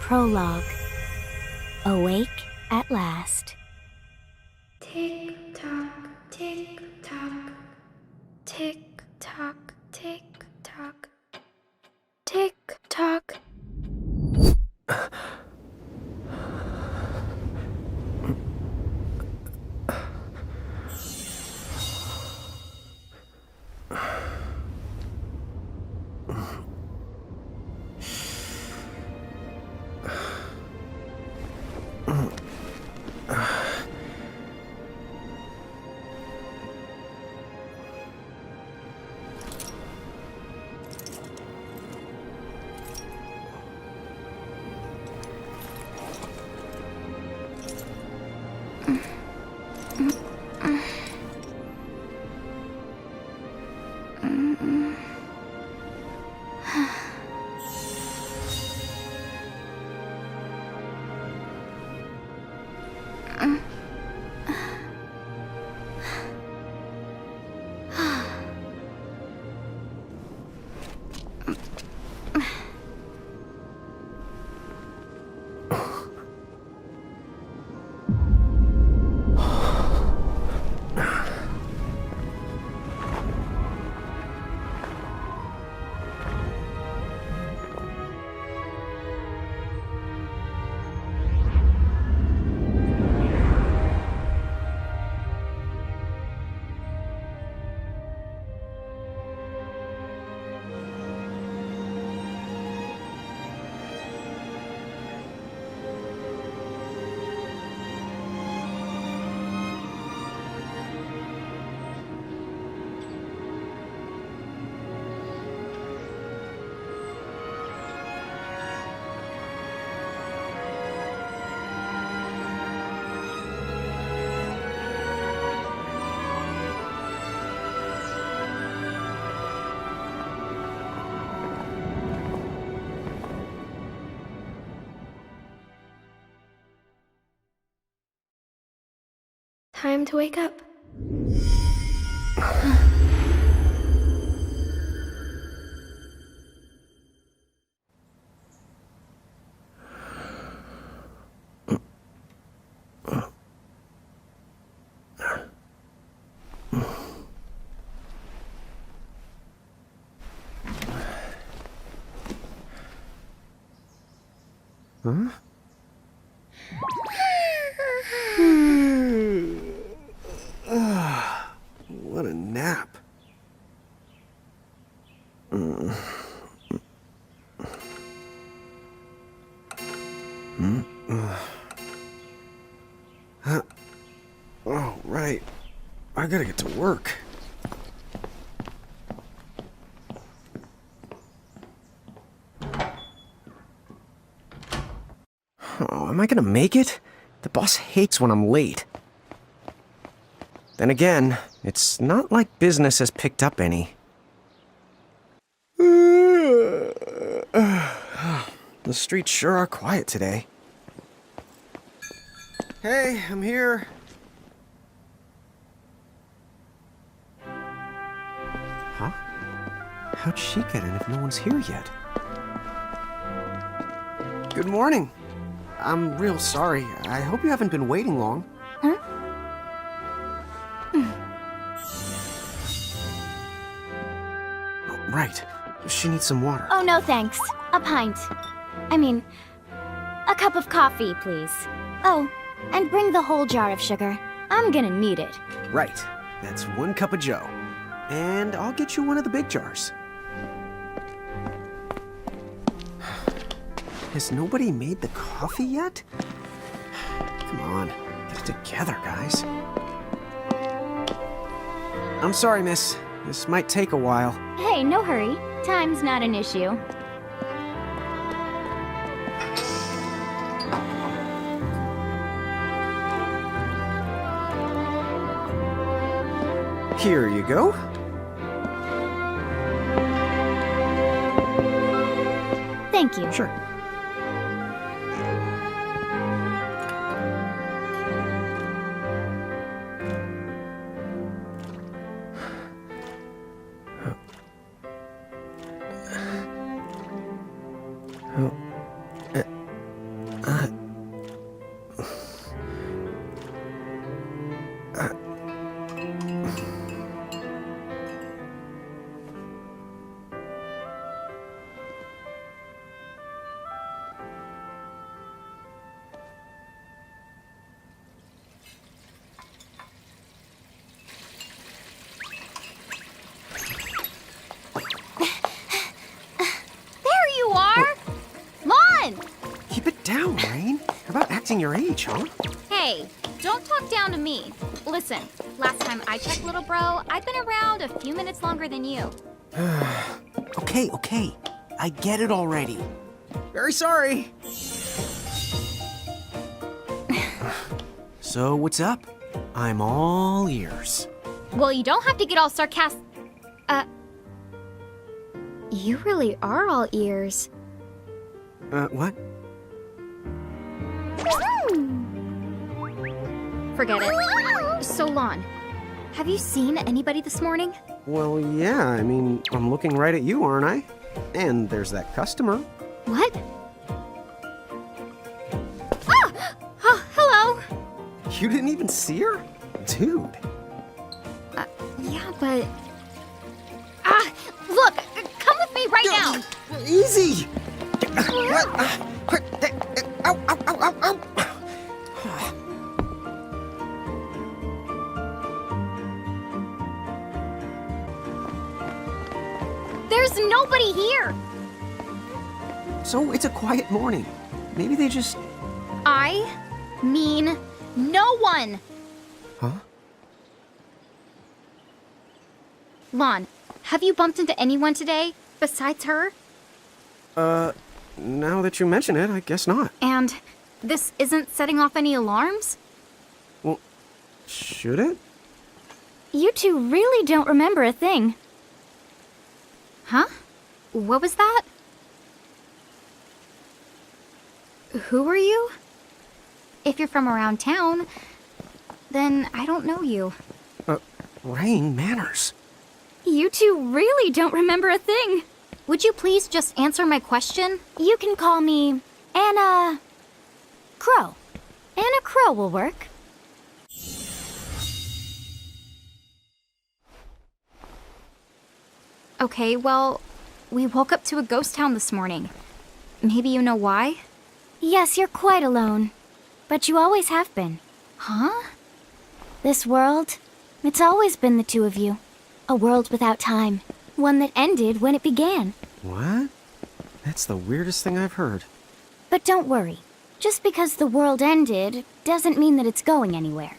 Prologue. Awake at last. Tick tock, tick tock, tick tock, tick tock, tick tock. Time to wake up. Huh? What a nap. Oh, right. I gotta get to work. Oh, am I gonna make it? The boss hates when I'm late. Then again, it's not like business has picked up any. The streets sure are quiet today. Hey, I'm here. Huh? How'd she get in if no one's here yet? Good morning. I'm real sorry. I hope you haven't been waiting long. Huh? Oh, right. She needs some water. Oh, no thanks. A pint. I mean, a cup of coffee, please. Oh, and bring the whole jar of sugar. I'm gonna need it. Right. That's 1 cup of joe. And I'll get you one of the big jars. Has nobody made the coffee yet? Come on, get it together, guys. I'm sorry, miss. This might take a while. Hey, no hurry. Time's not an issue. Here you go. Thank you. Sure. Keep it down, Rain. How about acting your age, huh? Hey, don't talk down to me. Listen, last time I checked, little bro, I've been around a few minutes longer than you. Okay. I get it already. Very sorry. So, what's up? I'm all ears. Well, you don't have to get all sarcastic. You really are all ears. What? Forget it. So, Lon, have you seen anybody this morning? Well, yeah, I mean, I'm looking right at you, aren't I? And there's that customer. What? Oh, hello. You didn't even see her? Dude. Yeah, but... look, come with me right now. Easy! Ow, ow, ow, ow, ow. There's nobody here. So it's a quiet morning. Maybe they just... I mean no one. Huh? Lon, have you bumped into anyone today besides her? Now that you mention it, I guess not. And this isn't setting off any alarms? Well, should it? You two really don't remember a thing. Huh? What was that? Who are you? If you're from around town, then I don't know you. Rain, manners. You two really don't remember a thing. Would you please just answer my question? You can call me Anna Crow. Anna Crow will work. Okay, well, we woke up to a ghost town this morning. Maybe you know why? Yes, you're quite alone. But you always have been. Huh? This world, it's always been the two of you. A world without time. One that ended when it began. What? That's the weirdest thing I've heard. But don't worry. Just because the world ended doesn't mean that it's going anywhere.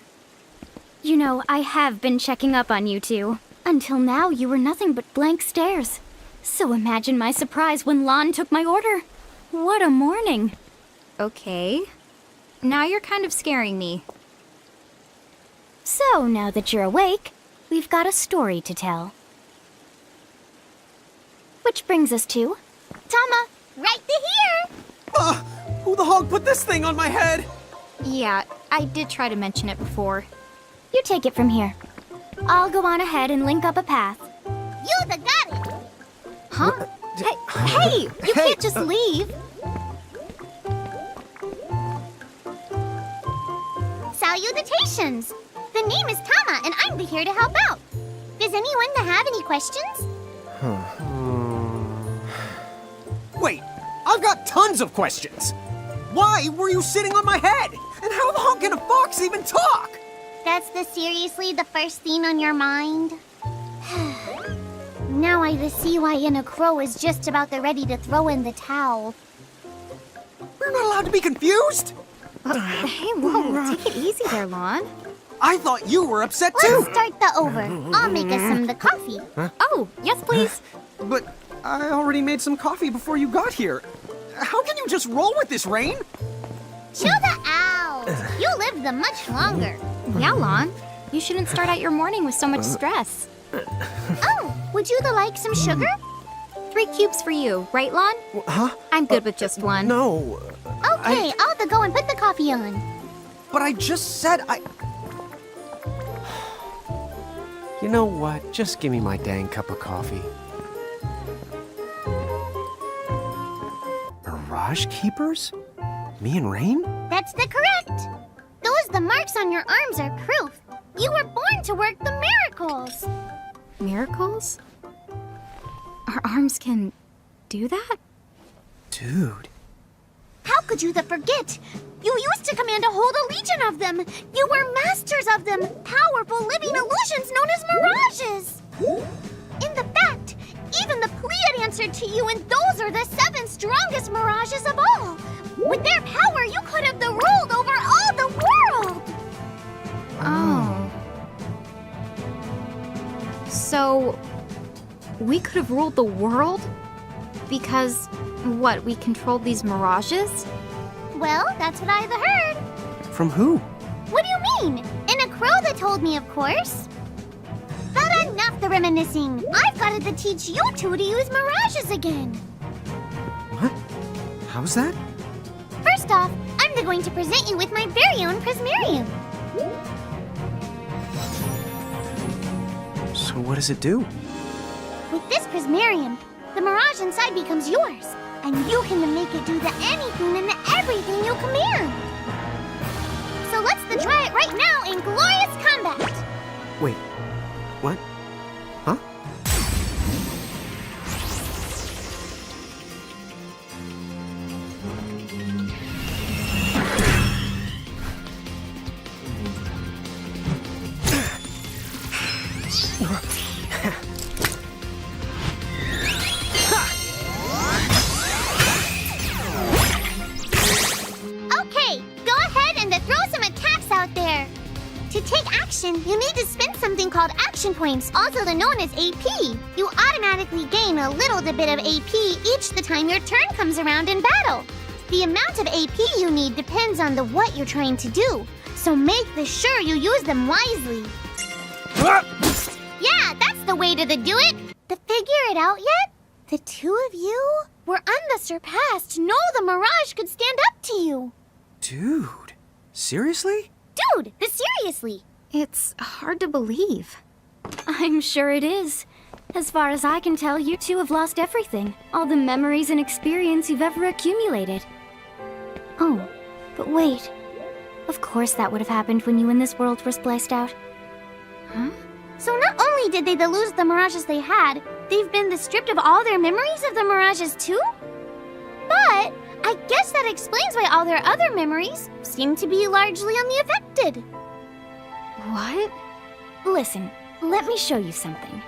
You know, I have been checking up on you two. Until now, you were nothing but blank stares. So imagine my surprise when Lon took my order. What a morning. Okay. Now you're kind of scaring me. So, now that you're awake, we've got a story to tell. Which brings us to... Tama, right here! Who the hog put this thing on my head? Yeah, I did try to mention it before. You take it from here. I'll go on ahead and link up a path. You the got it! Huh? Hey, you can't just leave. Salutations! The name is Tama, and I'm here to help out. Does anyone have any questions? Wait, I've got tons of questions. Why were you sitting on my head? And how the hell can a fox even talk? That's seriously the first thing on your mind? Now I see why Anna Crow is just about ready to throw in the towel. We're not allowed to be confused? Hey, whoa, take it easy there, Lon. I thought you were upset too. Let's start the over. I'll make us some the coffee. Oh, yes, please. But I already made some coffee before you got here. How can you just roll with this, Rain? Chill the out. You live the much longer. Yeah, Lon. You shouldn't start out your morning with so much stress. Oh, would you like some sugar? 3 cubes for you, right, Lon? Huh? I'm good with just one. No. Okay, I'll go and put the coffee on. But I just said I... You know what? Just give me my dang cup of coffee. Mirage Keepers? Me and Rain? That's correct. The marks on your arms are proof. You were born to work the miracles. Miracles? Our arms can do that? Dude. How could you forget? You used to command a whole legion of them. You were masters of them, powerful living illusions known as mirages. In the fact, even the Pleiad answered to you, and those are the 7 strongest mirages of all. With their could have ruled the world? Because, what, we controlled these mirages? Well, that's what I've heard. From who? What do you mean? In a crow that told me, of course. But enough the reminiscing. I've got to teach you two to use mirages again. What? How's that? First off, I'm going to present you with my very own Prismarium. So what does it do? With this Prismarium, the mirage inside becomes yours, and you can make it do the anything and the everything you command. So let's try it right now in glorious combat. Wait, what? Huh? Okay, go ahead and throw some attacks out there. To take action, you need to spend something called action points, also known as AP. You automatically gain a little bit of AP each the time your turn comes around in battle. The amount of AP you need depends on what you're trying to do, so make sure you use them wisely. Yeah, that's the way to do it. To figure it out yet? The two of you were unsurpassed. No, the Mirage could stand up to you. Dude, seriously? Dude, seriously. It's hard to believe. I'm sure it is. As far as I can tell, you two have lost everything. All the memories and experience you've ever accumulated. Oh, but wait. Of course that would have happened when you and this world were spliced out. Huh? So not only did they lose the Mirages they had, they've been stripped of all their memories of the Mirages too? But I guess that explains why all their other memories seem to be largely unaffected. What? Listen, let me show you something.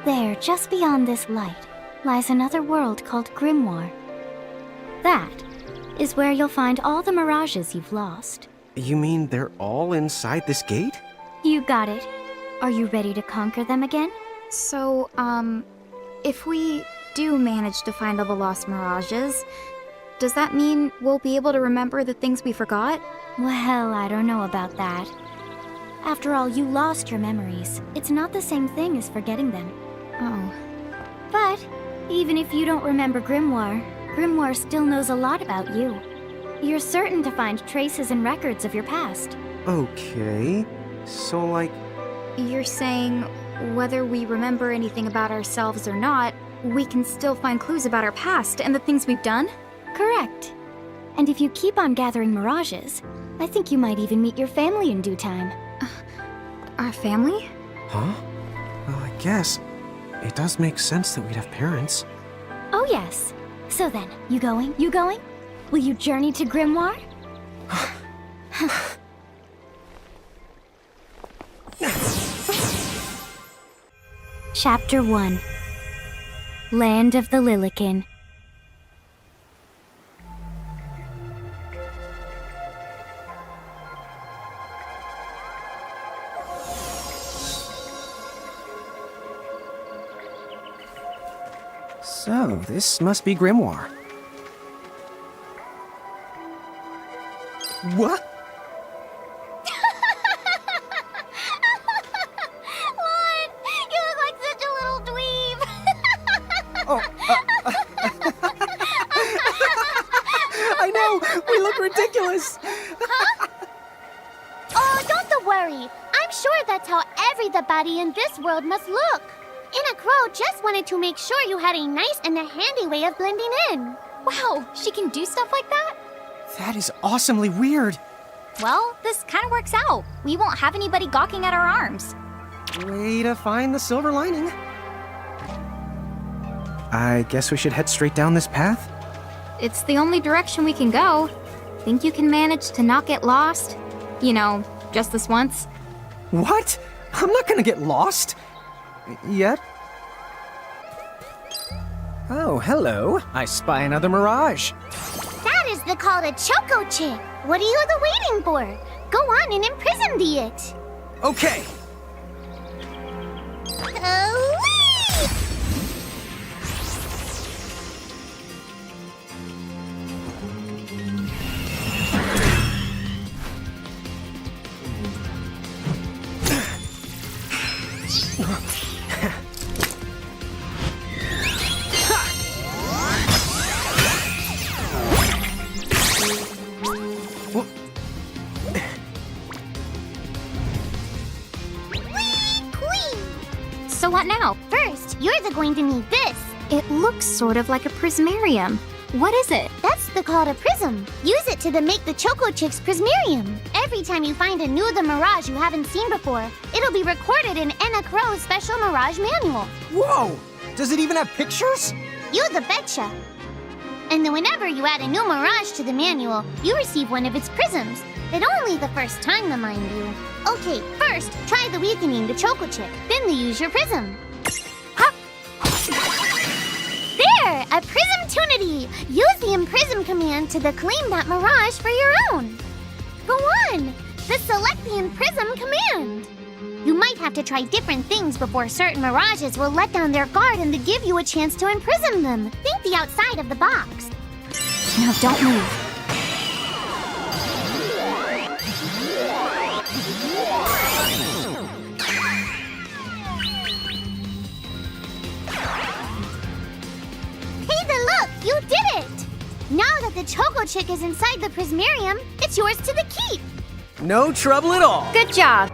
There, just beyond this light, lies another world called Grimoire. That is where you'll find all the mirages you've lost. You mean they're all inside this gate? You got it. Are you ready to conquer them again? So, if we do manage to find all the lost mirages, does that mean we'll be able to remember the things we forgot? Well, I don't know about that. After all, you lost your memories. It's not the same thing as forgetting them. Oh. But even if you don't remember Grimoire, Grimoire still knows a lot about you. You're certain to find traces and records of your past. Okay, so like... You're saying whether we remember anything about ourselves or not, we can still find clues about our past and the things we've done? Correct. And if you keep on gathering mirages, I think you might even meet your family in due time. Our family? Huh? Well, I guess it does make sense that we'd have parents. Oh yes. So then, you going? You going? Will you journey to Grimoire? Chapter 1. Land of the Lilican. So, this must be Grimoire. What? What? You look like such a little dweeb. Oh, I know! We look ridiculous! Oh, don't worry. I'm sure that's how everybody in this world must look. Inna Crow just wanted to make sure you had a nice and a handy way of blending in. Wow, she can do stuff like that? That is awesomely weird. Well, this kind of works out. We won't have anybody gawking at our arms. Way to find the silver lining. I guess we should head straight down this path? It's the only direction we can go. Think you can manage to not get lost? You know, just this once? What? I'm not gonna get lost. Yet? Oh, hello. I spy another mirage. That is the called a Choco Chick. What are you waiting for? Go on and imprison the it. Okay. So what now? First, you're going to need this. It looks sort of like a Prismarium. What is it? That's the called a prism. Use it to make the Choco Chick's Prismarium. Every time you find a new the Mirage you haven't seen before, it'll be recorded in Anna Crow's special Mirage manual. Whoa! Does it even have pictures? You the betcha. And then whenever you add a new Mirage to the manual, you receive one of its prisms. But only the first time, mind you. Okay, first, try the weakening the Choco Chick, then use your prism. Ha! There! A Prismtunity! Use the Imprism command to claim that Mirage for your own. Go on! The Select the Imprism command. You might have to try different things before certain Mirages will let down their guard and give you a chance to imprison them. Think the outside of the box. Now don't move. You did it! Now that the Choco Chick is inside the Prismarium, it's yours to the keep. No trouble at all. Good job.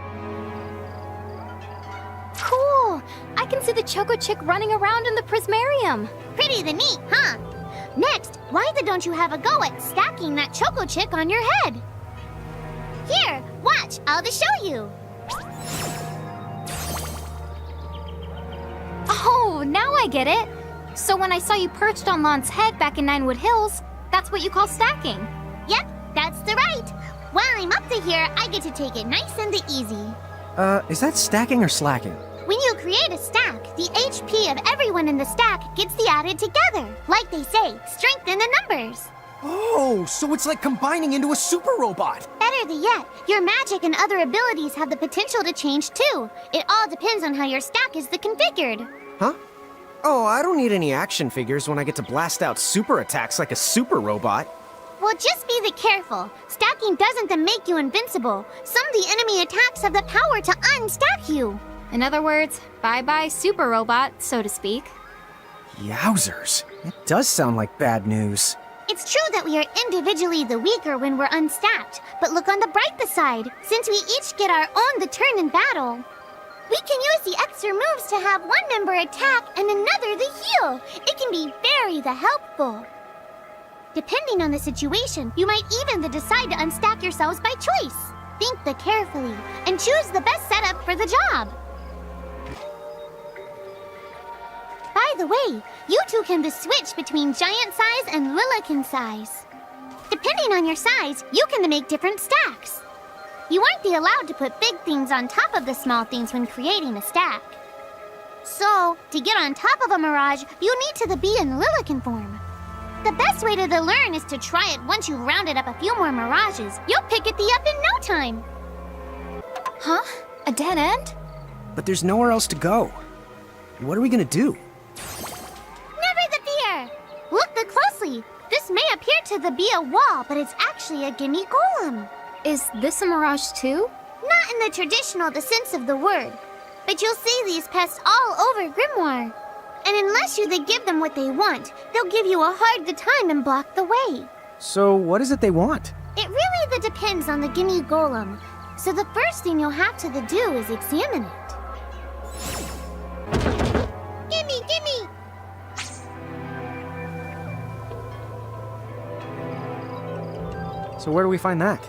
Cool! I can see the Choco Chick running around in the Prismarium. Pretty neat, huh? Next, why don't you have a go at stacking that Choco Chick on your head? Here, watch, I'll just show you. Oh, now I get it. So when I saw you perched on Lon's head back in Ninewood Hills, that's what you call stacking. Yep, that's the right. While I'm up to here, I get to take it nice and easy. Is that stacking or slacking? When you create a stack, the HP of everyone in the stack gets added together. Like they say, strengthen the numbers. Oh, so it's like combining into a super robot. Better yet, your magic and other abilities have the potential to change too. It all depends on how your stack is configured. Huh? Oh, I don't need any action figures when I get to blast out super attacks like a super robot. Well, just be careful. Stacking doesn't make you invincible. Some of the enemy attacks have the power to unstack you. In other words, bye-bye super robot, so to speak. Yowzers. It does sound like bad news. It's true that we are individually the weaker when we're unstacked, but look on the bright side. Since we each get our own turn in battle, we can use the extra moves to have one member attack and another heal. It can be very helpful. Depending on the situation, you might even decide to unstack yourselves by choice. Think carefully and choose the best setup for the job. By the way, you two can switch between giant size and Lilican size. Depending on your size, you can make different stacks. You aren't allowed to put big things on top of the small things when creating a stack. So, to get on top of a Mirage, you need to be in Lilican form. The best way to learn is to try it once you've rounded up a few more Mirages. You'll pick it up in no time. Huh? A dead end? But there's nowhere else to go. What are we gonna do? Never the fear! Look closely. This may appear to be a wall, but it's actually a gimme golem. Is this a Mirage too? Not in the traditional sense of the word, but you'll see these pests all over Grimoire. And unless you give them what they want, they'll give you a hard time and block the way. So what is it they want? It really depends on the gimme golem. So the first thing you'll have to do is examine it. Gimme! So where do we find that?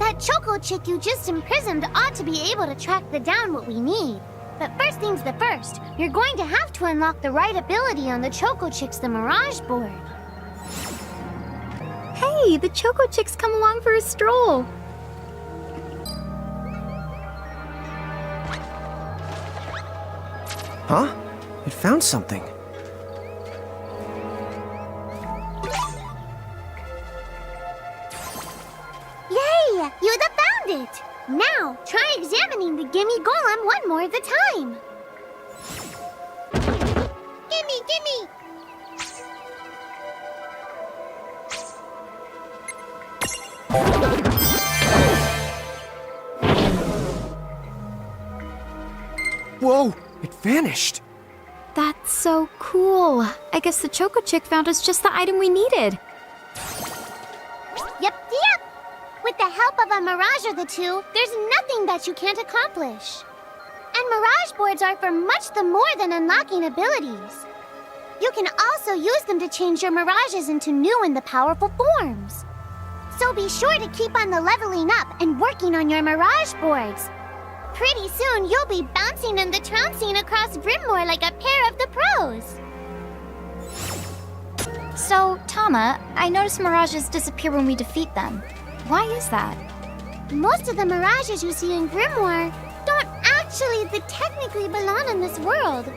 That Choco Chick you just imprisoned ought to be able to track down what we need. But first things first, you're going to have to unlock the right ability on the Choco Chick's Mirage board. Hey, the Choco Chick's come along for a stroll. Huh? It found something. I'm one more at the time. Gimme, gimme! Whoa, it vanished. That's so cool. I guess the Choco Chick found us just the item we needed. Yep. With the help of a Mirage or the two, there's nothing that you can't accomplish. And Mirage boards are for much the more than unlocking abilities. You can also use them to change your Mirages into new and powerful forms. So be sure to keep on the leveling up and working on your Mirage boards. Pretty soon, you'll be bouncing and trouncing across Grimoire like a pair of the pros. So, Tama, I noticed Mirages disappear when we defeat them. Why is that? Most of the Mirages you see in Grimoire don't actually technically belong in this world.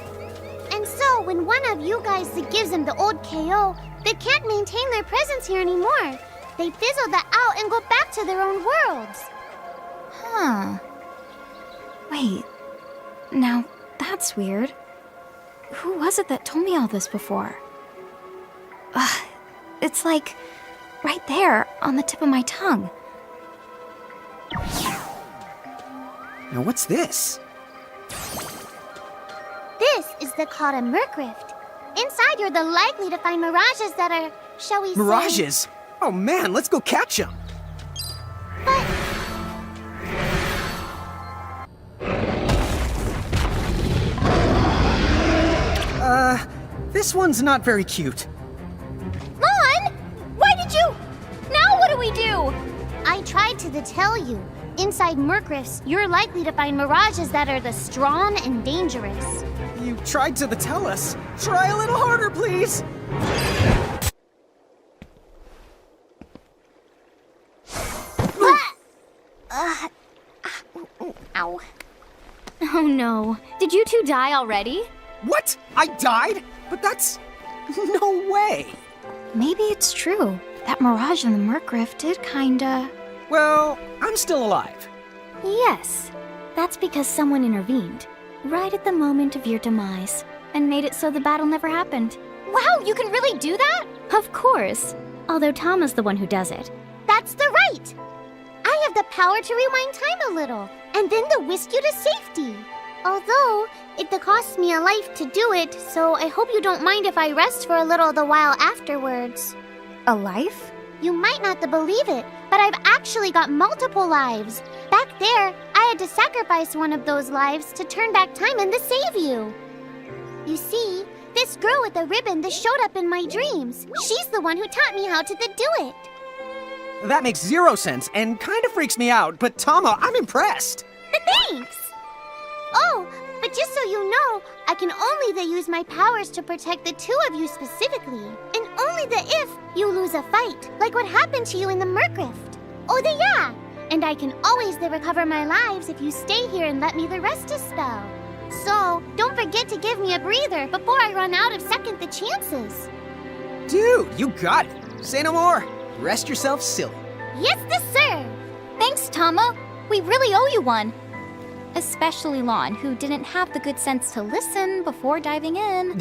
And so, when one of you guys gives them the old KO, they can't maintain their presence here anymore. They fizzle that out and go back to their own worlds. Huh. Wait. Now, that's weird. Who was it that told me all this before? It's like right there on the tip of my tongue. Now what's this? This is called a Merc Rift. Inside, you're likely to find Mirages that are, shall we say... Mirages? Oh man, let's go catch them. This one's not very cute. Mon! Why did you... Now what do we do? I tried to tell you. Inside Merc Rifts, you're likely to find Mirages that are strong and dangerous. You tried to tell us. Try a little harder, please. Ow. Oh no. Did you two die already? What? I died? But that's... no way. Maybe it's true. That Mirage in the Merc Rift did kinda... Well, I'm still alive. Yes. That's because someone intervened, right at the moment of your demise, and made it so the battle never happened. Wow, you can really do that? Of course. Although Tama's the one who does it. That's right. I have the power to rewind time a little, and then to whisk you to safety. Although, it costs me a life to do it, so I hope you don't mind if I rest for a little while afterwards. A life? You might not believe it, but I've actually got multiple lives. Back there, I had to sacrifice one of those lives to turn back time and to save you. You see, this girl with the ribbon that showed up in my dreams, she's the one who taught me how to do it. That makes 0 sense and kind of freaks me out, but Tama, I'm impressed. Thanks! Oh, but just so you know, I can only use my powers to protect the two of you specifically, and only if you lose a fight, like what happened to you in the Merc Rift. Oh, yeah! And I can always recover my lives if you stay here and let me rest a spell. So, don't forget to give me a breather before I run out of second chances. Dude, you got it. Say no more. Rest yourself silly. Yes, sir! Thanks, Tama. We really owe you one. Especially Lon, who didn't have the good sense to listen before diving in.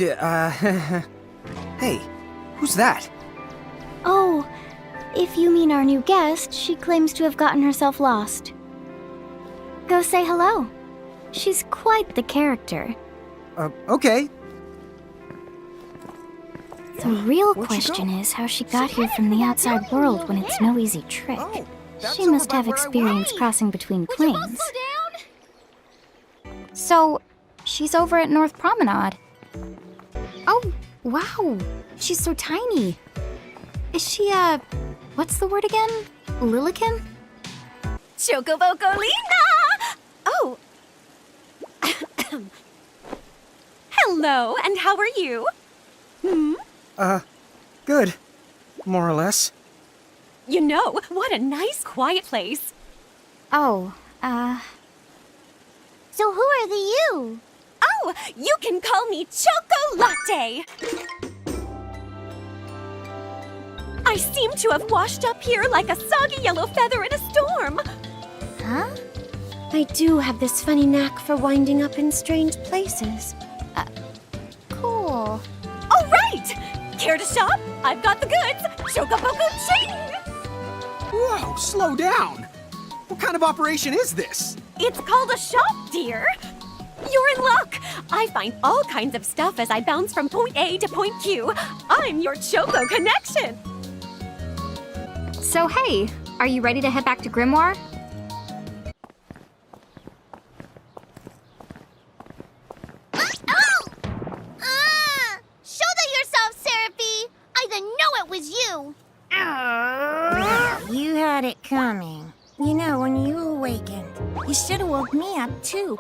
Hey, who's that? Oh, if you mean our new guest, she claims to have gotten herself lost. Go say hello. She's quite the character. Okay. The real Where'd she question go? is how she got here from the outside world when it's no easy trick. Oh, that's She over must by have where I experience was. crossing between planes. So, she's over at North Promenade. Oh, wow. She's so tiny. Is she, what's the word again? Lilican? Chocobocolina! Oh. Hello, and how are you? Good. More or less. You know, what a nice, quiet place. Oh, So who are you? Oh, you can call me Choco Latte. I seem to have washed up here like a soggy yellow feather in a storm. huh? I do have this funny knack for winding up in strange places. Cool. All right! Care to shop? I've got the goods! Chocoboco chain! Whoa, slow down! What kind of operation is this? It's called a shop, dear. You're in luck. I find all kinds of stuff as I bounce from point A to point Q. I'm your Choco connection. So hey, are you ready to head back to Grimoire? Shoulder yourself, Seraphie! I didn't know it was you! You had it coming. You know, when you awakened, you should have woke me up, too.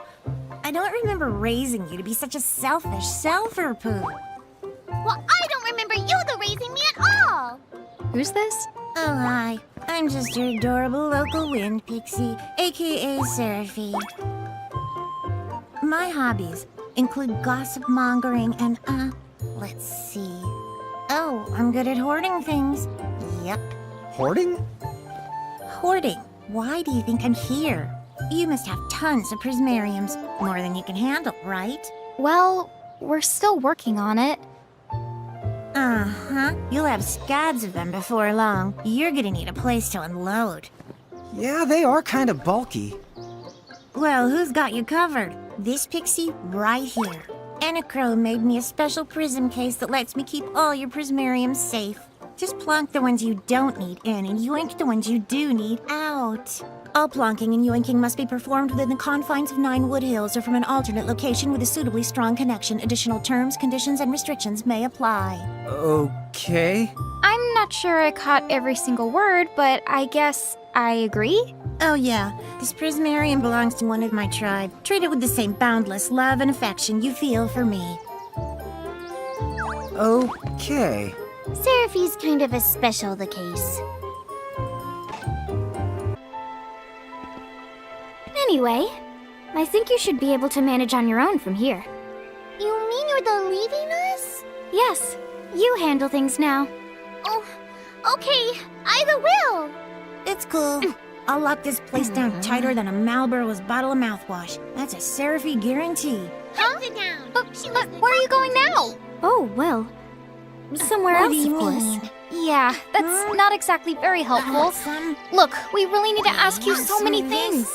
I don't remember raising you to be such a selfish self-poo. Well, I don't remember you raising me at all! Who's this? Oh, hi. I'm just your adorable local wind pixie, aka Seraphie. My hobbies include gossip mongering and, let's see. Oh, I'm good at hoarding things. Yep. Hoarding? Hoarding. Why do you think I'm here? You must have tons of Prismariums, more than you can handle, right? Well, we're still working on it. Uh-huh. You'll have scads of them before long. You're gonna need a place to unload. Yeah, they are kind of bulky. Well, who's got you covered? This pixie right here. Enacro made me a special prism case that lets me keep all your Prismariums safe. Just plonk the ones you don't need in and yoink the ones you do need out. All plonking and yoinking must be performed within the confines of 9 Wood Hills or from an alternate location with a suitably strong connection. Additional terms, conditions, and restrictions may apply. Okay. I'm not sure I caught every single word, but I guess I agree. Oh yeah, this Prismarium belongs to one of my tribe. Treat it with the same boundless love and affection you feel for me. Okay. Seraphie's kind of a special the case. Anyway, I think you should be able to manage on your own from here. You mean you're the leaving us? Yes, you handle things now. Oh, okay, I will. It's cool. I'll lock this place down tighter than a Marlboro's bottle of mouthwash. That's a Seraphie guarantee. Huh? Sit down. But where are you going now? Oh, well, somewhere What else, do you of course. mean? Yeah, that's not exactly very helpful. Some... Look, we really need to ask you so many things.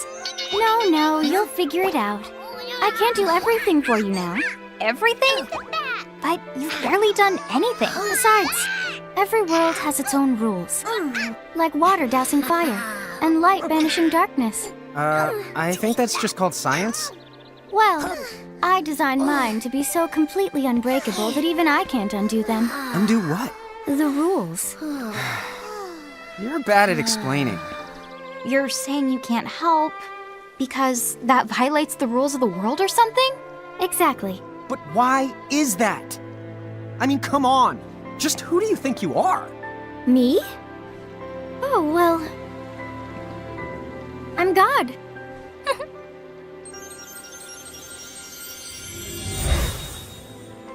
No, you'll figure it out. I can't do everything for you now. Everything? But you've barely done anything. Besides, every world has its own rules. Like water dousing fire, and light banishing darkness. I think that's just called science. Well, I designed mine to be so completely unbreakable that even I can't undo them. Undo what? The rules. You're bad at explaining. You're saying you can't help because that violates the rules of the world or something? Exactly. But why is that? I mean, come on. Just who do you think you are? Me? Oh, well, I'm God.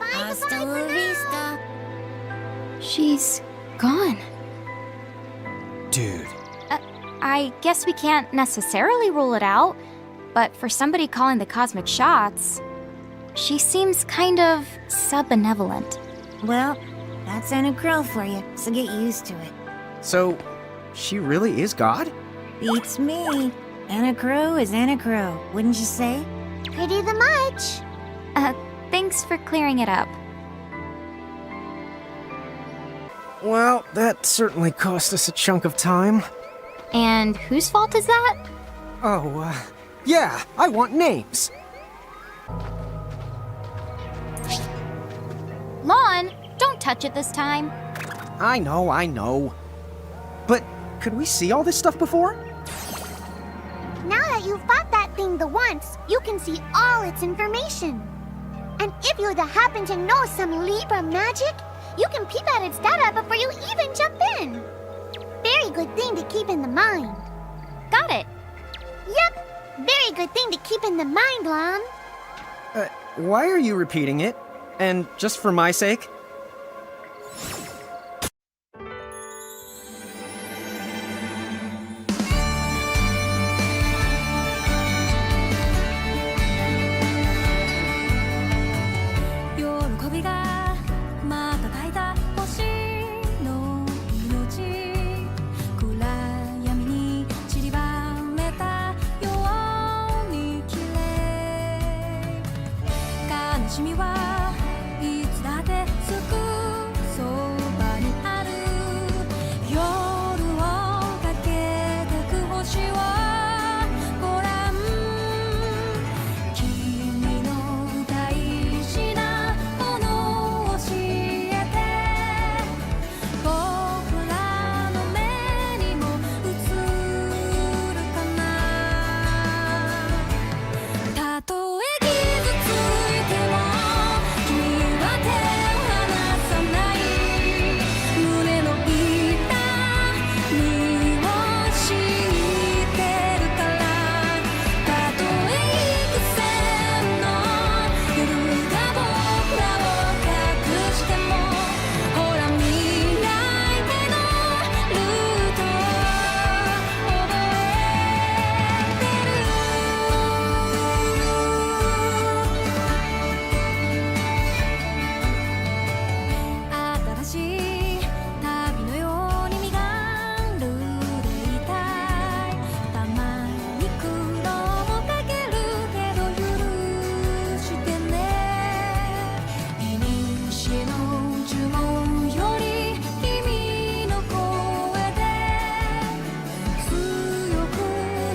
Hasta la vista. She's gone. Dude. I guess we can't necessarily rule it out, but for somebody calling the cosmic shots, she seems kind of sub-benevolent. Well, that's Enacro for you, so get used to it. So, she really is God? Beats me. Enacro is Enacro, wouldn't you say? Pretty the much. Thanks for clearing it up. Well, that certainly cost us a chunk of time. And whose fault is that? Oh, yeah, I want names. Lon, don't touch it this time. I know. But could we see all this stuff before? Now that you've fought that thing the once, you can see all its information. And if you happen to know some Libra magic, you can peep at its data before you even jump in. Very good thing to keep in the mind. Got it. Yep, very good thing to keep in the mind, Lon. Why are you repeating it? And just for my sake? しみはいつだってすぐそばにある夜をかけてく星をご覧君の大事なものを教えて僕らの目にも映るかなたとえ傷ついても君は手を離さない胸の痛みを知ってるからたとえ幾千の夜が僕らを隠してもほら未来へのルートを覚えてる新しい旅のように身軽でいたいたまに苦労もかけるけど許してねいにしえの呪文より君の声で強く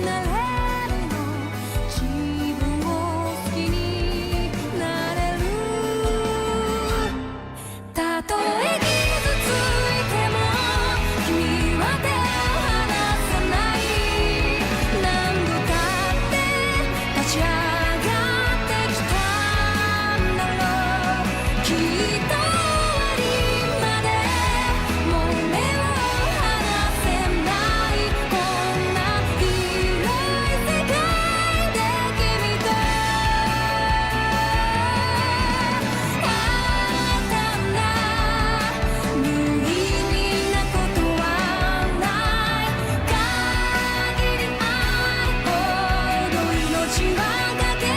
なれるの自分を好きになれるたとえ傷ついても君は手を離さない何度だって立ち上がってきたんだろうきっと終わりまでもう目を離せないこんな広い世界で君とあったんだ無意味なことはない限り愛ほど命はかける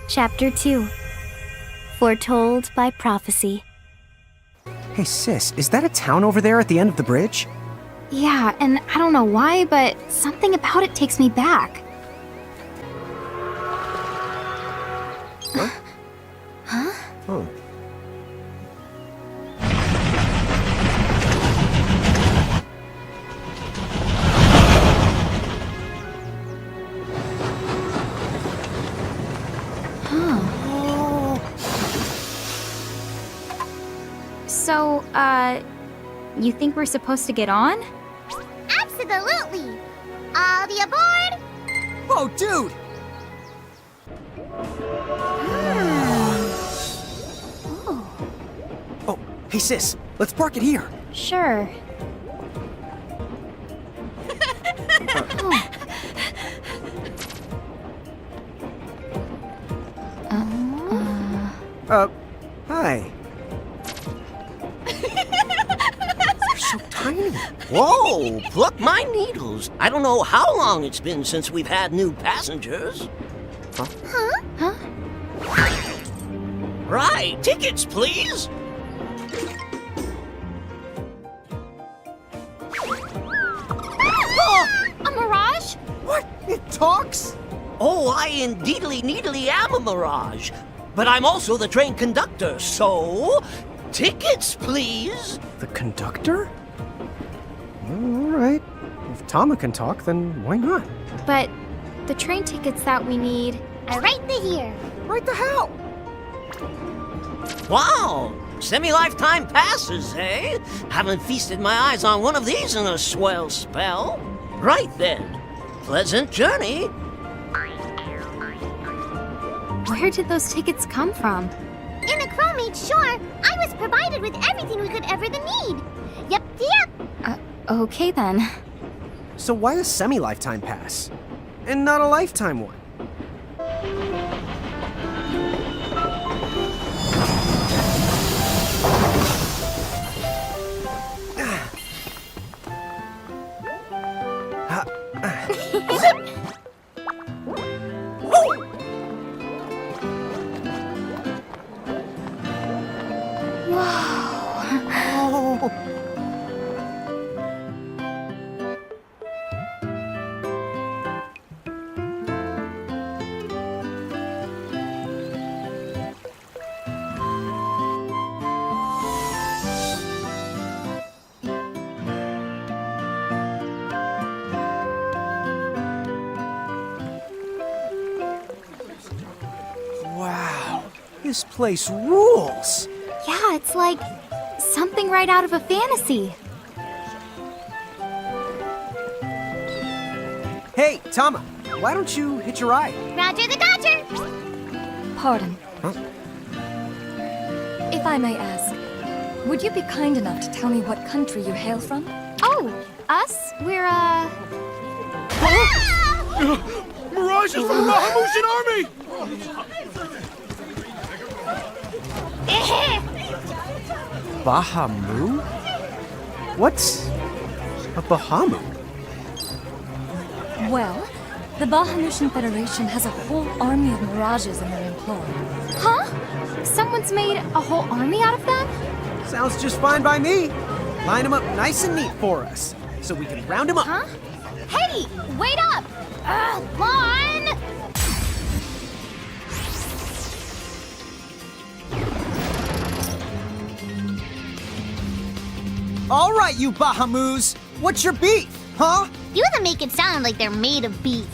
Chapter 2 Foretold by Prophecy. Hey, sis, is that a town over there at the end of the bridge? Yeah, and I don't know why, but something about it takes me back. Oh. So, you think we're supposed to get on? Absolutely! All the aboard! Whoa, dude! Oh, hey, sis, let's park it here. Sure. Hi. They're so tiny. Whoa, pluck my needles. I don't know how long it's been since we've had new passengers. Huh? Right, tickets, please. A mirage? What? It talks? Oh, I indeedly needly am a Mirage. But I'm also the train conductor, so... Tickets, please. The conductor? Well, all right. If Tama can talk, then why not? But the train tickets that we need. Right the here. Right the hell? Wow, semi-lifetime passes, eh? Haven't feasted my eyes on one of these in a swell spell. Right then. Pleasant journey. Where did those tickets come from? In the Chromate shore, I was provided with everything we could ever need. Yep. Okay then. So why a semi-lifetime pass? And not a lifetime one? No! Wow, this place rules! Yeah, it's like something right out of a fantasy. Hey, Tama, why don't you hitch a ride? Roger the Dodger! Pardon. Huh? If I may ask, would you be kind enough to tell me what country you hail from? Oh, us? We're, Mirage is from the Bahamutian army! Bahamu? What's a Bahamu? Well, the Bahamutian Federation has a whole army of mirages in their employ. huh? Someone's made a whole army out of them? Sounds just fine by me. Line them up nice and neat for us, so we can round them up. Huh? Hey, wait up! Lon! All right, you Bahamus! What's your beef, huh? You them make it sound like they're made of beef.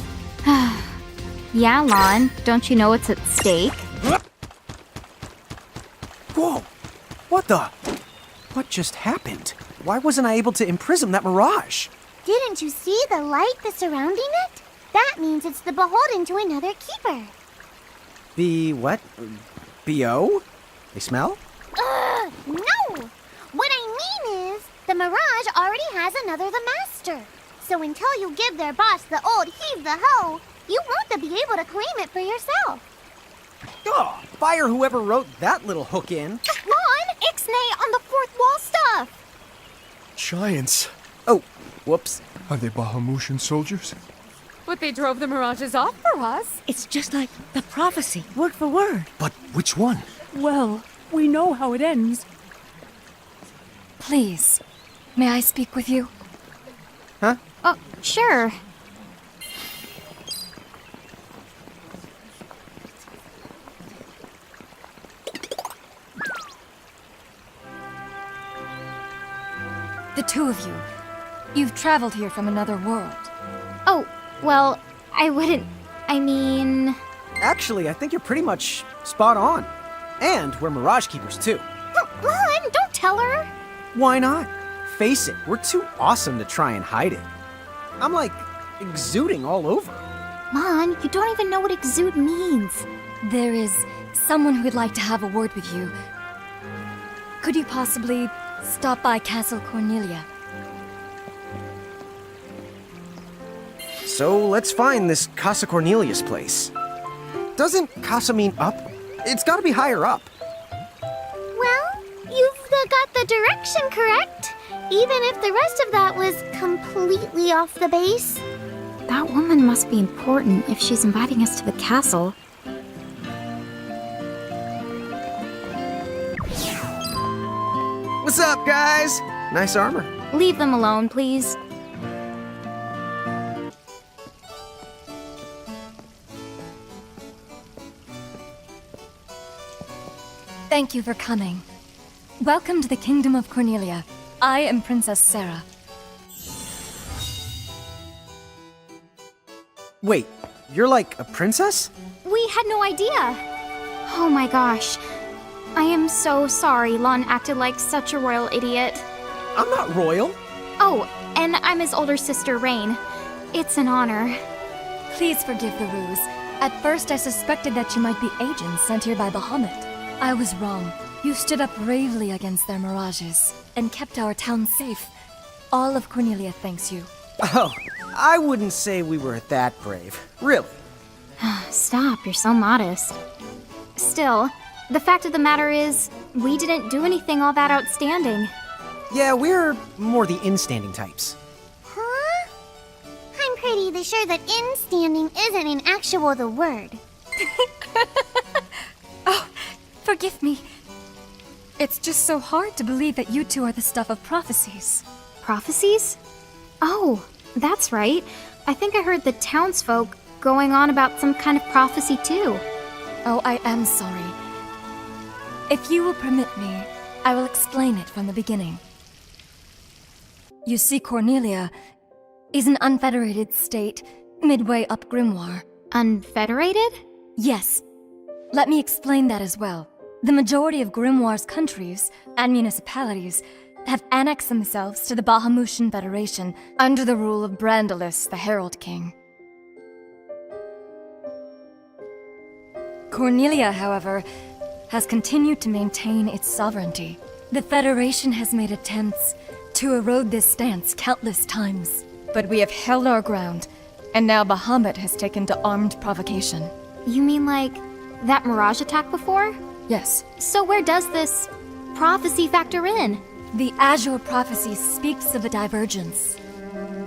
Yeah, Lon. Don't you know what's at stake? Whoa! What the? What just happened? Why wasn't I able to imprison that mirage? Didn't you see the light that's surrounding it? That means it's the beholden to another keeper. The what? B.O.? They smell? No! What I mean is, the Mirage already has another the master. So until you give their boss the old heave the hoe, you won't be able to claim it for yourself. Oh, fire whoever wrote that little hook in. Lon! Ixnay on the fourth wall stuff! Giants. Oh, whoops. Are they Bahamutian soldiers? But they drove the mirages off for us. It's just like the prophecy, word for word. But which one? Well, we know how it ends. Please, may I speak with you? Huh? Oh, sure. The two of you. You've traveled here from another world. Oh, well, I mean... Actually, I think you're pretty much spot on. And we're Mirage Keepers, too. Lon, don't tell her! Why not? Face it, we're too awesome to try and hide it. I'm like exuding all over. Lon, you don't even know what exude means. There is someone who'd like to have a word with you. Could you possibly stop by Castle Cornelia? So let's find this Casa Cornelius place. Doesn't Casa mean up? It's gotta be higher up. Well, you've got the direction correct, even if the rest of that was completely off the base. That woman must be important if she's inviting us to the castle. What's up, guys? Nice armor. Leave them alone, please. Thank you for coming. Welcome to the Kingdom of Cornelia. I am Princess Sarah. Wait, you're like a princess? We had no idea. Oh my gosh. I am so sorry Lon acted like such a royal idiot. I'm not royal. Oh, and I'm his older sister, Rain. It's an honor. Please forgive the ruse. At first I suspected that you might be agents sent here by Bahamut. I was wrong. You stood up bravely against their mirages and kept our town safe. All of Cornelia thanks you. Oh, I wouldn't say we were that brave. Really. Stop, you're so modest. Still, the fact of the matter is, we didn't do anything all that outstanding. Yeah, we're more the in-standing types. Huh? I'm pretty sure that in-standing isn't in actual the word. Oh, forgive me. It's just so hard to believe that you two are the stuff of prophecies. Prophecies? Oh, that's right. I think I heard the townsfolk going on about some kind of prophecy too. Oh, I am sorry. If you will permit me, I will explain it from the beginning. You see, Cornelia is an unfederated state midway up Grimoire. Unfederated? Yes. Let me explain that as well. The majority of Grimoire's countries and municipalities have annexed themselves to the Bahamutian Federation under the rule of Brandalus, the Herald King. Cornelia, however, has continued to maintain its sovereignty. The Federation has made attempts to erode this stance countless times, but we have held our ground, and now Bahamut has taken to armed provocation. You mean like that Mirage attack before? Yes. So where does this prophecy factor in? The Azure prophecy speaks of a divergence.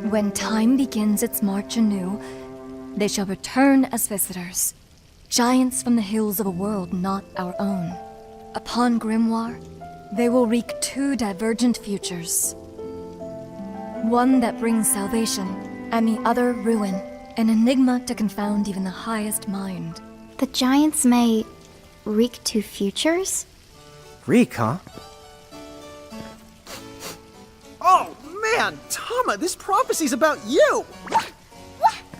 When time begins its march anew, they shall return as visitors, giants from the hills of a world not our own. Upon Grimoire, they will wreak two divergent futures. One that brings salvation, and the other ruin, an enigma to confound even the highest mind. The giants may wreak two futures? Reek, huh? Oh, man! Tama, this prophecy's about you! What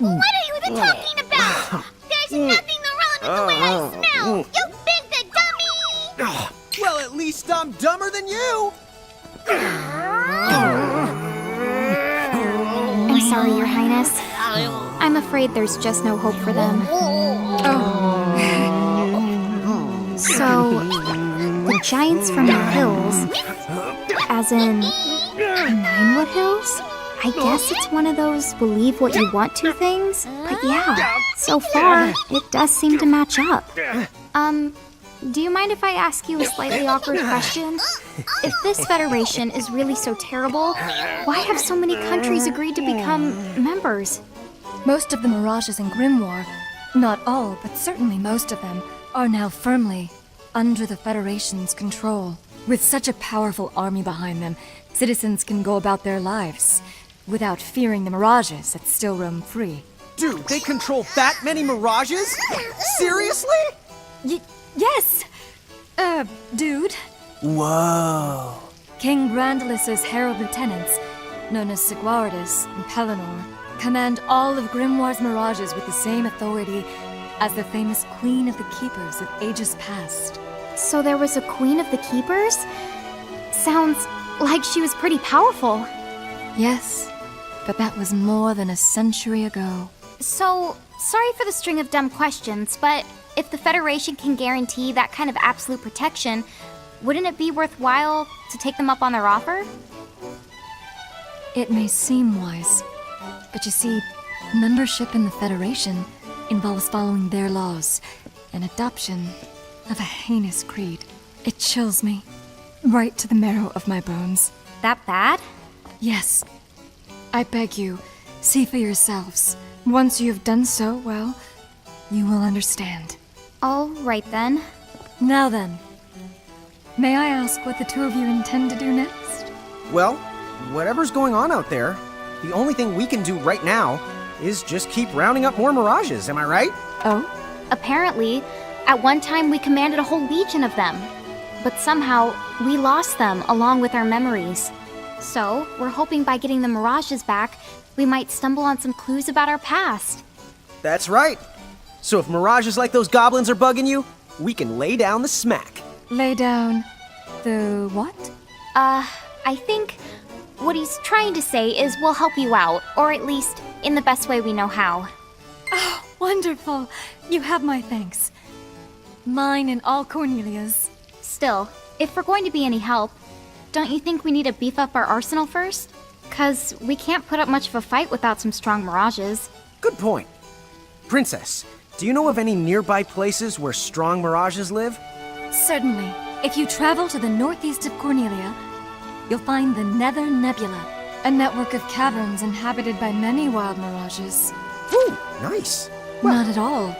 are you even talking about? There's nothing wrong with the way I smell! You big dummy! Well, at least I'm dumber than you! I'm sorry, Your Highness. I'm afraid there's just no hope for them. So, the giants from the hills, as in Ninewood Hills? I guess it's one of those believe what you want to things. But yeah, so far, it does seem to match up. Do you mind if I ask you a slightly awkward question? If this federation is really so terrible, why have so many countries agreed to become members? Most of the Mirages in Grimoire, not all, but certainly most of them, are now firmly under the Federation's control. With such a powerful army behind them, citizens can go about their lives without fearing the Mirages that still roam free. Dude, they control that many Mirages? Seriously? Yes! Dude. Whoa. King Brandalus's herald lieutenants, known as Sigwardus and Pelennor, command all of Grimoire's Mirages with the same authority as the famous Queen of the Keepers of ages past. So there was a Queen of the Keepers? Sounds like she was pretty powerful. Yes, but that was more than a century ago. So, sorry for the string of dumb questions, but if the Federation can guarantee that kind of absolute protection, wouldn't it be worthwhile to take them up on their offer? It may seem wise, but you see, membership in the Federation involves following their laws and adoption of a heinous creed. It chills me right to the marrow of my bones. That bad? Yes. I beg you, see for yourselves. Once you have done so, well, you will understand. All right then. Now then, may I ask what the two of you intend to do next? Well, whatever's going on out there, the only thing we can do right now is just keep rounding up more Mirages, am I right? Oh? Apparently, at one time we commanded a whole legion of them. But somehow, we lost them along with our memories. So, we're hoping by getting the Mirages back, we might stumble on some clues about our past. That's right. So if Mirages like those goblins are bugging you, we can lay down the smack. Lay down the what? I think what he's trying to say is we'll help you out, or at least in the best way we know how. Oh, wonderful. You have my thanks. Mine and all Cornelia's. Still, if we're going to be any help, don't you think we need to beef up our arsenal first? 'Cause we can't put up much of a fight without some strong Mirages. Good point. Princess, do you know of any nearby places where strong Mirages live? Certainly. If you travel to the northeast of Cornelia, you'll find the Nether Nebula, a network of caverns inhabited by many wild Mirages. Ooh, nice. Not at all.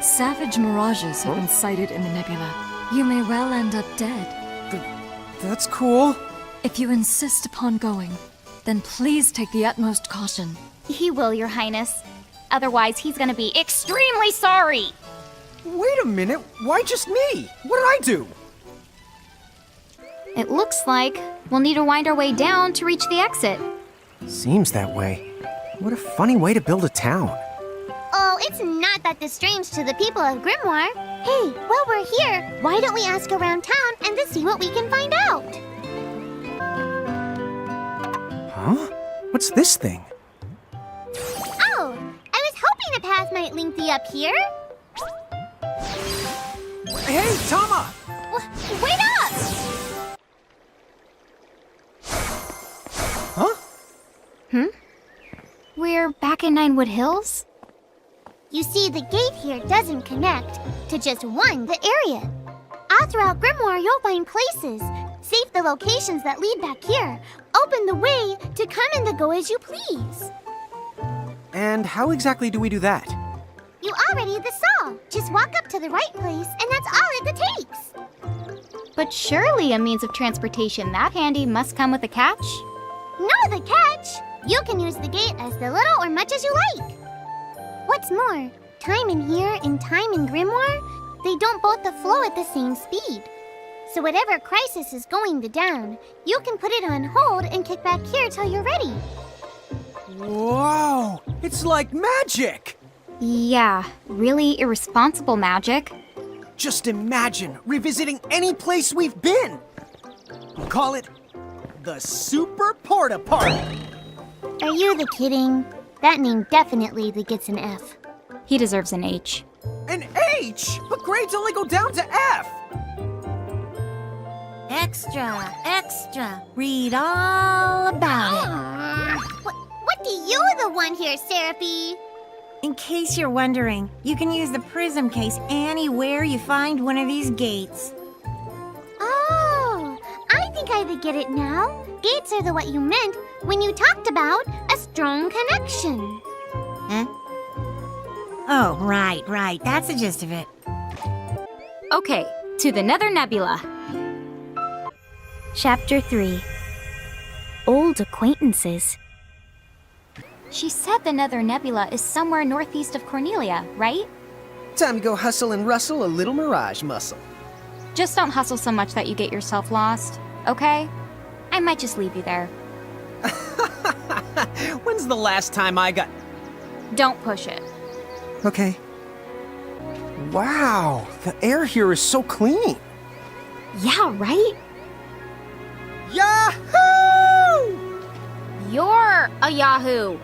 Savage Mirages have been sighted in the nebula. You may well end up dead. That's cool. If you insist upon going, then please take the utmost caution. He will, Your Highness. Otherwise, he's gonna be extremely sorry. Wait a minute, why just me? What did I do? It looks like we'll need to wind our way down to reach the exit. Seems that way. What a funny way to build a town. Oh, it's not that strange to the people of Grimoire. Hey, while we're here, why don't we ask around town and to see what we can find out? Huh? What's this thing? Oh, I was hoping a path might link thee up here. Hey, Tama! Wait up! Huh? We're back in Ninewood Hills? You see, the gate here doesn't connect to just the area. All throughout Grimoire, you'll find places. Save the locations that lead back here. Open the way to come and to go as you please. And how exactly do we do that? You already saw. Just walk up to the right place, and that's all it takes. But surely a means of transportation that handy must come with a catch? No, the catch! You can use the gate as little or much as you like. What's more, time in here and time in Grimoire, they don't both flow at the same speed. So whatever crisis is going down, you can put it on hold and kick back here till you're ready. Whoa! It's like magic! Yeah, really irresponsible magic. Just imagine revisiting any place we've been. We'll call it the Super Porta Party. Are you kidding? That name definitely gets an F. He deserves an H. An H? But grades only go down to F. Extra, extra. Read all about it. What do you want here, Seraphie? In case you're wondering, you can use the prism case anywhere you find one of these gates. Oh, I think I get it now. Gates are what you meant when you talked about a strong connection. Huh? Oh, right. That's the gist of it. Okay, to the Nether Nebula. Chapter 3. Old Acquaintances. She said the Nether Nebula is somewhere northeast of Cornelia, right? Time to go hustle and rustle a little Mirage muscle. Just don't hustle so much that you get yourself lost, okay? I might just leave you there. When's the last time I got... Don't push it. Okay. Wow, the air here is so clean. Yeah, right? Yahoo! You're a Yahoo!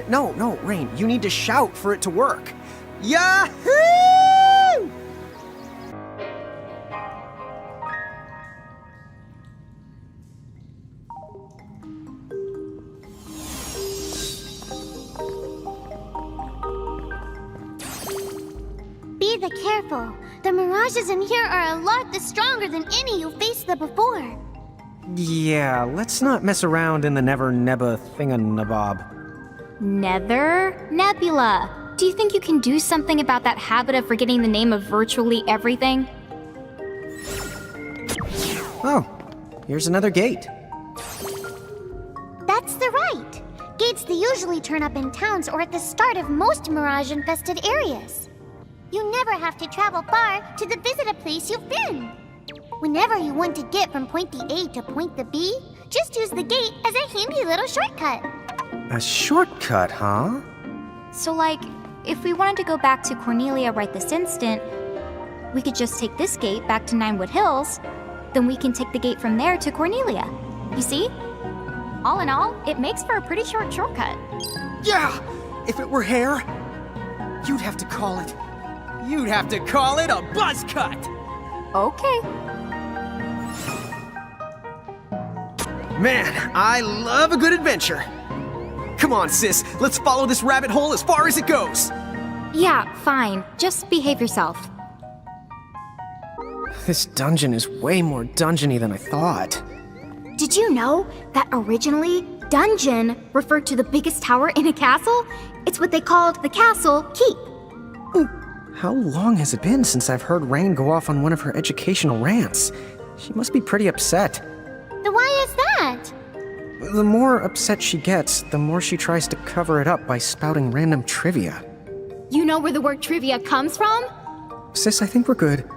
No, Rain, you need to shout for it to work. Yahoo! Be careful. The mirages in here are a lot stronger than any you faced before. Yeah, let's not mess around in the Never Nebba thinganabob. Nether Nebula. Do you think you can do something about that habit of forgetting the name of virtually everything? Oh, here's another gate. That's right. Gates they usually turn up in towns or at the start of most mirage-infested areas. You never have to travel far to visit a place you've been. Whenever you want to get from point A to point B, just use the gate as a handy little shortcut. A shortcut, huh? So, if we wanted to go back to Cornelia right this instant, we could just take this gate back to Ninewood Hills, then we can take the gate from there to Cornelia. You see? All in all, it makes for a pretty short shortcut. Yeah! If it were hair, you'd have to call it a buzz cut! Okay. Man, I love a good adventure. Come on, sis, let's follow this rabbit hole as far as it goes. Yeah, fine. Just behave yourself. This dungeon is way more dungeony than I thought. Did you know that originally, dungeon referred to the biggest tower in a castle? It's what they called the castle keep. How long has it been since I've heard Rain go off on one of her educational rants? She must be pretty upset. Why is that? The more upset she gets, the more she tries to cover it up by spouting random trivia. You know where the word trivia comes from? Sis, I think we're good.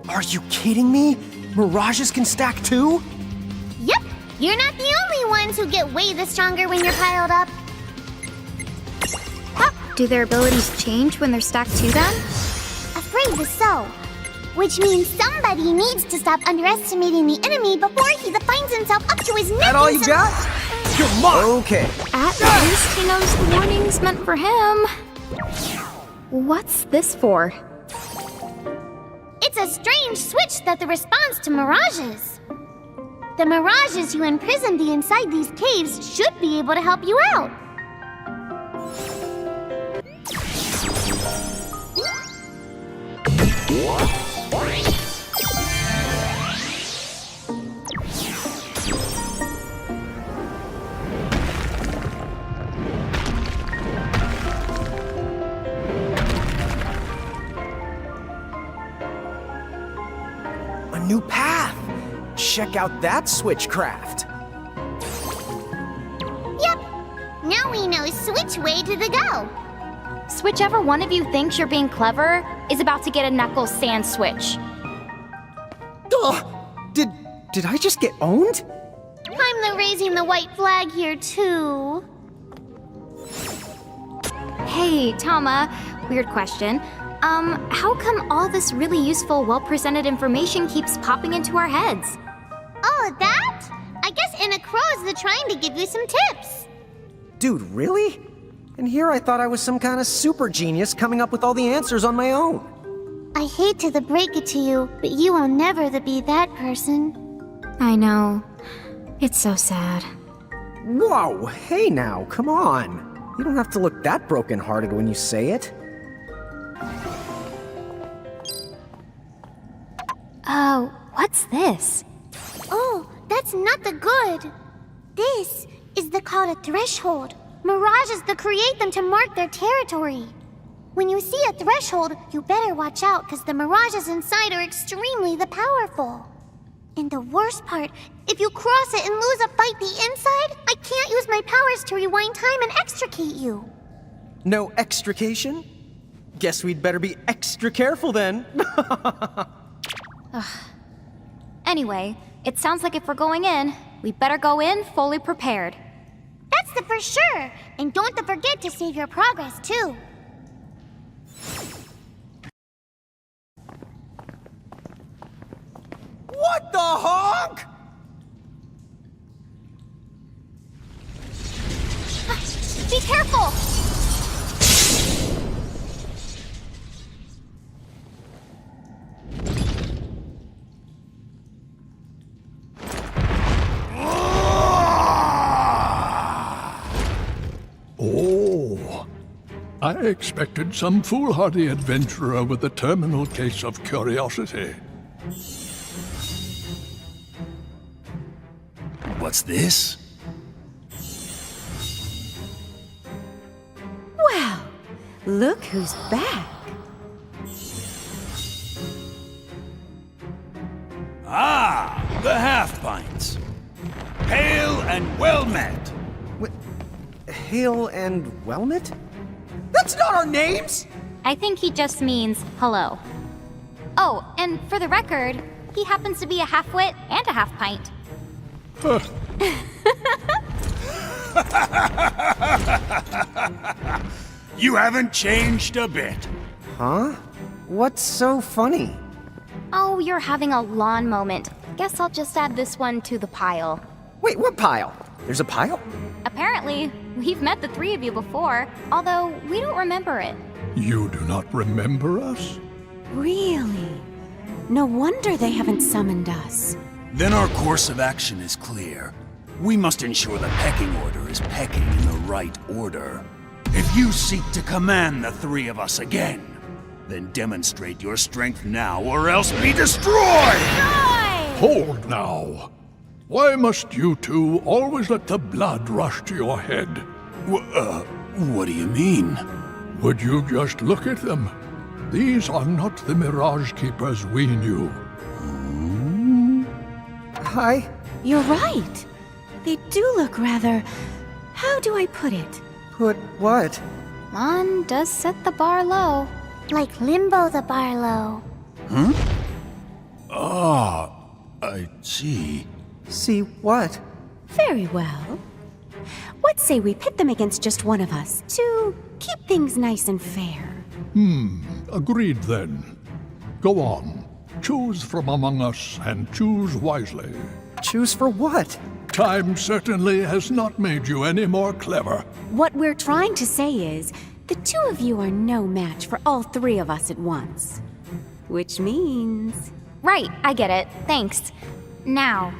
Are you kidding me? Mirages can stack too? Yep, you're not the only ones who get way the stronger when you're piled up. Do their abilities change when they're stacked to them? Afraid so. Which means somebody needs to stop underestimating the enemy before he finds himself up to his neck. That all you got? Come on! Okay. At least he knows the warning's meant for him. What's this for? It's a strange switch that's the response to mirages. The mirages you imprisoned inside these caves should be able to help you out. A new path! Check out that switchcraft! Yep, now we know which way to go. Whichever one of you thinks you're being clever is about to get a Knuckles sand switch. Ugh! Did I just get owned? I'm the raising the white flag here too. Hey, Tama, weird question. How come all this really useful, well-presented information keeps popping into our heads? Oh, that? I guess Anna Crow's trying to give you some tips. Dude, really? And here I thought I was some kind of super genius coming up with all the answers on my own. I hate to break it to you, but you will never be that person. I know. It's so sad. Whoa, hey now, come on. You don't have to look that broken-hearted when you say it. Oh, what's this? Oh, that's not the good. This is called a threshold. Mirages create them to mark their territory. When you see a threshold, you better watch out because the mirages inside are extremely powerful. And the worst part, if you cross it and lose a fight the inside, I can't use my powers to rewind time and extricate you. No extrication? Guess we'd better be extra careful then. Anyway, it sounds like if we're going in, we better go in fully prepared. That's for sure. And don't forget to save your progress too. What the honk? Be careful! Oh, I expected some foolhardy adventurer with a terminal case of curiosity. What's this? Wow, look who's back. Ah, the half-pints. Hail and well met. Hail and Wellmet? That's not our names! I think he just means hello. Oh, and for the record, he happens to be a half-wit and a half-pint. You haven't changed a bit. Huh? What's so funny? Oh, you're having a lawn moment. Guess I'll just add this one to the pile. Wait, what pile? There's a pile? Apparently, we've met the three of you before, although we don't remember it. You do not remember us? Really? No wonder they haven't summoned us. Then our course of action is clear. We must ensure the pecking order is pecking in the right order. If you seek to command the three of us again, then demonstrate your strength now or else be destroyed! Hold now. Why must you two always let the blood rush to your head? What do you mean? Would you just look at them? These are not the Mirage Keepers we knew. You're right. They do look rather... How do I put it? Put what? Mon does set the bar low. Like Limbo the Barlow. Ah, I see. See what? Very well. What say we pit them against just one of us to keep things nice and fair? Agreed then. Go on. Choose from among us and choose wisely. Choose for what? Time certainly has not made you any more clever. What we're trying to say is, the two of you are no match for all three of us at once. Which means... Right, I get it. Thanks. Now,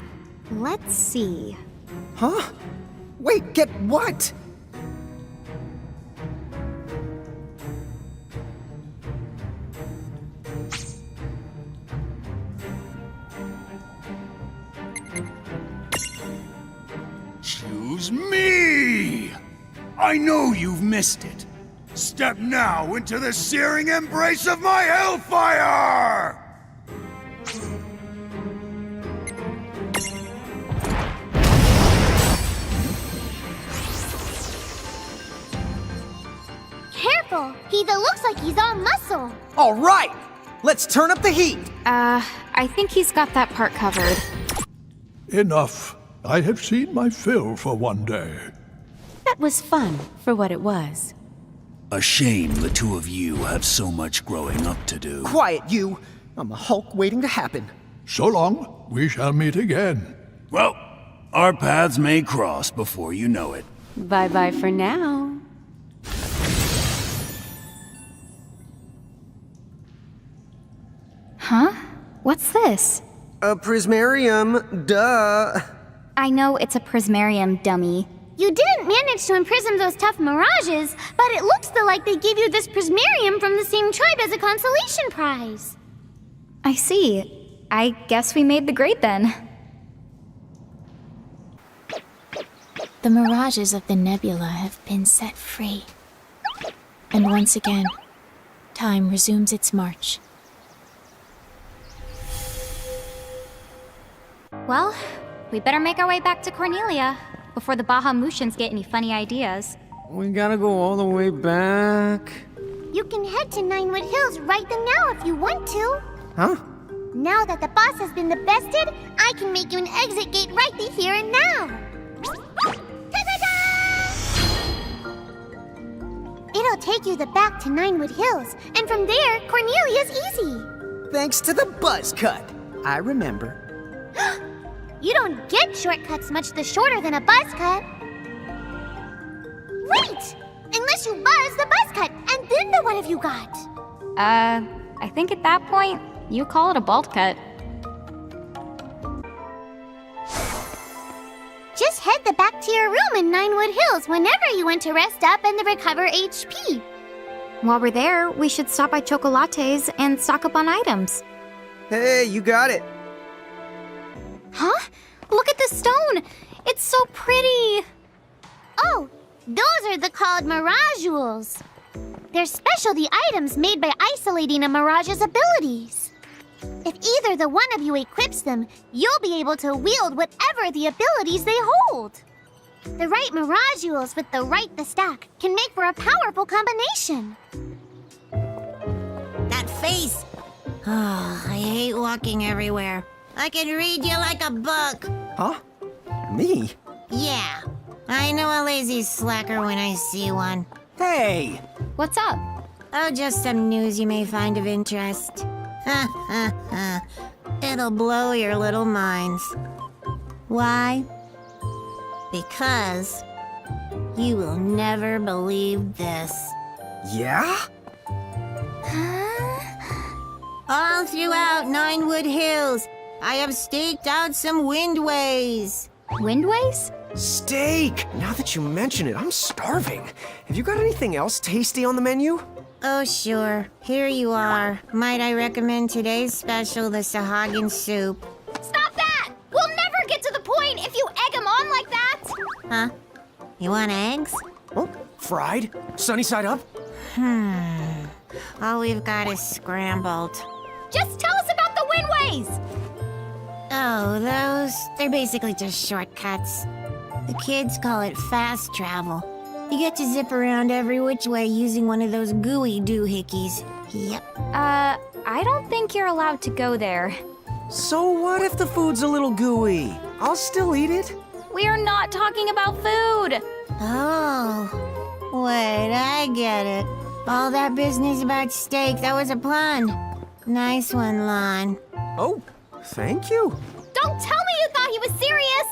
let's see. Huh? Wait, get what? Choose me! I know you've missed it. Step now into the searing embrace of my hellfire! Careful! He looks like he's all muscle. All right! Let's turn up the heat! I think he's got that part covered. Enough. I have seen my fill for one day. That was fun, for what it was. A shame the two of you have so much growing up to do. Quiet, you! I'm a Hulk waiting to happen. So long, we shall meet again. Well, our paths may cross before you know it. Bye-bye for now. Huh? What's this? A Prismarium, duh. I know it's a Prismarium, dummy. You didn't manage to imprison those tough Mirages, but it looks like they gave you this Prismarium from the same tribe as a consolation prize. I see. I guess we made the grade then. The mirages of the nebula have been set free. And once again, time resumes its march. Well, we better make our way back to Cornelia before the Bahamutians get any funny ideas. We gotta go all the way back. You can head to Ninewood Hills right then now if you want to. Huh? Now that the boss has been bested, I can make you an exit gate right here and now. Ta-da-da! It'll take you back to Ninewood Hills, and from there, Cornelia's easy. Thanks to the buzz cut. I remember. You don't get shortcuts much shorter than a buzz cut. Wait! Unless you buzz the buzz cut, and then what have you got? I think at that point, you call it a bolt cut. Just head back to your room in Ninewood Hills whenever you want to rest up and recover HP. While we're there, we should stop by Chocolates and stock up on items. Hey, you got it. Huh? Look at the stone! It's so pretty! Oh, those are called Miragules. They're specialty items made by isolating a Mirage's abilities. If either the one of you equips them, you'll be able to wield whatever the abilities they hold. The right Miragules with the right stack can make for a powerful combination. That face! Oh, I hate walking everywhere. I can read you like a book. Huh? Me? Yeah, I know a lazy slacker when I see one. Hey! What's up? Oh, just some news you may find of interest. It'll blow your little minds. Why? Because you will never believe this. Yeah? All throughout Ninewood Hills, I have staked out some windways. Windways? Steak! Now that you mention it, I'm starving. Have you got anything else tasty on the menu? Oh, sure. Here you are. Might I recommend today's special, the Sahagin soup? Stop that! We'll never get to the point if you egg them on like that! Huh? You want eggs? Oh, fried? Sunny side up? All we've got is scrambled. Just tell us about the windways! Oh, those? They're basically just shortcuts. The kids call it fast travel. You get to zip around every which way using one of those gooey doohickeys. Yep. I don't think you're allowed to go there. So what if the food's a little gooey? I'll still eat it. We are not talking about food! Oh. Wait, I get it. All that business about steak, that was a pun. Nice one, Lon. Oh, thank you. Don't tell me you thought he was serious!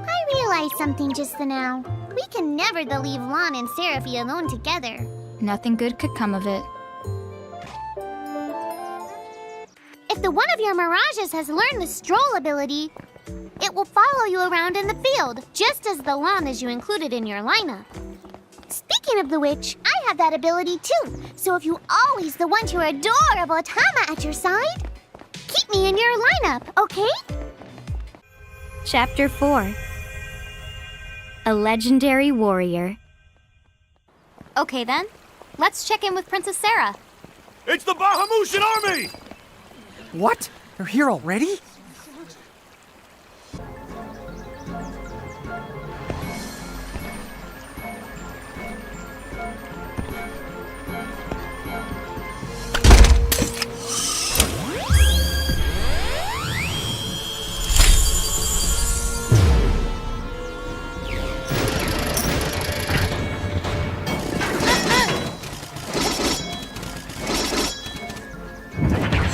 I realized something just now. We can never leave Lon and Seraphy alone together. Nothing good could come of it. If the one of your Mirages has learned the stroll ability, it will follow you around in the field, just as the llamas you included in your lineup. Speaking of the which, I have that ability too, so if you always want your adorable Tama at your side, keep me in your lineup, okay? Chapter 4. A Legendary Warrior. Okay then, let's check in with Princess Sarah. It's the Bahamutian army! What? They're here already?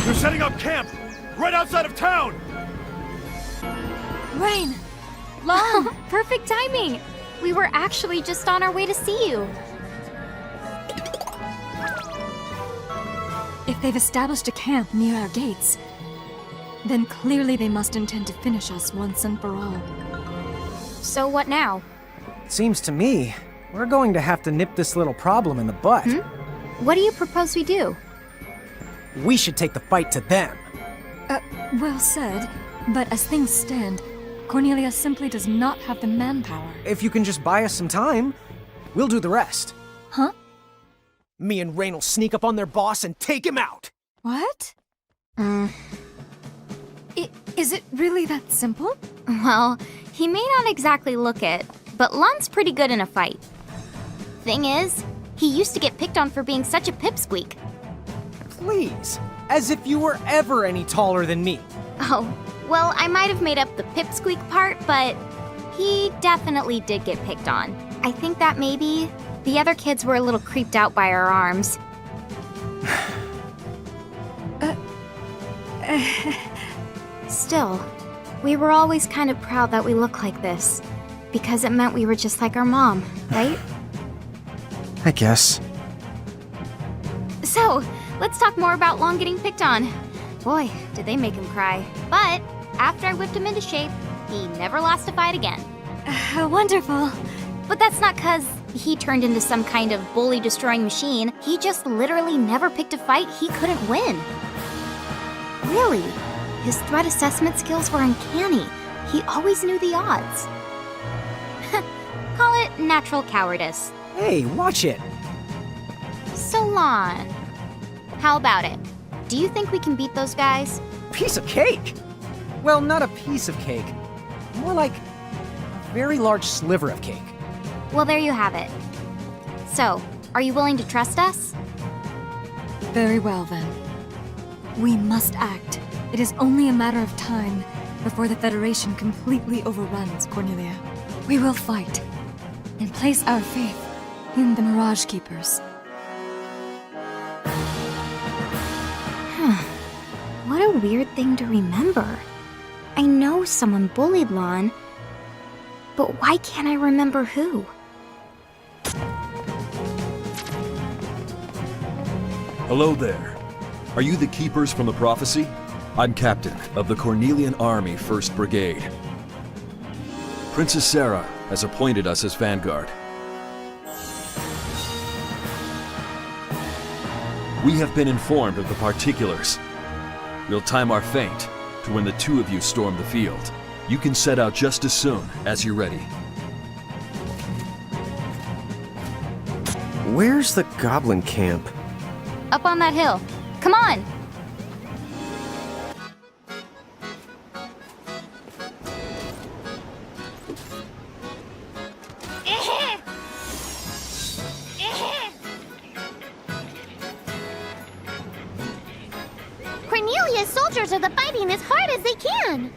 They're setting up camp right outside of town! Rain! Long, perfect timing! We were actually just on our way to see you. If they've established a camp near our gates, then clearly they must intend to finish us once and for all. So what now? Seems to me, we're going to have to nip this little problem in the butt. What do you propose we do? We should take the fight to them. Well said, but as things stand, Cornelia simply does not have the manpower. If you can just buy us some time, we'll do the rest. Huh? Me and Rain will sneak up on their boss and take him out. What? Is it really that simple? Well, he may not exactly look it, but Lon's pretty good in a fight. Thing is, he used to get picked on for being such a pipsqueak. Please, as if you were ever any taller than me. Oh, well, I might have made up the pipsqueak part, but he definitely did get picked on. I think that maybe the other kids were a little creeped out by our arms. Still, we were always kind of proud that we look like this, because it meant we were just like our mom, right? I guess. So, let's talk more about Long getting picked on. Boy, did they make him cry. But after I whipped him into shape, he never lost a fight again. Wonderful. But that's not 'cause he turned into some kind of bully-destroying machine. He just literally never picked a fight he couldn't win. Really, his threat assessment skills were uncanny. He always knew the odds. Call it natural cowardice. Hey, watch it. So, Lon, how about it? Do you think we can beat those guys? Piece of cake? Well, not a piece of cake. More like a very large sliver of cake. Well, there you have it. So, are you willing to trust us? Very well then. We must act. It is only a matter of time before the Federation completely overruns Cornelia. We will fight and place our faith in the Mirage Keepers. What a weird thing to remember. I know someone bullied Lon, but why can't I remember who? Hello there. Are you the Keepers from the Prophecy? I'm Captain of the Cornelian Army 1st Brigade. Princess Sarah has appointed us as Vanguard. We have been informed of the particulars. We'll time our feint to when the two of you storm the field. You can set out just as soon as you're ready. Where's the goblin camp? up on that hill. Come on! Cornelia's soldiers are fighting as hard as they can.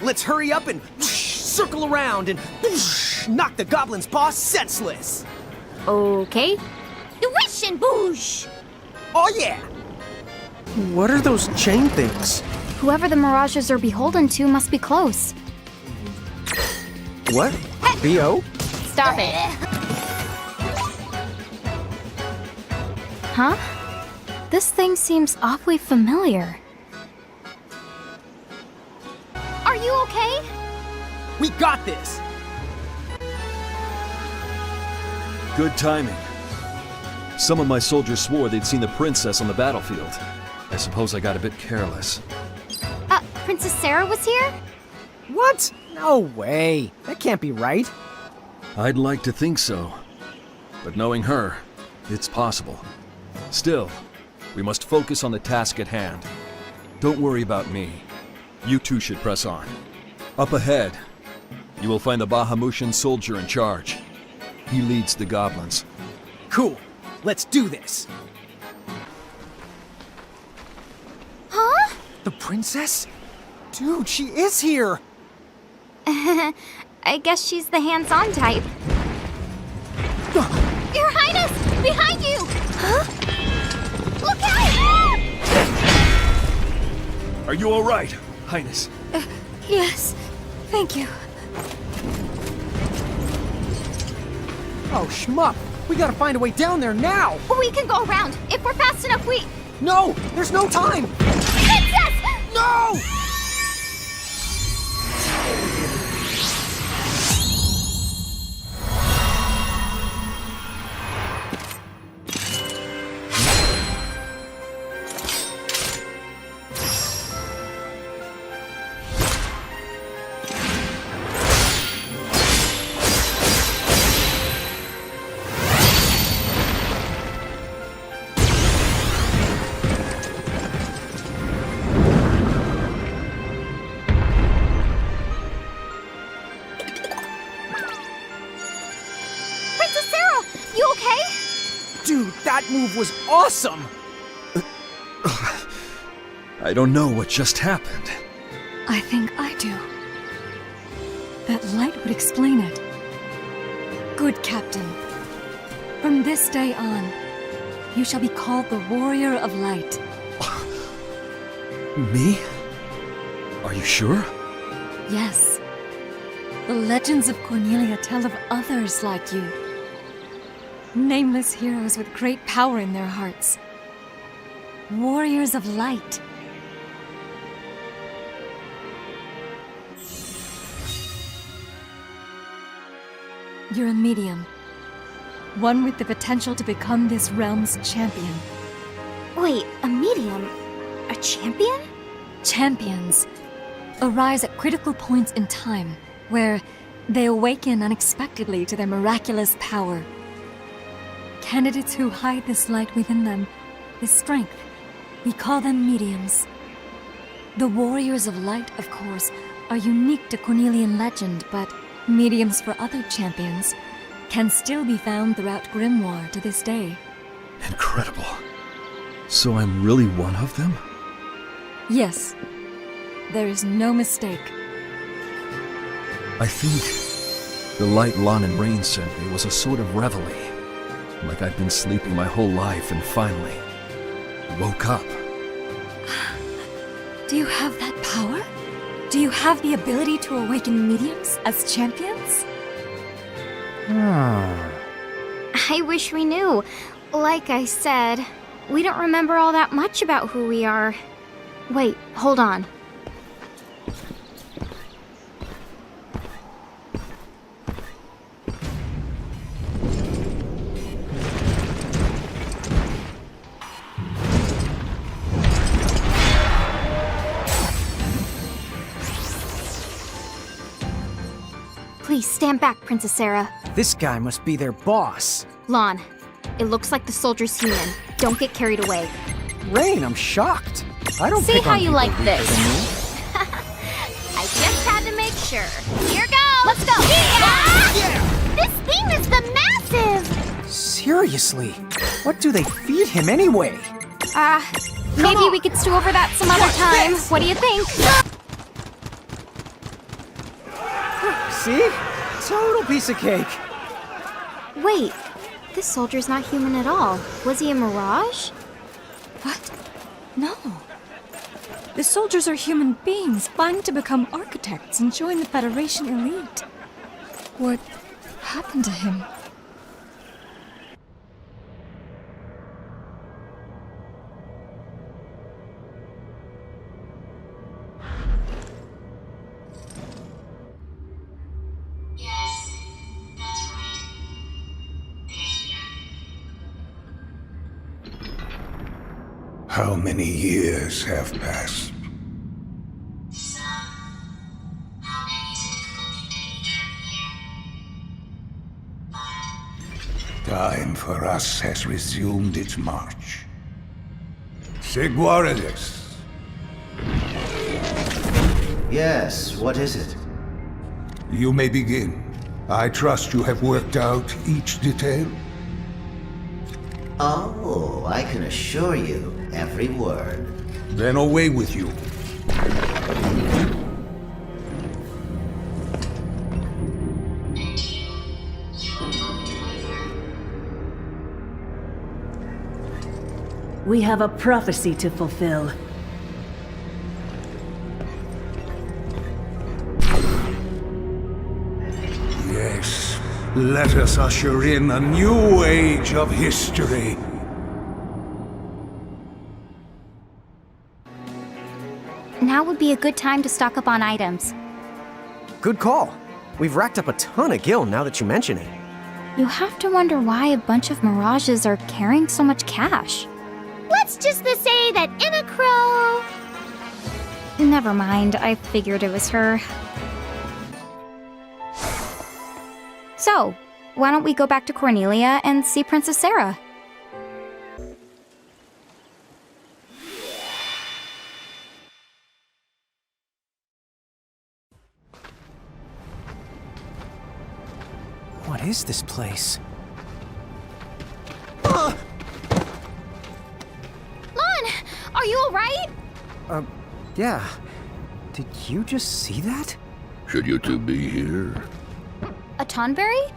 Let's hurry up and circle around and knock the goblin's boss senseless. Okay. Wish and boosh! Oh yeah! What are those chain things? Whoever the Mirages are beholden to must be close. What? B.O.? Stop it. Huh? This thing seems awfully familiar. Are you okay? We got this! Good timing. Some of my soldiers swore they'd seen the princess on the battlefield. I suppose I got a bit careless. Princess Sarah was here? What? No way. That can't be right. I'd like to think so. But knowing her, it's possible. Still, we must focus on the task at hand. Don't worry about me. You two should press on. Up ahead, you will find the Bahamutian soldier in charge. He leads the goblins. Cool. Let's do this. Huh? The princess? Dude, she is here! I guess she's the hands-on type. Your Highness! Behind you! Huh? Look out! Are you all right, Highness? Yes, thank you. Oh, shmup! We gotta find a way down there now! We can go around. If we're fast enough, we... No! There's no time! Princess! No! Dude, that move was awesome! I don't know what just happened. I think I do. That light would explain it. Good Captain. From this day on, you shall be called the Warrior of Light. Me? Are you sure? Yes. The legends of Cornelia tell of others like you. Nameless heroes with great power in their hearts. Warriors of light. You're a medium. One with the potential to become this realm's champion. Wait, a medium? A champion? Champions arise at critical points in time, where they awaken unexpectedly to their miraculous power. Candidates who hide this light within them, this strength, we call them mediums. The Warriors of Light, of course, are unique to Cornelian legend, but mediums for other champions can still be found throughout Grimoire to this day. Incredible. So I'm really one of them? Yes, there is no mistake. I think the light Lon and Rain sent me was a sort of reveille. Like I'd been sleeping my whole life and finally woke up. Do you have that power? Do you have the ability to awaken mediums as champions? I wish we knew. Like I said, we don't remember all that much about who we are. Wait, hold on. Please stand back, Princess Sarah. This guy must be their boss. Lon, it looks like the soldier's human. Don't get carried away. Rain, I'm shocked. I don't See pick how on you people like weaker this. than me. I just had to make sure. Here goes! Let's go! This beam is the massive! Seriously, what do they feed him anyway? Maybe we could stew over that some other time. What do you think? See? Total piece of cake. Wait, this soldier's not human at all. Was he a mirage? What? No. The soldiers are human beings vying to become architects and join the Federation elite. What happened to him? How many years have passed? Time for us has resumed its march. Seguarides. Yes, what is it? You may begin. I trust you have worked out each detail? Oh, I can assure you, every word. Then away with you. We have a prophecy to fulfill. Yes, let us usher in a new age of history. Now would be a good time to stock up on items. Good call. We've racked up a ton of gil now that you mention it. You have to wonder why a bunch of mirages are carrying so much cash. Let's just say that Inacro... Never mind, I figured it was her. So, why don't we go back to Cornelia and see Princess Sarah? What is this place? Lon! Are you alright? Yeah. Did you just see that? Should you two be here? A Tonberry?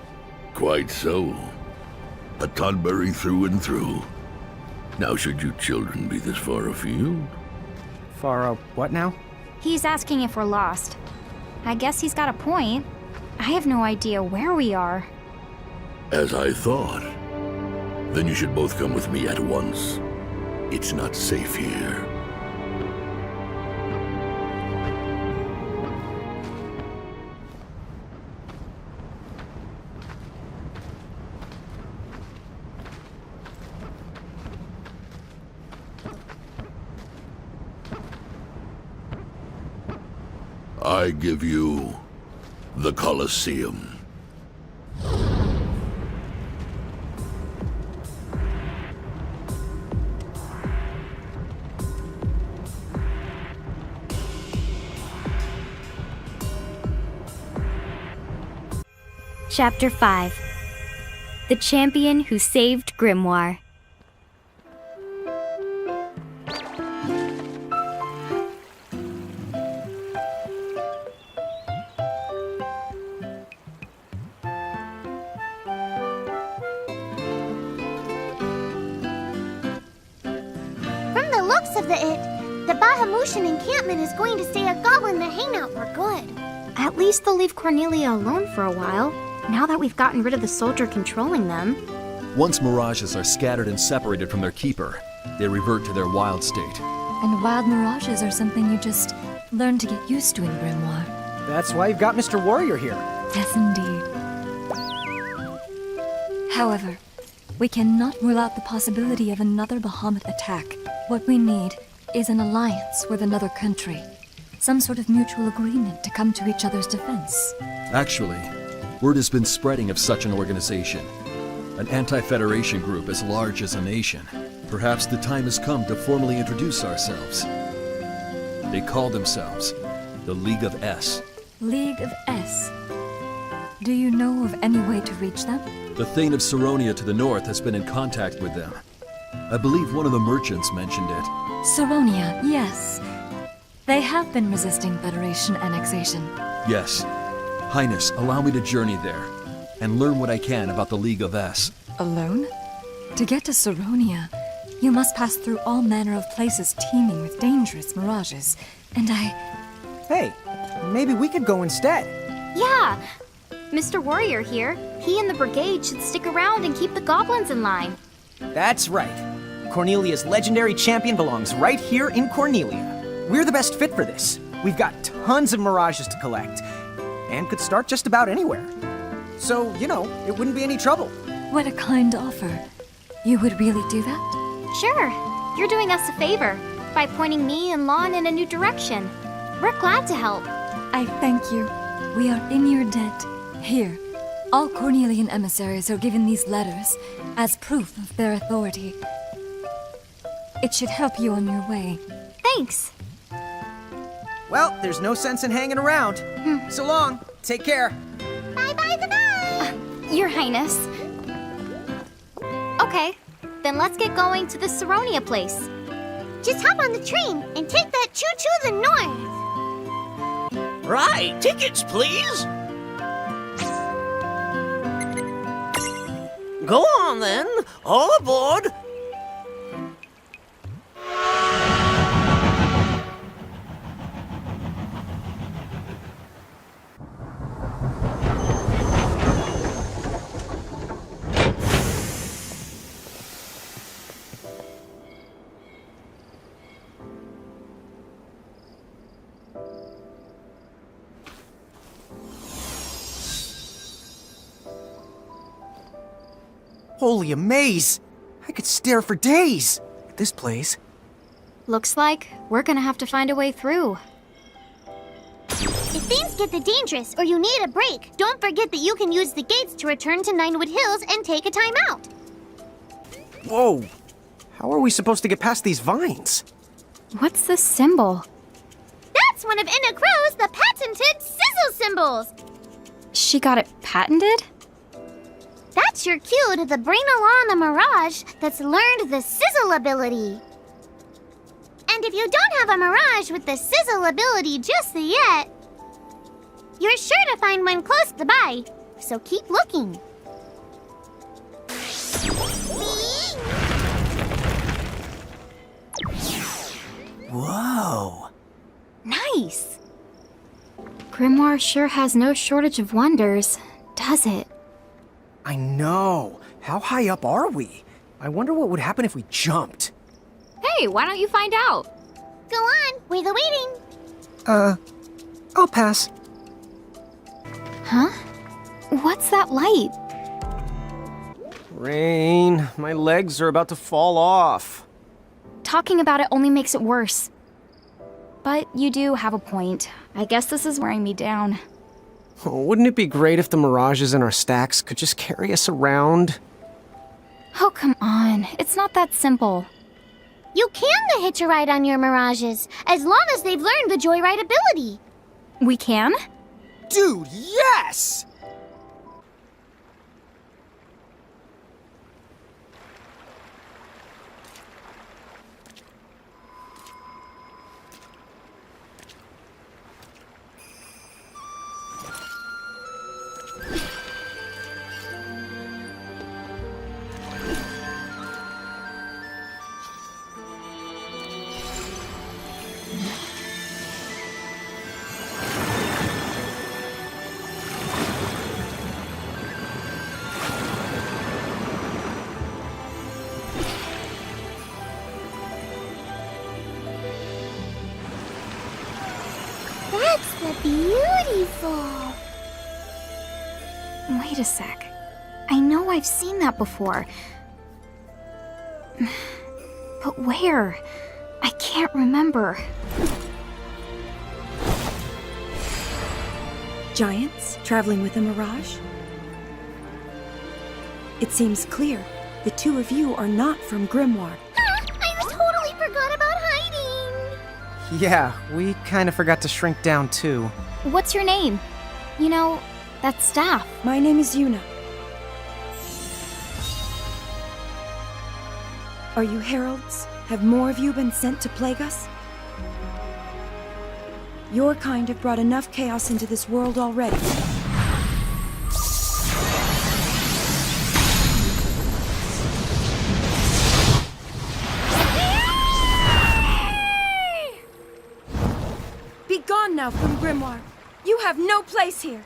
Quite so. A Tonberry through and through. Now should you children be this far afield? Far, what now? He's asking if we're lost. I guess he's got a point. I have no idea where we are. As I thought. Then you should both come with me at once. It's not safe here. I give you the Colosseum. Chapter 5. The Champion Who Saved Grimoire. From the looks of the Bahamutian encampment is going to stay a goblin the hangout for good. At least they'll leave Cornelia alone for a while, now that we've gotten rid of the soldier controlling them. Once mirages are scattered and separated from their keeper, they revert to their wild state. And wild mirages are something you just learn to get used to in Grimoire. That's why you've got Mr. Warrior here. Yes, indeed. However, we cannot rule out the possibility of another Bahamut attack. What we need is an alliance with another country. Some sort of mutual agreement to come to each other's defense. Actually, word has been spreading of such an organization. An anti-Federation group as large as a nation. Perhaps the time has come to formally introduce ourselves. They call themselves the League of S. League of S. Do you know of any way to reach them? The Thane of Saronia to the north has been in contact with them. I believe one of the merchants mentioned it. Saronia, yes. They have been resisting Federation annexation. Yes. Highness, allow me to journey there and learn what I can about the League of S. Alone? To get to Saronia, you must pass through all manner of places teeming with dangerous mirages, and Hey, maybe we could go instead. Yeah! Mr. Warrior here. He and the brigade should stick around and keep the goblins in line. That's right. Cornelia's legendary champion belongs right here in Cornelia. We're the best fit for this. We've got tons of mirages to collect, and could start just about anywhere. So, you know, it wouldn't be any trouble. what a kind offer. You would really do that? Sure. You're doing us a favor by pointing me and Lon in a new direction. We're glad to help. I thank you. We are in your debt. Here, all Cornelian emissaries are given these letters as proof of their authority. It should help you on your way. Thanks. Well, there's no sense in hanging around. So long. Take care. Bye-bye, goodbye. Your Highness. Okay, then let's get going to the Saronia place. Just hop on the train and take that choo-choo the north. Right, tickets, please. Go on then, all aboard. Holy amaze! I could stare for days at this place. Looks like we're gonna have to find a way through. If things get dangerous or you need a break, don't forget that you can use the gates to return to Ninewood Hills and take a time out. Whoa! How are we supposed to get past these vines? What's this symbol? That's one of Inna Crow's the patented sizzle symbols. She got it patented? That's your cue to bring along a Mirage that's learned the sizzle ability. And if you don't have a Mirage with the sizzle ability just yet, you're sure to find one close by, so keep looking. Whoa! Nice! Grimoire sure has no shortage of wonders, does it? I know. How high up are we? I wonder what would happen if we jumped. Hey, why don't you find out? Go on, we're the waiting. I'll pass. Huh? What's that light? Rain, my legs are about to fall off. Talking about it only makes it worse. But you do have a point. I guess this is wearing me down. Oh, wouldn't it be great if the Mirages in our stacks could just carry us around? Oh, come on. It's not that simple. You can hitch a ride on your Mirages, as long as they've learned the Joyride ability. We can? Dude, yes! That's the beautiful. Wait a sec. I know I've seen that before. But where? I can't remember. Giants traveling with a Mirage? It seems clear. The two of you are not from Grimoire. Yeah, we kind of forgot to shrink down too. What's your name? You know, that staff. My name is Yuna. Are you heralds? Have more of you been sent to plague us? Your kind have brought enough chaos into this world already. Be gone now from Grimoire. You have no place here.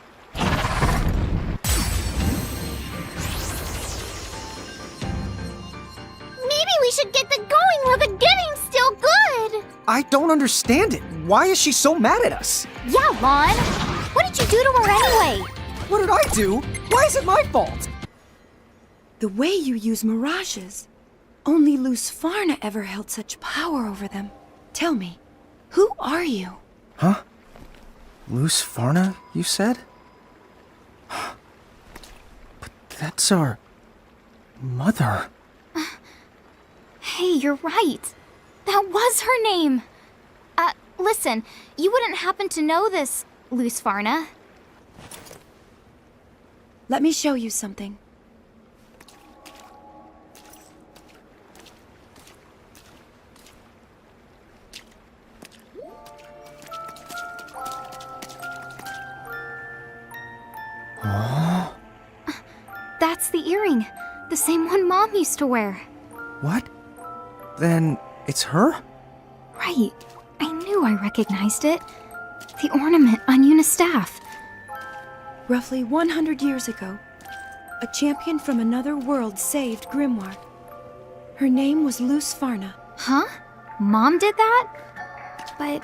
Maybe we should get the going while the getting's still good. I don't understand it. Why is she so mad at us? Yeah, Lon. What did you do to her anyway? What did I do? Why is it my fault? The way you use mirages. Only Lusfarna ever held such power over them. Tell me, who are you? Huh? Lusfarna, you said? But that's our... mother. Hey, you're right. That was her name. Listen, you wouldn't happen to know this, Lusfarna. Let me show you something. That's the earring. The same one Mom used to wear. What? Then it's her? Right. I knew I recognized it. The ornament on Yuna's staff. Roughly 100 years ago, a champion from another world saved Grimoire. Her name was Lusfarna. Huh? Mom did that? But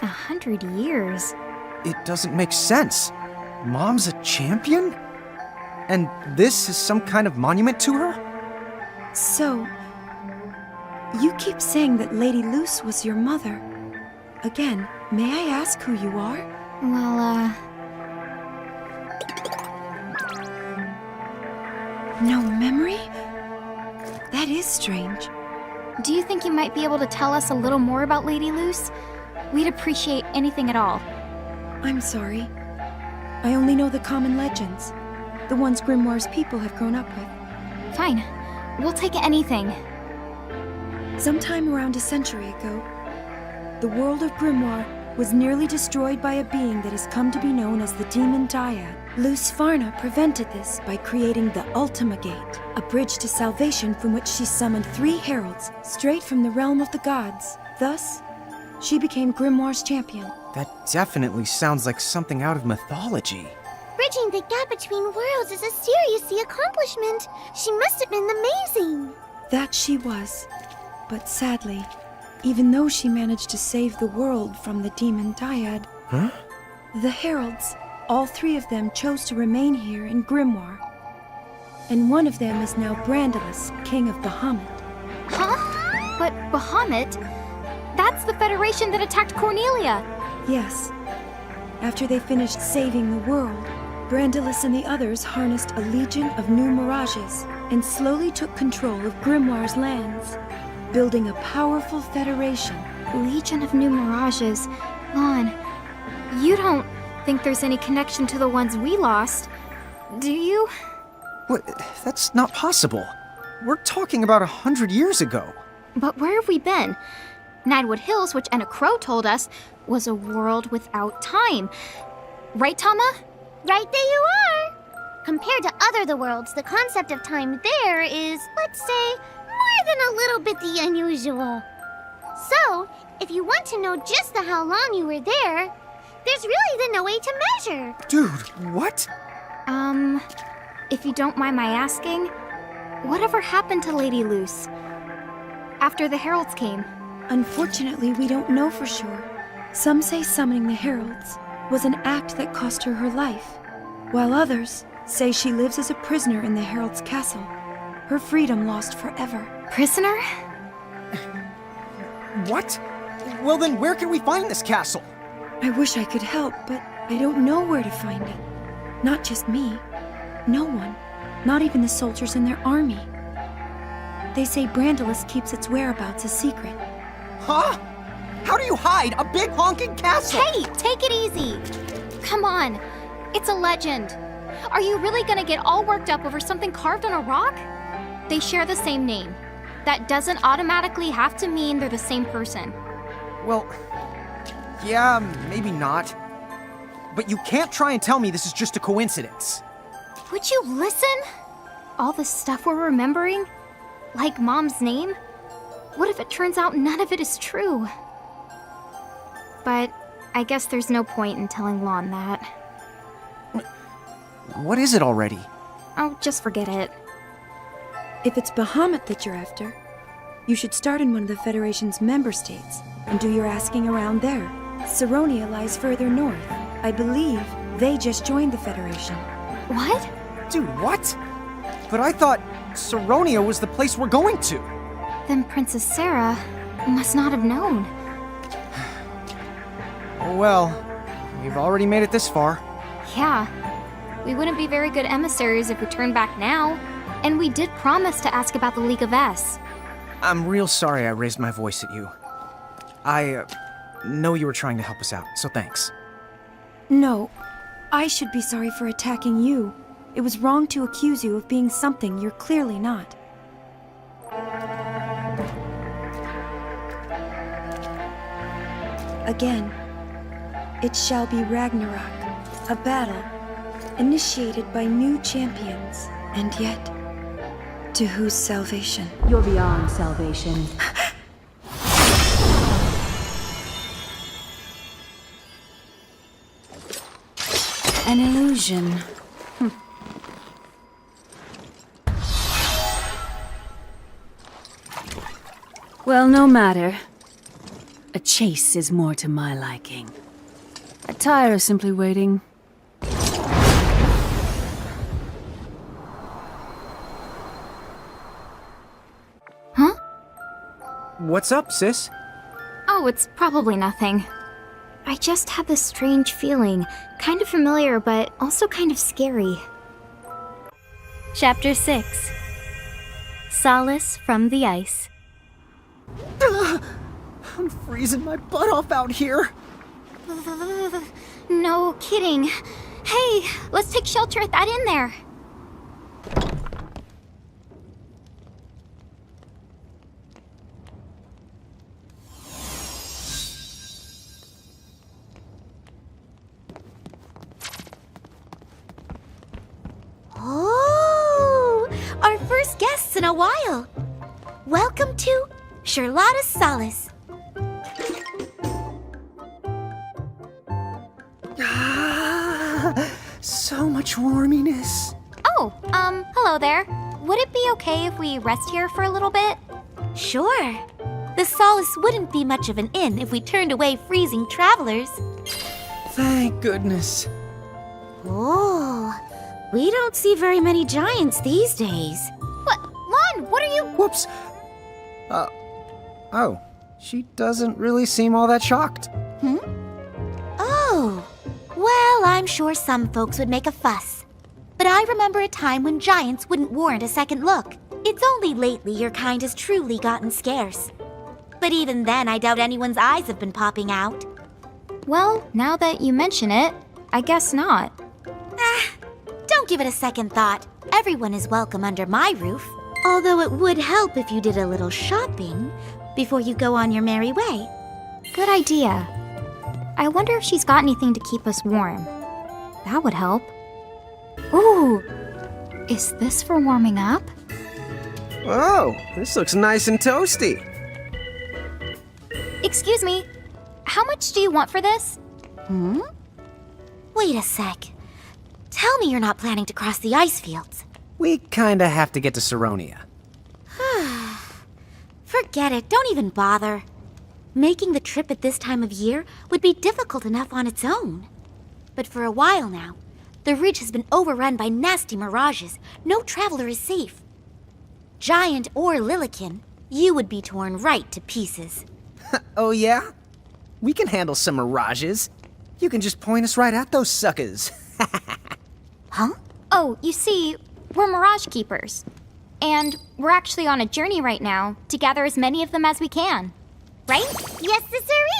100 years. It doesn't make sense. Mom's a champion? And this is some kind of monument to her? So, you keep saying that Lady Luce was your mother. Again, may I ask who you are? Well, no memory? That is strange. Do you think you might be able to tell us a little more about Lady Luce? We'd appreciate anything at all. I'm sorry. I only know the common legends. The ones Grimoire's people have grown up with. Fine. We'll take anything. Sometime around a century ago, the world of Grimoire was nearly destroyed by a being that has come to be known as the Demon Dyad. Lusfarna prevented this by creating the Ultima Gate, a bridge to salvation from which she summoned 3 heralds straight from the realm of the gods. Thus, she became Grimoire's champion. That definitely sounds like something out of mythology. Bridging the gap between worlds is a serious accomplishment. She must have been amazing. That she was. But sadly, even though she managed to save the world from the Demon Dyad, the heralds, all 3 of them chose to remain here in Grimoire. And one of them is now Brandalus, King of Bahamut. Huh? But Bahamut? That's the Federation that attacked Cornelia. Yes. After they finished saving the world, Brandalus and the others harnessed a legion of new mirages and slowly took control of Grimoire's lands, building a powerful federation. Legion of New Mirages. Lon, you don't think there's any connection to the ones we lost, do you? What? That's not possible. We're talking about 100 years ago. But where have we been? Nightwood Hills, which Anna Crow told us, was a world without time. Right, Tama? Right there you are! Compared to other worlds, the concept of time there is, let's say, more than a little bit the unusual. So, if you want to know just how long you were there, there's really then no way to measure. Dude, what? If you don't mind my asking, whatever happened to Lady Luce after the heralds came? Unfortunately, we don't know for sure. Some say summoning the heralds was an act that cost her her life, while others say she lives as a prisoner in the herald's castle, her freedom lost forever. Prisoner? What? Well then, where can we find this castle? I wish I could help, but I don't know where to find it. Not just me. No one. Not even the soldiers in their army. They say Brandalus keeps its whereabouts a secret. Huh? How do you hide a big honking castle? Hey, take it easy. Come on. It's a legend. Are you really gonna get all worked up over something carved on a rock? They share the same name. That doesn't automatically have to mean they're the same person. Well, yeah, maybe not. But you can't try and tell me this is just a coincidence. Would you listen? All the stuff we're remembering? Like Mom's name? What if it turns out none of it is true? But I guess there's no point in telling Lon that. What is it already? Oh, just forget it. If it's Bahamut that you're after, you should start in one of the Federation's member states and do your asking around there. Saronia lies further north. I believe they just joined the Federation. What? Dude, what? But I thought Saronia was the place we're going to. Then Princess Sarah must not have known. Oh well, we've already made it this far. Yeah. We wouldn't be very good emissaries if we turned back now. And we did promise to ask about the League of S. I'm real sorry I raised my voice at you. I know you were trying to help us out, so thanks. No, I should be sorry for attacking you. It was wrong to accuse you of being something you're clearly not. Again, it shall be Ragnarok, a battle initiated by new champions, and yet, to whose salvation? You're beyond salvation. An illusion. Well, no matter. A chase is more to my liking. I tire of simply waiting. Huh? What's up, sis? Oh, it's probably nothing. I just had this strange feeling. Kind of familiar, but also kind of scary. Chapter 6. Solace from the Ice. I'm freezing my butt off out here. No kidding. Hey, let's take shelter at that inn there. Oh, our first guests in a while. Welcome to Charlotta's Solace. So much warminess. Oh, hello there. Would it be okay if we rest here for a little bit? Sure. The Solace wouldn't be much of an inn if we turned away freezing travelers. Thank goodness. Oh, we don't see very many giants these days. What? Lon, what are you... Whoops. Oh. She doesn't really seem all that shocked. Oh. Well, I'm sure some folks would make a fuss. But I remember a time when giants wouldn't warrant a second look. It's only lately your kind has truly gotten scarce. But even then, I doubt anyone's eyes have been popping out. Well, now that you mention it, I guess not. Don't give it a second thought. Everyone is welcome under my roof. Although it would help if you did a little shopping before you go on your merry way. Good idea. I wonder if she's got anything to keep us warm. That would help. Ooh! Is this for warming up? Oh, this looks nice and toasty. Excuse me, how much do you want for this? Wait a sec. Tell me you're not planning to cross the ice fields. We kinda have to get to Saronia. Forget it, don't even bother. Making the trip at this time of year would be difficult enough on its own. But for a while now, the ridge has been overrun by nasty mirages. No traveler is safe. Giant or Lilikin, you would be torn right to pieces. Oh yeah? We can handle some mirages. You can just point us right at those suckers. Huh? Oh, you see, we're Mirage Keepers. And we're actually on a journey right now to gather as many of them as we can. Right? Yes, sirree!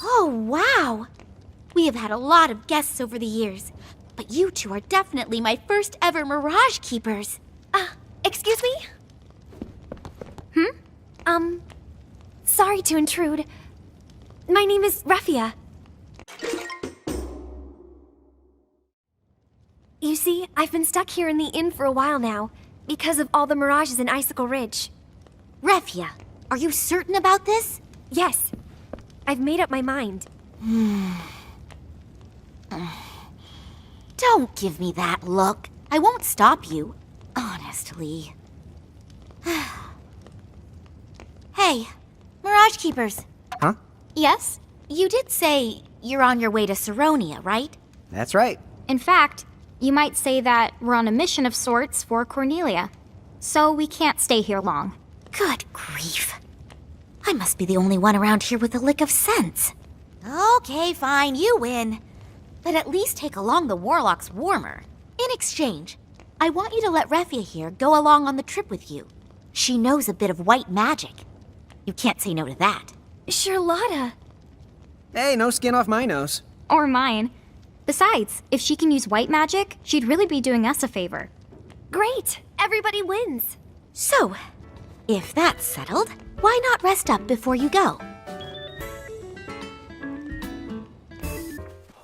Oh, wow! We have had a lot of guests over the years, but you two are definitely my first ever Mirage Keepers. Excuse me? Sorry to intrude. My name is Raffia. You see, I've been stuck here in the inn for a while now, because of all the mirages in Icicle Ridge. Raffia, are you certain about this? Yes. I've made up my mind. Don't give me that look. I won't stop you. Honestly. Hey, Mirage Keepers. Huh? Yes? You did say you're on your way to Saronia, right? That's right. In fact, you might say that we're on a mission of sorts for Cornelia. So we can't stay here long. Good grief. I must be the only one around here with a lick of sense. Okay, fine, you win. But at least take along the Warlock's warmer. In exchange, I want you to let Raffia here go along on the trip with you. She knows a bit of white magic. You can't say no to that. Charlotta! Hey, no skin off my nose. Or mine. Besides, if she can use white magic, she'd really be doing us a favor. Great! Everybody wins! So, if that's settled, why not rest up before you go?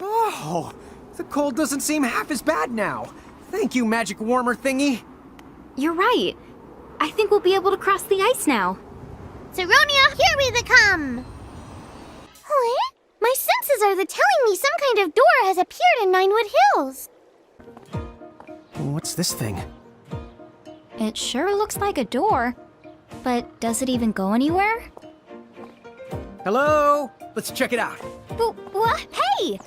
Oh, the cold doesn't seem half as bad now. Thank you, magic warmer thingy. You're right. I think we'll be able to cross the ice now. Saronia, here we come! Huh? My senses are telling me some kind of door has appeared in Ninewood Hills. What's this thing? It sure looks like a door. But does it even go anywhere? Hello? Let's check it out. What? Hey!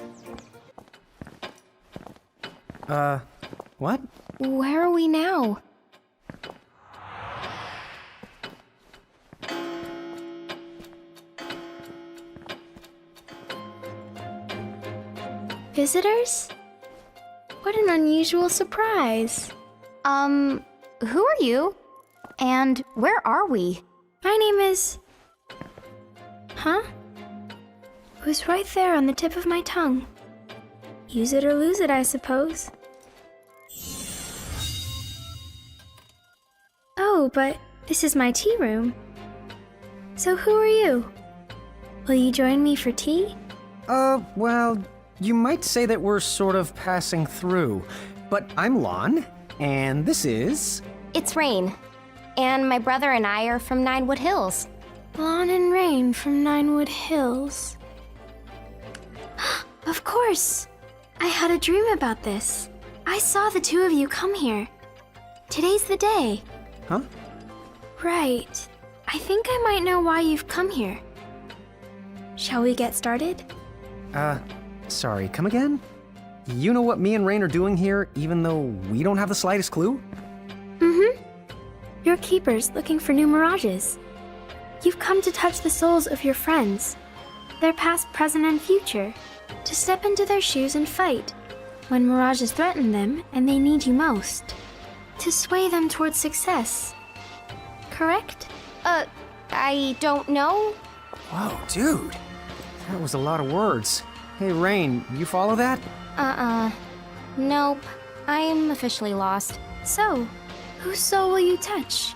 What? Where are we now? Visitors? What an unusual surprise. Who are you? And where are we? My name is... Huh? It was right there on the tip of my tongue. Use it or lose it, I suppose. Oh, but this is my tea room. So who are you? Will you join me for tea? Well, you might say that we're sort of passing through. But I'm Lon, and this is... It's Rain. And my brother and I are from Ninewood Hills. Lon and Rain from Ninewood Hills. Of course! I had a dream about this. I saw the two of you come here. Today's the day. Huh? Right. I think I might know why you've come here. Shall we get started? Sorry, come again? You know what me and Rain are doing here, even though we don't have the slightest clue? Mm-hmm. You're keepers looking for new mirages. You've come to touch the souls of your friends, their past, present, and future, to step into their shoes and fight when mirages threaten them and they need you most, to sway them towards success. Correct? I don't know. Whoa, dude. That was a lot of words. Hey, Rain, you follow that? Nope. I'm officially lost. So, whose soul will you touch?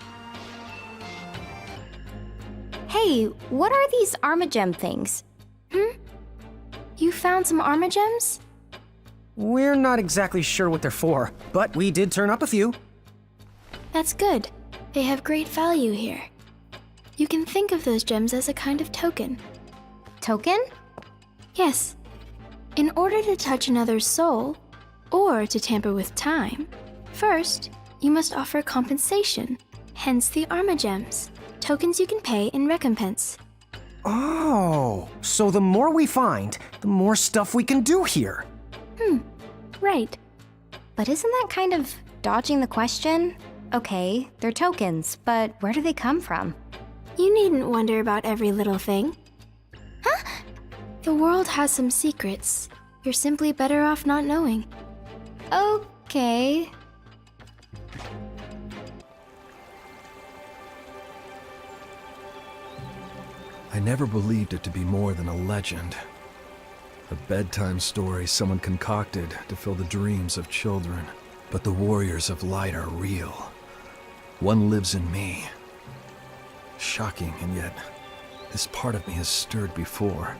Hey, what are these Armagem things? You found some Armagems? We're not exactly sure what they're for, but we did turn up a few. That's good. They have great value here. You can think of those gems as a kind of token. Token? Yes. In order to touch another's soul, or to tamper with time, first, you must offer compensation, hence the Armagems, tokens you can pay in recompense. Oh, so the more we find, the more stuff we can do here. Right. But isn't that kind of dodging the question? Okay, they're tokens, but where do they come from? You needn't wonder about every little thing. Huh? The world has some secrets. You're simply better off not knowing. Okay. I never believed it to be more than a legend. A bedtime story someone concocted to fill the dreams of children. But the warriors of light are real. One lives in me. Shocking, and yet this part of me has stirred before.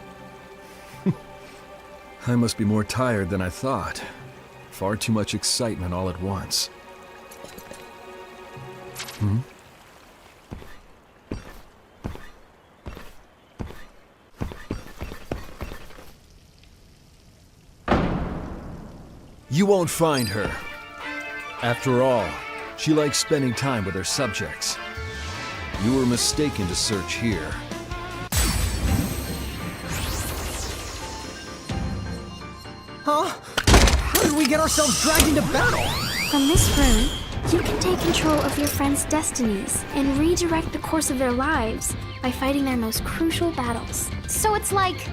I must be more tired than I thought. Far too much excitement all at once. You won't find her. After all, she likes spending time with her subjects. You were mistaken to search here. Huh? How did we get ourselves dragged into battle? From this room, you can take control of your friends' destinies and redirect the course of their lives by fighting their most crucial battles. So it's like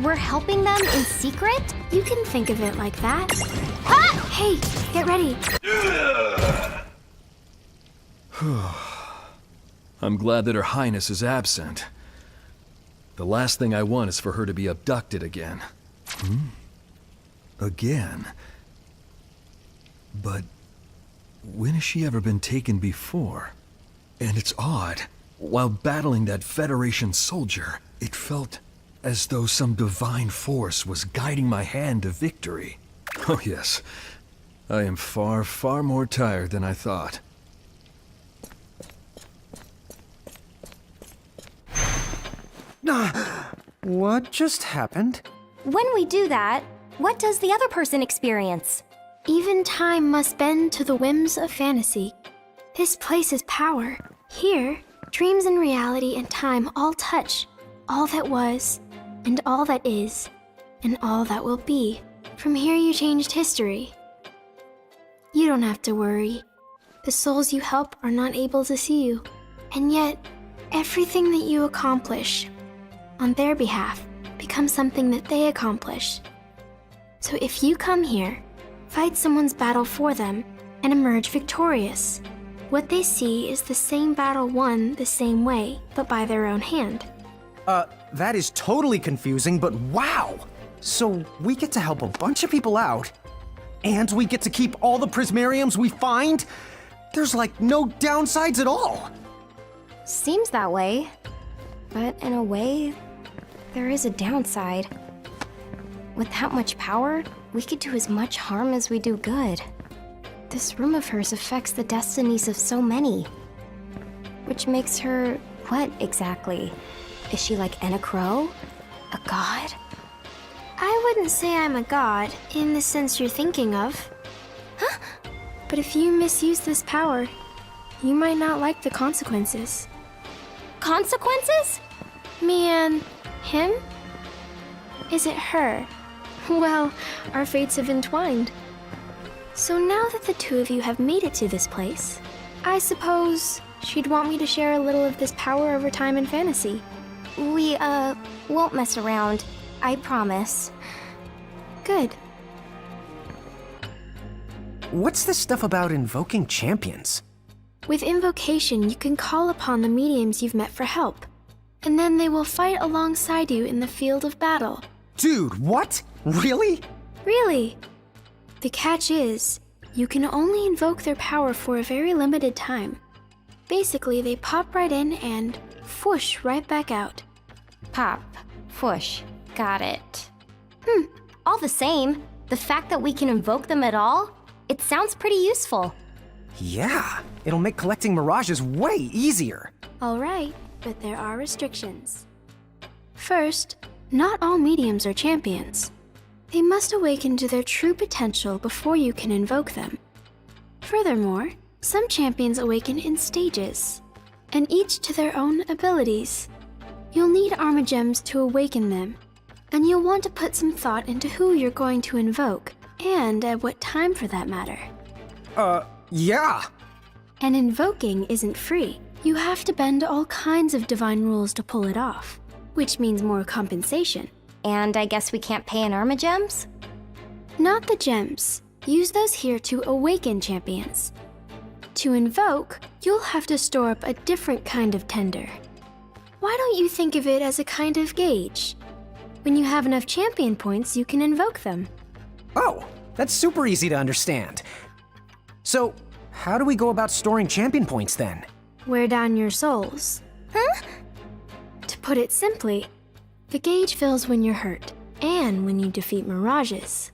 we're helping them in secret? You can think of it like that. Ah! Hey, get ready. I'm glad that Her Highness is absent. The last thing I want is for her to be abducted again. Again? But when has she ever been taken before? And it's odd. While battling that Federation soldier, it felt as though some divine force was guiding my hand to victory. Oh yes, I am far, far more tired than I thought. What just happened? When we do that, what does the other person experience? Even time must bend to the whims of fantasy. This place is power. Here, dreams and reality and time all touch. All that was, and all that is, and all that will be. From here you changed history. You don't have to worry. The souls you help are not able to see you. And yet, everything that you accomplish on their behalf becomes something that they accomplish. So if you come here, fight someone's battle for them, and emerge victorious, what they see is the same battle won the same way, but by their own hand. That is totally confusing, but wow! So we get to help a bunch of people out, and we get to keep all the Prismariums we find? There's like no downsides at all! Seems that way. But in a way, there is a downside. With that much power, we could do as much harm as we do good. This room of hers affects the destinies of so many. Which makes her what exactly? Is she like Anna Crow? A god? I wouldn't say I'm a god, in the sense you're thinking of. Huh? But if you misuse this power, you might not like the consequences. Consequences? Me and him? Is it her? Well, our fates have entwined. So now that the two of you have made it to this place, I suppose she'd want me to share a little of this power over time and fantasy. We, won't mess around. I promise. Good. What's this stuff about invoking champions? With invocation, you can call upon the mediums you've met for help, and then they will fight alongside you in the field of battle. Dude, what? Really? Really. The catch is, you can only invoke their power for a very limited time. Basically, they pop right in and whoosh right back out. Pop, whoosh, got it. All the same, the fact that we can invoke them at all, it sounds pretty useful. Yeah, it'll make collecting mirages way easier. All right, but there are restrictions. First, not all mediums are champions. They must awaken to their true potential before you can invoke them. Furthermore, some champions awaken in stages, and each to their own abilities. You'll need Armor Gems to awaken them, and you'll want to put some thought into who you're going to invoke, and at what time for that matter. Yeah. And invoking isn't free. You have to bend all kinds of divine rules to pull it off, which means more compensation. And I guess we can't pay in Armor Gems? Not the gems. Use those here to awaken champions. To invoke, you'll have to store up a different kind of tender. Why don't you think of it as a kind of gauge? When you have enough champion points, you can invoke them. Oh, that's super easy to understand. So, how do we go about storing champion points then? Wear down your souls. Huh? To put it simply, the gauge fills when you're hurt, and when you defeat mirages.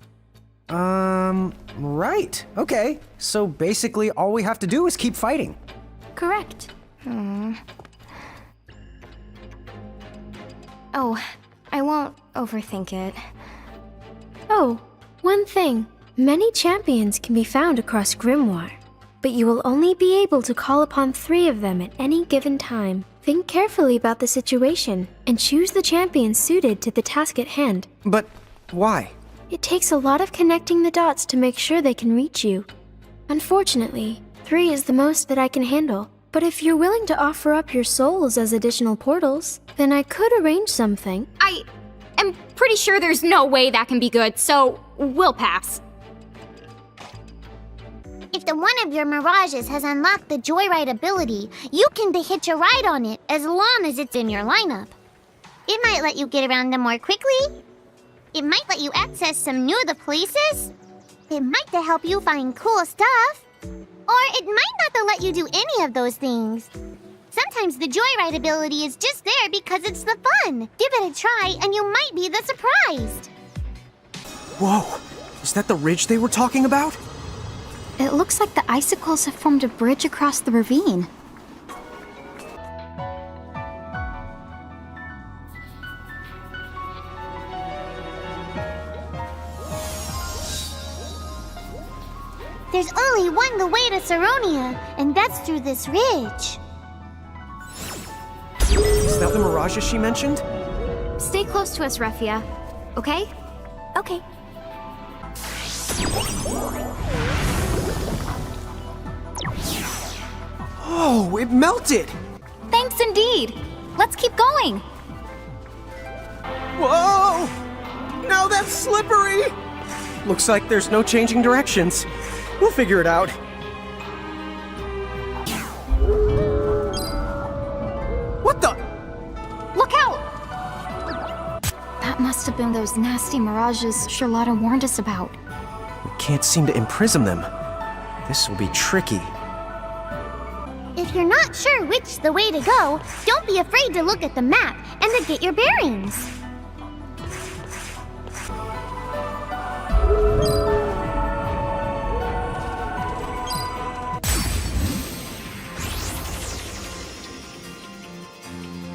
Right. Okay. So basically all we have to do is keep fighting. Correct. Oh, I won't overthink it. Oh, one thing. Many champions can be found across Grimoire, but you will only be able to call upon 3 of them at any given time. Think carefully about the situation, and choose the champion suited to the task at hand. But why? It takes a lot of connecting the dots to make sure they can reach you. Unfortunately, 3 is the most that I can handle. But if you're willing to offer up your souls as additional portals, then I could arrange something. I am pretty sure there's no way that can be good, so we'll pass. If the one of your Mirages has unlocked the Joyride ability, you can hitch a ride on it as long as it's in your lineup. It might let you get around them more quickly. It might let you access some new places. It might help you find cool stuff. Or it might not let you do any of those things. Sometimes the Joyride ability is just there because it's the fun. Give it a try and you might be the surprised. Whoa! Is that the ridge they were talking about? It looks like the icicles have formed a bridge across the ravine. There's only one way to Saronia, and that's through this ridge. Is that the mirages she mentioned? Stay close to us, Refia. Okay? Okay. Oh, it melted! Thanks indeed. Let's keep going. Whoa! Now that's slippery! Looks like there's no changing directions. We'll figure it out. What the? Look out! That must have been those nasty mirages Charlotta warned us about. We can't seem to imprison them. This will be tricky. If you're not sure which the way to go, don't be afraid to look at the map and to get your bearings.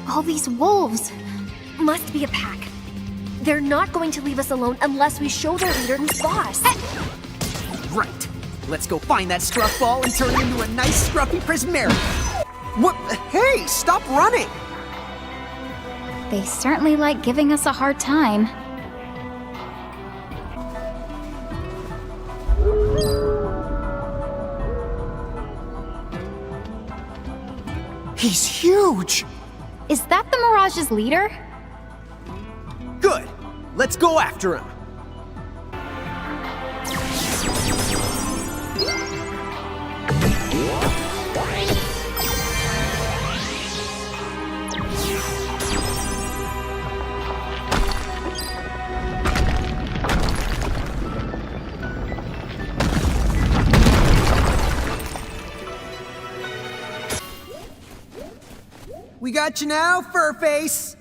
All these wolves must be a pack. They're not going to leave us alone unless we show their leader who's boss. Right. Let's go find that scruff ball and turn it into a nice scruffy Prismarium. What? Hey, stop running! They certainly like giving us a hard time. He's huge! Is that the Mirage's leader? Good. Let's go after him. We got you now, Furface!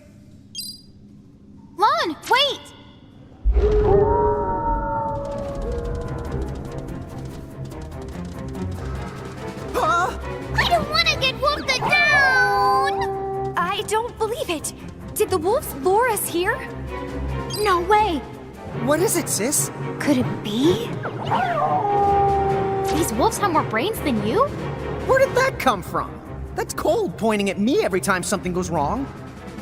Lon, wait! Huh? I don't want to get wolfed down! I don't believe it. Did the wolves lure us here? No way! What is it, sis? Could it be? These wolves have more brains than you? Where did that come from? That's Cold pointing at me every time something goes wrong.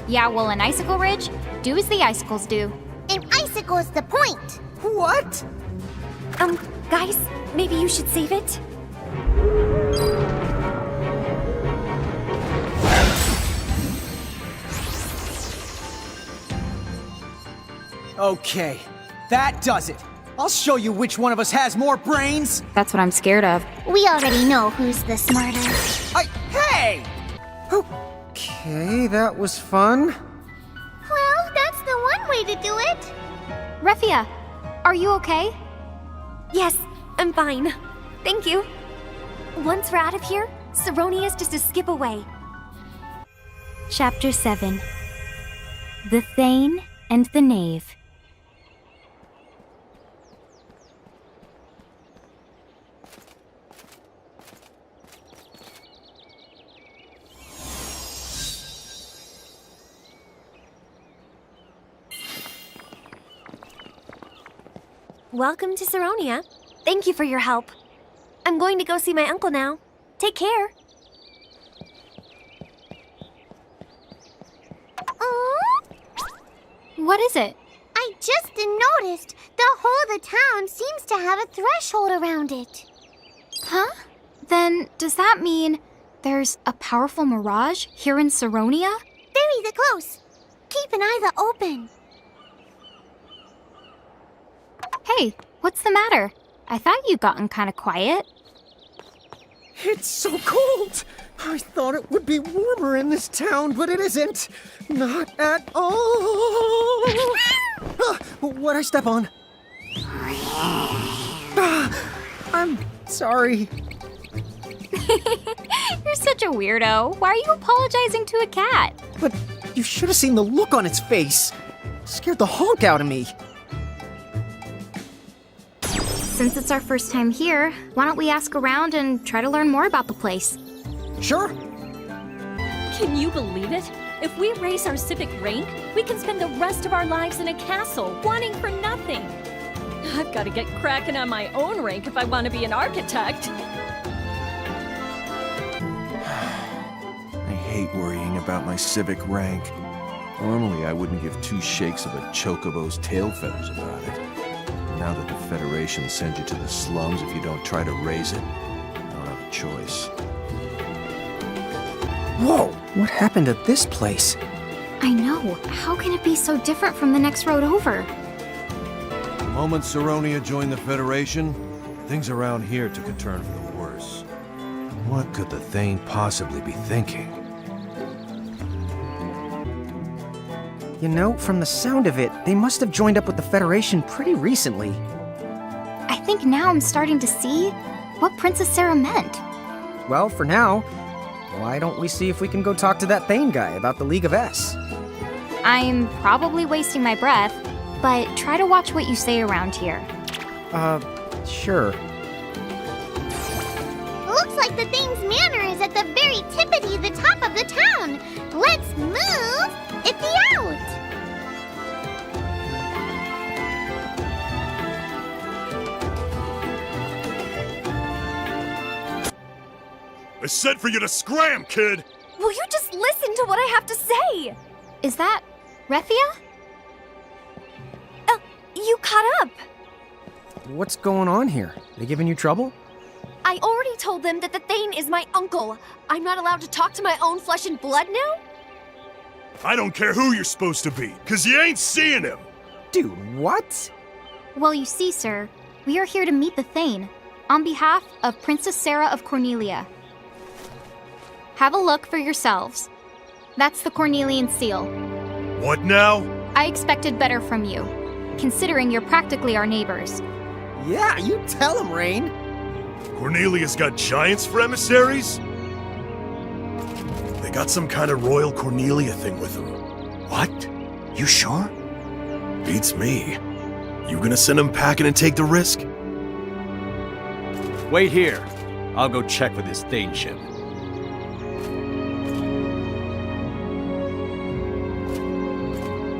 Yeah, well, an icicle ridge, do as the icicles do. An icicle's the point. What? Guys, maybe you should save it? Okay, that does it. I'll show you which one of us has more brains. That's what I'm scared of. We already know who's the smartest. Hey! Okay, that was fun. Well, that's the one way to do it. Refia, are you okay? Yes, I'm fine. Thank you. Once we're out of here, Saronia's just a skip away. Chapter 7. The Thane and the Knave. Welcome to Saronia. Thank you for your help. I'm going to go see my uncle now. Take care. What is it? I just noticed the whole of the town seems to have a threshold around it. Huh? Then does that mean there's a powerful mirage here in Saronia? Very close. Keep an eye open. Hey, what's the matter? I thought you'd gotten kind of quiet. It's so cold! I thought it would be warmer in this town, but it isn't. Not at all. What'd I step on? I'm sorry. You're such a weirdo. Why are you apologizing to a cat? But you should have seen the look on its face. Scared the honk out of me. Since it's our first time here, why don't we ask around and try to learn more about the place? Sure. Can you believe it? If we raise our civic rank, we can spend the rest of our lives in a castle, wanting for nothing. I've got to get cracking on my own rank if I want to be an architect. I hate worrying about my civic rank. Normally, I wouldn't give two shakes of a chocobo's tail feathers about it. Now that the Federation sends you to the slums if you don't try to raise it, I don't have a choice. Whoa! What happened to this place? I know. How can it be so different from the next road over? The moment Saronia joined the Federation, things around here took a turn for the worse. What could the Thane possibly be thinking? You know, from the sound of it, they must have joined up with the Federation pretty recently. I think now I'm starting to see what Princess Sarah meant. Well, for now, why don't we see if we can go talk to that Thane guy about the League of S? I'm probably wasting my breath, but try to watch what you say around here. Sure. Looks like the Thane's manor is at the very tippity the top of the town. Let's move it out. I said for you to scram, kid! Will you just listen to what I have to say? Is that Refia? You caught up. What's going on here? They giving you trouble? I already told them that the Thane is my uncle. I'm not allowed to talk to my own flesh and blood now? I don't care who you're supposed to be, 'cause you ain't seeing him! Dude, what? Well, you see, sir, we are here to meet the Thane on behalf of Princess Sarah of Cornelia. Have a look for yourselves. That's the Cornelian seal. What now? I expected better from you, considering you're practically our neighbors. Yeah, you tell him, Rain. Cornelia's got giants for emissaries? They got some kind of Royal Cornelia thing with them. What? You sure? Beats me. You gonna send them packing and take the risk? Wait here. I'll go check with this Thane ship.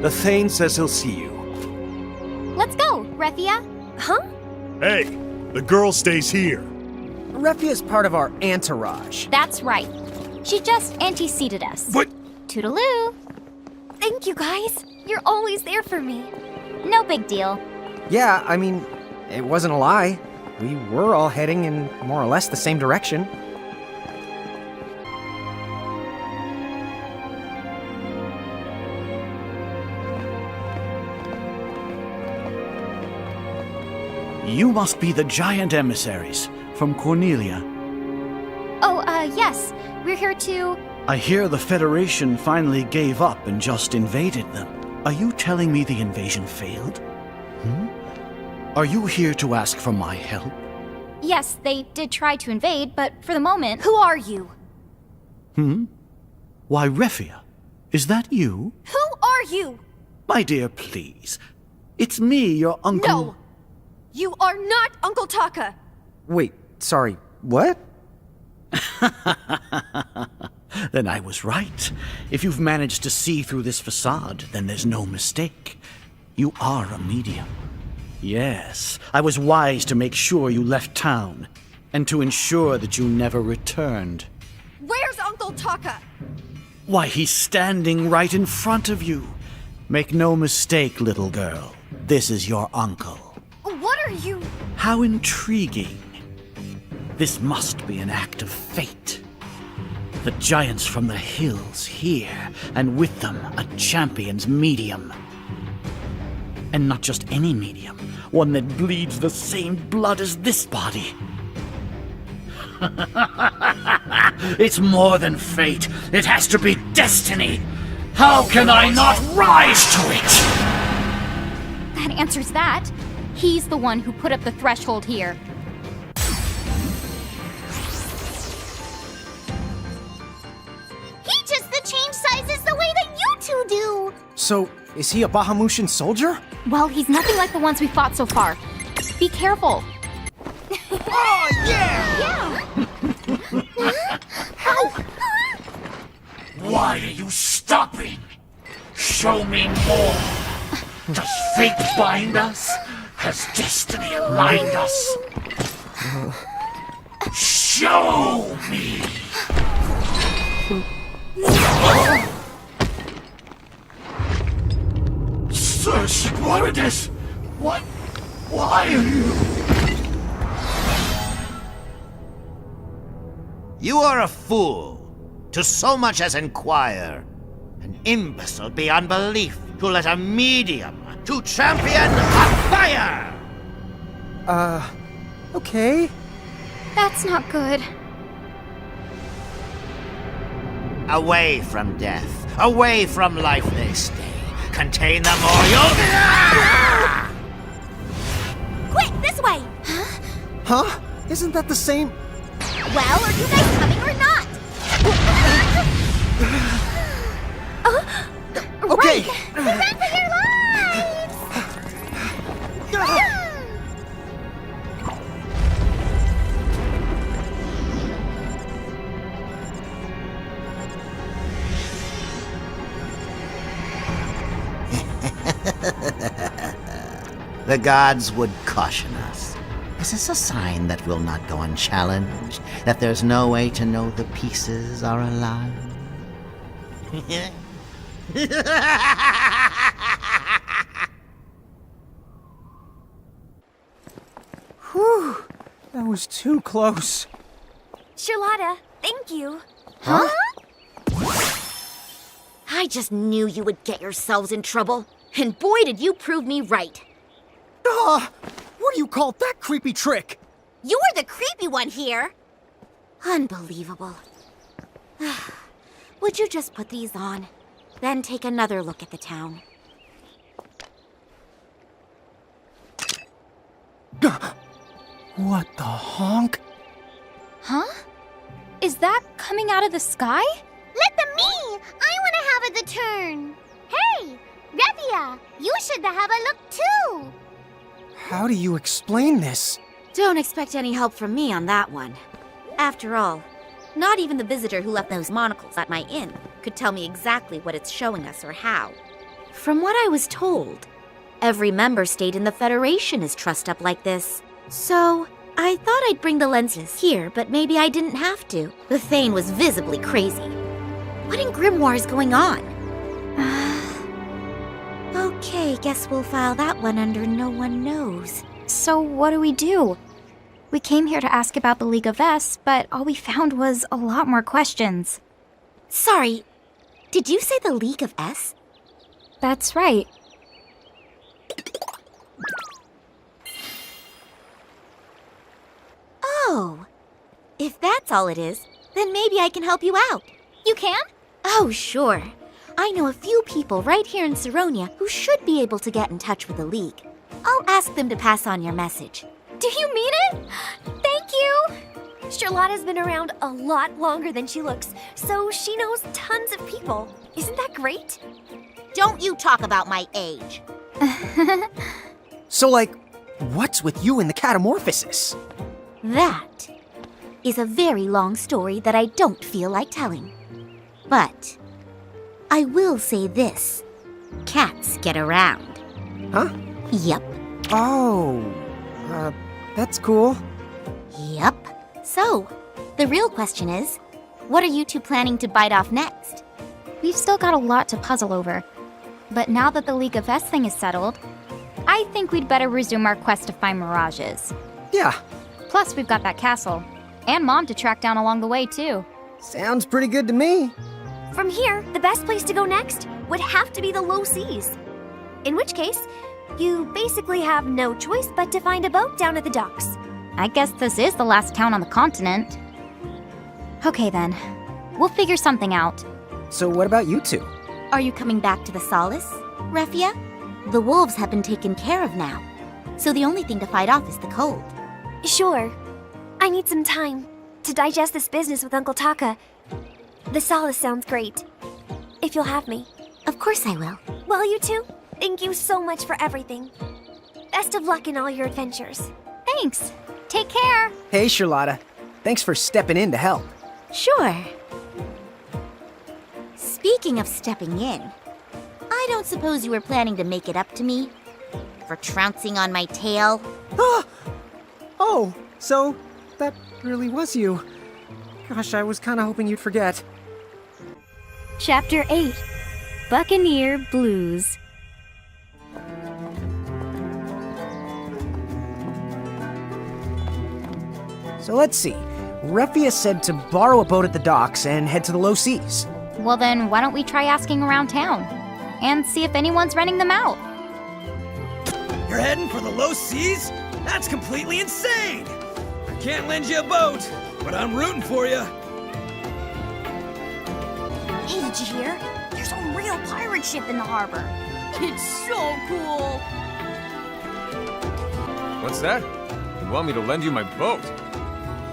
The Thane says he'll see you. Let's go, Refia. Huh? Hey, the girl stays here. Refia's part of our entourage. That's right. She just anteceded us. But... Toodaloo. Thank you, guys. You're always there for me. No big deal. Yeah, I mean, it wasn't a lie. We were all heading in more or less the same direction. You must be the giant emissaries from Cornelia. Oh, yes. We're here to... I hear the Federation finally gave up and just invaded them. Are you telling me the invasion failed? Are you here to ask for my help? Yes, they did try to invade, but for the moment... Who are you? Why, Refia, is that you? Who are you? My dear, please. It's me, your uncle... No! You are not Uncle Taka! Wait, sorry, what? Then I was right. If you've managed to see through this facade, then there's no mistake. You are a medium. Yes, I was wise to make sure you left town, and to ensure that you never returned. Where's Uncle Taka? Why, he's standing right in front of you. Make no mistake, little girl. This is your uncle. What are you... How intriguing. This must be an act of fate. The giants from the hills here, and with them a champion's medium. And not just any medium, one that bleeds the same blood as this body. It's more than fate. It has to be destiny. How can I not rise to it? That answers that. He's the one who put up the threshold here. He just changed sizes the way that you two do! So, is he a Bahamutian soldier? Well, he's nothing like the ones we fought so far. Be careful. Oh, yeah! Why are you stopping? Show me more. Does fate bind us? Has destiny aligned us? Show me! Sir Squaritus! What? Why are you? You are a fool to so much as inquire. An imbecile beyond belief to let a medium to champion a fire! Okay. That's not good. Away from death, away from life they stay. Contain them or you'll... Quick, this way! Huh? Isn't that the same... Well, are you guys coming or not? Okay! Run for your lives! The gods would caution us. Is this a sign that will not go unchallenged? That there's no way to know the pieces are alive? Whew! That was too close. Charlotta, thank you. Huh? I just knew you would get yourselves in trouble. And boy, did you prove me right. What do you call that creepy trick? You were the creepy one here. Unbelievable. Would you just put these on? Then take another look at the town. What the honk? Huh? Is that coming out of the sky? Let them me! I want to have the turn! Hey! Refia! You should have a look too! How do you explain this? Don't expect any help from me on that one. After all, not even the visitor who left those monocles at my inn could tell me exactly what it's showing us or how. From what I was told, every member state in the Federation is trussed up like this. So, I thought I'd bring the lenses here, but maybe I didn't have to. The Thane was visibly crazy. What in Grimoire is going on? Okay, guess we'll file that one under no one knows. So what do we do? We came here to ask about the League of S, but all we found was a lot more questions. Sorry, did you say the League of S? That's right. Oh, if that's all it is, then maybe I can help you out. You can? Oh, sure. I know a few people right here in Saronia who should be able to get in touch with the League. I'll ask them to pass on your message. Do you mean it? Thank you! Charlotta's been around a lot longer than she looks, so she knows tons of people. Isn't that great? Don't you talk about my age. So, like, what's with you and the catamorphosis? That is a very long story that I don't feel like telling. But I will say this. Cats get around. Huh? Yep. Oh, that's cool. Yep. So, the real question is, what are you two planning to bite off next? We've still got a lot to puzzle over. But now that the League of S thing is settled, I think we'd better resume our quest to find Mirages. Yeah. Plus, we've got that castle. And Mom to track down along the way, too. Sounds pretty good to me. From here, the best place to go next would have to be the low seas. In which case, you basically have no choice but to find a boat down at the docks. I guess this is the last town on the continent. Okay then, we'll figure something out. So what about you two? Are you coming back to the Solace, Refia? The wolves have been taken care of now, so the only thing to fight off is the cold. Sure. I need some time to digest this business with Uncle Taka. The Solace sounds great. If you'll have me. Of course I will. Well, you two, thank you so much for everything. Best of luck in all your adventures. Thanks. Take care. Hey, Charlotta. Thanks for stepping in to help. Sure. Speaking of stepping in, I don't suppose you were planning to make it up to me? For trouncing on my tail? Oh, so that really was you. Gosh, I was kind of hoping you'd forget. Chapter 8 Buccaneer Blues. So let's see. Refia said to borrow a boat at the docks and head to the low seas. Well then, why don't we try asking around town? And see if anyone's renting them out. You're heading for the low seas? That's completely insane! I can't lend you a boat, but I'm rooting for you. Hey, did you hear? There's a real pirate ship in the harbor. It's so cool. What's that? You want me to lend you my boat?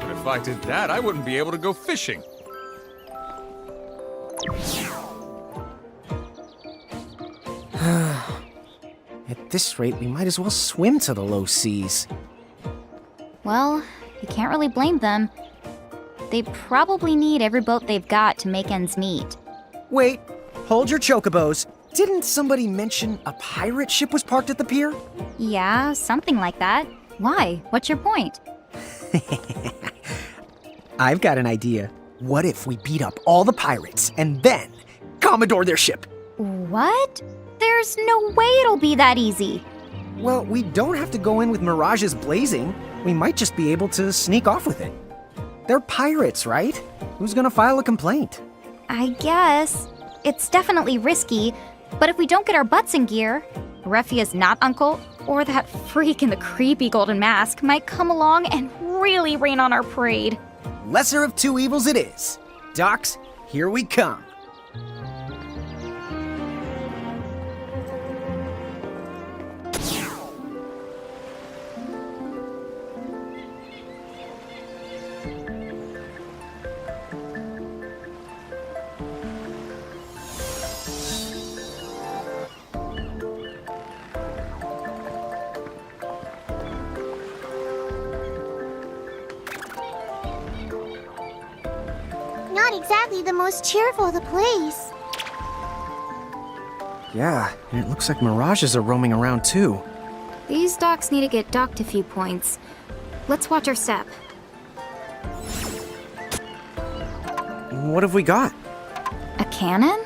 But if I did that, I wouldn't be able to go fishing. At this rate, we might as well swim to the low seas. Well, you can't really blame them. They probably need every boat they've got to make ends meet. Wait, hold your chocobos. Didn't somebody mention a pirate ship was parked at the pier? Yeah, something like that. Why? What's your point? I've got an idea. What if we beat up all the pirates and then Commodore their ship? What? There's no way it'll be that easy. Well, we don't have to go in with Mirages blazing. We might just be able to sneak off with it. They're pirates, right? Who's gonna file a complaint? I guess. It's definitely risky, but if we don't get our butts in gear, Refia's not uncle, or that freak in the creepy golden mask might come along and really rain on our parade. Lesser of two evils it is. Docs, here we come. Not exactly the most cheerful of the place. Yeah, and it looks like Mirages are roaming around too. These docks need to get docked a few points. Let's watch our step. What have we got? A cannon?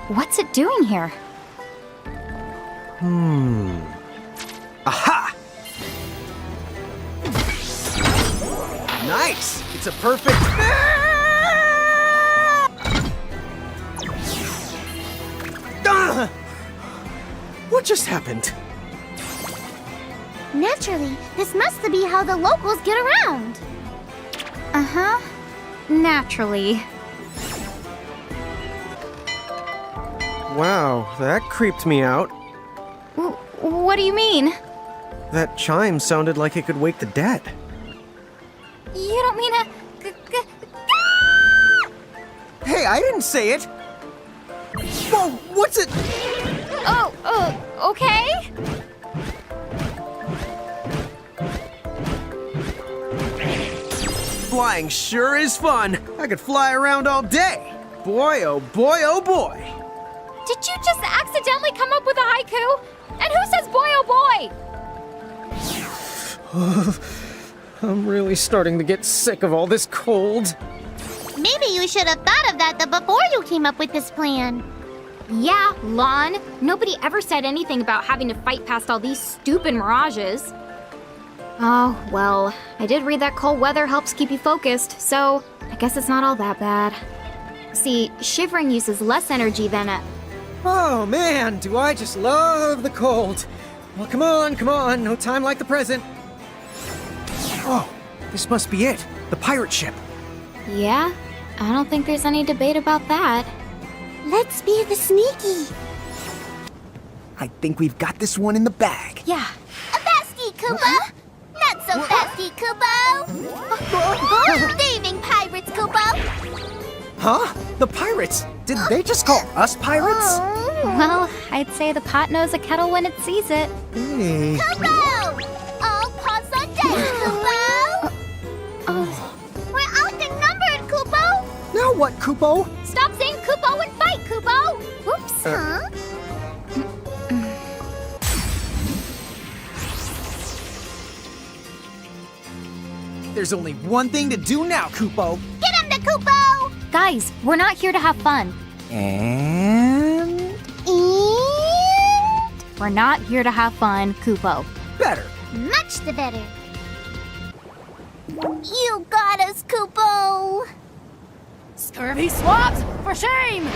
What's it doing here? Aha! Nice! It's a perfect... Ah! What just happened? Naturally, this must be how the locals get around. Uh-huh. Naturally. Wow, that creeped me out. What do you mean? That chime sounded like it could wake the dead. You don't mean a... Hey, I didn't say it! Whoa, what's it? Okay? Flying sure is fun. I could fly around all day. Boy, oh boy, oh boy. Did you just accidentally come up with a haiku? And who says boy oh boy? I'm really starting to get sick of all this cold. Maybe you should have thought of that before you came up with this plan. Yeah, Lon. Nobody ever said anything about having to fight past all these stupid mirages. Oh, well, I did read that cold weather helps keep you focused, so I guess it's not all that bad. See, shivering uses less energy than a... Oh man, do I just love the cold. Well, come on, no time like the present. Oh, this must be it. The pirate ship. Yeah? I don't think there's any debate about that. Let's be the sneaky. I think we've got this one in the bag. Yeah. A fasty, Kupo! Not so fasty, Kupo! Thieving pirates, Kupo! Huh? The pirates? Did they just call us pirates? Well, I'd say the pot knows a kettle when it sees it. Hey. Kupo! All pots on deck, Kupo! We're outnumbered, Kupo! Now what, Kupo? Stop saying Kupo and fight, Kupo! Oops. Huh? There's only one thing to do now, Kupo. Get him, the Kupo! Guys, we're not here to have fun. And... We're not here to have fun, Kupo. Better. Much the better. You got us, Kupo! Scurvy swabs, for shame!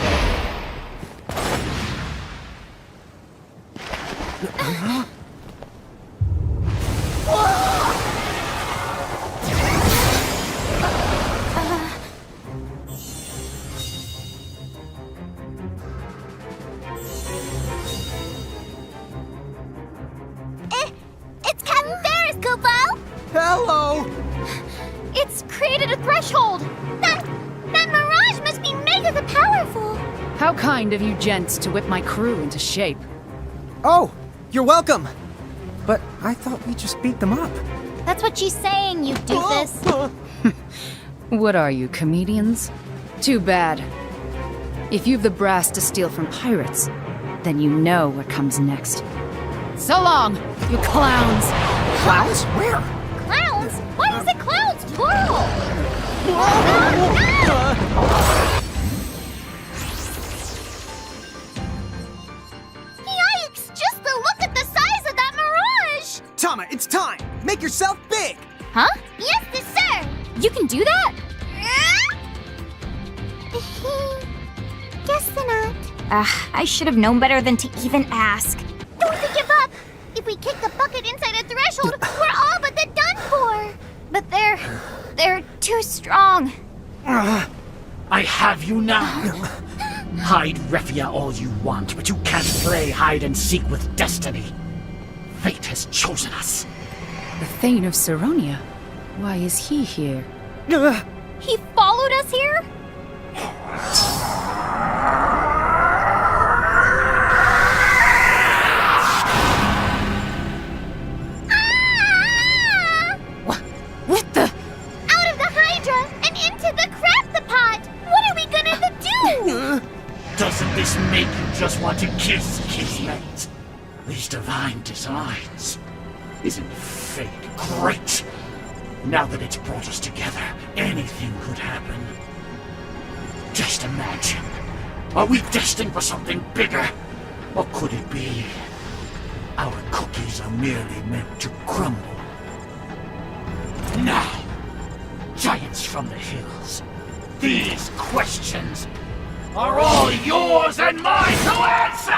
It's Captain Ferris, Kupo! Hello! It's created a threshold! That Mirage must be mega powerful! How kind of you gents to whip my crew into shape. Oh, you're welcome. But I thought we just beat them up. That's what she's saying, you doofus. What are you, comedians? Too bad. If you've the brass to steal from pirates, then you know what comes next. So long, you clowns! Clowns? Where? Clowns? Why is it clowns, plural? Yikes! Just to look at the size of that Mirage! Tama, it's time! Make yourself big! Huh? Yes, sir! You can do that? Guess not. I should have known better than to even ask. Don't give up! If we kick the bucket inside a threshold, we're all but done for! But they're too strong. I have you now. Hide Refia all you want, but you can't play hide and seek with destiny. Fate has chosen us. The Thane of Saronia? Why is he here? He followed us here? What the? Out of the Hydra and into the Craft-the-Pot! What are we gonna do? Doesn't this make you just want to kiss Kismet? These divine designs. Isn't fate great? Now that it's brought us together, anything could happen. Just imagine. Are we destined for something bigger? Or could it be our cookies are merely meant to crumble? Now, giants from the hills, these questions are all yours and mine to answer!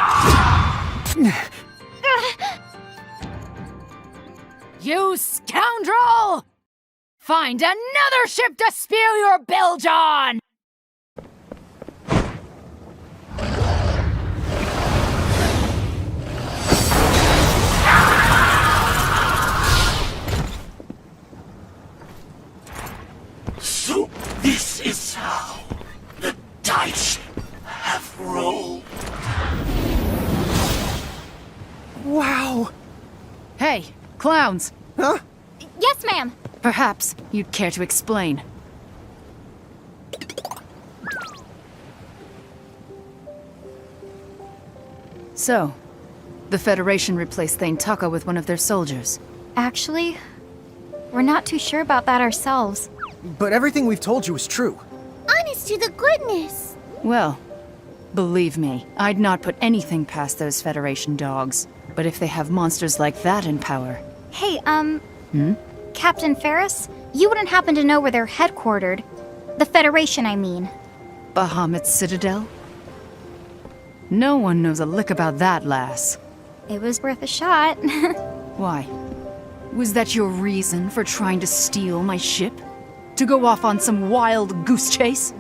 You scoundrel! Find another ship to spew your bilge on! Clowns! Huh? Yes, ma'am! Perhaps you'd care to explain. So, the Federation replaced Thane Taka with one of their soldiers. Actually, we're not too sure about that ourselves. But everything we've told you is true. Honest to the goodness. Well, believe me, I'd not put anything past those Federation dogs. But if they have monsters like that in power... Hey, Captain Ferris, you wouldn't happen to know where they're headquartered. The Federation, I mean. Bahamut's Citadel? No one knows a lick about that, lass. It was worth a shot. Why? Was that your reason for trying to steal my ship? To go off on some wild goose chase?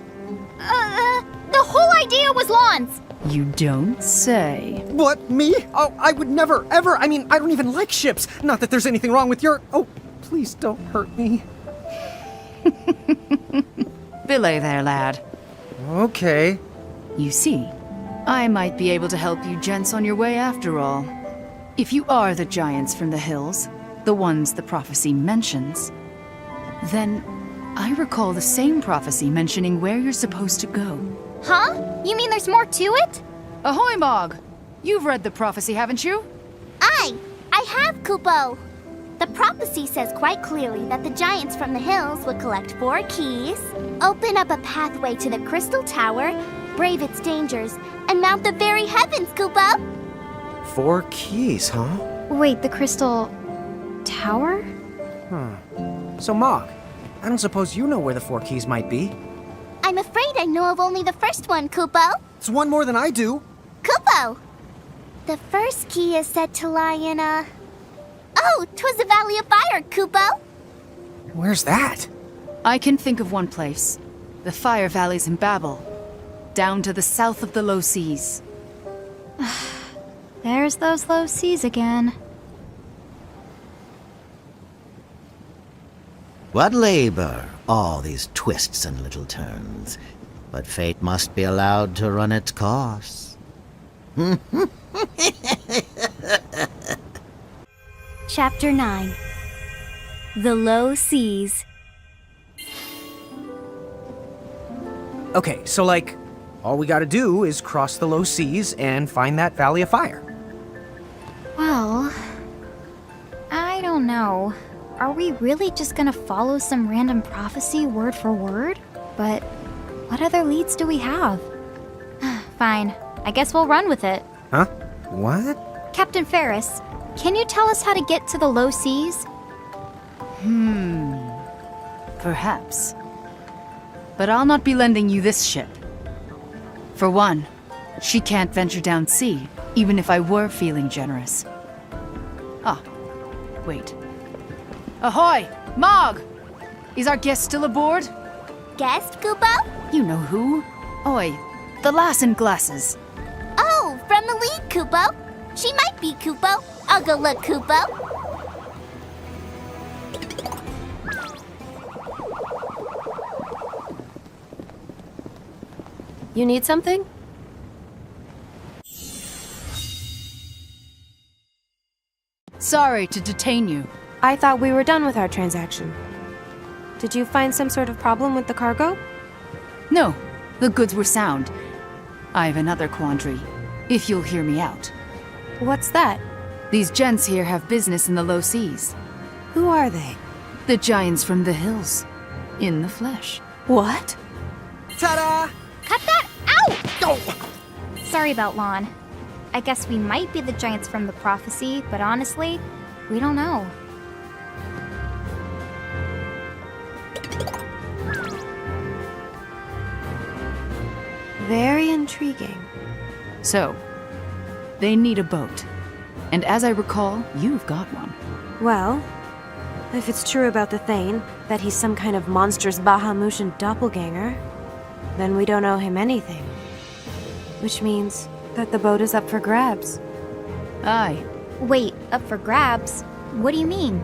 The whole idea was Lon's! You don't say. What, me? Oh, I would never, ever. I mean, I don't even like ships. Not that there's anything wrong with your... Oh, please don't hurt me. Belay there, lad. Okay. You see, I might be able to help you gents on your way after all. If you are the giants from the hills, the ones the prophecy mentions, then I recall the same prophecy mentioning where you're supposed to go. Huh? You mean there's more to it? Ahoy, Mog! You've read the prophecy, haven't you? I have, Kupo. The prophecy says quite clearly that the giants from the hills would collect 4 keys, open up a pathway to the Crystal Tower, brave its dangers, and mount the very heavens, Kupo! 4 keys, huh? Wait, the Crystal... Tower? So, Mog, I don't suppose you know where the 4 keys might be. I'm afraid I know of only the first one, Kupo. It's one more than I do. Kupo! The first key is said to lie in a... Oh, 'twas the Valley of Fire, Kupo! Where's that? I can think of one place. The Fire Valleys in Babel. Down to the south of the low seas. There's those low seas again. What labor, all these twists and little turns. But fate must be allowed to run its course. Chapter 9. The Low Seas. Okay, so like, all we gotta do is cross the low seas and find that Valley of Fire. Well, I don't know. Are we really just gonna follow some random prophecy word for word? But what other leads do we have? Fine, I guess we'll run with it. Huh? What? Captain Ferris, can you tell us how to get to the low seas? Perhaps. But I'll not be lending you this ship. For one, she can't venture down sea, even if I were feeling generous. Ah, wait. Ahoy! Mog! Is our guest still aboard? Guest, Kupo? You know who. Oi, the lass in glasses. Oh, from the lead, Kupo. She might be, Kupo. I'll go look, Kupo. You need something? Sorry to detain you. I thought we were done with our transaction. Did you find some sort of problem with the cargo? No, the goods were sound. I have another quandary, if you'll hear me out. What's that? These gents here have business in the low seas. Who are they? The giants from the hills. In the flesh. What? Ta-da! Cut that out! Oh. Sorry about Lon. I guess we might be the giants from the prophecy, but honestly, we don't know. Very intriguing. So, they need a boat. And as I recall, you've got one. Well, if it's true about the Thane, that he's some kind of monstrous Bahamutian doppelganger, then we don't owe him anything. Which means that the boat is up for grabs. Aye. Wait, up for grabs? What do you mean?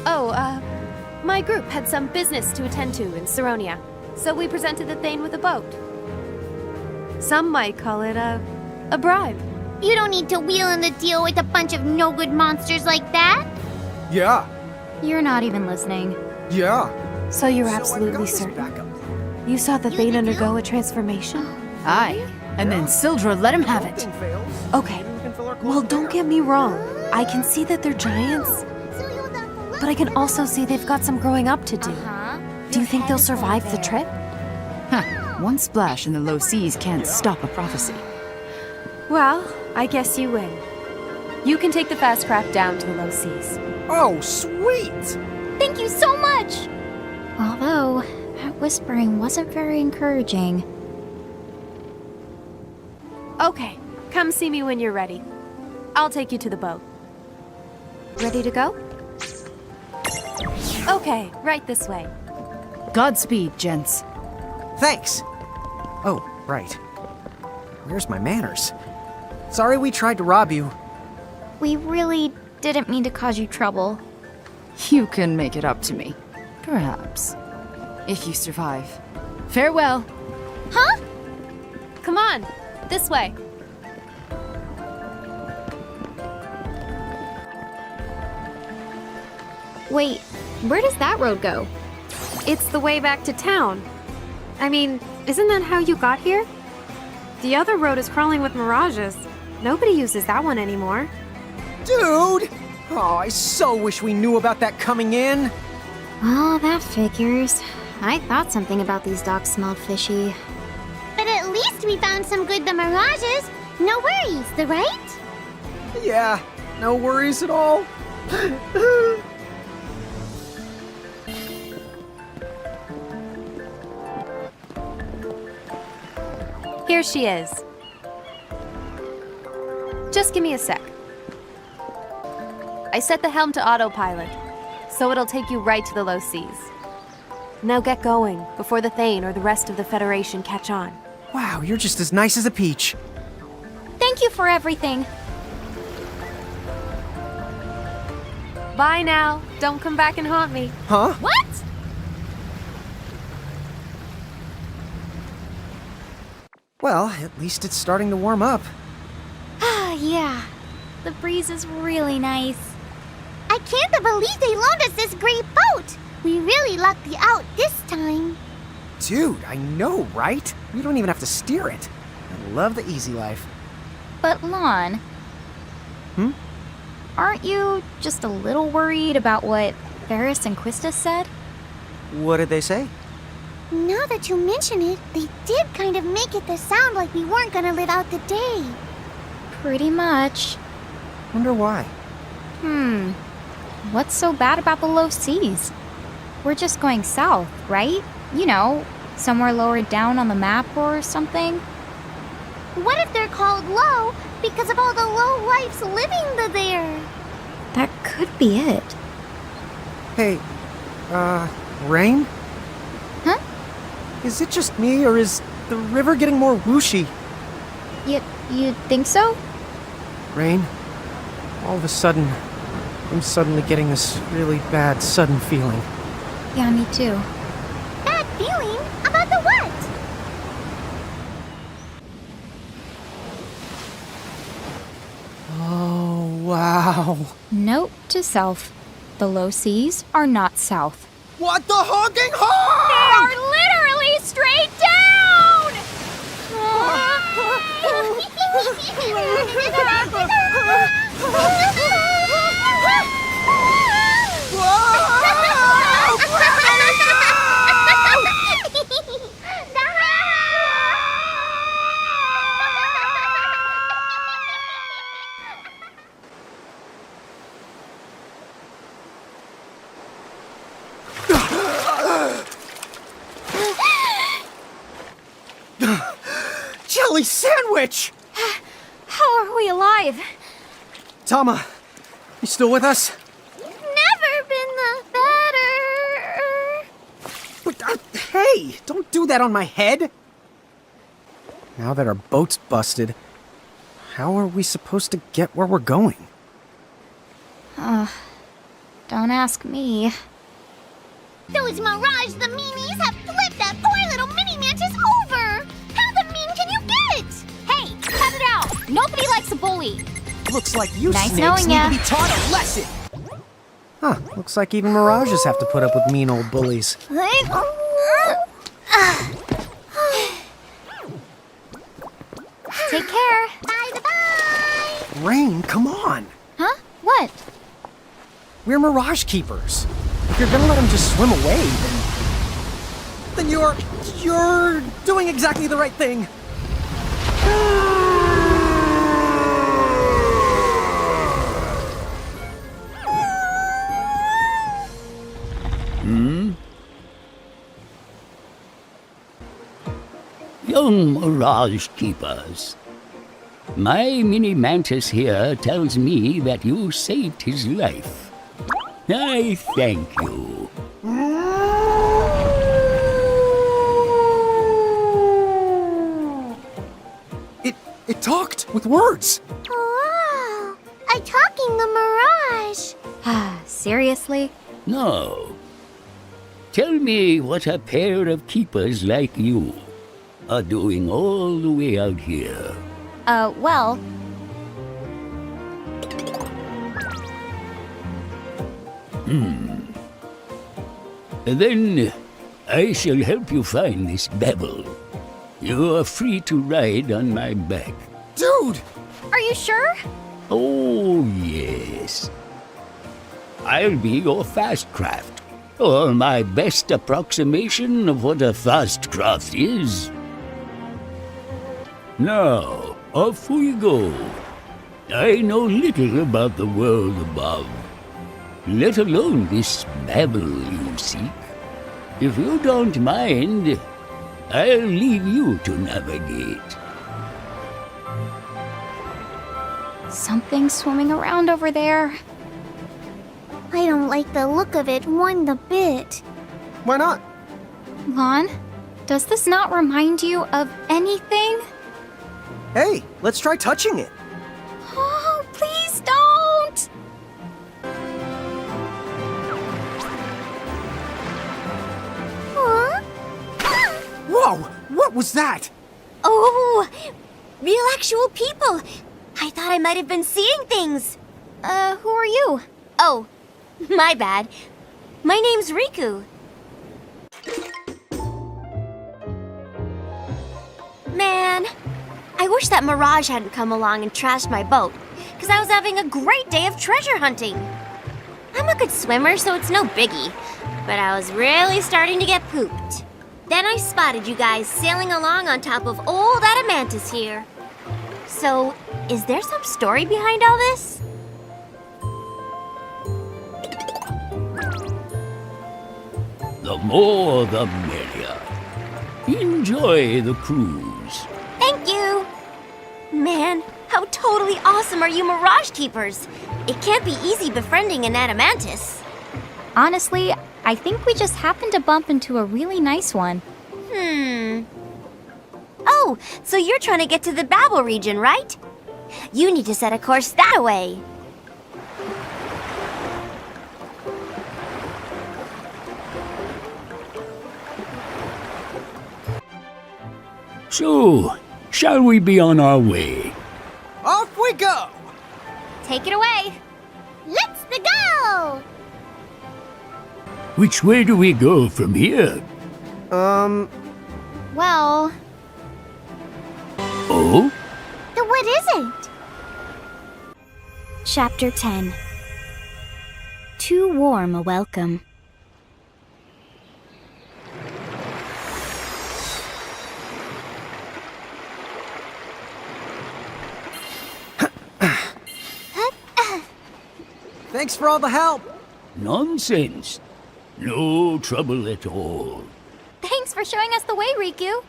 Oh, my group had some business to attend to in Saronia, so we presented the Thane with a boat. Some might call it a bribe. You don't need to wheel in the deal with a bunch of no-good monsters like that. Yeah. You're not even listening. Yeah. So you're So I've absolutely got this certain? backup. You saw the Thane undergo a transformation? Aye, and then Sildra let him have it. Okay. Well, don't get me wrong. I can see that they're giants, but I can also see they've got some growing up to do. Do you think they'll survive the trip? Huh, one splash in the low seas can't stop a prophecy. Well, I guess you win. You can take the fast craft down to the low seas. Oh, sweet! Thank you so much! Although, that whispering wasn't very encouraging. Okay, come see me when you're ready. I'll take you to the boat. Ready to go? Okay, right this way. Godspeed, gents. Thanks. Oh, right. Where's my manners? Sorry we tried to rob you. We really didn't mean to cause you trouble. You can make it up to me. Perhaps. If you survive. Farewell. Huh? Come on, this way. Wait, where does that road go? It's the way back to town. I mean, isn't that how you got here? The other road is crawling with mirages. Nobody uses that one anymore. Dude! Oh, I so wish we knew about that coming in. Oh, that figures. I thought something about these docks smelled fishy. But at least we found some good the mirages. No worries, the right? Yeah, no worries at all. Here she is. Just give me a sec. I set the helm to autopilot, so it'll take you right to the low seas. Now get going, before the Thane or the rest of the Federation catch on. Wow, you're just as nice as a peach. Thank you for everything. Bye now. Don't come back and haunt me. Huh? What? Well, at least it's starting to warm up. Ah, yeah. The breeze is really nice. I can't believe they loaned us this great boat. We really lucked you out this time. Dude, I know, right? We don't even have to steer it. I love the easy life. But Lon, aren't you just a little worried about what Ferris and Quista said? What did they say? Now that you mention it, they did kind of make it to sound like we weren't gonna live out the day. Pretty much. Wonder why. What's so bad about the low seas? We're just going south, right? You know, somewhere lower down on the map or something. What if they're called low because of all the low lives living there? That could be it. Hey, Rain? Huh? Is it just me, or is the river getting more whooshy? You think so? Rain, all of a sudden, I'm suddenly getting this really bad, sudden feeling. Yeah, me too. Bad feeling? About the what? Oh, wow. Note to self. The low seas are not south. What the honking horn? They are literally straight down! Jelly sandwich! How are we alive? Tama, you still with us? Never been the better. Hey, don't do that on my head! Now that our boat's busted, how are we supposed to get where we're going? Don't ask me. Those Mirage the meanies have flipped that poor little mini mantis over! How the mean can you get? Hey, cut it out! Nobody likes a bully. Looks like you Nice snakes knowing need ya. to be taught a lesson. Huh, looks like even Mirages have to put up with mean old bullies. Take care. Bye-bye! Rain, come on. Huh? What? We're Mirage Keepers. If you're gonna let him just swim away, then you're doing exactly the right thing. Young Mirage Keepers, my mini mantis here tells me that you saved his life. I thank you. It talked with words. Wow! A talking the Mirage! Seriously? No. Tell me what a pair of keepers like you are doing all the way out here. Well, Then I shall help you find this Babel. You are free to ride on my back. Dude! are you sure? Oh, yes. I'll be your fast craft, or my best approximation of what a fast craft is. Now, off we go. I know little about the world above, let alone this Babel you seek. If you don't mind, I'll leave you to navigate. Something's swimming around over there. I don't like the look of it one the bit. Why not? Lon, does this not remind you of anything? Hey, let's try touching it. Oh, please don't! Huh? Whoa! What was that? Oh, real actual people. I thought I might have been seeing things. Who are you? Oh, my bad. My name's Riku. Man, I wish that Mirage hadn't come along and trashed my boat, because I was having a great day of treasure hunting. I'm a good swimmer, so it's no biggie, but I was really starting to get pooped. Then I spotted you guys sailing along on top of old Adamantis here. So, is there some story behind all this? The more the merrier. Enjoy the cruise. Thank you! Man, how totally awesome are you Mirage Keepers? It can't be easy befriending an Adamantis. Honestly, I think we just happened to bump into a really nice one. Oh, so you're trying to get to the Babel region, right? You need to set a course that way. So, shall we be on our way? Off we go! Take it away! Let's go! Which way do we go from here? Well, Oh? Then what is it? Chapter 10. Too warm a welcome. Thanks for all the help. Nonsense. No trouble at all. thanks for showing us the way, Riku.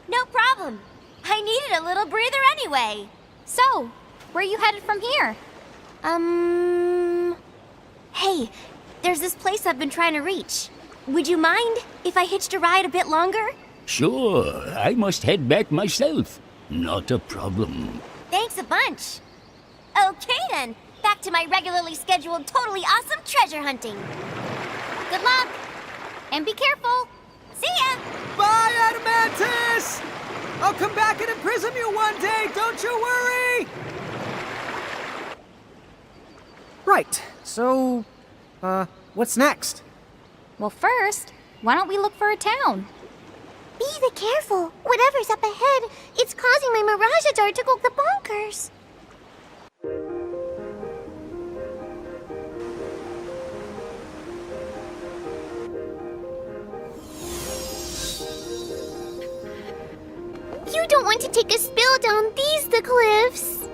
No problem. I needed a little breather anyway. So, where are you headed from here? Hey, there's this place I've been trying to reach. Would you mind if I hitched a ride a bit longer? Sure, I must head back myself. Not a problem. Thanks a bunch. Okay then, back to my regularly scheduled, totally awesome treasure hunting. Good luck! And be careful! See ya! Bye, Adamantis! I'll come back and imprison you one day, don't you worry! Right, so, what's next? Well, first, why don't we look for a town? Be careful. Whatever's up ahead, it's causing my Mirage Jar to go bonkers. You don't want to take a spill down the cliffs.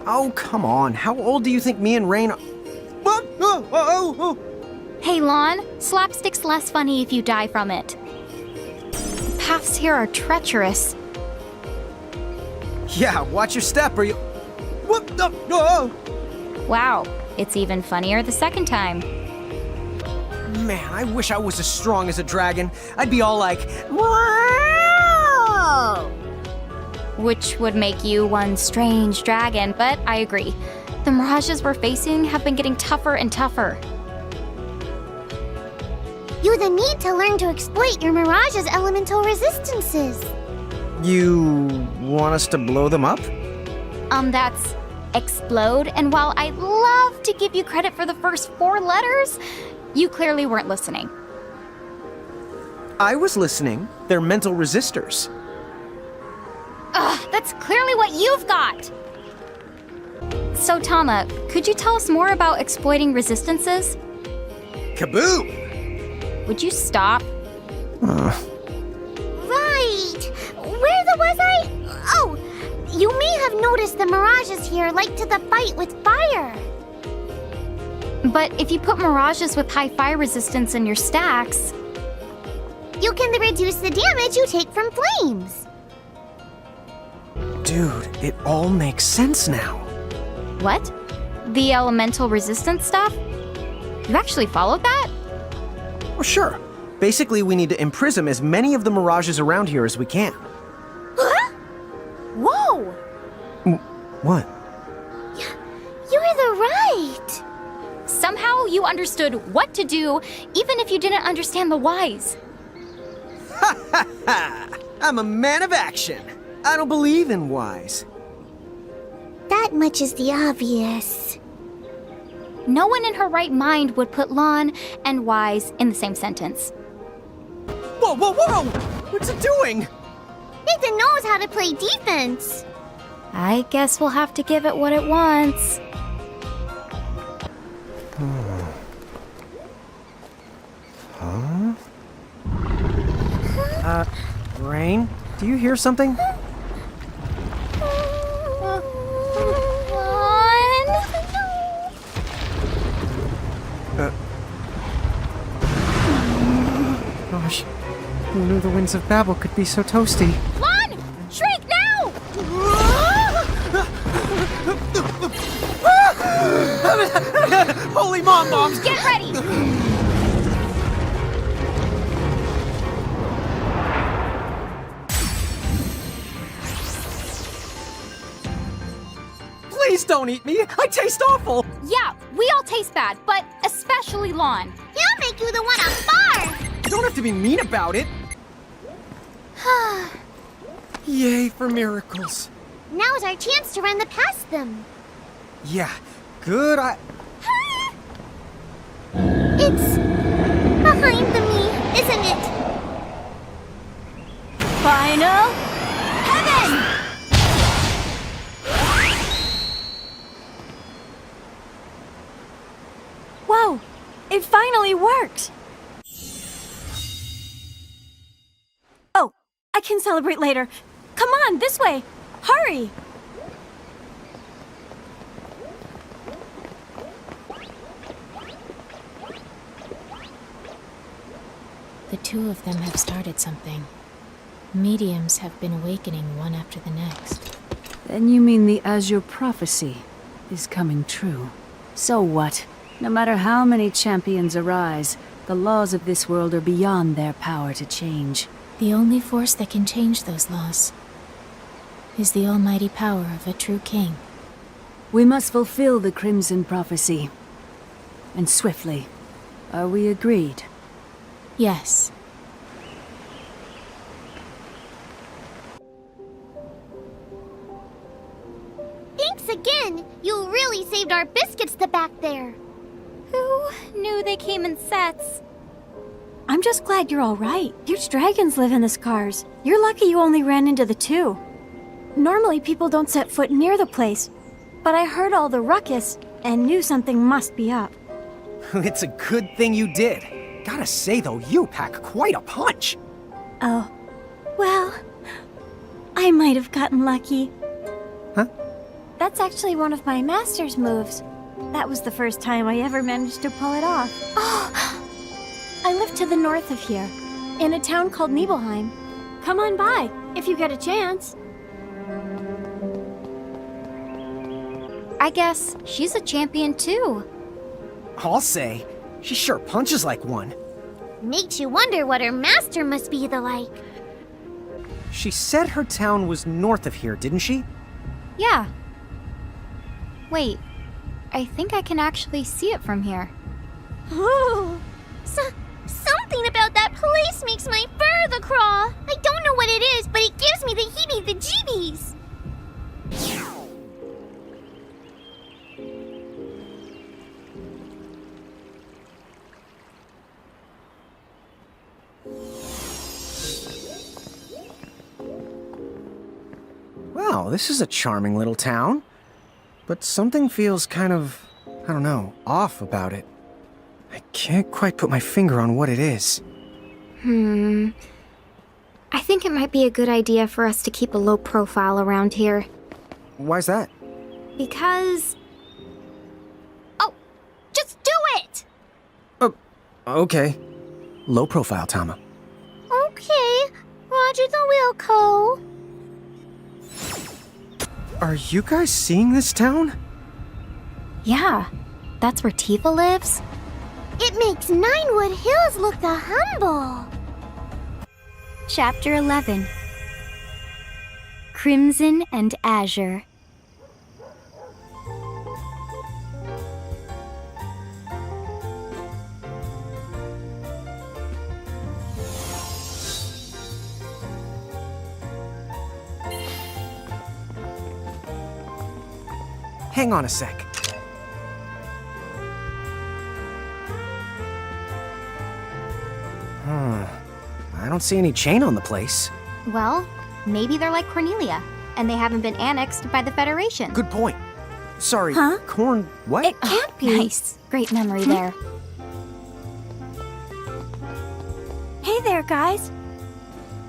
Oh, come on. How old do you think me and Rain are? Hey, Lon, slapstick's less funny if you die from it. The paths here are treacherous. Yeah, watch your step or you... Whoop, no. Wow, it's even funnier the second time. Man, I wish I was as strong as a dragon. I'd be all like... Which would make you one strange dragon, but I agree. The mirages we're facing have been getting tougher and tougher. You need to learn to exploit your Mirage's elemental resistances. You want us to blow them up? That's explode, and while I'd love to give you credit for the first 4 letters, you clearly weren't listening. I was listening. They're mental resistors. Ugh, that's clearly what you've got! So, Tama, could you tell us more about exploiting resistances? Kaboom! Would you stop? Right! Where was I? Oh, you may have noticed the Mirages here like to the fight with fire. But if you put Mirages with high fire resistance in your stacks... You can reduce the damage you take from flames. Dude, it all makes sense now. What? The elemental resistance stuff? You actually followed that? Well, sure. Basically, we need to imprison as many of the Mirages around here as we can. Huh? Whoa! What? You were the right. Somehow you understood what to do, even if you didn't understand the whys. Ha ha ha! I'm a man of action. I don't believe in whys. That much is the obvious. No one in her right mind would put lawn and wise in the same sentence. Whoa, whoa, whoa! What's it doing? Nathan knows how to play defense. I guess we'll have to give it what it wants. Huh? Rain, do you hear something? Gosh, who knew the winds of Babel could be so toasty? Lon! Shrink now! Holy moms! Get ready! Please don't eat me! I taste awful! Yeah, we all taste bad, but especially Lon. He'll make you the one on fire! You don't have to be mean about it! Yay for miracles. Now's our chance to run past them. Yeah, good It's behind me, isn't it? Final heaven! Whoa! It finally worked! Oh, I can celebrate later. Come on, this way! Hurry! The two of them have started something. Mediums have been awakening one after the next. Then you mean the Azure prophecy is coming true. So what? No matter how many champions arise, the laws of this world are beyond their power to change. The only force that can change those laws is the almighty power of a true king. We must fulfill the Crimson Prophecy. And swiftly. Are we agreed? Yes. saved our biscuits to back there. Who knew they came in sets? I'm just glad you're all right. Huge dragons live in the scars. You're lucky you only ran into the two. Normally people don't set foot near the place, but I heard all the ruckus and knew something must be up. It's a good thing you did. Gotta say though, you pack quite a punch. Oh, well, I might have gotten lucky. Huh? That's actually one of my master's moves. That was the first time I ever managed to pull it off. Oh! I live to the north of here, in a town called Nibelheim. Come on by, if you get a chance. I guess she's a champion too. I'll say, she sure punches like one. Makes you wonder what her master must be like. She said her town was north of here, didn't she? Yeah. Wait, I think I can actually see it from here. Ooh. Something about that place makes my fur crawl. I don't know what it is, but it gives me the heebie-the-jeebies. Wow, this is a charming little town. But something feels kind of, I don't know, off about it. I can't quite put my finger on what it is. I think it might be a good idea for us to keep a low profile around here. Why's that? Because... Oh, just do it! Okay. Low profile, Tama. Okay, Roger the Wilco. Are you guys seeing this town? Yeah, that's where Tifa lives. It makes Ninewood Hills look the humble. Chapter 11. Crimson and Azure. Hang on a sec. I don't see any chain on the place. Well, maybe they're like Cornelia, and they haven't been annexed by the Federation. Good point. Sorry, Huh? Corn, what? It can't be. Nice. Great memory there. Hey there, guys.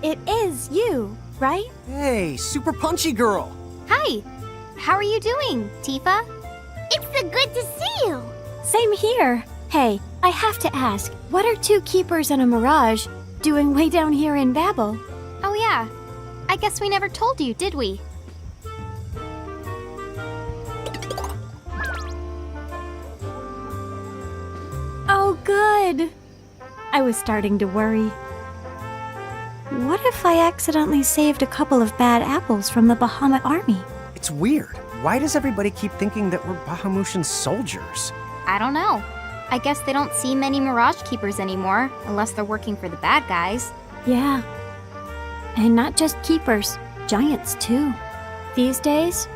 It is you, right? Hey, super punchy girl. Hi. How are you doing, Tifa? It's so good to see you. Same here. Hey, I have to ask, what are two keepers and a Mirage doing way down here in Babel? Oh yeah. I guess we never told you, did we? Oh, good. I was starting to worry. What if I accidentally saved a couple of bad apples from the Bahamut army? It's weird. Why does everybody keep thinking that we're Bahamutian soldiers? I don't know. I guess they don't see many Mirage Keepers anymore, unless they're working for the bad guys. Yeah. And not just keepers, giants too. These days,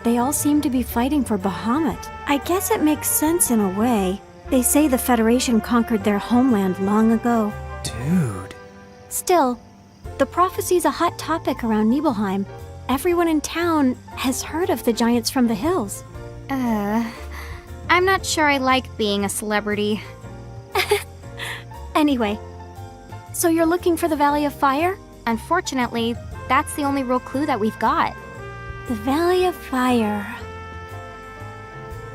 they all seem to be fighting for Bahamut. I guess it makes sense in a way. They say the Federation conquered their homeland long ago. Dude. Still, the prophecy's a hot topic around Nibelheim. Everyone in town has heard of the giants from the hills. I'm not sure I like being a celebrity. Anyway, so you're looking for the Valley of Fire? Unfortunately, that's the only real clue that we've got. The Valley of Fire.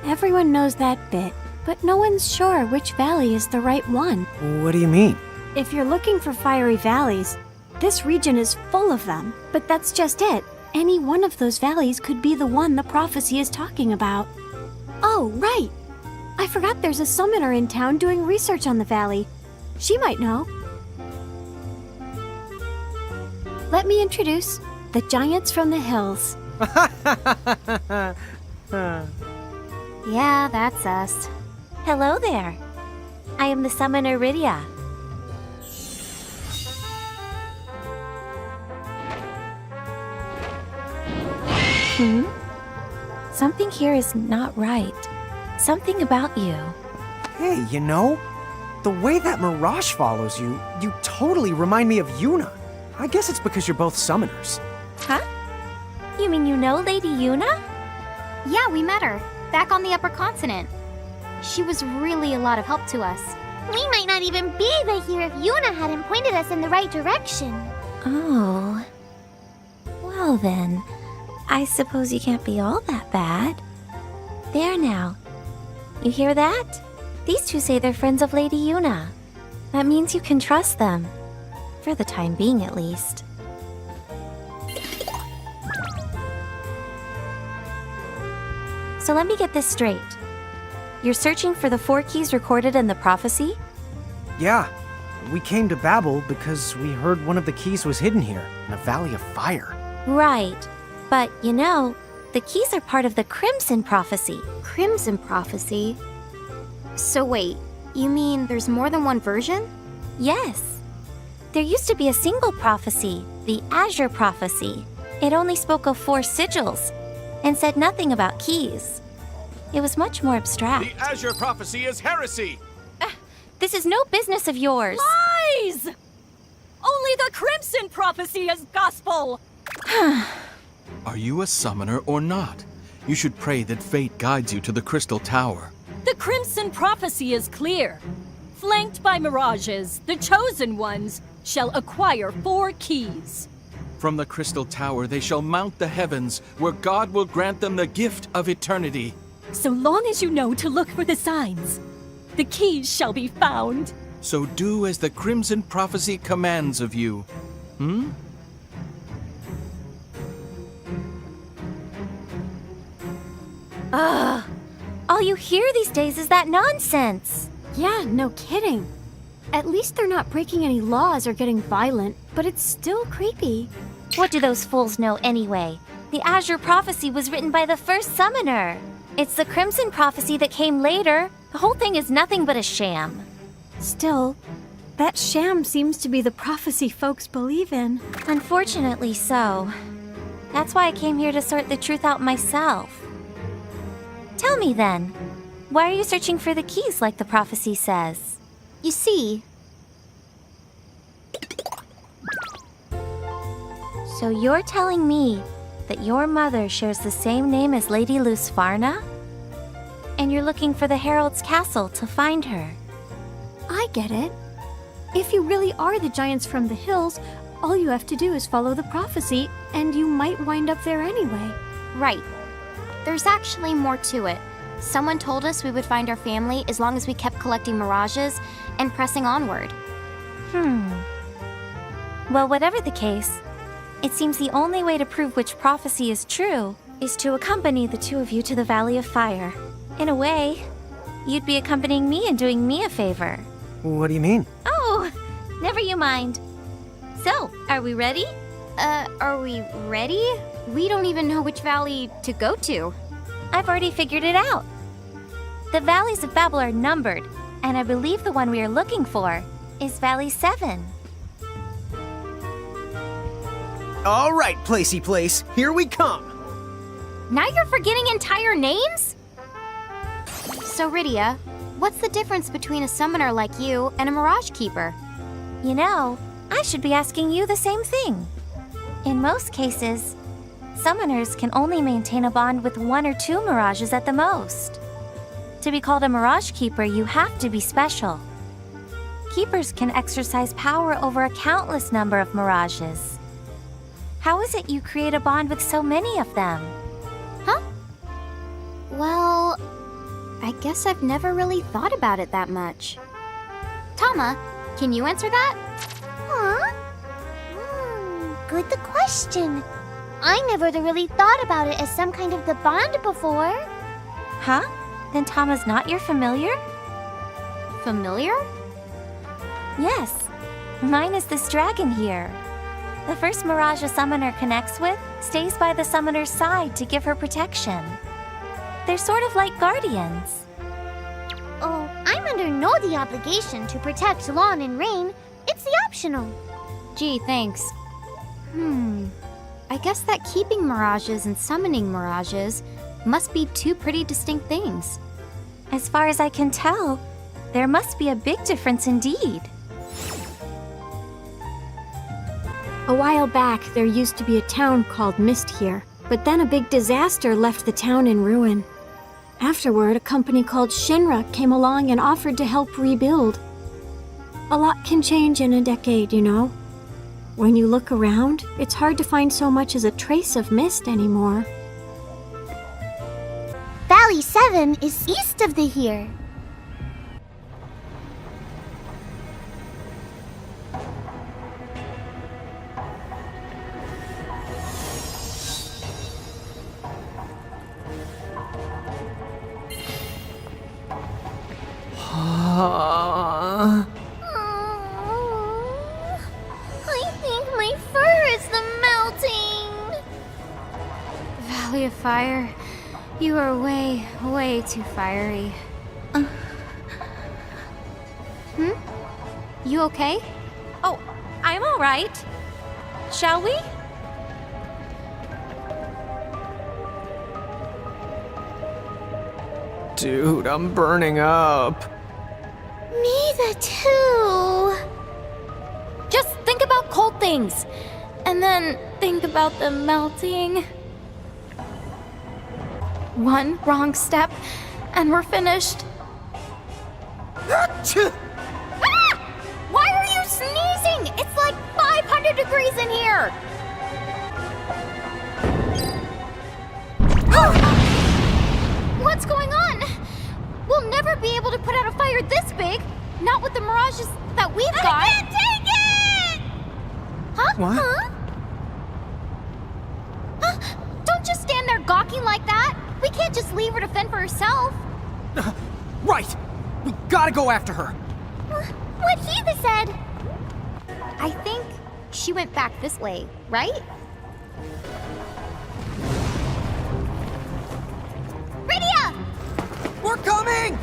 Everyone knows that bit, but no one's sure which valley is the right one. What do you mean? If you're looking for fiery valleys, this region is full of them. But that's just it. Any one of those valleys could be the one the prophecy is talking about. Oh, right! I forgot there's a summoner in town doing research on the valley. She might know. Let me introduce the giants from the hills. Yeah, that's us. Hello there. I am the summoner Rydia. Something here is not right. Something about you. Hey, you know, the way that Mirage follows you, you totally remind me of Yuna. I guess it's because you're both summoners. Huh? You mean you know Lady Yuna? Yeah, we met her, back on the upper continent. She was really a lot of help to us. We might not even be right here if Yuna hadn't pointed us in the right direction. Oh. Well then, I suppose you can't be all that bad. There now. You hear that? These two say they're friends of Lady Yuna. That means you can trust them. For the time being, at least. So let me get this straight. You're searching for the 4 keys recorded in the prophecy? Yeah, we came to Babel because we heard one of the keys was hidden here, in a valley of fire. Right. But, you know, the keys are part of the Crimson Prophecy. Crimson Prophecy? So wait, you mean there's more than one version? Yes. There used to be a single prophecy, the Azure Prophecy. It only spoke of 4 sigils, and said nothing about keys. It was much more abstract. The Azure Prophecy is heresy! This is no business of yours. Lies! Only the Crimson Prophecy is gospel! Are you a summoner or not? You should pray that fate guides you to the Crystal Tower. The Crimson Prophecy is clear. Flanked by mirages, the chosen ones shall acquire 4 keys. From the Crystal Tower they shall mount the heavens, where God will grant them the gift of eternity. So long as you know to look for the signs, the keys shall be found. So do as the Crimson Prophecy commands of you. Ugh. All you hear these days is that nonsense. Yeah, no kidding. At least they're not breaking any laws or getting violent, but it's still creepy. What do those fools know anyway? The Azure Prophecy was written by the first summoner. It's the Crimson Prophecy that came later. The whole thing is nothing but a sham. Still, that sham seems to be the prophecy folks believe in. Unfortunately so. That's why I came here to sort the truth out myself. Tell me then, why are you searching for the keys like the prophecy says? You see, so you're telling me that your mother shares the same name as Lady Lusfarna? And you're looking for the Herald's castle to find her? I get it. If you really are the giants from the hills, all you have to do is follow the prophecy, and you might wind up there anyway. Right. There's actually more to it. Someone told us we would find our family as long as we kept collecting mirages and pressing onward. Well, whatever the case, it seems the only way to prove which prophecy is true is to accompany the two of you to the Valley of Fire. In a way, you'd be accompanying me and doing me a favor. What do you mean? Oh, never you mind. So, are we ready? Are we ready? We don't even know which valley to go to. I've already figured it out. The valleys of Babel are numbered, and I believe the one we are looking for is Valley 7. All right, Placey Place, here we come. Now you're forgetting entire names? So, Rydia, what's the difference between a summoner like you and a Mirage Keeper? You know, I should be asking you the same thing. In most cases, summoners can only maintain a bond with 1 or 2 mirages at the most. To be called a Mirage Keeper, you have to be special. Keepers can exercise power over a countless number of mirages. How is it you create a bond with so many of them? Huh? Well, I guess I've never really thought about it that much. Tama, can you answer that? Huh? Good the question. I never really thought about it as some kind of the bond before. Huh? Then Tama's not your familiar? Familiar? Yes. Mine is this dragon here. The first Mirage a summoner connects with stays by the summoner's side to give her protection. They're sort of like guardians. Oh, I'm under no the obligation to protect Lawn and Rain. It's the optional. Gee, thanks. I guess that keeping mirages and summoning mirages must be 2 pretty distinct things. As far as I can tell, there must be a big difference indeed. A while back, there used to be a town called Mist here, but then a big disaster left the town in ruin. Afterward, a company called Shinra came along and offered to help rebuild. A lot can change in a decade, you know. When you look around, it's hard to find so much as a trace of Mist anymore. Valley 7 is east of the here. I think my fur is melting. Valley of Fire, you are way, way too fiery. You okay? Oh, I'm all right. Shall we? Dude, I'm burning up. Me too. Just think about cold things, and then think about them melting. One wrong step, and we're finished. Ah! Why are you sneezing? It's like 500 degrees in here! What's going on? We'll never be able to put out a fire this big. Not with the mirages that we've got. I can't take it! Huh? What? Huh? Don't just stand there gawking like that. We can't just leave her to fend for herself. Right! We gotta go after her! What Heather said. I think she went back this way, right? Rydia! We're coming!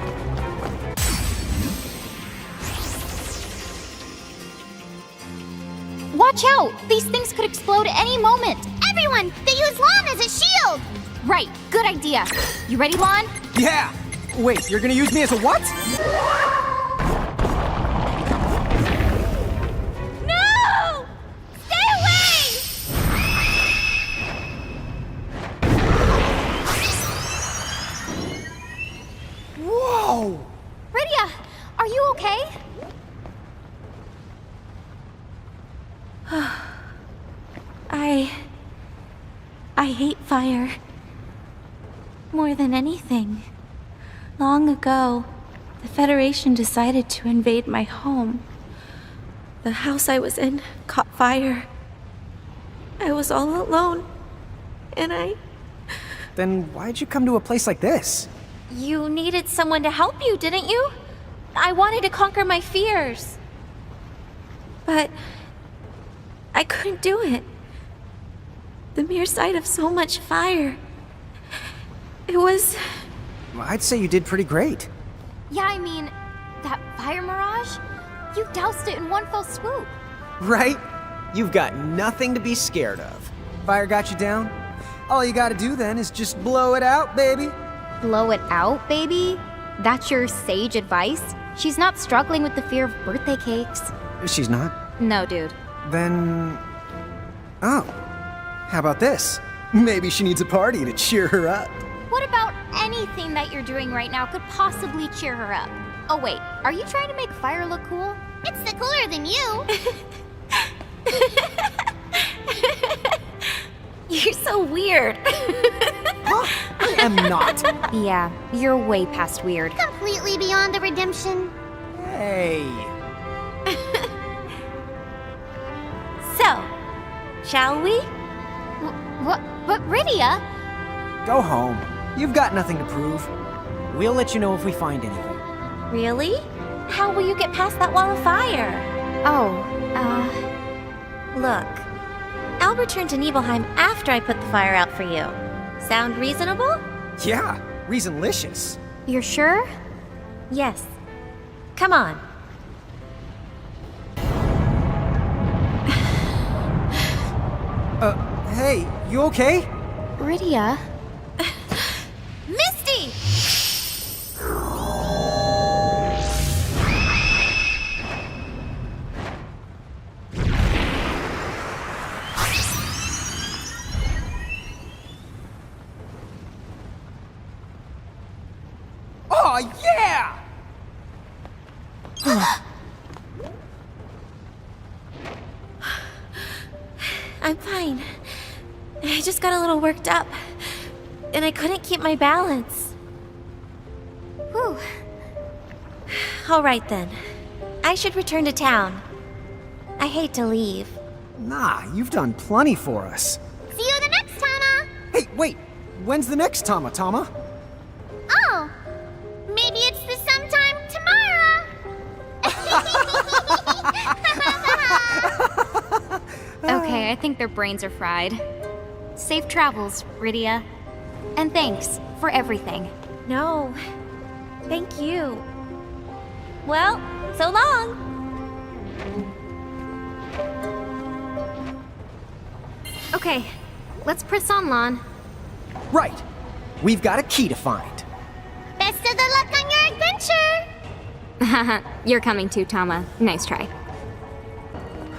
Watch out! These things could explode at any moment. Everyone, they use Lon as a shield. Right, good idea. You ready, Lon? Yeah! Wait, you're gonna use me as a what? No! Stay away! Whoa! Rydia, are you okay? I hate fire. More than anything. Long ago, the Federation decided to invade my home. The house I was in caught fire. I was all alone, and Then why'd you come to a place like this? You needed someone to help you, didn't you? I wanted to conquer my fears. But I couldn't do it. The mere sight of so much fire. It was... I'd say you did pretty great. Yeah, I mean, that fire mirage? You doused it in one fell swoop. Right? You've got nothing to be scared of. Fire got you down? All you gotta do then is just blow it out, baby. Blow it out, baby? That's your sage advice? She's not struggling with the fear of birthday cakes. She's not? No, dude. Then... Oh. How about this? Maybe she needs a party to cheer her up. What about anything that you're doing right now could possibly cheer her up? Oh wait, are you trying to make fire look cool? It's the cooler than you. You're so weird. Huh? I am not. Yeah, you're way past weird. Completely beyond the redemption. Hey. So, shall we? But Rydia... Go home. You've got nothing to prove. We'll let you know if we find anything. Really? How will you get past that wall of fire? Look, I'll return to Nibelheim after I put the fire out for you. Sound reasonable? Yeah, reasonlicious. You're sure? Yes. Come on. Hey, you okay? Rydia? Misty! I'm fine. I just got a little worked up, and I couldn't keep my balance. Whew. All right then. I should return to town. I hate to leave. Nah, you've done plenty for us. See you the next Tama! Hey, wait! When's the next Tama? Oh! Maybe it's the sometime tomorrow! Okay, I think their brains are fried. Safe travels, Rydia. And thanks for everything. No. Thank you. Well, so long! Okay, let's press on, Lon. Right. We've got a key to find. Best of the luck on your adventure! Haha, you're coming too, Tama. Nice try.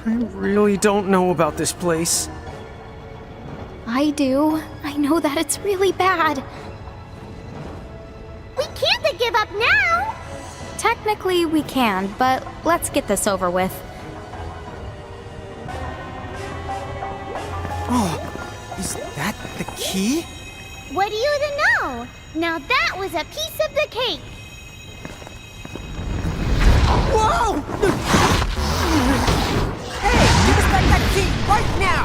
I really don't know about this place. I do. I know that it's really bad. We can't give up now! Technically, we can, but let's get this over with. Oh, is that the key? What do you know? Now that was a piece of the cake! Whoa! Hey, give us back that key right now!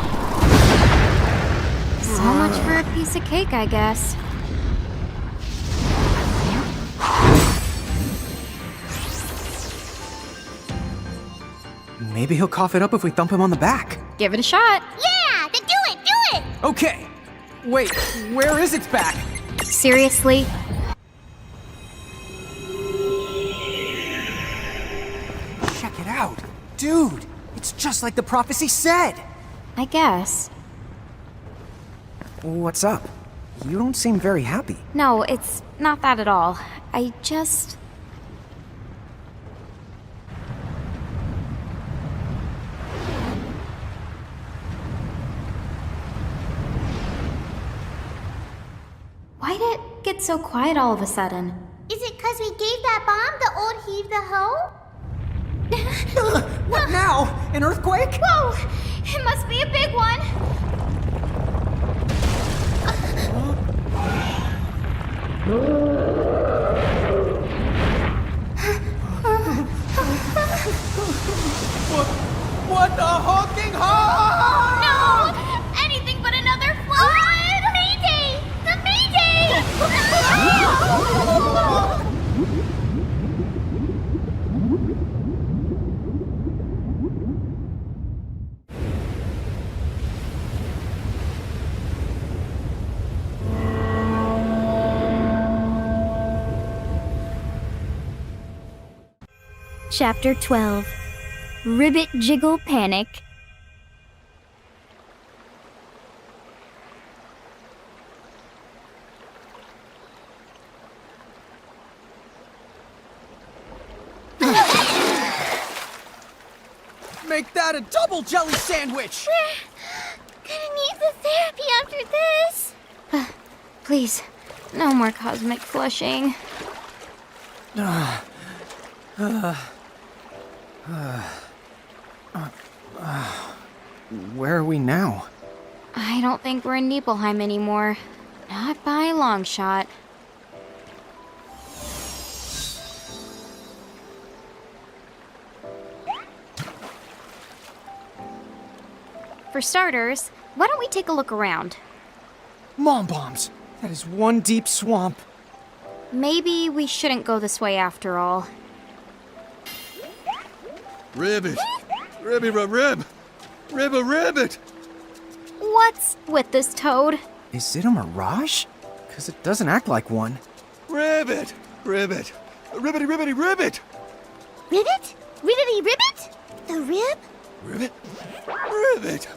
So much for a piece of cake, I guess. Maybe he'll cough it up if we thump him on the back. Give it a shot. Yeah! Then do it! Okay. Wait, where is its back? Seriously? Check it out. Dude, it's just like the prophecy said. I guess. What's up? You don't seem very happy. No, it's not that at all. I just... Why'd it get so quiet all of a sudden? Is it 'cause we gave that bomb the old heave the hoe? What now? An earthquake? Whoa! It must be a big one! What the honking hog? No! Anything but another flood! Mayday! The Mayday! Chapter 12. Ribbit Jiggle Panic. Make that a double jelly sandwich! We're gonna need the therapy after this. Please, no more cosmic flushing. Where are we now? I don't think we're in Nibelheim anymore. Not by a long shot. For starters, why don't we take a look around? Mom bombs! That is one deep swamp. Maybe we shouldn't go this way after all. Ribbit! Rib! Ribbit! What's with this toad? Is it a mirage? Because it doesn't act like one. Ribbit! Ribbity ribbit! Ribbit? Ribbity ribbit? The rib? Ribbit? Ribbit!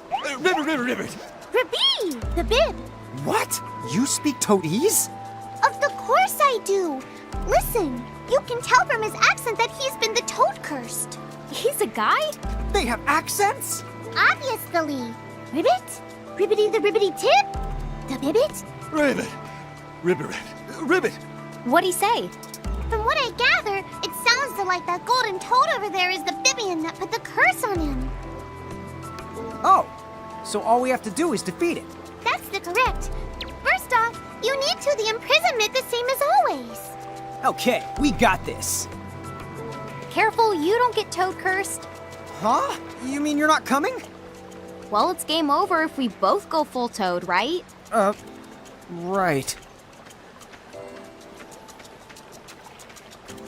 Ribby! The bib! What? You speak Toadese? Of the course I do! Listen, you can tell from his accent that he's been the toad cursed. He's a guy? They have accents? Obviously. Ribbit? Ribbity the ribbity tip? The bibbit? Ribbit! What'd he say? From what I gather, it sounds like that golden toad over there is the Bibian that put the curse on him. Oh, so all we have to do is defeat it. That's the correct. First off, you need to the imprisonment the same as always. Okay, we got this. Careful, you don't get toad cursed. Huh? You mean you're not coming? Well, it's game over if we both go full toad, right? Right.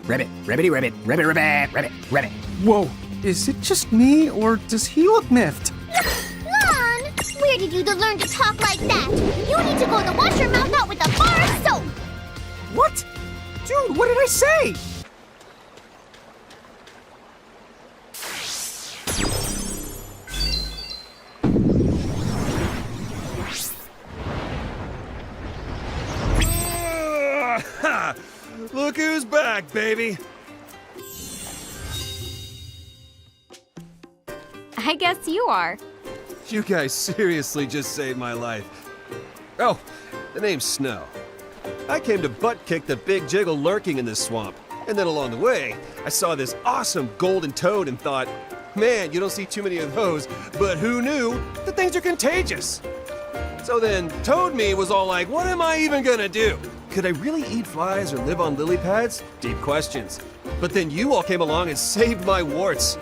Ribbit, ribbity ribbit, ribbit ribbit, ribbit, ribbit. Whoa, is it just me, or does he look miffed? Lon, where did you learn to talk like that? You need to go to wash your mouth out with a bar of soap. What? Dude, what did I say? Look who's back, baby! I guess you are. You guys seriously just saved my life. Oh, the name's Snow. I came to butt kick the big jiggle lurking in this swamp. And then along the way, I saw this awesome golden toad and thought, man, you don't see too many of those, but who knew the things are contagious? So then Toad Me was all like, what am I even gonna do? Could I really eat flies or live on lily pads? Deep questions. But then you all came along and saved my warts.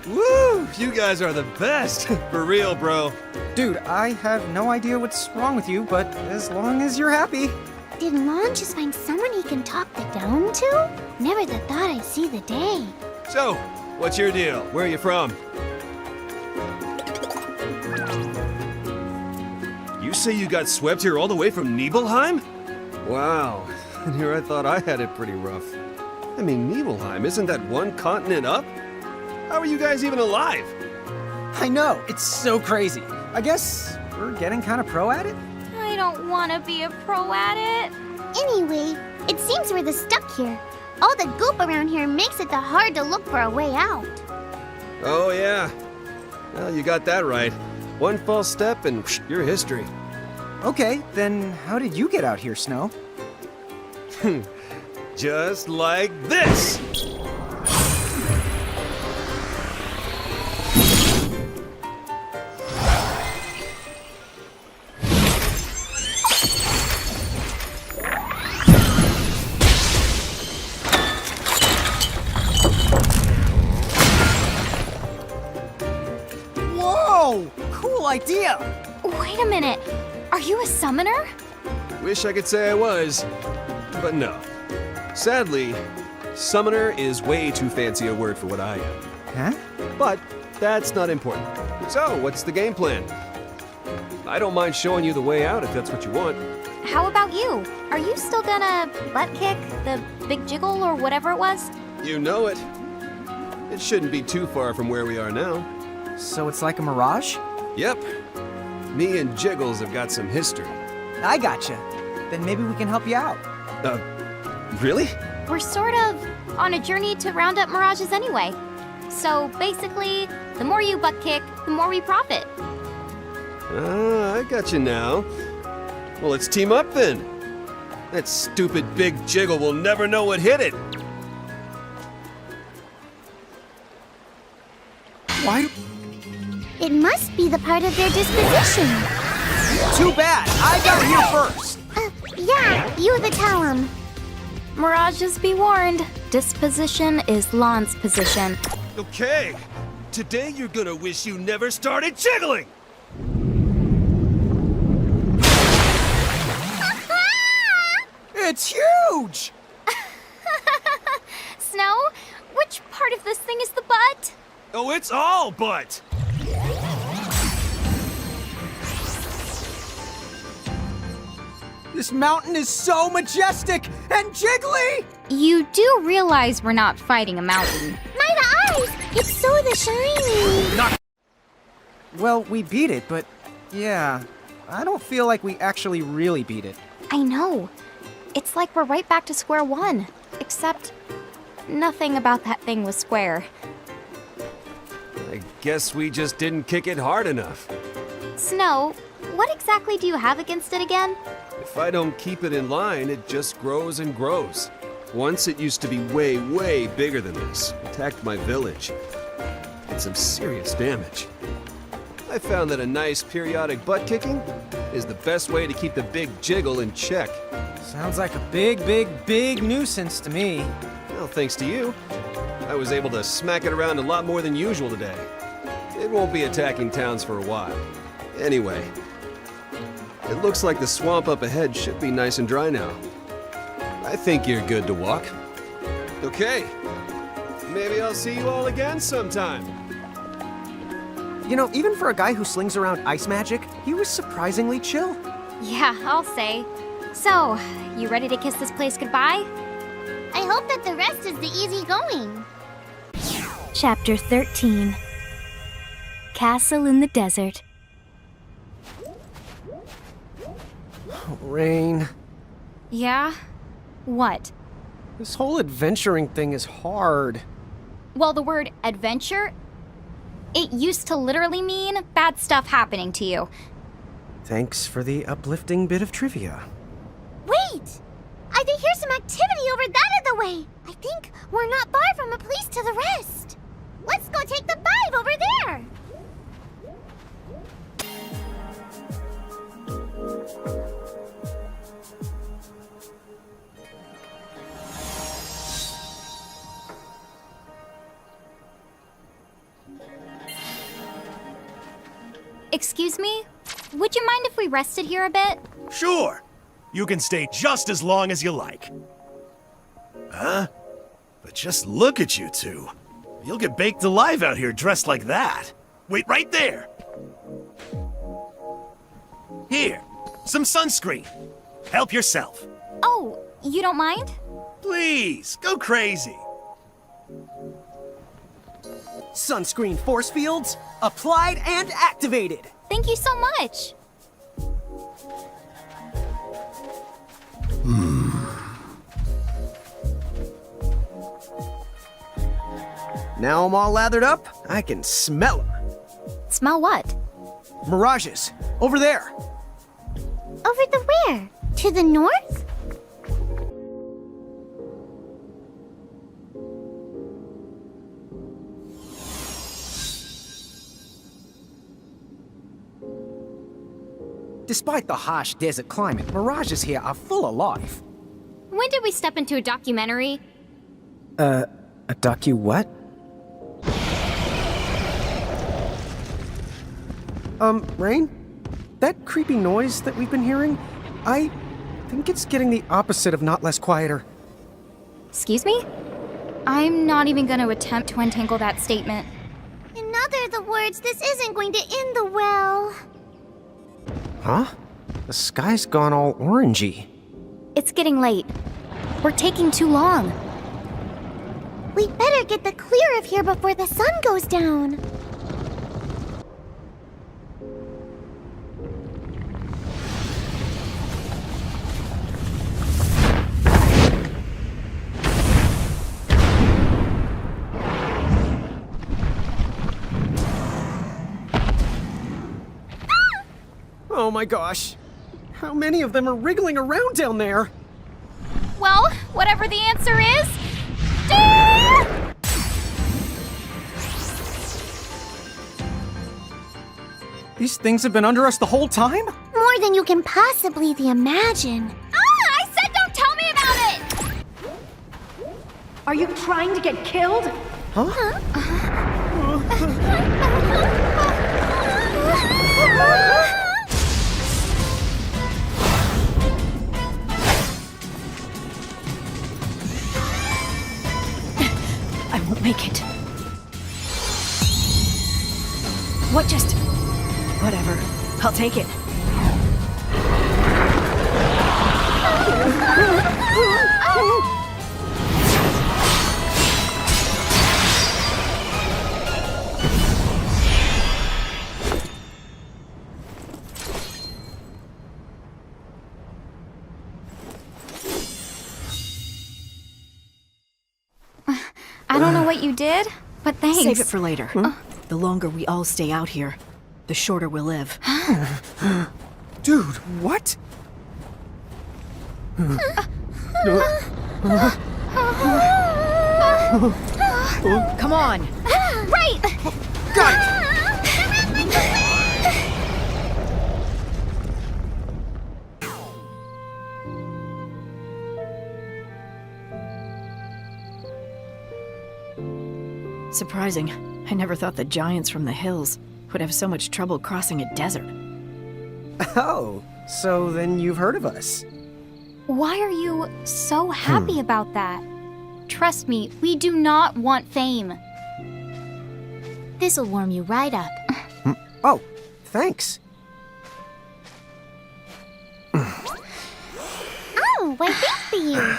Woo! You guys are the best. For real, bro. Dude, I have no idea what's wrong with you, but as long as you're happy. Did Lon just find someone he can talk the down to? Never thought I'd see the day. So, what's your deal? Where are you from? You say you got swept here all the way from Nibelheim? Wow, and here I thought I had it pretty rough. I mean, Nibelheim, isn't that one continent up? How are you guys even alive? I know, it's so crazy. I guess we're getting kind of pro at it? I don't want to be a pro at it. Anyway, it seems we're stuck here. All the goop around here makes it hard to look for a way out. Oh, yeah. Well, you got that right. One false step and you're history. Okay, then how did you get out here, Snow? Just like this! Whoa! Cool idea! Wait a minute. Are you a summoner? Wish I could say I was, but no. Sadly, summoner is way too fancy a word for what I am. Huh? But that's not important. So, what's the game plan? I don't mind showing you the way out if that's what you want. How about you? Are you still gonna butt kick the big jiggle or whatever it was? You know it. It shouldn't be too far from where we are now. So it's like a mirage? Yep. Me and Jiggles have got some history. I gotcha. Then maybe we can help you out. Really? We're sort of on a journey to round up mirages anyway. So basically, the more you butt kick, the more we profit. I got you now. Well, let's team up then. That stupid big jiggle will never know what hit it. Why? It must be the part of their disposition. Too bad. I got here first. Yeah, you tell him. Mirages be warned. Disposition is Lon's position. Okay. Today you're gonna wish you never started jiggling. It's huge! Snow, which part of this thing is the butt? Oh, it's all butt! This mountain is so majestic and jiggly! You do realize we're not fighting a mountain. My eyes! It's so shiny! Well, we beat it, but yeah, I don't feel like we actually really beat it. I know. It's like we're right back to square one. Except, nothing about that thing was square. I guess we just didn't kick it hard enough. Snow, what exactly do you have against it again? If I don't keep it in line, it just grows and grows. Once it used to be way, way bigger than this. Attacked my village. Did some serious damage. I found that a nice periodic butt kicking is the best way to keep the big jiggle in check. Sounds like a big nuisance to me. Well, thanks to you, I was able to smack it around a lot more than usual today. It won't be attacking towns for a while. Anyway, it looks like the swamp up ahead should be nice and dry now. I think you're good to walk. Okay, maybe I'll see you all again sometime. You know, even for a guy who slings around ice magic, he was surprisingly chill. Yeah, I'll say. So, you ready to kiss this place goodbye? I hope that the rest is the easy going. Chapter 13. Castle in the Desert. Rain, Yeah? What? this whole adventuring thing is hard. Well, the word adventure, it used to literally mean bad stuff happening to you. Thanks for the uplifting bit of trivia. Wait! I think here's some activity over that other way. I think we're not far from a place to the rest. Let's go take the 5 over there. Excuse me? Would you mind if we rested here a bit? Sure. You can stay just as long as you like. Huh? But just look at you two. You'll get baked alive out here dressed like that. Wait right there. Here, some sunscreen. Help yourself. Oh, you don't mind? Please, go crazy. Sunscreen force fields, applied and activated. Thank you so much. Now I'm all lathered up, I can smell them. Smell what? Mirages, over there. Over the where? To the north? Despite the harsh desert climate, mirages here are full of life. When did we step into a documentary? A what? Rain? That creepy noise that we've been hearing, I think it's getting the opposite of not less quieter. Excuse me? I'm not even going to attempt to untangle that statement. In other words, this isn't going to end the well. Huh? The sky's gone all orangey. It's getting late. We're taking too long. We'd better get the clear of here before the sun goes down. Oh my gosh. How many of them are wriggling around down there? Well, whatever the answer is... These things have been under us the whole time? More than you can possibly imagine. I said don't tell me about it! Are you trying to get killed? Huh? I won't make it. What just... Whatever. I'll take it. I don't know what you did, but thanks. Save it for later. The longer we all stay out here, the shorter we'll live. Dude, what? Come on! Right! Got it! surprising. I never thought the giants from the hills would have so much trouble crossing a desert. Oh, so then you've heard of us. Why are you so happy about that? Trust me, we do not want fame. This'll warm you right up. Oh, thanks. Oh, why thanks for you.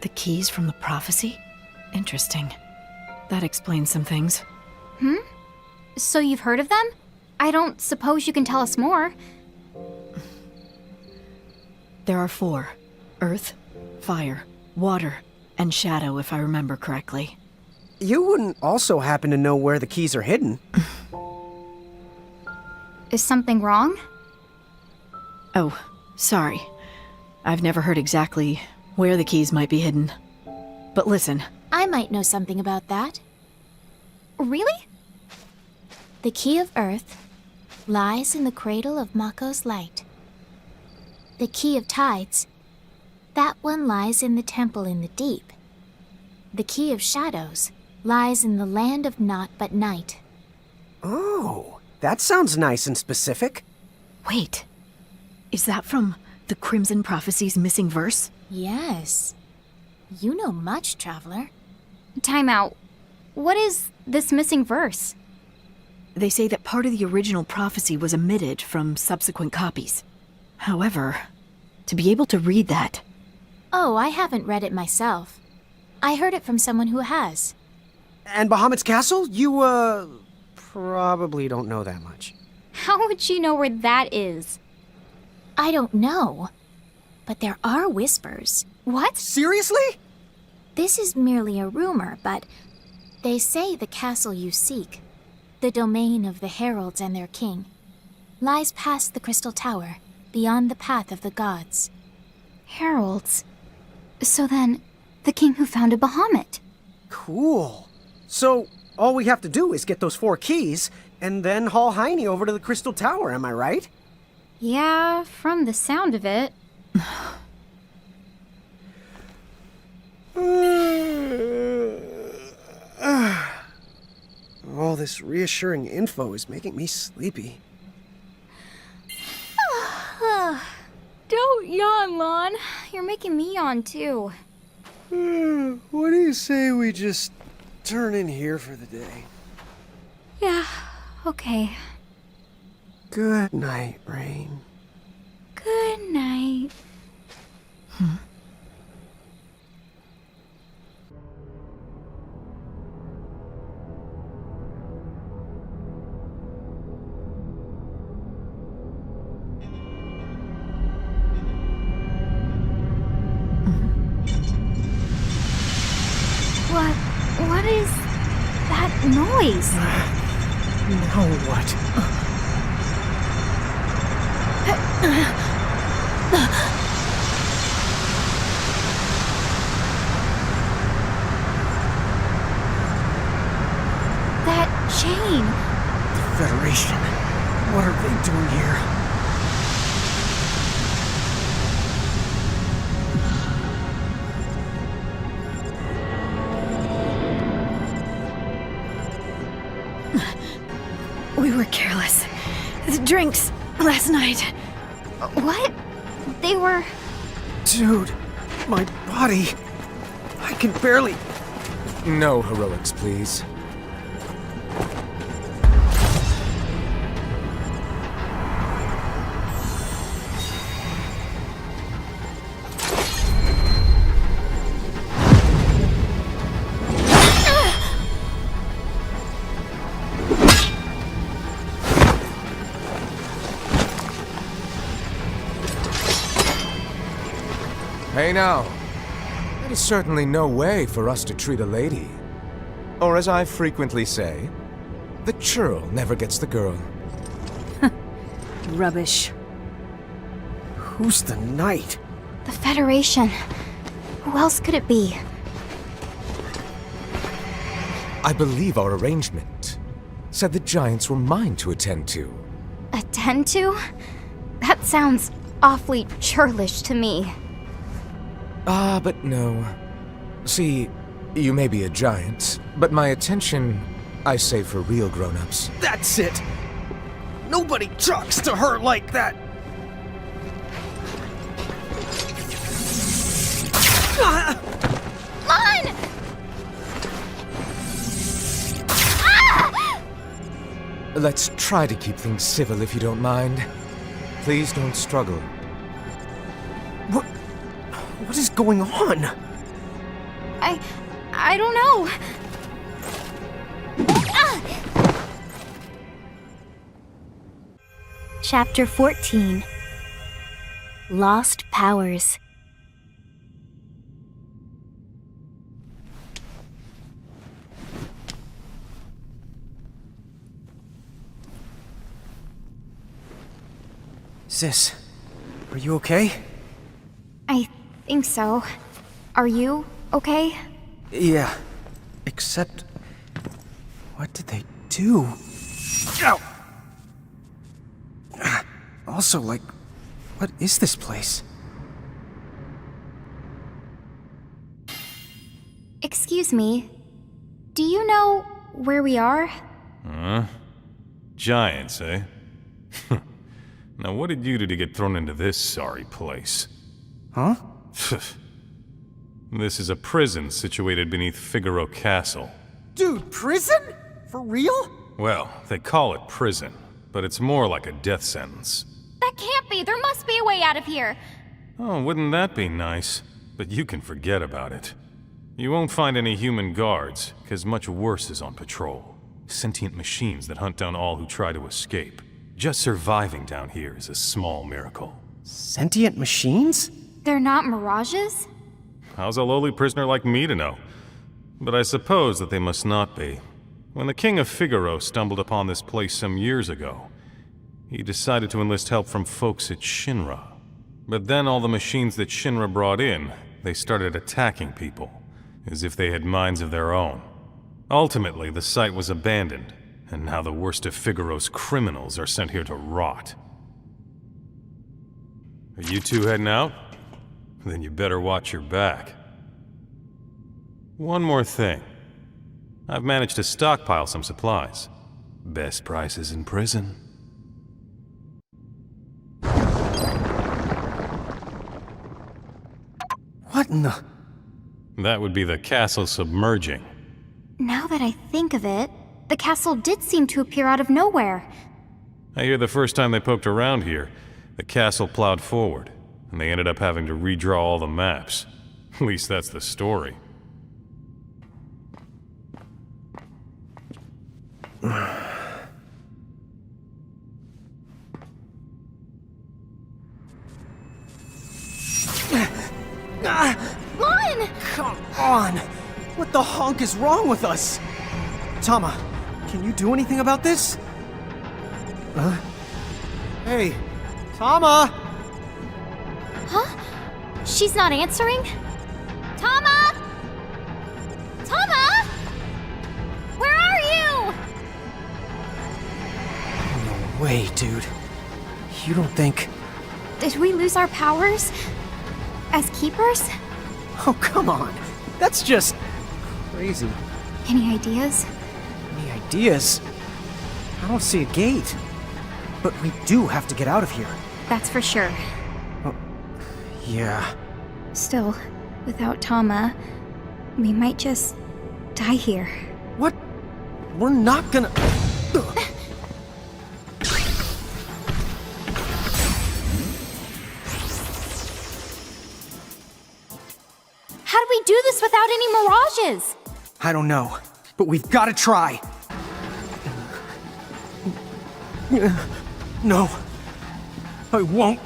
The keys from the prophecy? Interesting. That explains some things. So you've heard of them? I don't suppose you can tell us more. There are 4. Earth, fire, water, and shadow, if I remember correctly. You wouldn't also happen to know where the keys are hidden. Is something wrong? Oh, sorry. I've never heard exactly where the keys might be hidden. But listen. I might know something about that. Really? The key of Earth lies in the cradle of Mako's light. The key of tides, that one lies in the temple in the deep. The key of shadows lies in the land of naught but night. Oh, that sounds nice and specific. Wait, is that from the Crimson Prophecy's missing verse? Yes. You know much, traveler. Time out. What is this missing verse? They say that part of the original prophecy was omitted from subsequent copies. However, to be able to read that... Oh, I haven't read it myself. I heard it from someone who has. And Bahamut's castle? You, probably don't know that much. How would you know where that is? I don't know. But there are whispers. What? Seriously? This is merely a rumor, but they say the castle you seek, the domain of the heralds and their king, lies past the Crystal Tower, beyond the path of the gods. Heralds? So then, the king who founded Bahamut. Cool. So, all we have to do is get those 4 keys, and then haul Heine over to the Crystal Tower, am I right? Yeah, from the sound of it. All this reassuring info is making me sleepy. Don't yawn, Lon. You're making me yawn, too. What do you say we just turn in here for the day? Yeah, okay. Good night, Rain. Good night. What is that noise? Now what? That chain. The Federation. What are they doing here? We were careless. The drinks last night. What? They were... Dude, my body. I can barely... No heroics, please. Hey now, that is certainly no way for us to treat a lady. Or as I frequently say, the churl never gets the girl. Rubbish. Who's the knight? The Federation. Who else could it be? I believe our arrangement said the giants were mine to attend to. Attend to? That sounds awfully churlish to me. But no. See, you may be a giant, but my attention I save for real grown-ups. That's it! Nobody talks to her like that! Run! Let's try to keep things civil if you don't mind. Please don't struggle. What is going on? I don't know. Chapter 14. Lost Powers. Sis, are you okay? I think so. Are you okay? Yeah, except... what did they do? Ow! Also, like, what is this place? Excuse me. Do you know where we are? Giants, eh? Now what did you do to get thrown into this sorry place? Huh? This is a prison situated beneath Figaro Castle. Dude, prison? For real? Well, they call it prison, but it's more like a death sentence. That can't be. There must be a way out of here. Oh, wouldn't that be nice? But you can forget about it. You won't find any human guards, because much worse is on patrol. Sentient machines that hunt down all who try to escape. Just surviving down here is a small miracle. Sentient machines? They're not mirages? How's a lowly prisoner like me to know? But I suppose that they must not be. When the King of Figaro stumbled upon this place some years ago, he decided to enlist help from folks at Shinra. But then all the machines that Shinra brought in, they started attacking people, as if they had minds of their own. Ultimately, the site was abandoned, and now the worst of Figaro's criminals are sent here to rot. Are you two heading out? Then you better watch your back. One more thing. I've managed to stockpile some supplies. Best prices in prison. What in the... That would be the castle submerging. Now that I think of it, the castle did seem to appear out of nowhere. I hear the first time they poked around here, the castle plowed forward, and they ended up having to redraw all the maps. At least that's the story. Lon! Come on! What the honk is wrong with us? Tama, can you do anything about this? Hey, Tama! Huh? She's not answering? Tama! Tama! Where are you? No way, dude. You don't think... Did we lose our powers? As keepers? Oh, come on. That's just... crazy. Any ideas? Any ideas? I don't see a gate. But we do have to get out of here. That's for sure. Yeah. Still, without Tama, we might just die here. What? We're not gonna... How do we do this without any mirages? I don't know, but we've got to try. No, I won't.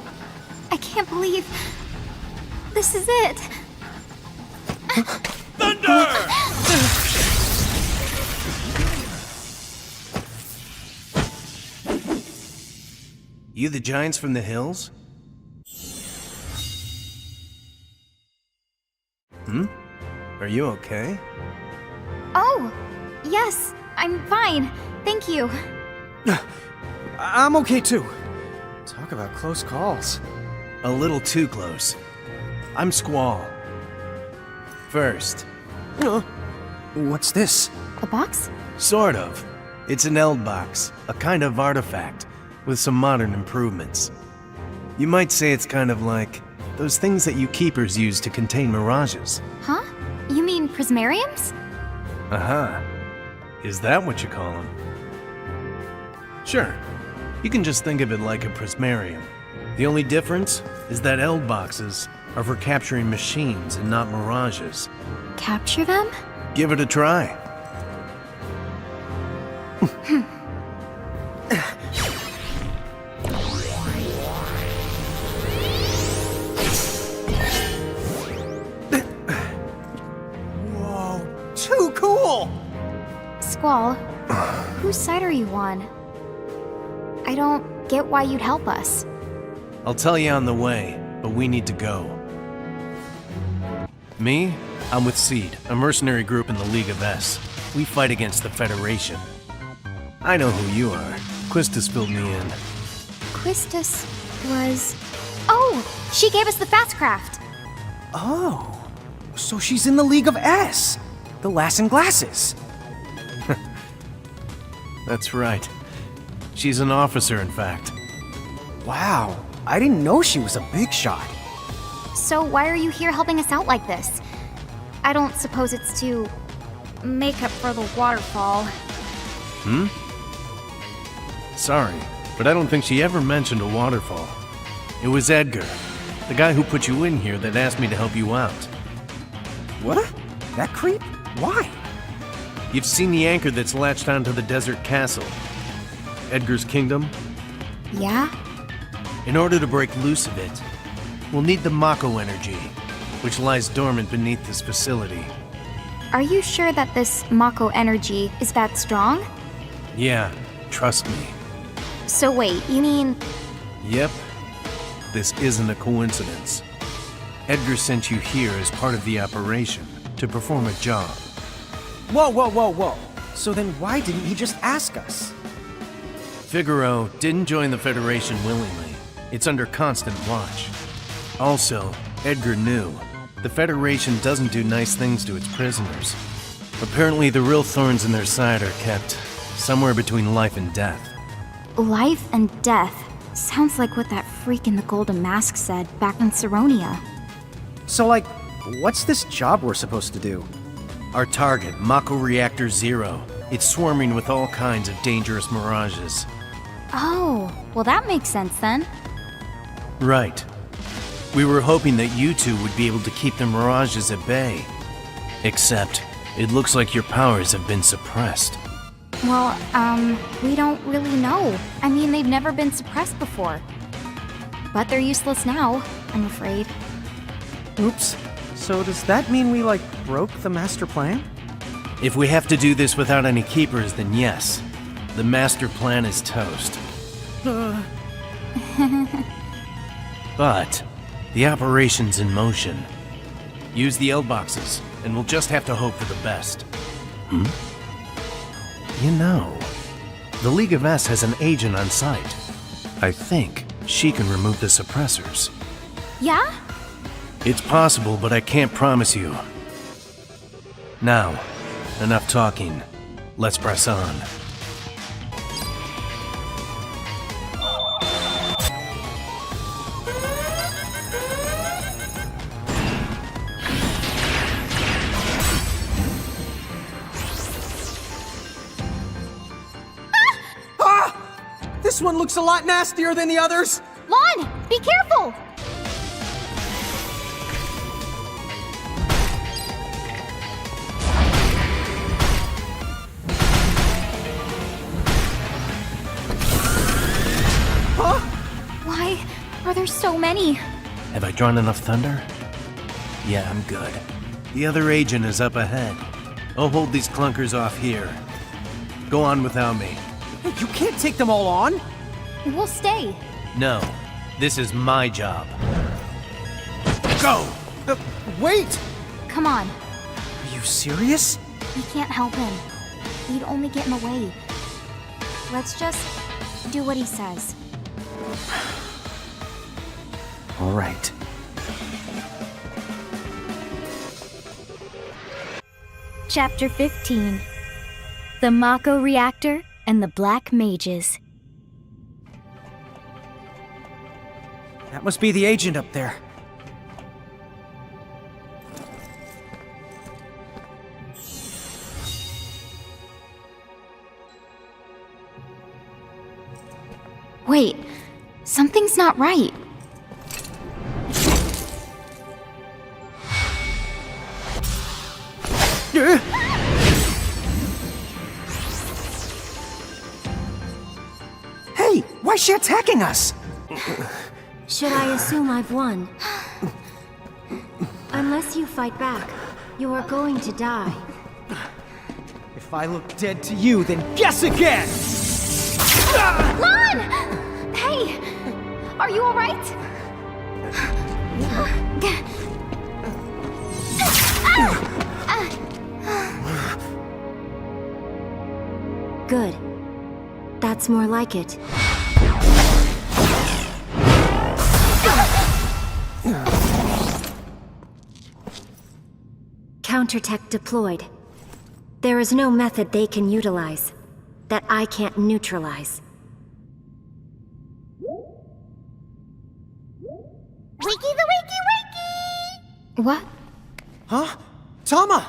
I can't believe this is it. Thunder! You the giants from the hills? Are you okay? Oh, yes, I'm fine. Thank you. I'm okay too. Talk about close calls. A little too close. I'm Squall. First. What's this? A box? Sort of. It's an Eld box, a kind of artifact, with some modern improvements. You might say it's kind of like those things that you Keepers use to contain mirages. Huh? You mean Prismariums? Uh-huh. Is that what you call them? Sure. You can just think of it like a Prismarium. The only difference is that Eld boxes are for capturing machines and not mirages. Capture them? Give it a try. Whoa, too cool! Squall, whose side are you on? I don't get why you'd help us. I'll tell you on the way, but we need to go. Me? I'm with Seed, a mercenary group in the League of S. We fight against the Federation. I know who you are. Quistis filled me in. Quistis was... Oh! She gave us the Fastcraft! Oh, so she's in the League of S. The Lass in Glasses. That's right. She's an officer, in fact. Wow, I didn't know she was a big shot. So why are you here helping us out like this? I don't suppose it's to make up for the waterfall. Hmm? Sorry, but I don't think she ever mentioned a waterfall. It was Edgar, the guy who put you in here, that asked me to help you out. What? That creep? Why? You've seen the anchor that's latched onto the desert castle. Edgar's kingdom? Yeah? In order to break loose of it, we'll need the Mako energy, which lies dormant beneath this facility. Are you sure that this Mako energy is that strong? Yeah, trust me. So wait, you mean... Yep. This isn't a coincidence. Edgar sent you here as part of the operation, to perform a job. Whoa, whoa, whoa, whoa. So then why didn't he just ask us? Figaro didn't join the Federation willingly. It's under constant watch. Also, Edgar knew. The Federation doesn't do nice things to its prisoners. Apparently the real thorns in their side are kept somewhere between life and death. Life and death. Sounds like what that freak in the golden mask said back in Saronia. So like, what's this job we're supposed to do? Our target, Mako Reactor Zero. It's swarming with all kinds of dangerous mirages. Oh, well that makes sense then. Right. We were hoping that you two would be able to keep the mirages at bay. Except, it looks like your powers have been suppressed. Well, we don't really know. I mean, they've never been suppressed before. But they're useless now, I'm afraid. Oops. So does that mean we, like, broke the master plan? If we have to do this without any keepers, then yes. The master plan is toast. But, the operation's in motion. Use the Eld boxes, and we'll just have to hope for the best. Hmm? You know, the League of S has an agent on site. I think she can remove the suppressors. Yeah? It's possible, but I can't promise you. Now, enough talking. Let's press on. This one looks a lot nastier than the others! Lon, be careful! Huh? Why are there so many? Have I drawn enough thunder? Yeah, I'm good. The other agent is up ahead. I'll hold these clunkers off here. Go on without me. You can't take them all on! We'll stay. No, this is my job. Go! Wait! Come on. Are you serious? We can't help him. You'd only get in the way. Let's just do what he says. All right. Chapter 15. The Mako Reactor and the Black Mages. That must be the agent up there. Wait, something's not right. Hey, why is she attacking us? Should I assume I've won? Unless you fight back, you are going to die. If I look dead to you, then guess again! Lon! Hey! Are you alright? Good. That's more like it. Counter-tech deployed. There is no method they can utilize that I can't neutralize. Wakey the wakey wakey! What? Huh? Tama!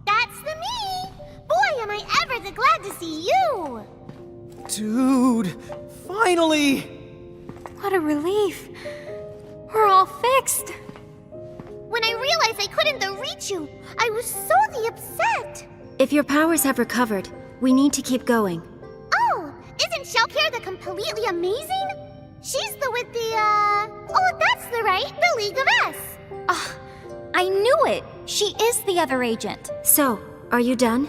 That's the me! Boy, am I ever the glad to see you! Dude, finally! What a relief. We're all fixed. When I realized I couldn't reach you, I was so upset! If your powers have recovered, we need to keep going. Oh, isn't Shellcare the completely amazing? She's the with the, oh, that's the right, the League of S. I knew it! She is the other agent. So, are you done?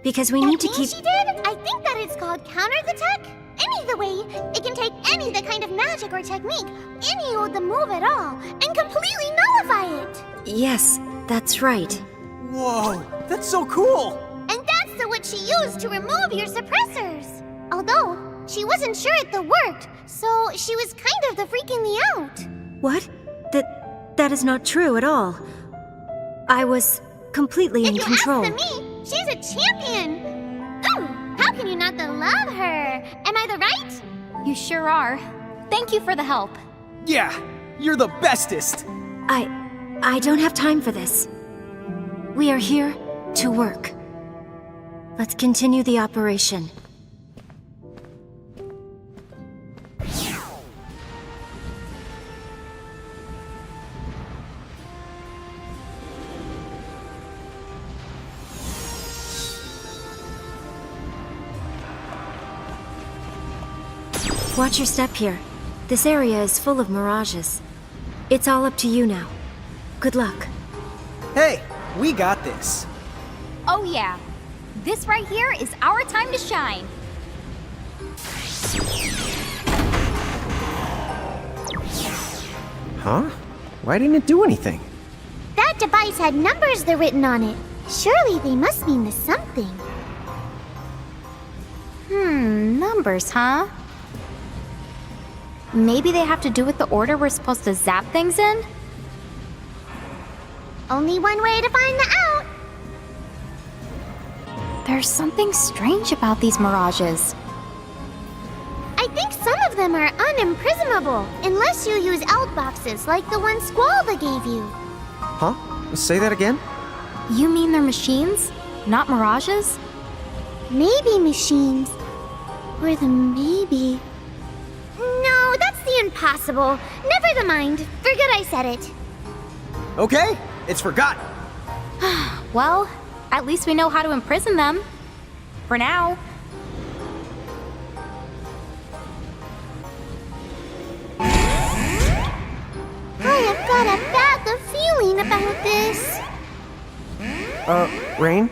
Because we need to keep... she did? I think that it's called Counter the Tech. Any the way, it can take any the kind of magic or technique, any of the move at all, and completely nullify it. Yes, that's right. Whoa, that's so cool! And that's the what she used to remove your suppressors. Although, she wasn't sure it worked, so she was kind of the freaking me out. What? That is not true at all. I was completely in control. If you ask me, she's a champion. Ooh, how can you not love her? Am I the right? You sure are. Thank you for the help. Yeah, you're the bestest! I don't have time for this. We are here to work. Let's continue the operation. Watch your step here. This area is full of mirages. It's all up to you now. Good luck. Hey, we got this. Oh yeah. This right here is our time to shine. Huh? Why didn't it do anything? That device had numbers written on it. Surely they must mean the something. Numbers, huh? Maybe they have to do with the order we're supposed to zap things in? Only one way to find out. There's something strange about these mirages. I think some of them are unimprisonable, unless you use out boxes like the one Squalva gave you. Huh? Say that again? You mean they're machines, not mirages? Maybe machines. Or the maybe... No, that's the impossible. Never the mind. Forget I said it. Okay, it's forgotten. Well, at least we know how to imprison them. For now. I have got a bad feeling about this. Rain?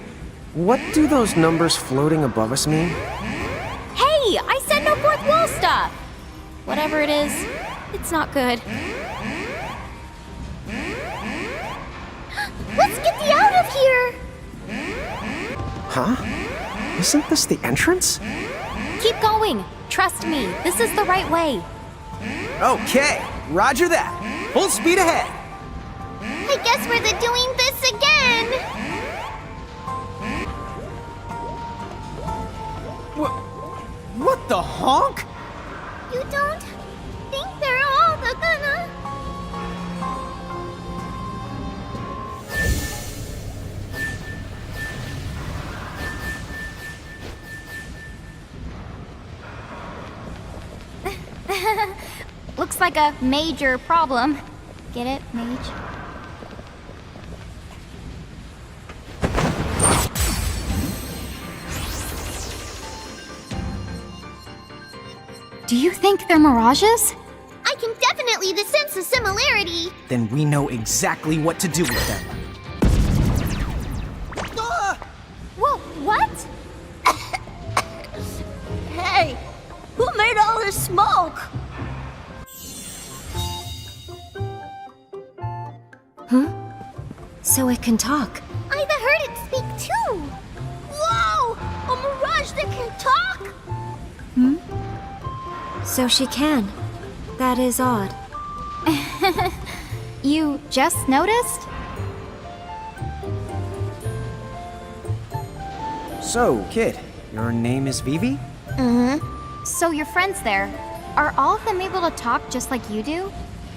What do those numbers floating above us mean? Hey, I said no fourth wall stuff! Whatever it is, it's not good. Let's get thee out of here! Huh? Isn't this the entrance? Keep going. Trust me, this is the right way. Okay, roger that. Full speed ahead. I guess we're doing this again. What the honk? You don't think they're all gonna... Looks like a major problem. Get it, mage? Do you think they're mirages? I can definitely sense a similarity. Then we know exactly what to do with them. Whoa, what? Hey, who made all this smoke? Huh? So it can talk. I heard it speak too. Whoa! A mirage that can talk? So she can. That is odd. You just noticed? So, kid, your name is Vivi? Mm-hmm. So your friends there, are all of them able to talk just like you do?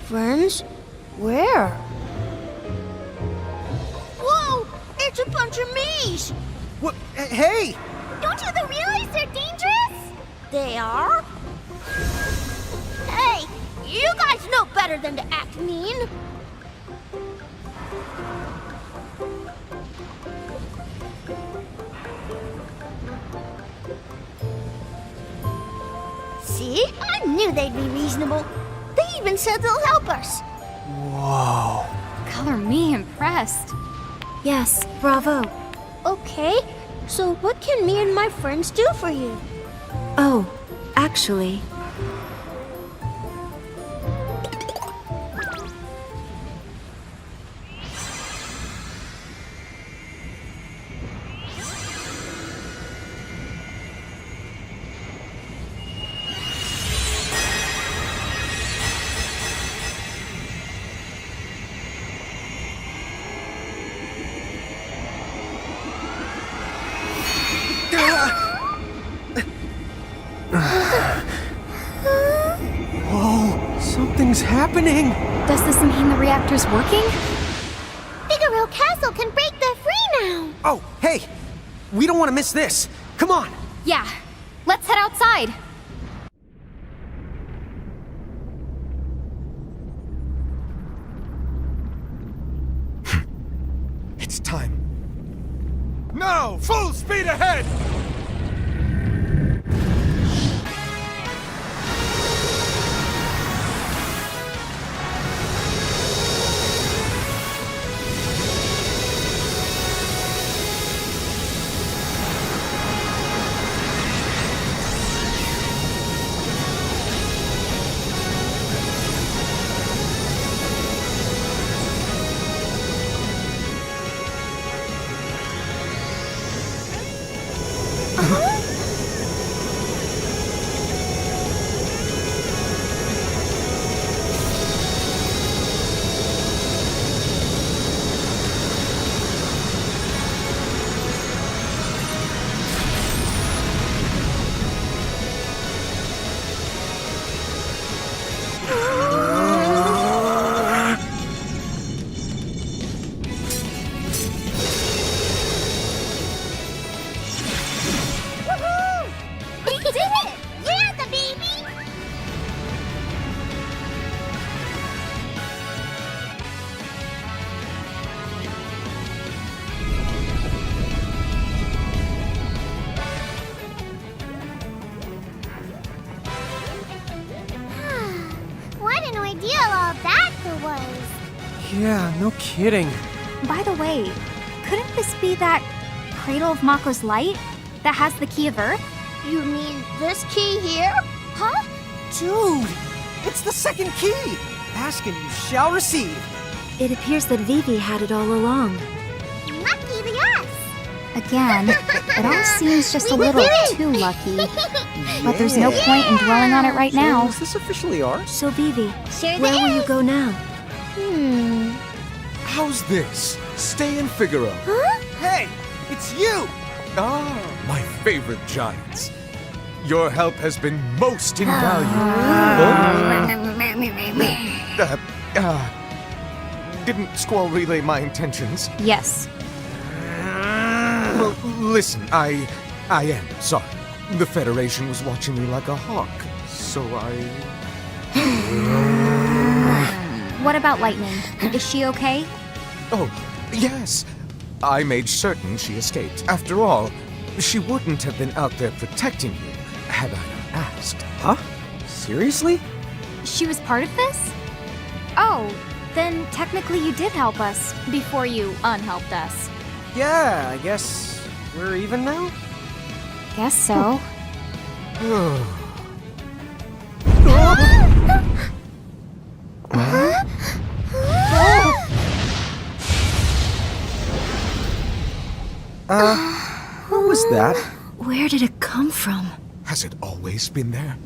Friends? Where? Whoa! It's a bunch of me's! What? Hey! Don't you realize they're dangerous? They are? Hey, you guys know better than to act mean. See? I knew they'd be reasonable. They even said they'll help us. Whoa. Color me impressed. Yes, bravo. Okay, so what can me and my friends do for you? Oh, actually... Whoa, something's happening! Does this mean the reactor's working? Figaro Castle can break the free now! Oh, hey! We don't want to miss this! Come on! Yeah, let's head outside. It's time. Now, full speed ahead! Yeah, no kidding. By the way, couldn't this be that Cradle of Mako's Light that has the key of Earth? You mean this key here? Huh? Dude, it's the second key! Ask and you shall receive. It appears that Vivi had it all along. Lucky us! Again, it all seems just a little too lucky. But there's no point in dwelling on it right now. Is this officially ours? So, Vivi, Sure where will you go now? How's this? Stay in Figaro. Hey, it's you! Ah, my favorite giants. Your help has been most invaluable. Didn't Squall relay my intentions? Yes. Well, listen, I am sorry. The Federation was watching me like a hawk, so What about Lightning? Is she okay? Oh, yes. I made certain she escaped. After all, she wouldn't have been out there protecting you had I not asked. Huh? Seriously? She was part of this? Oh, then technically you did help us before you unhelped us. Yeah, I guess we're even now? Guess so. What was that? Where did it come from? Has it always been there?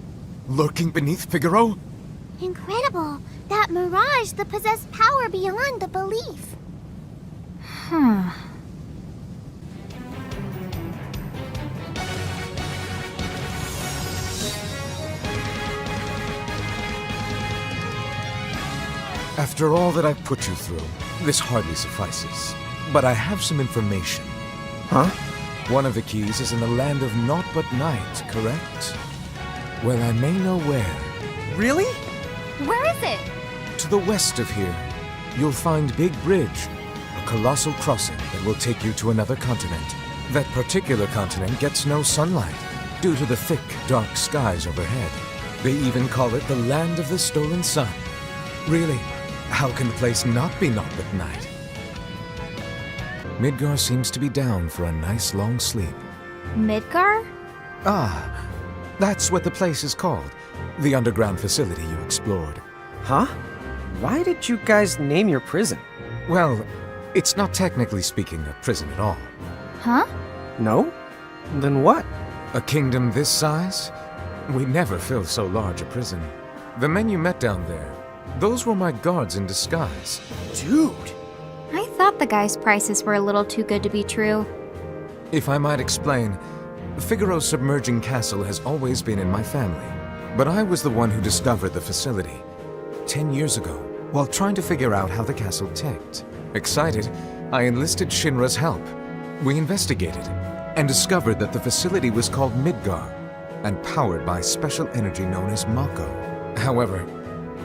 Lurking beneath Figaro? Incredible! That mirage, the possessed power beyond the belief. After all that I've put you through, this hardly suffices. But I have some information. Huh? One of the keys is in the land of naught but night, correct? Well, I may know where. Really? Where is it? To the west of here, you'll find Big Bridge, a colossal crossing that will take you to another continent. That particular continent gets no sunlight due to the thick, dark skies overhead. They even call it the Land of the Stolen Sun. Really, how can the place not be naught but night? Midgar seems to be down for a nice long sleep. Midgar? Ah, that's what the place is called. The underground facility you explored. Huh? Why did you guys name your prison? Well, it's not technically speaking a prison at all. Huh? No? Then what? A kingdom this size? We never fill so large a prison. The men you met down there, those were my guards in disguise. Dude! I thought the guy's prices were a little too good to be true. If I might explain, Figaro's submerging castle has always been in my family. But I was the one who discovered the facility 10 years ago, while trying to figure out how the castle ticked. Excited, I enlisted Shinra's help. We investigated, and discovered that the facility was called Midgar, and powered by special energy known as Mako. However,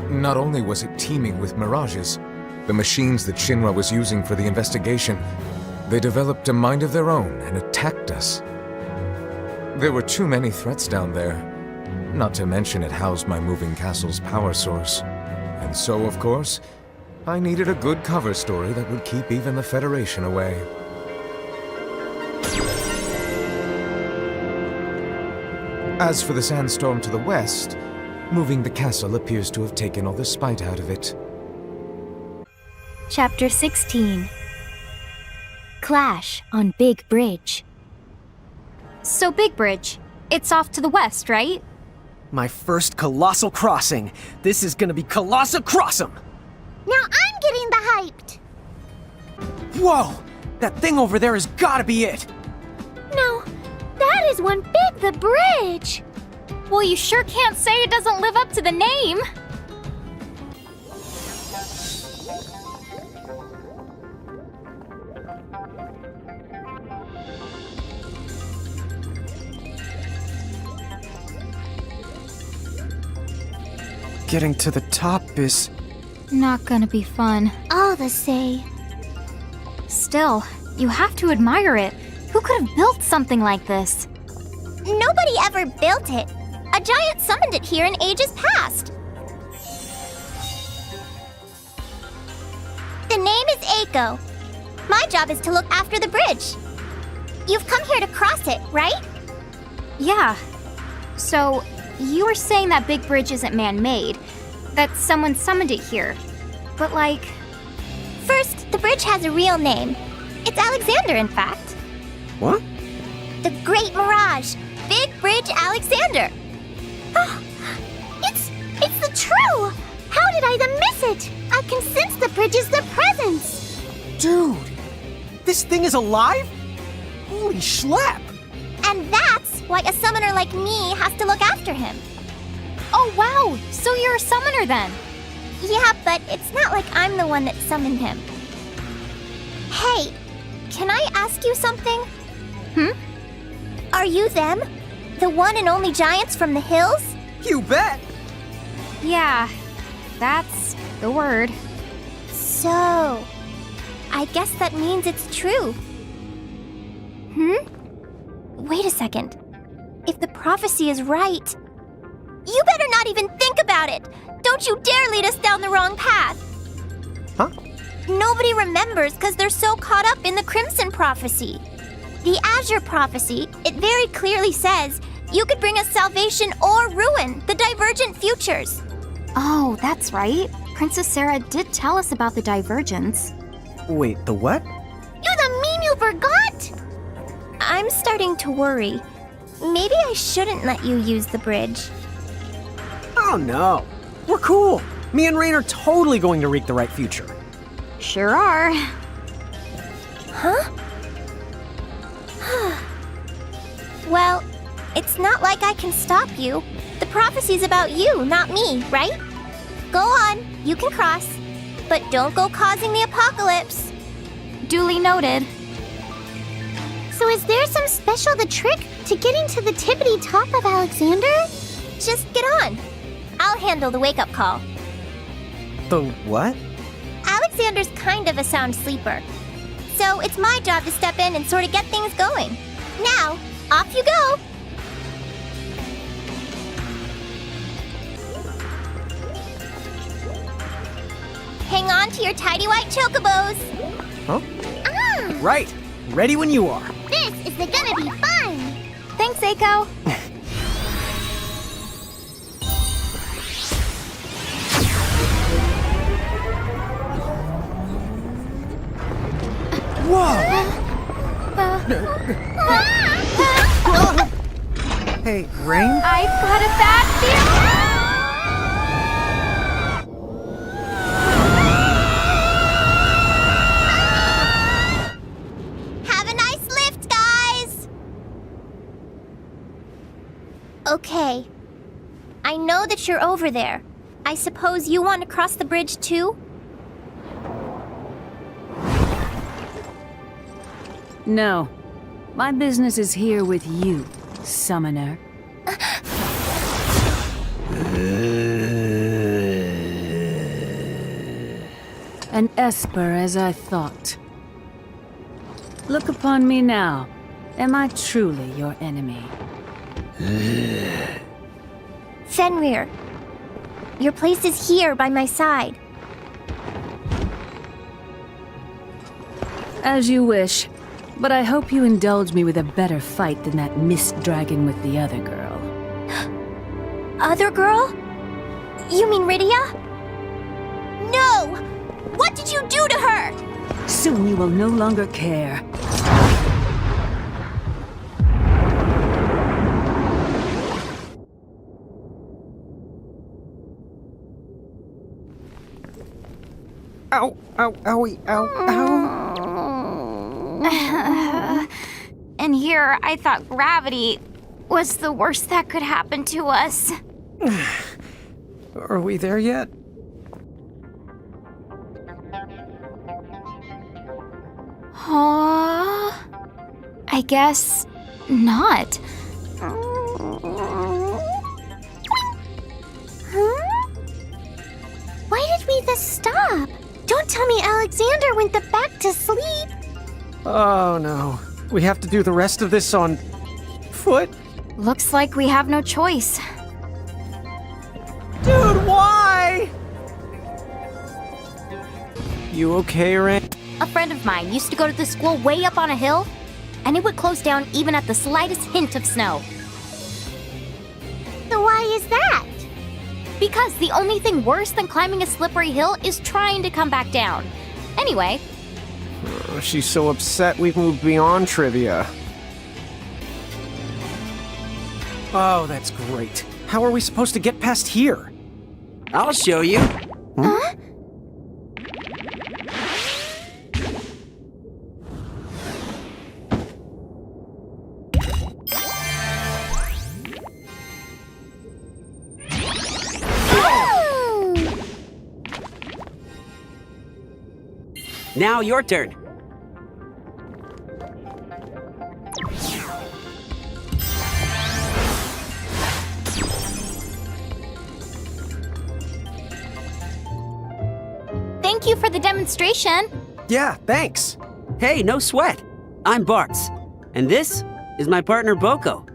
not only was it teeming with mirages, the machines that Shinra was using for the investigation, they developed a mind of their own and attacked us. There were too many threats down there, not to mention it housed my moving castle's power source. And so, of course, I needed a good cover story that would keep even the Federation away. As for the sandstorm to the west, moving the castle appears to have taken all the spite out of it. Chapter 16. Clash on Big Bridge. So Big Bridge, it's off to the west, right? My first colossal crossing. This is gonna be colossal crossum! Now I'm getting the hyped! Whoa! That thing over there has gotta be it! No, that is one big the bridge! Well, you sure can't say it doesn't live up to the name! Getting to the top is... Not gonna be fun. All the say. Still, you have to admire it. Who could have built something like this? Nobody ever built it. A giant summoned it here in ages past. The name is Eiko. My job is to look after the bridge. You've come here to cross it, right? Yeah. So, you were saying that Big Bridge isn't man-made, that someone summoned it here. But First, the bridge has a real name. It's Alexander, in fact. What? The Great Mirage! Big Bridge Alexander! It's the true! How did I even miss it? I can sense the bridge is the presence! Dude, this thing is alive? Holy schlep! And that's why a summoner like me has to look after him. Oh wow, so you're a summoner then? Yeah, but it's not like I'm the one that summoned him. Hey, can I ask you something? Are you them? The one and only giants from the hills? You bet! Yeah, that's the word. So, I guess that means it's true. Wait a second. If the prophecy is right, you better not even think about it! Don't you dare lead us down the wrong path! Huh? Nobody remembers because they're so caught up in the Crimson prophecy. The Azure prophecy, it very clearly says you could bring us salvation or ruin, the divergent futures. Oh, that's right. Princess Sarah did tell us about the divergence. Wait, the what? You the mean you forgot? I'm starting to worry. Maybe I shouldn't let you use the bridge. Oh no. We're cool. Me and Rain are totally going to reach the right future. Sure are. Huh? Well, it's not like I can stop you. The prophecy's about you, not me, right? Go on, you can cross. But don't go causing the apocalypse. Duly noted. So is there some special trick to getting to the tippity top of Alexander? Just get on. I'll handle the wake-up call. The what? Alexander's kind of a sound sleeper. So it's my job to step in and sort of get things going. Now, off you go! Hang on to your tidy white chocobos! Huh? Right. Ready when you are. This is gonna be fun! Thanks, Eiko. Whoa! Hey, Rain? I've got a bad feeling! Have a nice lift, guys! Okay. I know that you're over there. I suppose you want to cross the bridge too? No. My business is here with you, Summoner. An Esper as I thought. Look upon me now. Am I truly your enemy? Fenrir, your place is here by my side. As you wish. But I hope you indulge me with a better fight than that mist dragon with the other girl. Other girl? You mean Rydia? No! What did you do to her? Soon you will no longer care. Ow, ow, owie, ow, ow. And here, I thought gravity was the worst that could happen to us. Are we there yet? I guess not. Why did we just stop? Don't tell me Alexander went back to sleep. Oh no. We have to do the rest of this on foot? Looks like we have no choice. Dude, why? You okay, Rain? A friend of mine used to go to the school way up on a hill, and it would close down even at the slightest hint of snow. So why is that? Because the only thing worse than climbing a slippery hill is trying to come back down. Anyway. She's so upset we've moved beyond trivia. Oh, that's great. How are we supposed to get past here? I'll show you. Huh? Now your turn. Thank you for the demonstration. Yeah, thanks. Hey, no sweat. I'm Bartz, and this is my partner Boko.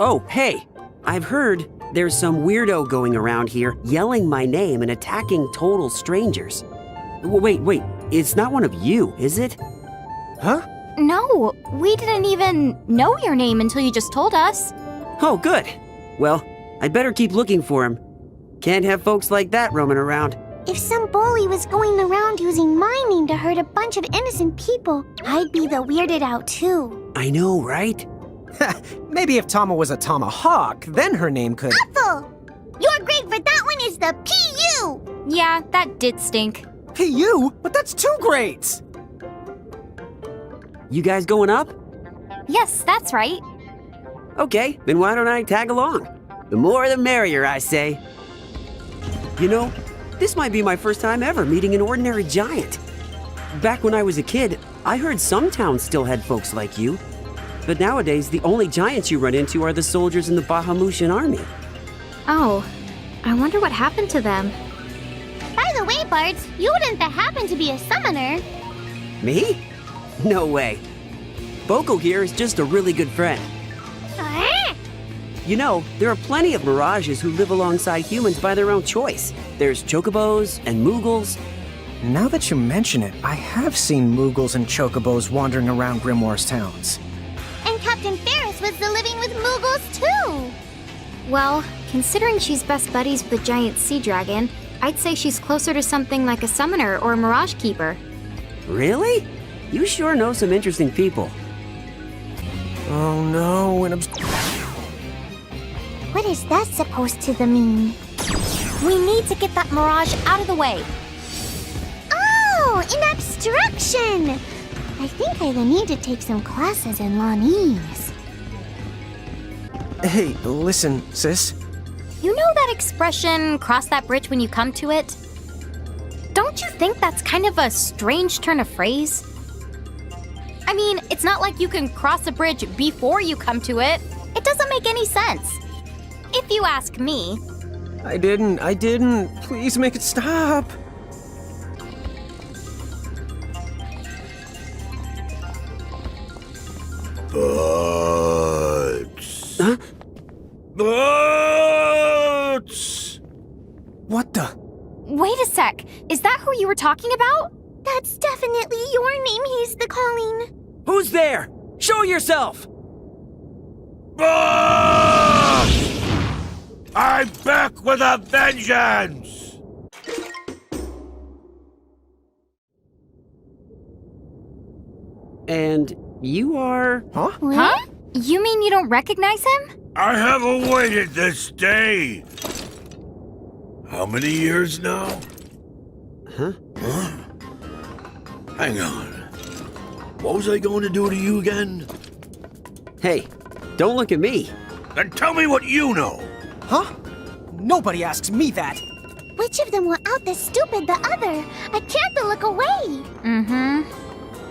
Oh, hey, I've heard there's some weirdo going around here yelling my name and attacking total strangers. Wait, it's not one of you, is it? Huh? No, we didn't even know your name until you just told us. Oh, good. Well, I'd better keep looking for him. Can't have folks like that roaming around. If some bully was going around using my name to hurt a bunch of innocent people, I'd be the weirded out too. I know, right? Maybe if Tama was a tomahawk, then her name could... Apple! Your grade for that one is the PU! Yeah, that did stink. PU? But that's 2 grades! You guys going up? Yes, that's right. Okay, then why don't I tag along? The more the merrier, I say. You know, this might be my first time ever meeting an ordinary giant. Back when I was a kid, I heard some towns still had folks like you. But nowadays, the only giants you run into are the soldiers in the Bahamutian army. Oh, I wonder what happened to them. By the way, Bartz, you wouldn't happen to be a summoner. Me? No way. Boko here is just a really good friend. You know, there are plenty of Mirages who live alongside humans by their own choice. There's Chocobos and Moogles. Now that you mention it, I have seen Moogles and Chocobos wandering around Grimoire's towns. And Captain Ferris was the living with Moogles too! Well, considering she's best buddies with the giant sea dragon, I'd say she's closer to something like a summoner or a Mirage Keeper. Really? You sure know some interesting people. Oh no, What is that supposed to mean? We need to get that Mirage out of the way. Oh, an obstruction! I think I need to take some classes in Lanese. Hey, listen, sis. You know that expression, cross that bridge when you come to it? Don't you think that's kind of a strange turn of phrase? I mean, it's not like you can cross a bridge before you come to it. It doesn't make any sense. If you ask me. I didn't. Please make it stop. Butts. Huh? Butts. What the? Wait a sec. Is that who you were talking about? That's definitely your name he's the calling. Who's there? Show yourself! Butts! I'm back with a vengeance! And you are... Huh? Huh? You mean you don't recognize him? I have awaited this day. How many years now? Huh? Hang on. What was I going to do to you again? Hey, don't look at me. Then tell me what you know. Huh? Nobody asks me that. Which of them will out the stupid the other? I can't look away. Mm-hmm.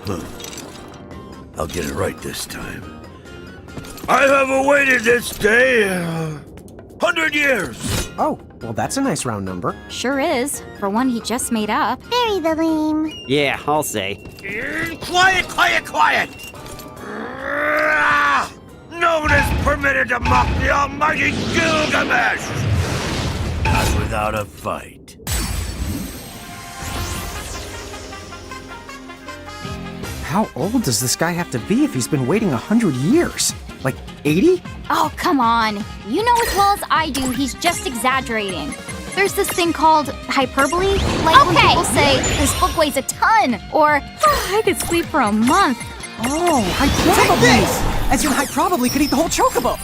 Huh. I'll get it right this time. I have awaited this day 100 years. Oh, well that's a nice round number. Sure is, for one he just made up. Very the lame. Yeah, I'll say. Quiet, quiet, quiet! No one is permitted to mock the almighty Gilgamesh! Not without a fight. How old does this guy have to be if he's been waiting 100 years? Like 80? Oh, come on. You know as well as I do he's just exaggerating. There's this thing called hyperbole. Like when people say, this book weighs a ton, or I could sleep for a month. Oh, hyperbole! Take this! As in, I probably could eat the whole chocobo!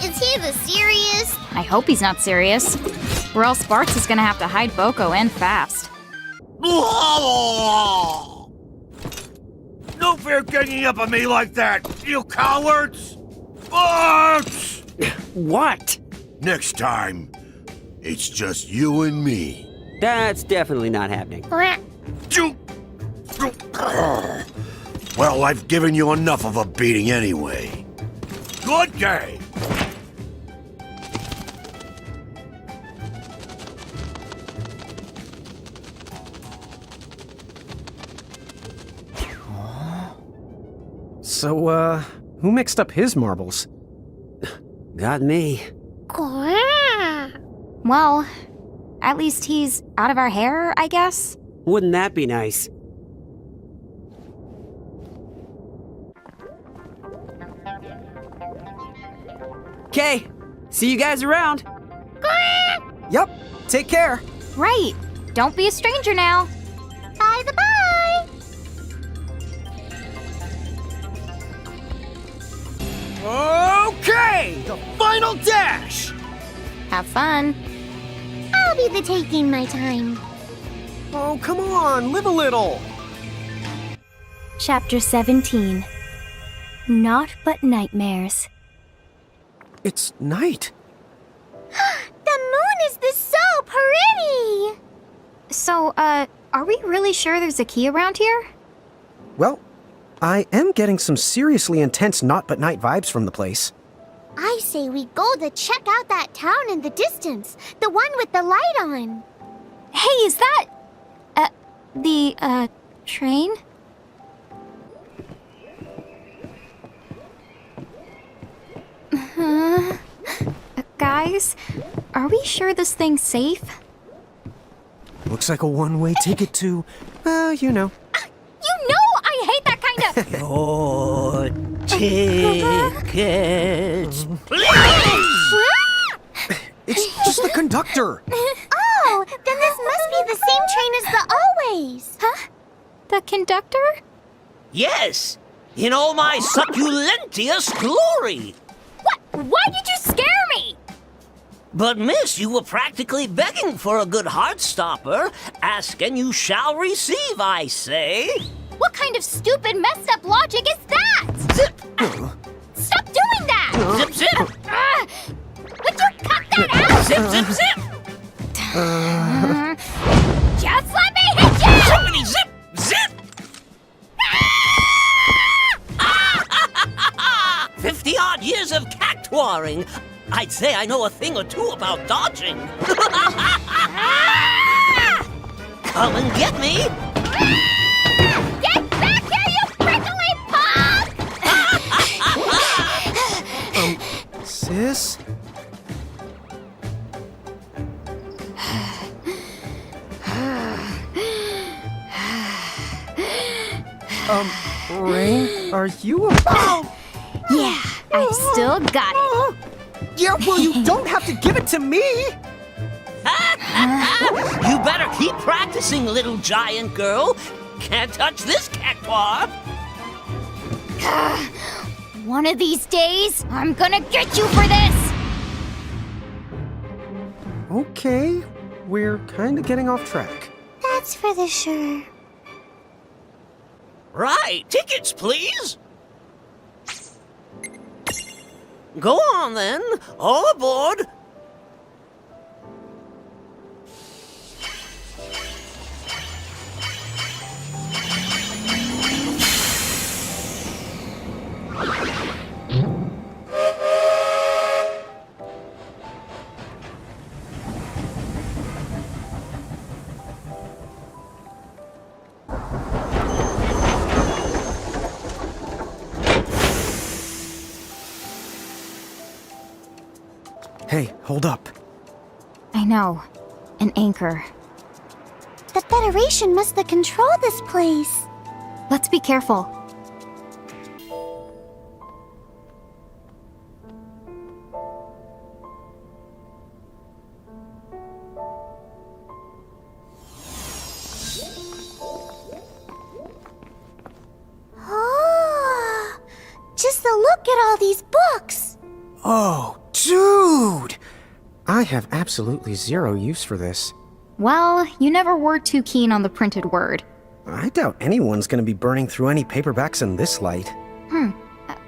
Is he the serious? I hope he's not serious. Or else Bartz is gonna have to hide Boko and fast. No fair ganging up on me like that, you cowards! What? What? Next time, it's just you and me. That's definitely not happening. Well, I've given you enough of a beating anyway. Good day! So, who mixed up his marbles? Got me. Well, at least he's out of our hair, I guess? Wouldn't that be nice? Okay, see you guys around. Yep, take care. Right. Don't be a stranger now. Bye the bye! Okay, the final dash! Have fun. I'll be the taking my time. Oh, come on, live a little! Chapter 17. Naught but nightmares. It's night. The moon is so pretty! So, are we really sure there's a key around here? Well, I am getting some seriously intense Naught But Night vibes from the place. I say we go to check out that town in the distance. The one with the light on. Hey, is that... the train? Guys, are we sure this thing's safe? Looks like a one-way ticket to, you know. You know I hate that kind of... Your tickets, please! It's just the conductor! Oh, then this must be the same train as the always. Huh? The conductor? Yes, in all my succulentious glory. What? Why did you scare me? But miss, you were practically begging for a good heart-stopper. Ask and you shall receive, I say. What kind of stupid, messed up logic is that? Zip! Stop doing that! Zip, zip! Would you cut that out? Zip, zip, zip! Just let me hit you! Zippity zip! Zip! 50-odd years of cactuaring. I'd say I know a thing or two about dodging. Come and get me! Get back here, you prickly punk! Sis? Rain, are you a... Yeah, I still got it. Yeah, well, you don't have to give it to me! You better keep practicing, little giant girl. Can't touch this cactuar. One of these days, I'm gonna get you for this! Okay, we're kind of getting off track. That's for the sure. Right, tickets, please. Go on, then. All aboard. Hey, hold up. I know. An anchor. The Federation must have controlled this place. Let's be careful. all these books? Oh, dude! I have absolutely zero use for this. Well, you never were too keen on the printed word. I doubt anyone's gonna be burning through any paperbacks in this light.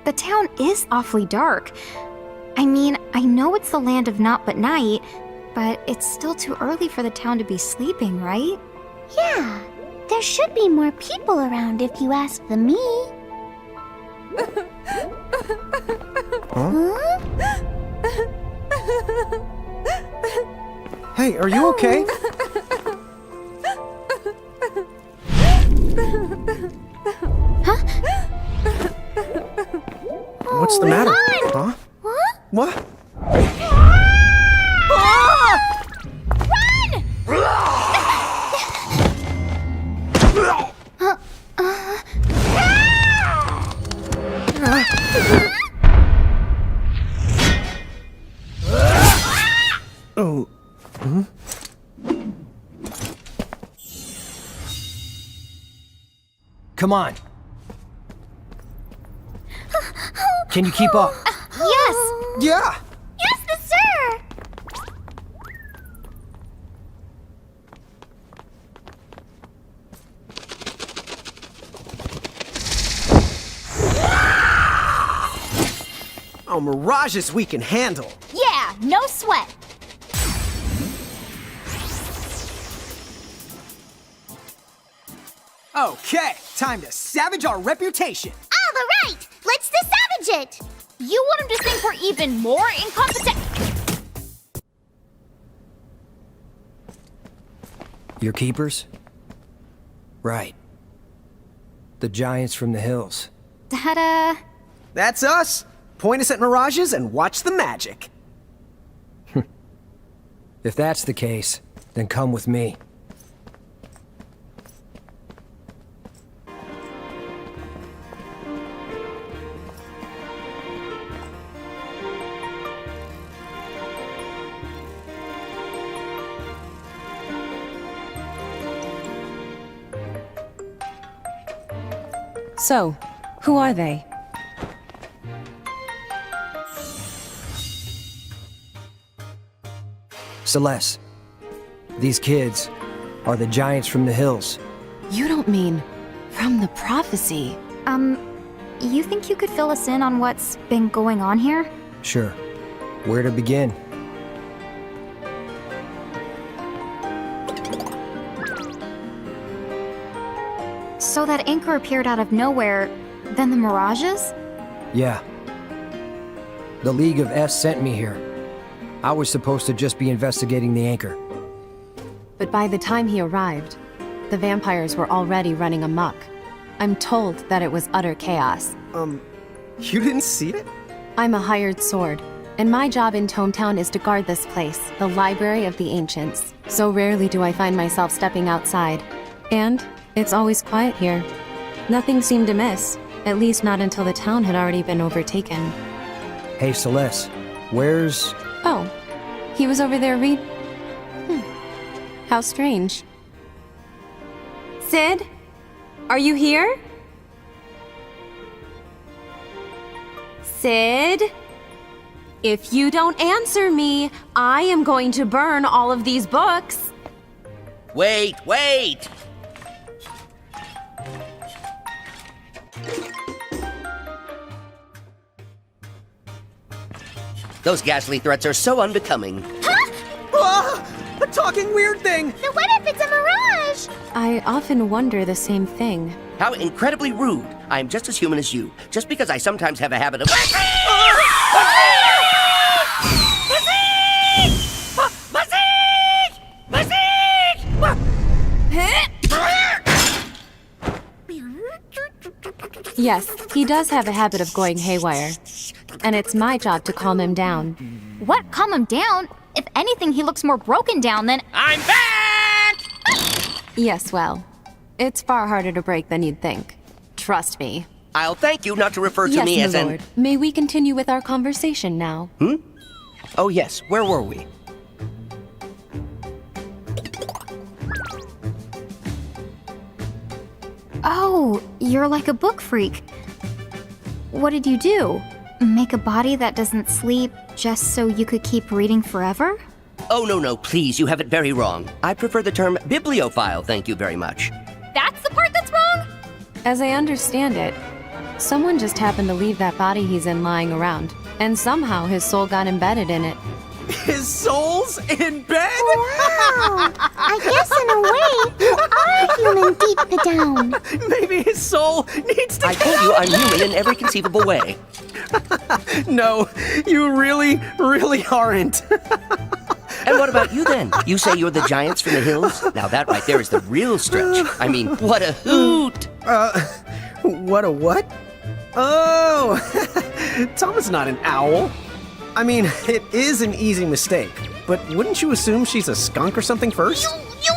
The town is awfully dark. I mean, I know it's the land of naught but night, but it's still too early for the town to be sleeping, right? Yeah, there should be more people around if you ask the me. Huh? Hey, are you okay? What's the matter? Huh? What? Oh. Come on. Can you keep up? Yes! Yeah! Yes, sir! Oh, Mirages we can handle. Yeah, no sweat. Okay, time to savage our reputation. All right, let's savage it! You want him to think we're even more incompetent? Your keepers? Right. The giants from the hills. Ta-da! That's us. Point us at Mirages and watch the magic. If that's the case, then come with me. So, who are they? Celeste, these kids are the giants from the hills. You don't mean from the prophecy? You think you could fill us in on what's been going on here? Sure. Where to begin? So that anchor appeared out of nowhere, then the Mirages? Yeah. The League of S sent me here. I was supposed to just be investigating the anchor. But by the time he arrived, the vampires were already running amok. I'm told that it was utter chaos. You didn't see it? I'm a hired sword, and my job in Tometown is to guard this place, the Library of the Ancients. So rarely do I find myself stepping outside. And it's always quiet here. Nothing seemed amiss, at least not until the town had already been overtaken. Hey, Celeste, where's... Oh, he was over there How strange. Sid? Are you here? Sid? If you don't answer me, I am going to burn all of these books. Wait! Those ghastly threats are so unbecoming. Ah! A talking weird thing! So what if it's a mirage? I often wonder the same thing. How incredibly rude. I'm just as human as you, just because I sometimes have a habit of... Yes, he does have a habit of going haywire. And it's my job to calm him down. What? Calm him down? If anything, he looks more broken down than— I'm back! Yes, well, it's far harder to break than you'd think. Trust me. I'll thank you not to refer to Yes, me my as lord. May we continue with our conversation now? Oh yes, where were we? Oh, you're like a book freak. What did you do? Make a body that doesn't sleep just so you could keep reading forever? Oh, no, please, you have it very wrong. I prefer the term bibliophile, thank you very much. That's the part that's wrong? As I understand it, someone just happened to leave that body he's in lying around, and somehow his soul got embedded in it. His soul's in bed? Wow! I guess in a way, you are human deep down. Maybe his soul needs to I told you I'm human in every conceivable way. No, you really aren't. And what about you then? You say you're the giants from the hills? Now that right there is the real stretch. I mean, what a hoot! What a what? Oh, Tama's not an owl. I mean, it is an easy mistake, but wouldn't you assume she's a skunk or something first? You!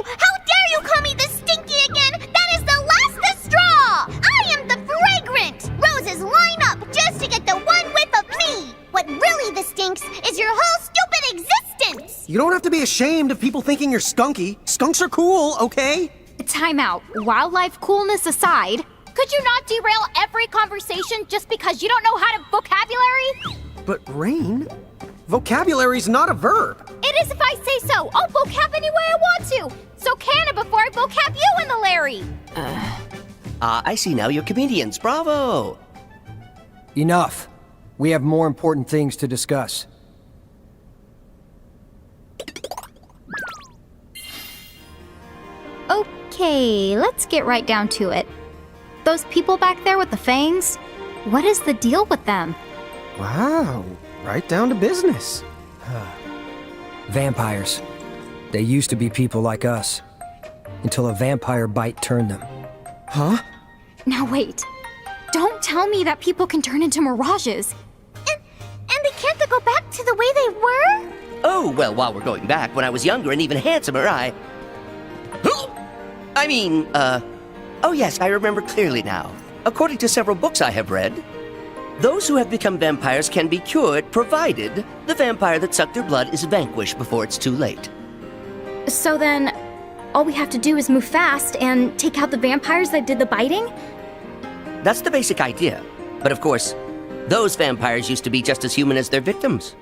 How dare you call me the stinky again? That is the last straw! I am the fragrant! Roses line up just to get the one whiff of me! What really the stinks is your whole stupid existence! You don't have to be ashamed of people thinking you're skunky. Skunks are cool, okay? Time out. Wildlife coolness aside, could you not derail every conversation just because you don't know how to vocabulary? But Rain, vocabulary's not a verb. It is if I say so. I'll vocab any way I want to. So can it before I vocab you in the Larry. I see now you're comedians. Bravo! Enough. We have more important things to discuss. Okay, let's get right down to it. Those people back there with the fangs, what is the deal with them? Wow, right down to business. Vampires. They used to be people like us. Until a vampire bite turned them. Huh? Now wait. Don't tell me that people can turn into mirages. And they can't go back to the way they were? Oh, well, while we're going back, when I was younger and even handsomer, oh yes, I remember clearly now. According to several books I have read, those who have become vampires can be cured, provided the vampire that sucked their blood is vanquished before it's too late. So then, all we have to do is move fast and take out the vampires that did the biting? That's the basic idea. But of course, those vampires used to be just as human as their victims.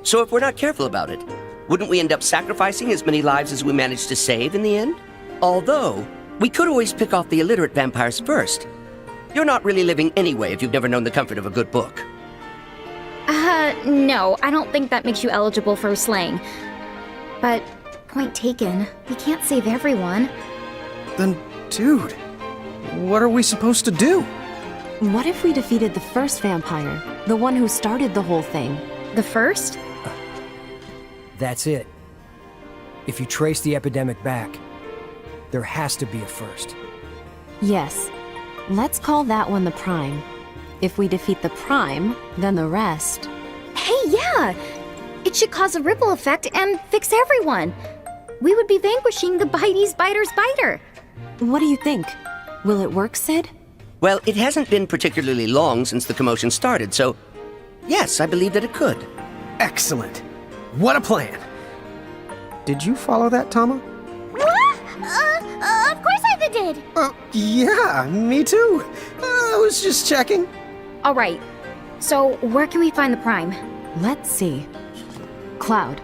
So if we're not careful about it, wouldn't we end up sacrificing as many lives as we managed to save in the end? Although, we could always pick off the illiterate vampires first. You're not really living anyway if you've never known the comfort of a good book. No, I don't think that makes you eligible for slaying. But, point taken, we can't save everyone. Then, dude, what are we supposed to do? What if we defeated the first vampire? The one who started the whole thing? The first? That's it. If you trace the epidemic back, there has to be a first. Yes. Let's call that one the Prime. If we defeat the Prime, then the rest. Hey, yeah! It should cause a ripple effect and fix everyone. We would be vanquishing the Bitey's Biter's Biter. What do you think? Will it work, Sid? Well, it hasn't been particularly long since the commotion started, so yes, I believe that it could. Excellent. What a plan. Did you follow that, Tama? What? Of course I did. Yeah, me too. I was just checking. All right. So, where can we find the Prime? Let's see. Cloud,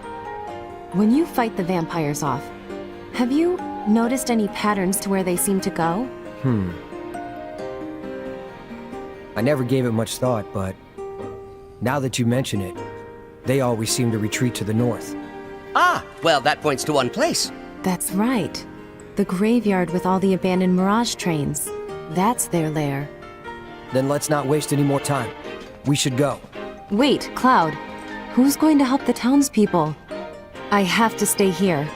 when you fight the vampires off, have you noticed any patterns to where they seem to go? I never gave it much thought, but now that you mention it, they always seem to retreat to the north. Ah, well, that points to one place. That's right. The graveyard with all the abandoned Mirage trains. That's their lair. Then let's not waste any more time. We should go. Wait, Cloud. Who's going to help the townspeople? I have to stay here.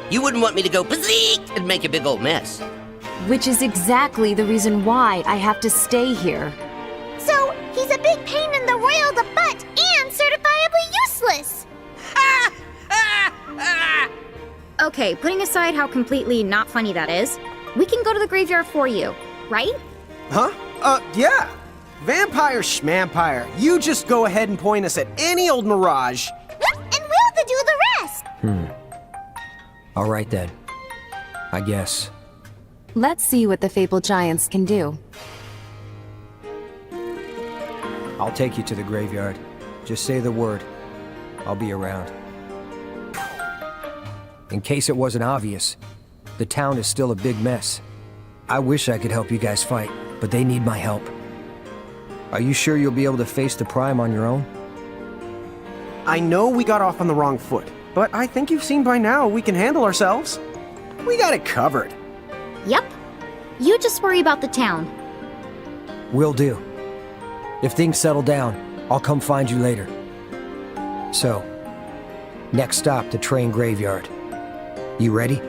You wouldn't want me to go bazeek and make a big old mess. Which is exactly the reason why I have to stay here. So, he's a big pain in the royal the butt and certifiably useless. Okay, putting aside how completely not funny that is, we can go to the graveyard for you, right? Huh? Yeah. Vampire schmampire. You just go ahead and point us at any old Mirage. And we'll do the rest. All right then. I guess. Let's see what the Fabled Giants can do. I'll take you to the graveyard. Just say the word. I'll be around. In case it wasn't obvious, the town is still a big mess. I wish I could help you guys fight, but they need my help. Are you sure you'll be able to face the Prime on your own? I know we got off on the wrong foot, but I think you've seen by now we can handle ourselves. We got it covered. Yep. You just worry about the town. Will do. If things settle down, I'll come find you later. So, next stop, the train graveyard. You ready?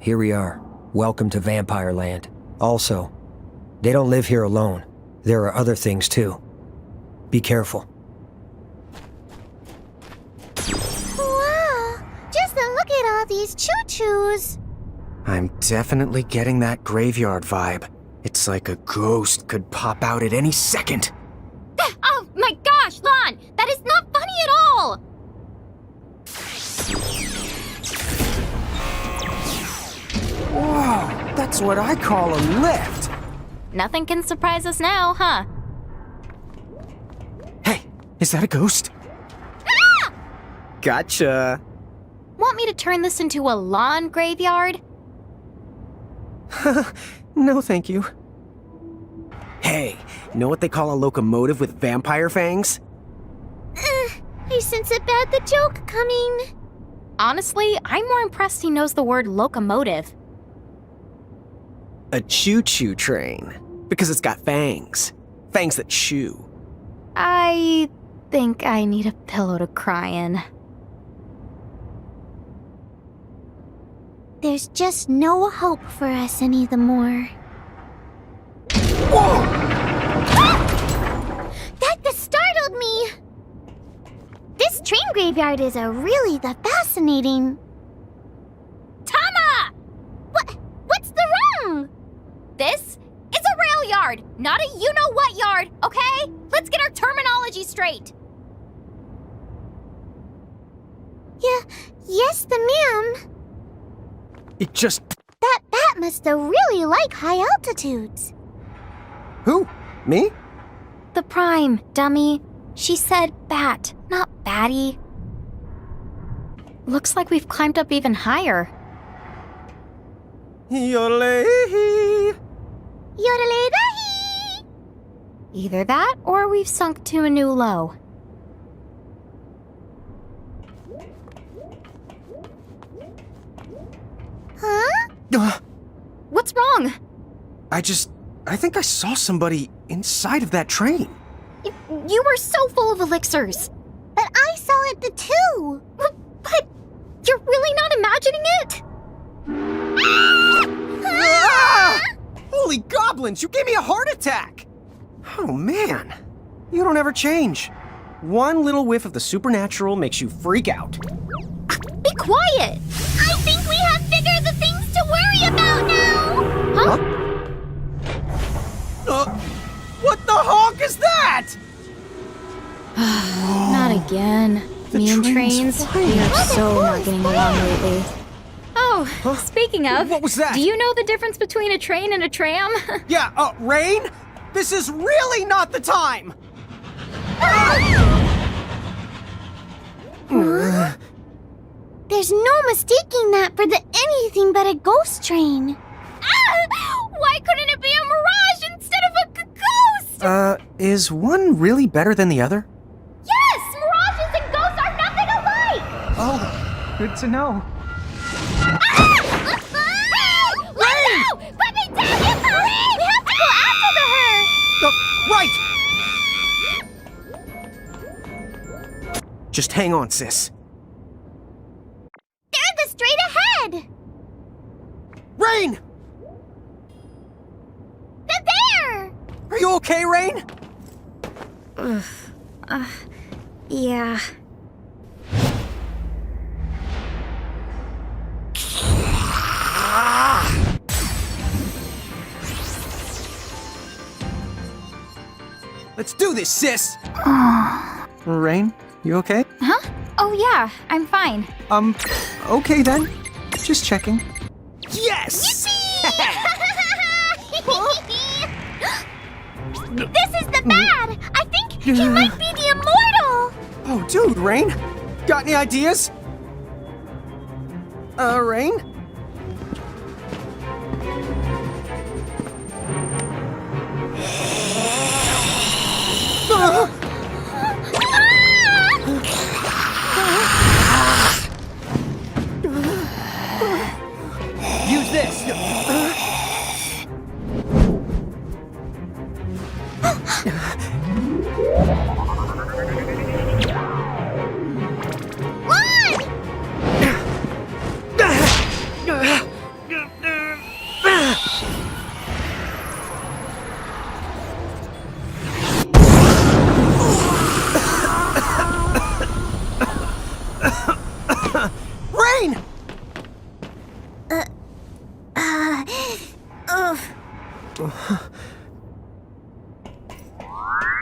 Here we are. Welcome to Vampire Land. Also, they don't live here alone. There are other things too. Be careful. Wow! Just look at all these choo-choos! I'm definitely getting that graveyard vibe. It's like a ghost could pop out at any second. Oh my gosh, Lon! That is not funny at all! Whoa, that's what I call a lift. Nothing can surprise us now, huh? Hey, is that a ghost? Ah! Gotcha. Want me to turn this into a lawn graveyard? No, thank you. Hey, know what they call a locomotive with vampire fangs? I sense a bad the joke coming. Honestly, I'm more impressed he knows the word locomotive. A choo-choo train. Because it's got fangs. Fangs that chew. I think I need a pillow to cry in. There's just no hope for us any the more. Whoa! Ah! That just startled me! This train graveyard is really the fascinating. Tama! What's the wrong? This is a rail yard, not a you-know-what yard, okay? Let's get our terminology straight. Yes, the ma'am. It just... That must really like high altitudes. Who? Me? The Prime, dummy. She said bat, not batty. Looks like we've climbed up even higher. Yodelay. Yodelay-dahi! Either that, or we've sunk to a new low. Huh? What's wrong? I think I saw somebody inside of that train. You were so full of elixirs. But I saw it too. But you're really not imagining it? Ah! Holy goblins, you gave me a heart attack! Oh man, you don't ever change. One little whiff of the supernatural makes you freak out. Be quiet! I think we have bigger the things to worry about now! Huh? What the honk is that? Not again. Me and trains, we are so not getting along lately. Oh, speaking of, what was that? Do you know the difference between a train and a tram? Yeah, Rain? This is really not the time! There's no mistaking that for anything but a ghost train. Why couldn't it be a mirage instead of a ghost? Is one really better than the other? Yes! Mirages and ghosts are nothing alike! Oh, good to know. Rain! Put me down, you hurry! We have to go after her! Right! Just hang on, sis. They're straight ahead! Rain! They're there! Are you okay, Rain? Yeah. Let's do this, sis! Rain, you okay? Huh? Oh yeah, I'm fine. Okay then. Just checking. Yes! This is the bad! I think he might be the immortal! Oh, dude, Rain. Got any ideas? Rain? Use this! Rain!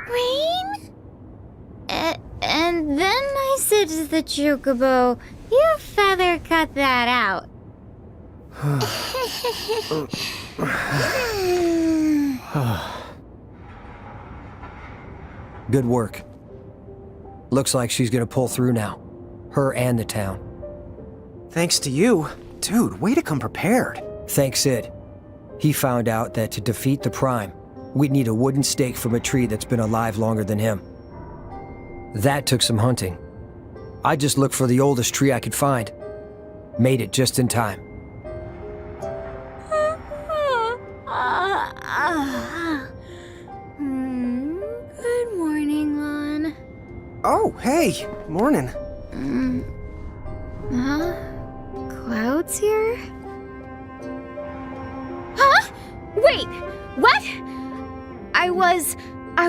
Rain? And then I said to the chocobo, "You feather cut that out." Good work. Looks like she's gonna pull through now. Her and the town. Thanks to you. Dude, way to come prepared. Thanks, Sid. He found out that to defeat the Prime, we'd need a wooden stake from a tree that's been alive longer than him. That took some hunting. I just looked for the oldest tree I could find. Made it just in time. Good morning, Lon. Oh, hey. Morning. Huh? Cloud's here? Huh? Wait, what? I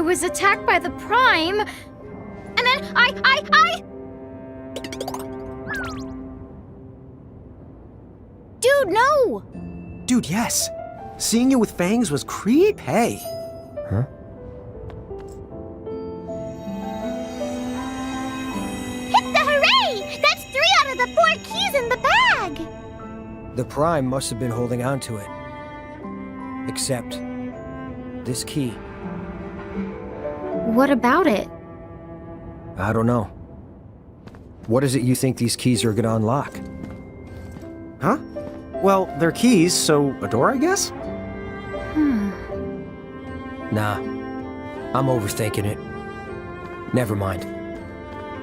was attacked by the Prime, and then I... Dude, no! Dude, yes. Seeing you with fangs was creepy. Huh? Hit the hooray! That's 3 out of the 4 keys in the bag! The Prime must have been holding on to it. Except this key. What about it? I don't know. What is it you think these keys are gonna unlock? Huh? Well, they're keys, so a door, I guess? Nah. I'm overthinking it. Never mind.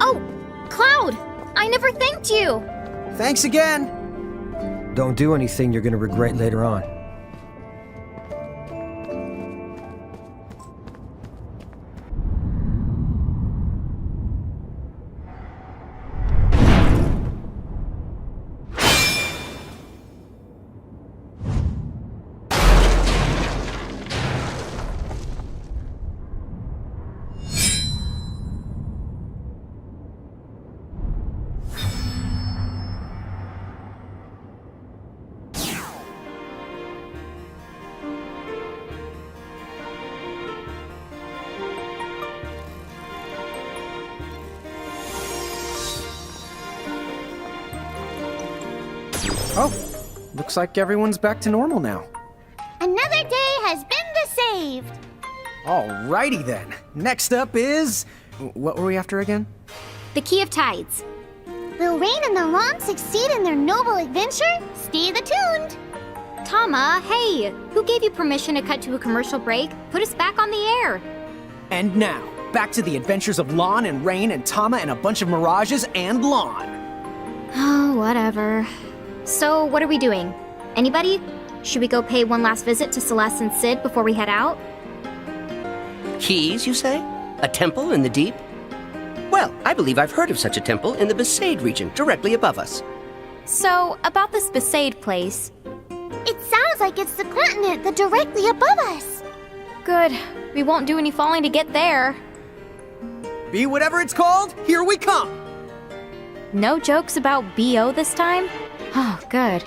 Oh, Cloud! I never thanked you! Thanks again! Don't do anything you're gonna regret later on. Oh, looks like everyone's back to normal now. Another day has been saved. Alrighty then. Next up is... What were we after again? The Key of Tides. Will Rain and the Lon succeed in their noble adventure? Stay tuned. Tama, hey! Who gave you permission to cut to a commercial break? Put us back on the air. And now, back to the adventures of Lon and Rain and Tama and a bunch of Mirages and Lon. Oh, whatever. So, what are we doing? Anybody? Should we go pay one last visit to Celeste and Sid before we head out? Keys, you say? A temple in the deep? Well, I believe I've heard of such a temple in the Besaid region, directly above us. So, about this Besaid place. It sounds like it's the continent that's directly above us. Good. We won't do any falling to get there. Be whatever it's called, here we come! No jokes about BO this time? Oh, good.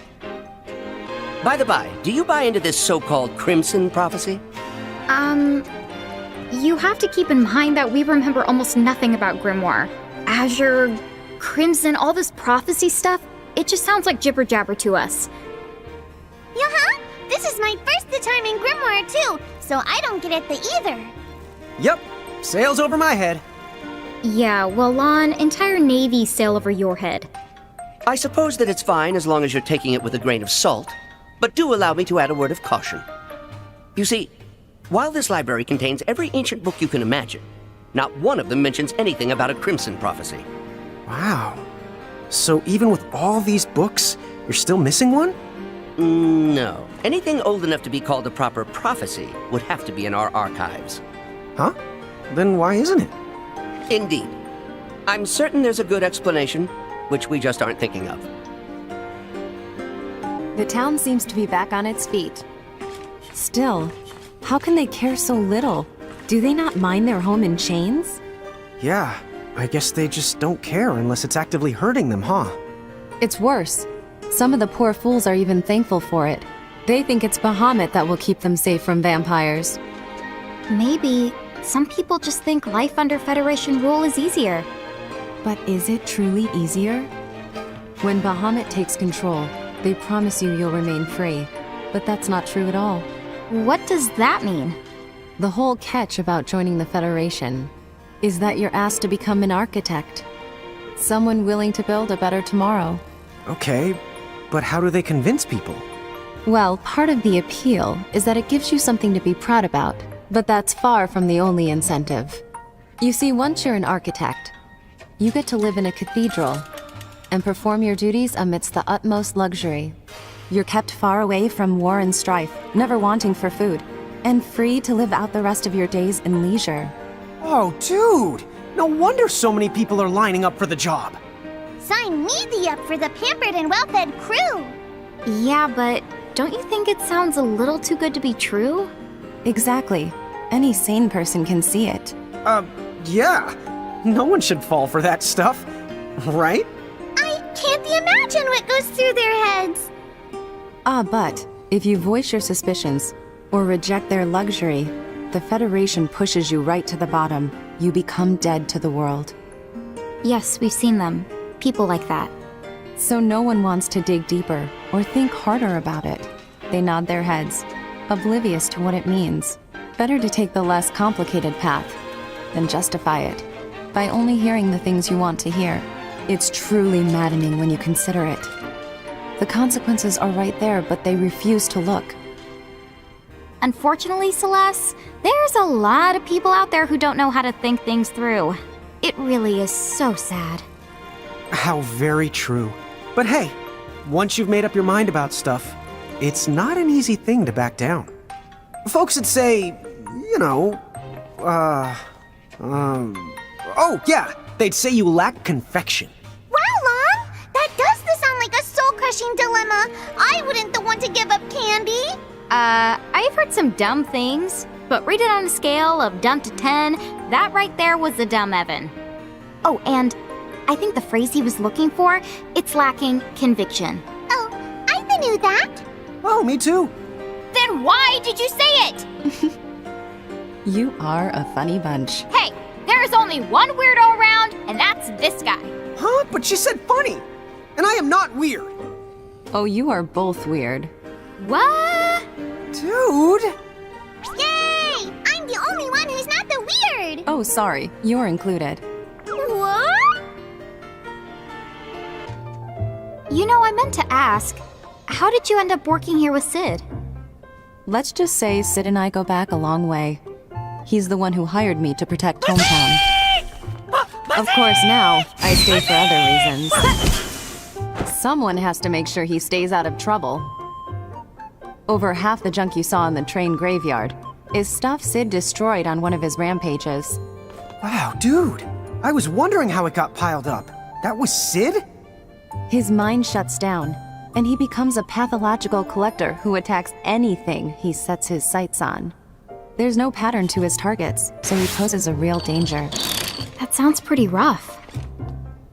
By the by, do you buy into this so-called Crimson prophecy? You have to keep in mind that we remember almost nothing about Grimoire. Azure, Crimson, all this prophecy stuff, it just sounds like jibber-jabber to us. Yeah, this is my first time in Grimoire too, so I don't get it either. Yep, sails over my head. Yeah, well, Lon, entire Navy sail over your head. I suppose that it's fine as long as you're taking it with a grain of salt, but do allow me to add a word of caution. You see, while this library contains every ancient book you can imagine, not one of them mentions anything about a Crimson prophecy. Wow. So even with all these books, you're still missing one? No. Anything old enough to be called a proper prophecy would have to be in our archives. Huh? Then why isn't it? Indeed. I'm certain there's a good explanation, which we just aren't thinking of. The town seems to be back on its feet. Still, how can they care so little? Do they not mind their home in chains? Yeah, I guess they just don't care unless it's actively hurting them, huh? It's worse. Some of the poor fools are even thankful for it. They think it's Bahamut that will keep them safe from vampires. Maybe some people just think life under Federation rule is easier. But is it truly easier? When Bahamut takes control, they promise you'll remain free. But that's not true at all. What does that mean? The whole catch about joining the Federation is that you're asked to become an architect. Someone willing to build a better tomorrow. Okay, but how do they convince people? Well, part of the appeal is that it gives you something to be proud about, but that's far from the only incentive. You see, once you're an architect, you get to live in a cathedral and perform your duties amidst the utmost luxury. You're kept far away from war and strife, never wanting for food, and free to live out the rest of your days in leisure. Oh, dude! No wonder so many people are lining up for the job. Sign me up for the pampered and well-fed crew. Yeah, but don't you think it sounds a little too good to be true? Exactly. Any sane person can see it. Yeah. No one should fall for that stuff, right? I can't imagine what goes through their heads. But if you voice your suspicions or reject their luxury, the Federation pushes you right to the bottom. You become dead to the world. Yes, we've seen them. People like that. So no one wants to dig deeper or think harder about it. They nod their heads, oblivious to what it means. Better to take the less complicated path than justify it by only hearing the things you want to hear. It's truly maddening when you consider it. The consequences are right there, but they refuse to look. Unfortunately, Celeste, there's a lot of people out there who don't know how to think things through. It really is so sad. How very true. But hey, once you've made up your mind about stuff, it's not an easy thing to back down. Folks would say, you know, oh yeah, they'd say you lack confection. Wow, Lon! That does sound like a soul-crushing dilemma. I wouldn't the one to give up candy. I've heard some dumb things, but rate it on a scale of dumb to 10, that right there was a dumb Evan. Oh, and I think the phrase he was looking for, it's lacking conviction. Oh, I knew that. Oh, me too. Then why did you say it? You are a funny bunch. Hey, there is only one weirdo around, and that's this guy. Huh? But she said funny. And I am not weird. Oh, you are both weird. What? Dude! Yay! I'm the only one who's not the weird! Oh, sorry. You're included. What? You know, I meant to ask, how did you end up working here with Sid? Let's just say Sid and I go back a long way. He's the one who hired me to protect hometown. Of course, now, I stay for other reasons. Someone has to make sure he stays out of trouble. Over half the junk you saw in the train graveyard is stuff Sid destroyed on one of his rampages. Wow, dude! I was wondering how it got piled up. That was Sid? His mind shuts down, and he becomes a pathological collector who attacks anything he sets his sights on. There's no pattern to his targets, so he poses a real danger. That sounds pretty rough.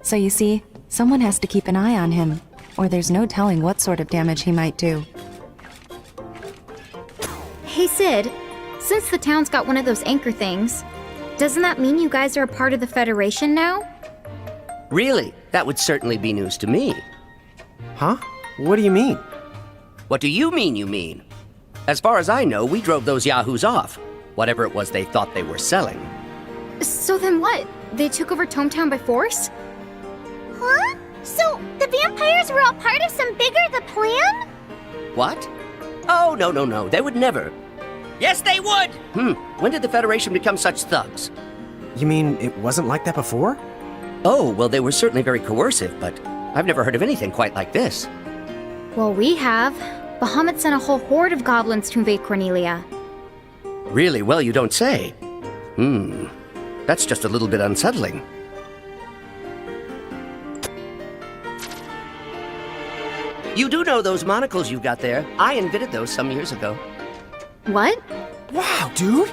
So you see, someone has to keep an eye on him, or there's no telling what sort of damage he might do. Hey Sid, Since the town's got one of those anchor things, doesn't that mean you guys are a part of the Federation now? Really? That would certainly be news to me. Huh? What do you mean? What do you mean? As far as I know, we drove those yahoos off. Whatever it was they thought they were selling. So then what? They took over Tometown by force? Huh? So the vampires were all part of some bigger the plan? What? Oh, no. They would never. Yes, they would! When did the Federation become such thugs? You mean it wasn't like that before? Oh, well, they were certainly very coercive, but I've never heard of anything quite like this. Well, we have. Bahamut sent a whole horde of goblins to invade Cornelia. Really? Well, you don't say. That's just a little bit unsettling. You do know those monocles you've got there. I invented those some years ago. What? Wow, dude!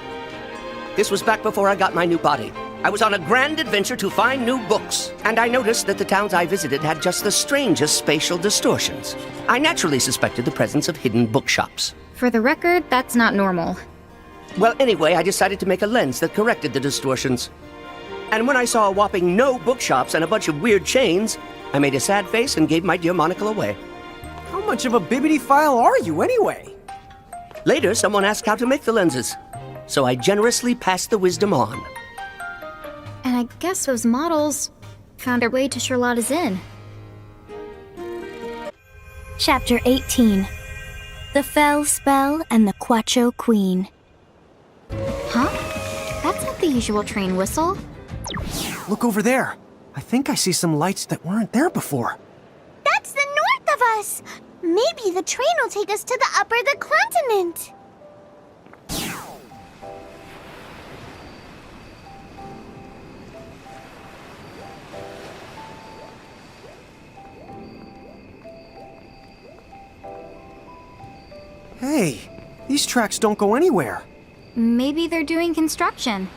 This was back before I got my new body. I was on a grand adventure to find new books, and I noticed that the towns I visited had just the strangest spatial distortions. I naturally suspected the presence of hidden bookshops. For the record, that's not normal. Well, anyway, I decided to make a lens that corrected the distortions. And when I saw a whopping no bookshops and a bunch of weird chains, I made a sad face and gave my dear monocle away. How much of a bibbity-file are you, anyway? Later, someone asked how to make the lenses, so I generously passed the wisdom on. And I guess those models found their way to Charlotta's Inn. Chapter 18. The Fell Spell and the Quacho Queen. Huh? That's not the usual train whistle. Look over there. I think I see some lights that weren't there before. That's the north of us! Maybe the train will take us to the upper the continent. Hey, these tracks don't go anywhere. Maybe they're doing construction.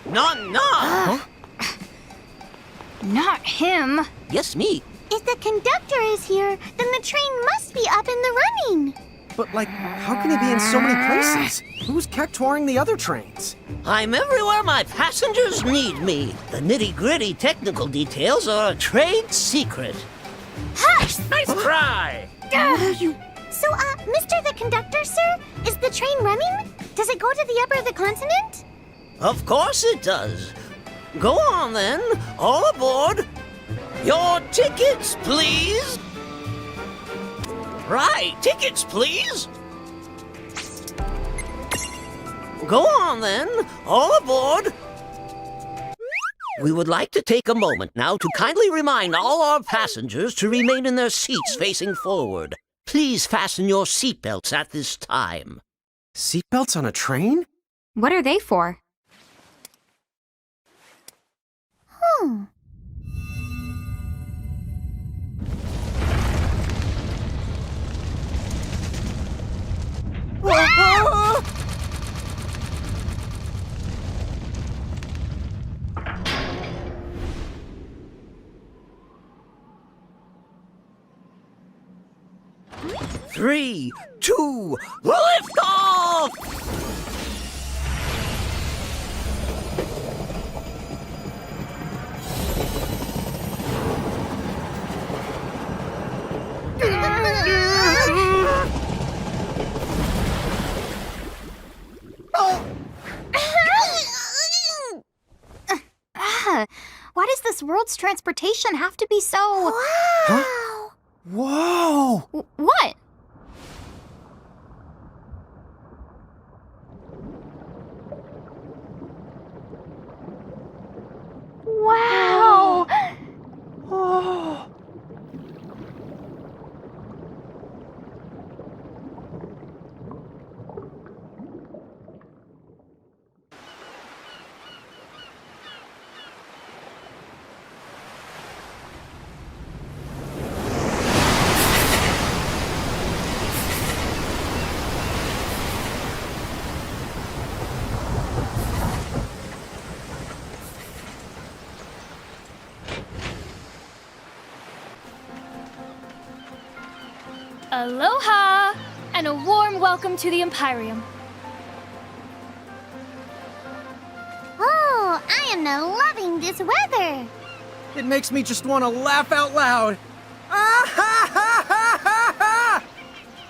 No! Not him! Yes, me. If the conductor is here, then the train must be up in the running. But, how can he be in so many places? Who's touring the other trains? I'm everywhere my passengers need me. The nitty-gritty technical details are a trade secret. Hush! Nice try! So, Mr. the Conductor, sir, is the train running? Does it go to the upper the continent? Of course it does. Go on then, all aboard. Your tickets, please. Right, tickets, please. Go on then, all aboard. We would like to take a moment now to kindly remind all our passengers to remain in their seats facing forward. Please fasten your seatbelts at this time. Seatbelts on a train? What are they for? Three, two, lift off! Why does this world's transportation have to be so... Wow! Whoa! What? Wow! Oh. Aloha! And a warm welcome to the Imperium. I am loving this weather. It makes me just want to laugh out loud.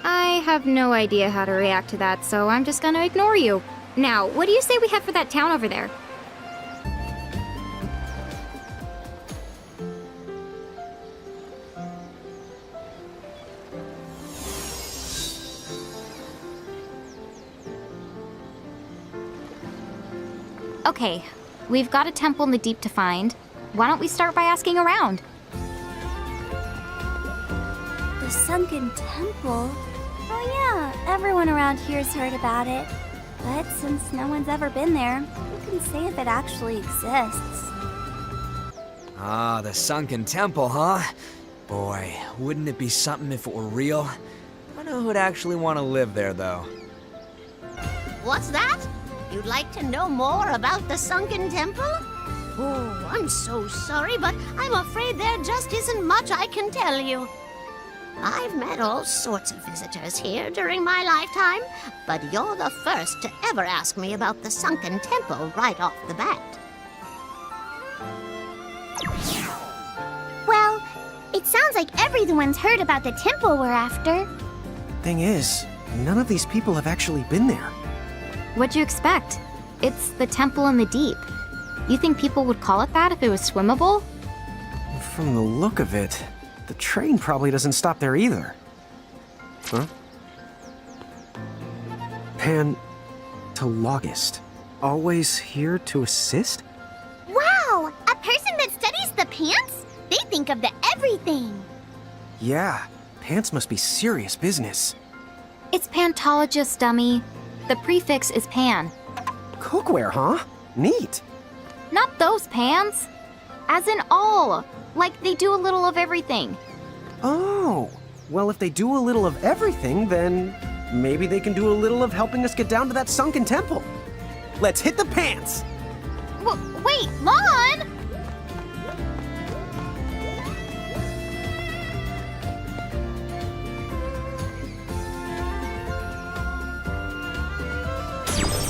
I have no idea how to react to that, so I'm just gonna ignore you. Now, what do you say we head for that town over there? Okay, we've got a temple in the deep to find. Why don't we start by asking around? The sunken temple? Oh yeah, everyone around here's heard about it. But since no one's ever been there, who can say if it actually exists? Ah, the sunken temple, huh? Boy, wouldn't it be something if it were real? I know who'd actually want to live there, though. What's that? You'd like to know more about the sunken temple? Oh, I'm so sorry, but I'm afraid there just isn't much I can tell you. I've met all sorts of visitors here during my lifetime, but you're the first to ever ask me about the sunken temple right off the bat. Well, it sounds like everyone's heard about the temple we're after. Thing is, none of these people have actually been there. What'd you expect? It's the temple in the deep. You think people would call it that if it was swimmable? From the look of it, the train probably doesn't stop there either. Huh? Pantologist. Always here to assist? Wow! A person that studies the pants? They think of the everything. Yeah, pants must be serious business. It's pantologist, dummy. The prefix is pan. Cookware, huh? Neat. Not those pans. As in all. Like they do a little of everything. Oh, well, if they do a little of everything, then maybe they can do a little of helping us get down to that sunken temple. Let's hit the pants! Wait, Lon!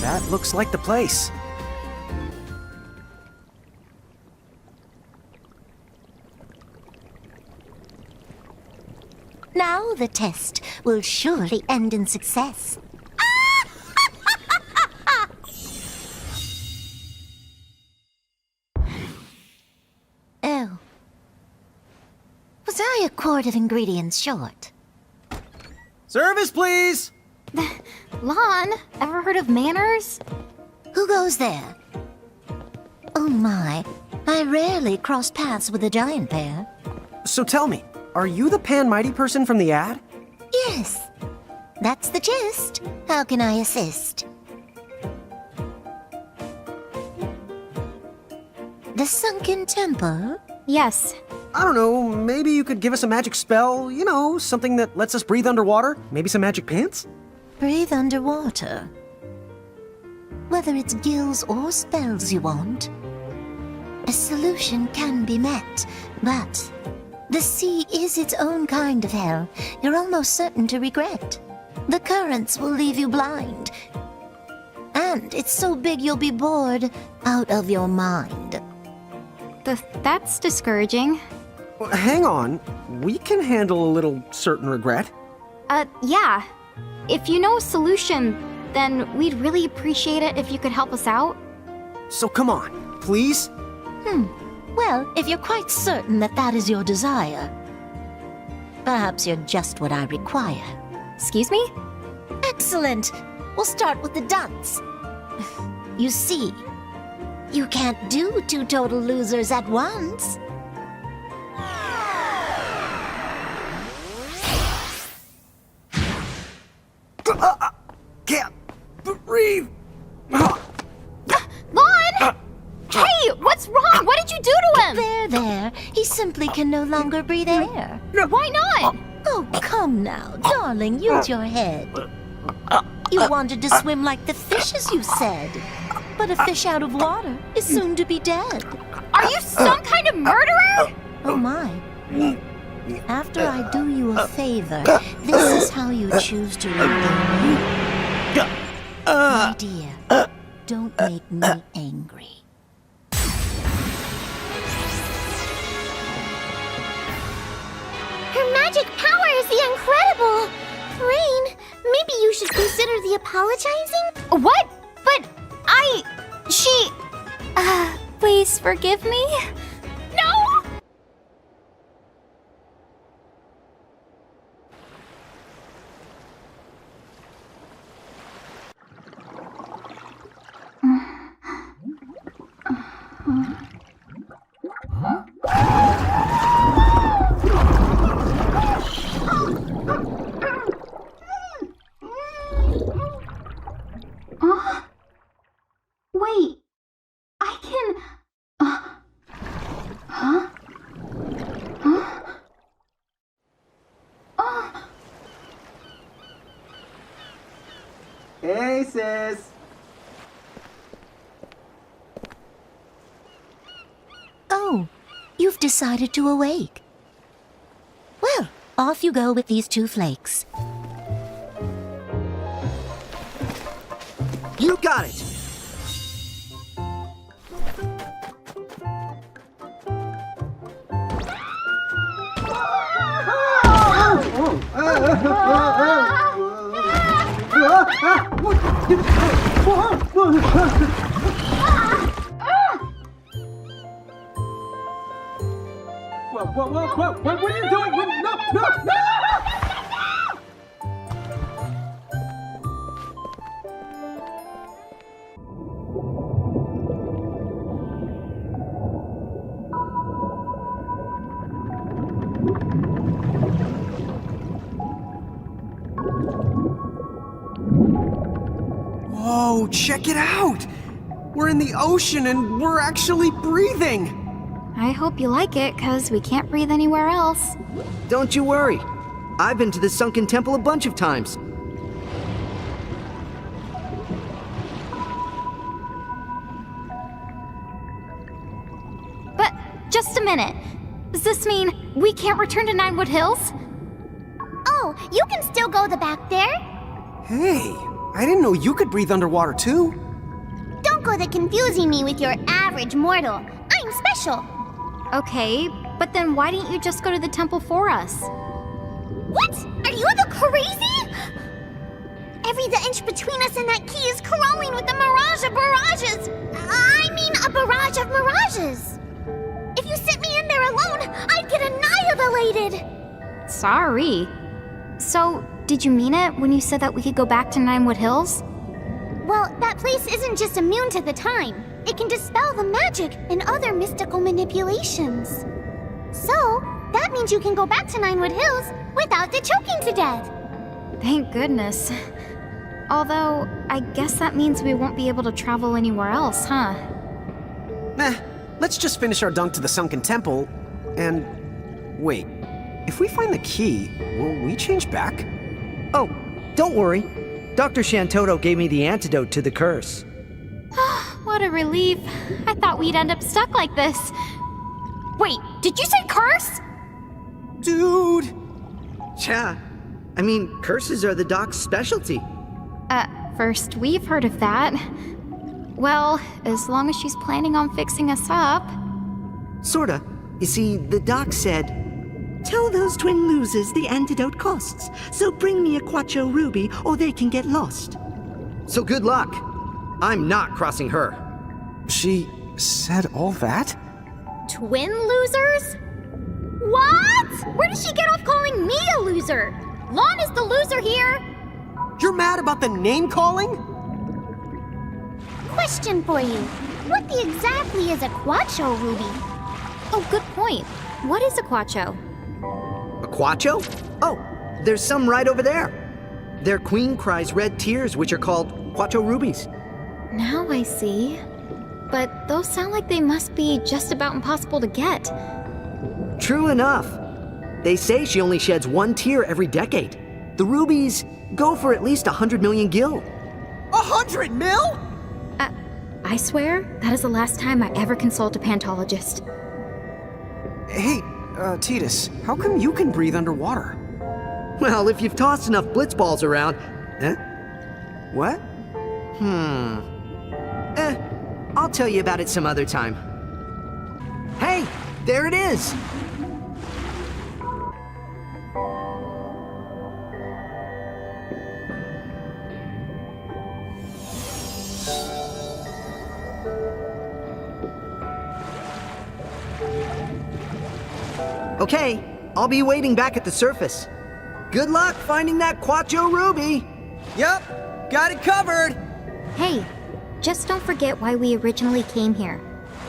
That looks like the place. Now the test will surely end in success. Oh. Was I a quart of ingredients short? Service, please! Lon, ever heard of manners? Who goes there? Oh my, I rarely cross paths with a giant bear. So tell me, are you the Pan Mighty person from the ad? Yes, that's the gist. How can I assist? The sunken temple? Yes. I don't know, maybe you could give us a magic spell, you know, something that lets us breathe underwater? Maybe some magic pants? Breathe underwater. Whether it's gills or spells you want, a solution can be met, but the sea is its own kind of hell you're almost certain to regret. The currents will leave you blind, and it's so big you'll be bored out of your mind. That's discouraging. Well, hang on, we can handle a little certain regret. Yeah. If you know a solution, then we'd really appreciate it if you could help us out. So come on, please? Well, if you're quite certain that that is your desire, perhaps you're just what I require. Excuse me? Excellent! We'll start with the dunce. You see, you can't do two total losers at once. Can't breathe! Lon! Hey, what's wrong? What did you do to him? There. He simply can no longer breathe air. Why not? Oh, come now, darling, use your head. You wanted to swim like the fishes, you said. But a fish out of water is soon to be dead. Are you some kind of murderer? Oh my. After I do you a favor, this is how you choose to repay me. My dear, don't make me angry. you should consider the apologizing? What? But please forgive me? No! Wait, I can... Huh? Hey, sis. Oh, you've decided to awake. Well, off you go with these 2 flakes. You got it! Whoa, what are you doing? No! Whoa, check it out! We're in the ocean and we're actually breathing! I hope you like it, cause we can't breathe anywhere else. Don't you worry. I've been to the Sunken Temple a bunch of times. But just a minute. Does this mean we can't return to Ninewood Hills? Oh, you can still go the back there. Hey, I didn't know you could breathe underwater too. Don't go confusing me with your average mortal. I'm special. Okay, but then why didn't you just go to the temple for us? What? Are you the crazy? Every inch between us and that key is crawling with a mirage of mirages. I mean, a barrage of mirages. If you sent me in there alone, I'd get annihilated. Sorry. So, did you mean it when you said that we could go back to Ninewood Hills? Well, that place isn't just immune to the time. It can dispel the magic and other mystical manipulations. So, that means you can go back to Ninewood Hills without the choking to death. Thank goodness. Although, I guess that means we won't be able to travel anywhere else, huh? Let's just finish our dunk to the Sunken Temple, and... Wait, if we find the key, will we change back? Oh, don't worry. Dr. Shantoto gave me the antidote to the curse. What a relief. I thought we'd end up stuck like this. Wait, did you say curse? Dude! Yeah, I mean, curses are the doc's specialty. First we've heard of that. Well, as long as she's planning on fixing us up. Sorta. You see, the doc said, "Tell those twin losers the antidote costs, so bring me a Quacho Ruby or they can get lost." So good luck. I'm not crossing her. She said all that? Twin losers? What? Where did she get off calling me a loser? Lon is the loser here. You're mad about the name calling? Question for you. What exactly is a Quacho Ruby? Oh, good point. What is a Quacho? A Quacho? Oh, there's some right over there. They're Queen Cry's red tears, which are called Quacho Rubies. Now I see. But those sound like they must be just about impossible to get. True enough. They say she only sheds 1 tear every decade. The rubies go for at least 100 million gil. 100 mil? I swear, that is the last time I ever consult a pantologist. Hey, Titus, how come you can breathe underwater? Well, if you've tossed enough blitzballs around... What? I'll tell you about it some other time. Hey, there it is! Okay, I'll be waiting back at the surface. Good luck finding that Quacho Ruby! Yep, got it covered! Hey, just don't forget why we originally came here.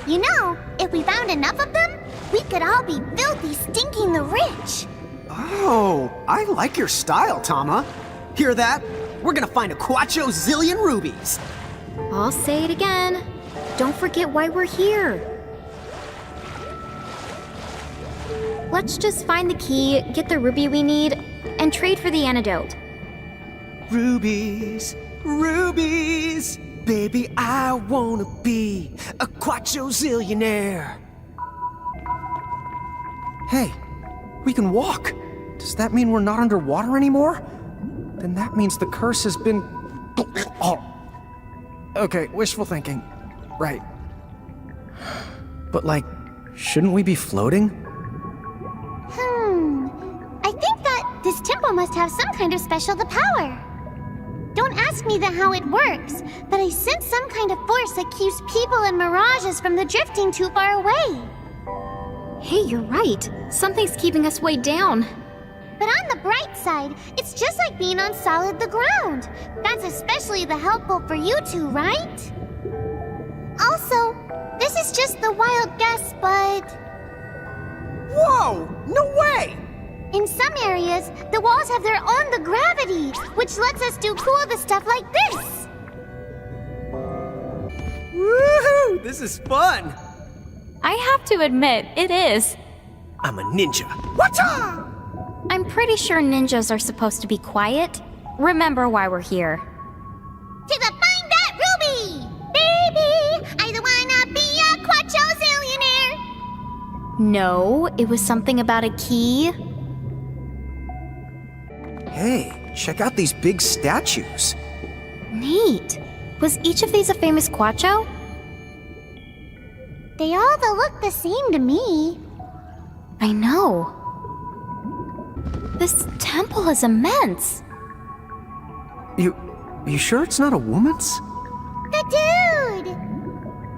You know, if we found enough of them, we could all be filthy, stinking the rich. Oh, I like your style, Tama. Hear that? We're gonna find a Quacho zillion rubies. I'll say it again. Don't forget why we're here. Let's just find the key, get the ruby we need, and trade for the antidote. Rubies, rubies. Baby, I wanna be a Quacho zillionaire. Hey, we can walk. Does that mean we're not underwater anymore? Then that means the curse has been... Oh. Okay, wishful thinking. Right. But like, shouldn't we be floating? I think that this temple must have some kind of special power. Don't ask me how it works, but I sense some kind of force that keeps people and mirages from the drifting too far away. Hey, you're right. Something's keeping us way down. But on the bright side, it's just like being on solid the ground. That's especially helpful for you two, right? Also, this is just the wild guess, but... Whoa! No way! In some areas, the walls have their own gravity, which lets us do cool stuff like this. Woohoo! This is fun! I have to admit, it is. I'm a ninja. Whatcha? I'm pretty sure ninjas are supposed to be quiet. Remember why we're here. To the find that ruby! Baby, I don't wanna be a Quacho zillionaire! No, it was something about a key. Hey, check out these big statues. Neat. Was each of these a famous Quacho? They all look the same to me. I know. This temple is immense. You sure it's not a woman's? The dude!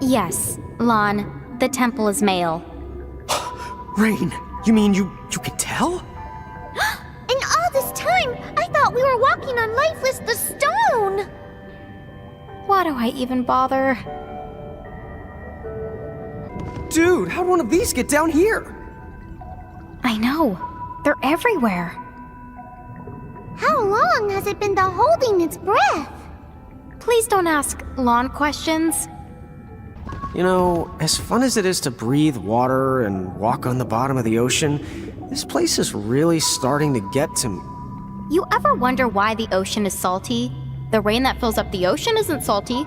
Yes, Lon, the temple is male. Rain, you mean you could tell? And all this time, I thought we were walking on lifeless the stone! Why do I even bother? Dude, how'd one of these get down here? I know. They're everywhere. How long has it been holding its breath? Please don't ask Lon questions. You know, as fun as it is to breathe water and walk on the bottom of the ocean, this place is really starting to get to me. You ever wonder why the ocean is salty? The rain that fills up the ocean isn't salty.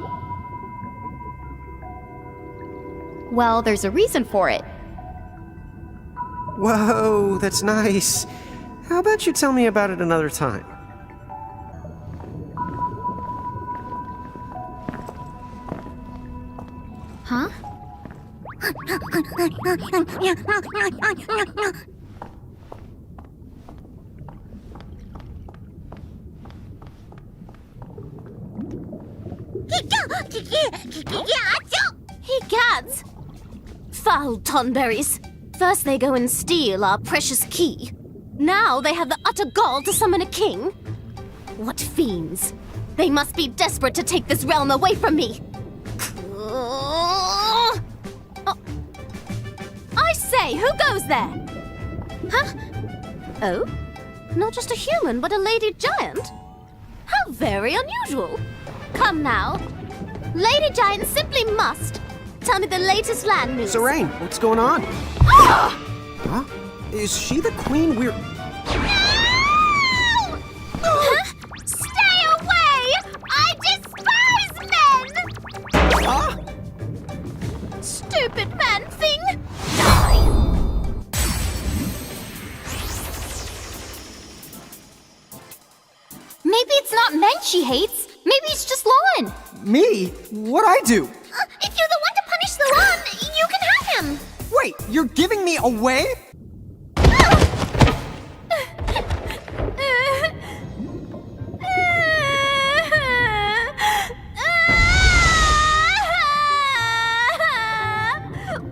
Well, there's a reason for it. Whoa, that's nice. How about you tell me about it another time? Huh? Egads! Foul tonberries! First they go and steal our precious key. Now they have the utter gall to summon a king? What fiends! They must be desperate to take this realm away from me! Oh, I say, who goes there? Huh? Oh? Not just a human, but a lady giant? How very unusual! Come now. Lady Giant simply must. Tell me the latest land news. Serene, what's going on? Ah! Huh? Is she the queen we're... No! Huh? Stay away! I despise men! Huh? Stupid man thing! Die! Maybe it's not men she hates. Maybe it's just Lon. Me? What'd I do? If you're the one to punish the Lon, you can have him! Wait, you're giving me away?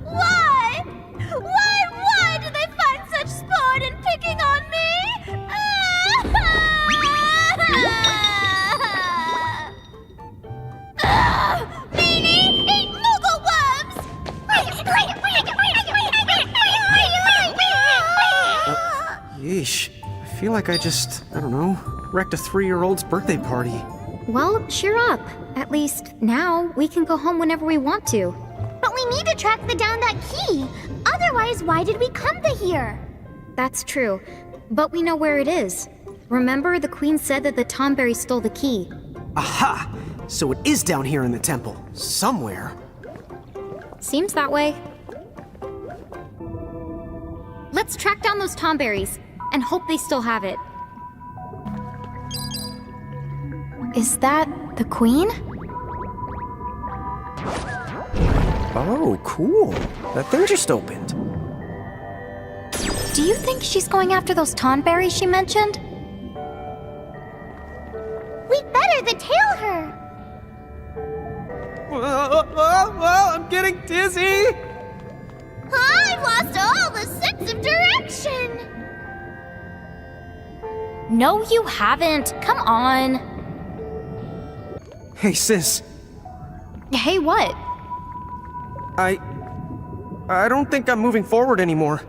Why? Why do they find such Yeesh. I feel like I just, I don't know, wrecked a 3-year-old's birthday party. Well, cheer up. At least now we can go home whenever we want to. But we need to track down that key. Otherwise, why did we come to here? That's true. But we know where it is. Remember, the queen said that the Tomberry stole the key. Aha! So it is down here in the temple. Somewhere. Seems that way. Let's track down those Tomberries and hope they still have it. Is that the queen? Oh, cool. That thing just opened. Do you think she's going after those Tomberries she mentioned? We'd better tail her. Whoa, I'm getting dizzy! I've lost all the sense of direction. No, you haven't. Come on. Hey, sis. Hey, what? I don't think I'm moving forward anymore.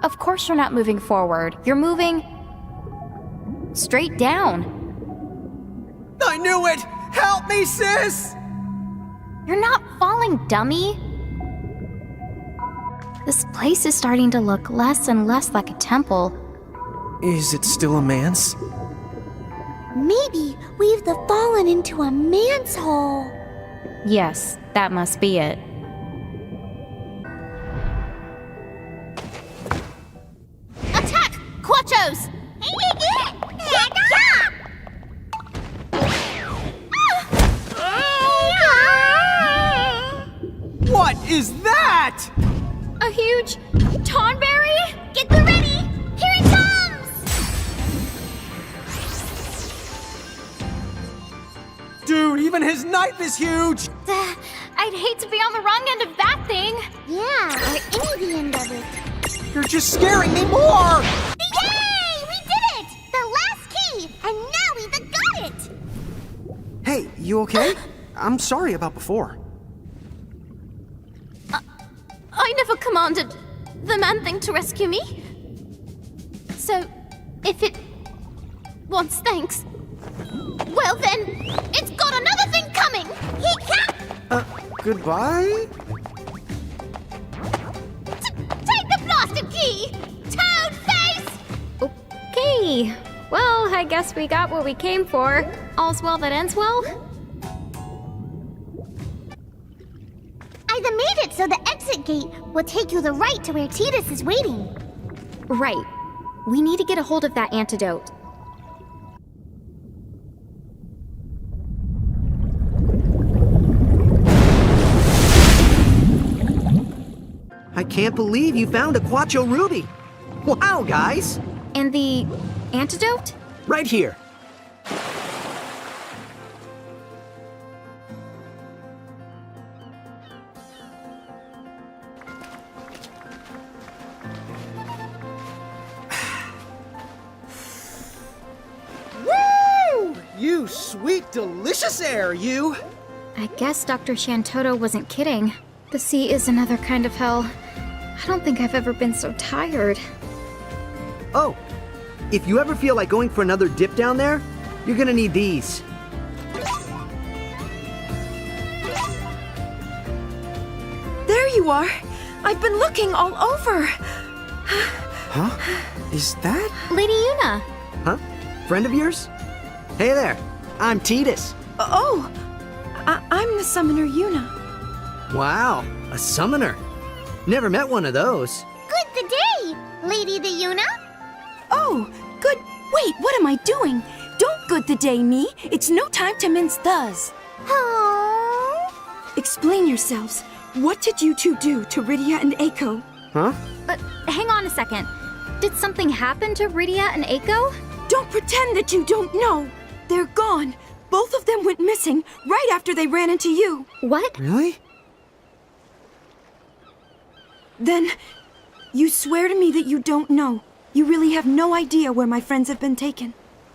Of course you're not moving forward. You're moving straight down. I knew it! Help me, sis! You're not falling, dummy. This place is starting to look less and less like a temple. Is it still a manse? Maybe we've fallen into a man's hole. Yes, that must be it. Attack! Quachos! What is that? A huge Tonberry? Get ready! Here it comes! Dude, even his knife is huge! I'd hate to be on the wrong end of that thing. Yeah, or any end of it. You're just scaring me more! Yay! We did it! The last key! And now we've got it! Hey, you okay? I'm sorry about before. I never commanded the man-thing to rescue me. So, if it wants thanks, well then, it's got another thing coming! Goodbye? Take the blasted key! Toad face! Okay. Well, I guess we got what we came for. All's well that ends well? I made it so the exit gate will take you the right to where Tidus is waiting. Right. We need to get a hold of that antidote. I can't believe you found a Quacho Ruby! Wow, guys! And the antidote? Right here. Woo! You sweet, delicious air, you! I guess Dr. Shantoto wasn't kidding. The sea is another kind of hell. I don't think I've ever been so tired. Oh, if you ever feel like going for another dip down there, you're gonna need these. There you are! I've been looking all over! Huh? Is that? Lady Yuna! Huh? Friend of yours? Hey there, I'm Tidus. Oh! I'm the summoner Yuna. Wow, a summoner. Never met one of those. Good the day, Lady the Yuna. Oh, good. Wait, what am I doing? Don't good the day me. It's no time to mince thus. Oh. Explain yourselves. What did you two do to Rydia and Eiko? Huh? Hang on a second. Did something happen to Rydia and Eiko? Don't pretend that you don't know. They're gone. Both of them went missing right after they ran into you. What? Really? Then, you swear to me that you don't know. You really have no idea where my friends have been taken.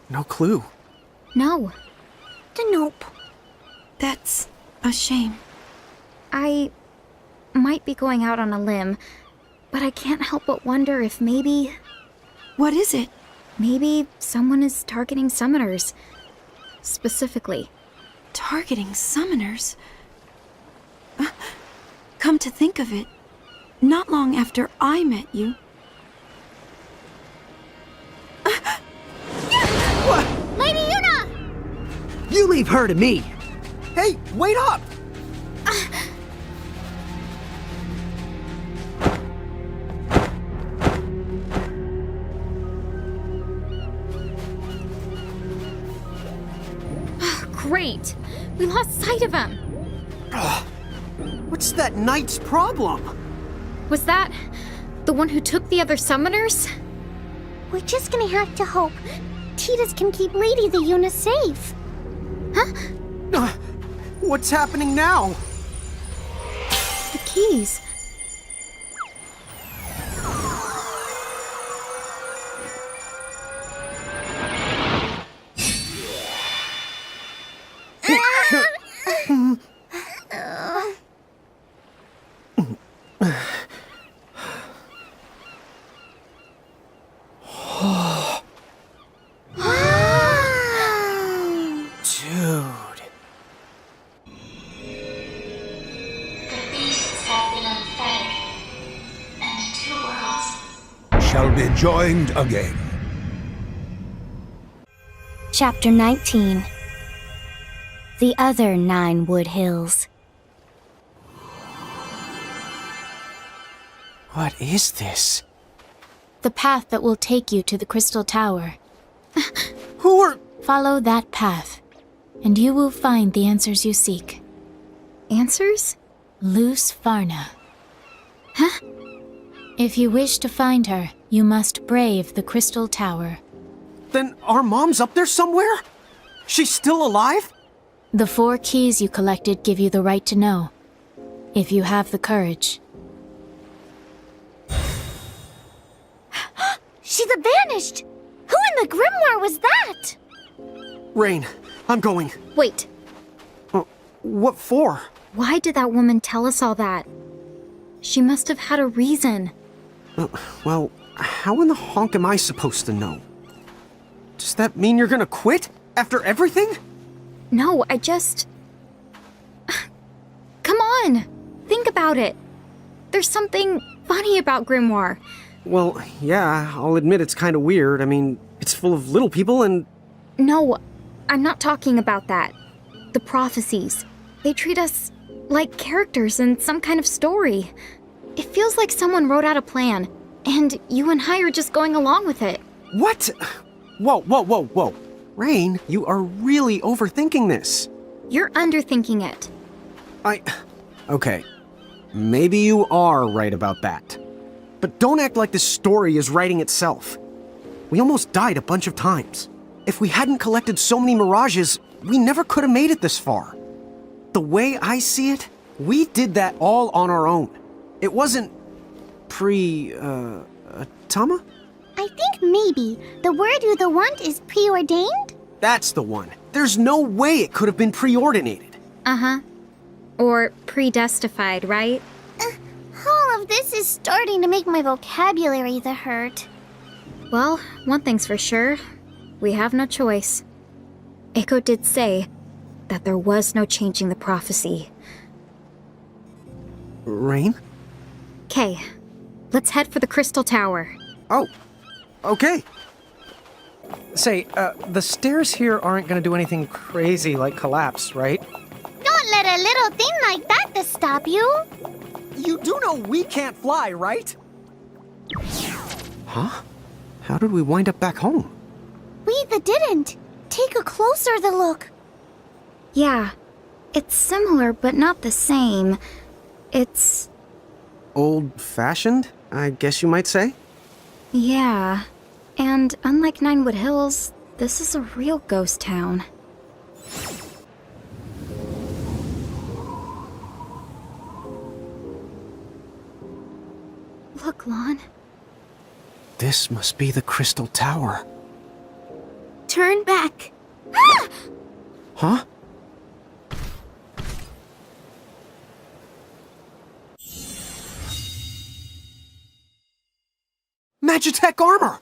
No clue. No. Nope. That's a shame. I might be going out on a limb, but I can't help but wonder if maybe What is it? Maybe someone is targeting summoners. Specifically. Targeting summoners? Come to think of it, not long after I met you. Lady Yuna! You leave her to me! Hey, wait up! Great! We lost sight of him! What's that knight's problem? Was that the one who took the other summoners? We're just gonna have to hope Tidus can keep Lady the Yuna safe. Huh? What's happening now? The keys. Shall be joined again. Chapter 19. The Other 9 Wood Hills. What is this? The path that will take you to the Crystal Tower. Who are... Follow that path, and you will find the answers you seek. Answers? Luce Farna. Huh? If you wish to find her, you must brave the Crystal Tower. Then our mom's up there somewhere? She's still alive? The 4 keys you collected give you the right to know, if you have the courage. She's vanished! Who in the Grimoire was that? Rain, I'm going. Wait. What for? Why did that woman tell us all that? She must have had a reason. Well, how in the honk am I supposed to know? Does that mean you're gonna quit? After everything? No, I just... Come on! Think about it. There's something funny about Grimoire. Well, yeah, I'll admit it's kind of weird. I mean, it's full of little people and... No, I'm not talking about that. The prophecies. They treat us like characters in some kind of story. It feels like someone wrote out a plan, and you and I are just going along with it. What? Whoa. Rain, you are really overthinking this. You're underthinking it. Okay. Maybe you are right about that. But don't act like this story is writing itself. We almost died a bunch of times. If we hadn't collected so many mirages, we never could have made it this far. The way I see it, we did that all on our own. It wasn't Tama? I think maybe the word you the want is preordained? That's the one. There's no way it could have been preordinated. Uh-huh. Or predestified, right? All of this is starting to make my vocabulary the hurt. Well, one thing's for sure. We have no choice. Echo did say that there was no changing the prophecy. Rain? Okay, let's head for the Crystal Tower. Oh, okay. Say, the stairs here aren't gonna do anything crazy like collapse, right? Don't let a little thing like that to stop you. You do know we can't fly, right? Huh? How did we wind up back home? We didn't. Take a closer look. Yeah, it's similar but not the same. It's... old-fashioned, I guess you might say? Yeah. And unlike Ninewood Hills, this is a real ghost town. Look, Lon. This must be the Crystal Tower. Turn back. Huh? Magitech armor!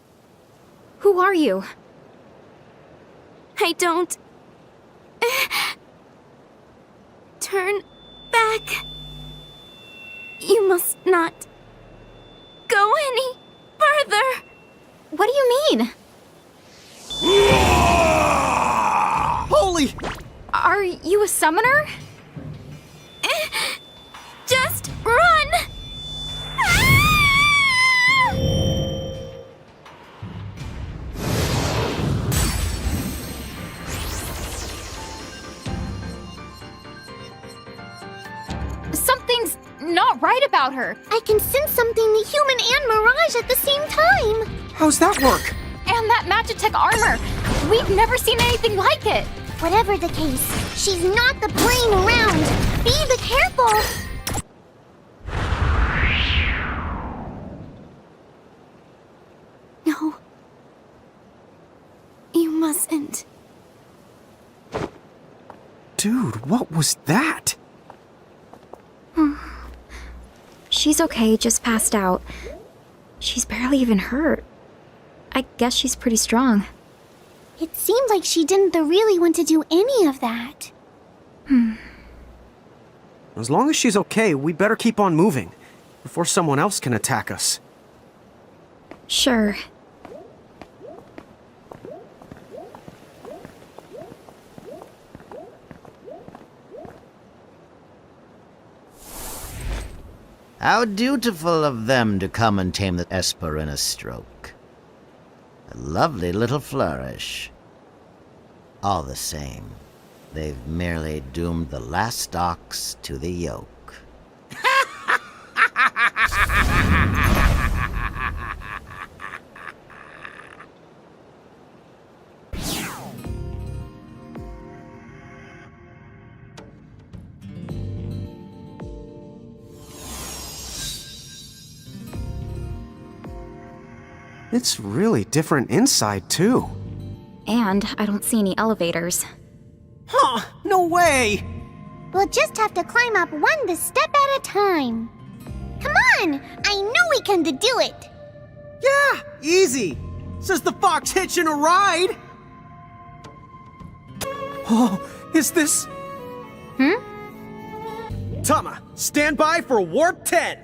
Who are you? I don't... Turn back. You must not go any further. What do you mean? Holy! Are you a summoner? Just run! Something's not right about her. I can sense something the human and Mirage at the same time. How's that work? And that Magitech armor. We've never seen anything like it. Whatever the case, she's not the playing around. Be careful. No. You mustn't. Dude, what was that? She's okay, just passed out. She's barely even hurt. I guess she's pretty strong. It seemed like she didn't really want to do any of that. As long as she's okay, we better keep on moving before someone else can attack us. Sure. How dutiful of them to come and tame the Esper in a stroke. A lovely little flourish. All the same, they've merely doomed the last ox to the yoke. It's really different inside, too. And I don't see any elevators. Huh, no way! We'll just have to climb up one step at a time. Come on! I know we can do it! Yeah, easy! Says the fox hitching a ride! Oh, is this... Tama, stand by for Warp 10!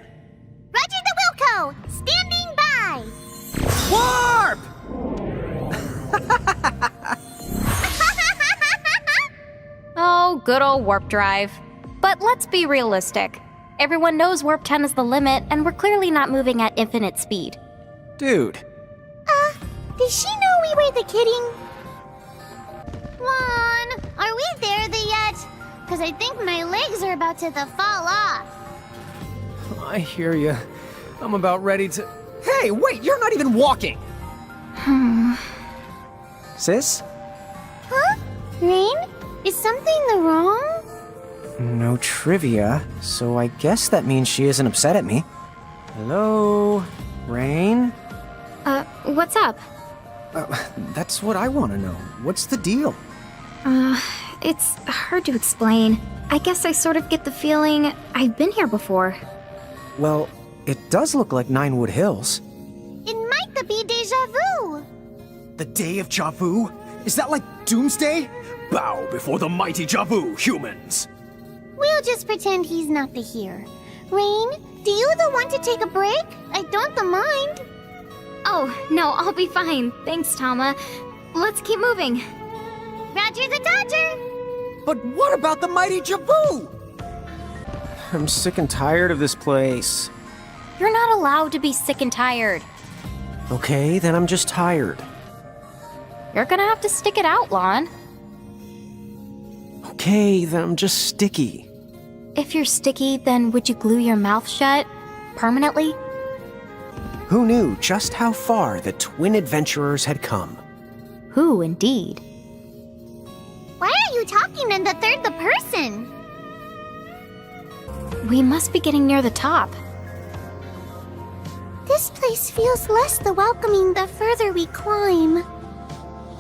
Roger the Wilco! Standing by! Warp! Oh, good old warp drive. But let's be realistic. Everyone knows warp 10 is the limit, and we're clearly not moving at infinite speed. Dude. Did she know we were the kidding? Juan, are we there yet? Because I think my legs are about to fall off. I hear you. I'm about ready to... Hey, wait, you're not even walking! Sis? Huh? Rain? Is something wrong? No trivia, so I guess that means she isn't upset at me. Hello? Rain? What's up? That's what I want to know. What's the deal? It's hard to explain. I guess I sort of get the feeling I've been here before. Well, it does look like Ninewood Hills. It might be deja vu. The Day of Javu? Is that like Doomsday? Bow before the mighty Javu, humans! We'll just pretend he's not here. Rain, do you want to take a break? I don't mind. Oh, no, I'll be fine. Thanks, Tama. Let's keep moving. Roger the Dodger! But what about the mighty Javu? I'm sick and tired of this place. You're not allowed to be sick and tired. Okay, then I'm just tired. You're gonna have to stick it out, Lon. Okay, then I'm just sticky. If you're sticky, then would you glue your mouth shut? Permanently? Who knew just how far the twin adventurers had come? Who, indeed? Why are you talking in the third person? We must be getting near the top. This place feels less welcoming the further we climb.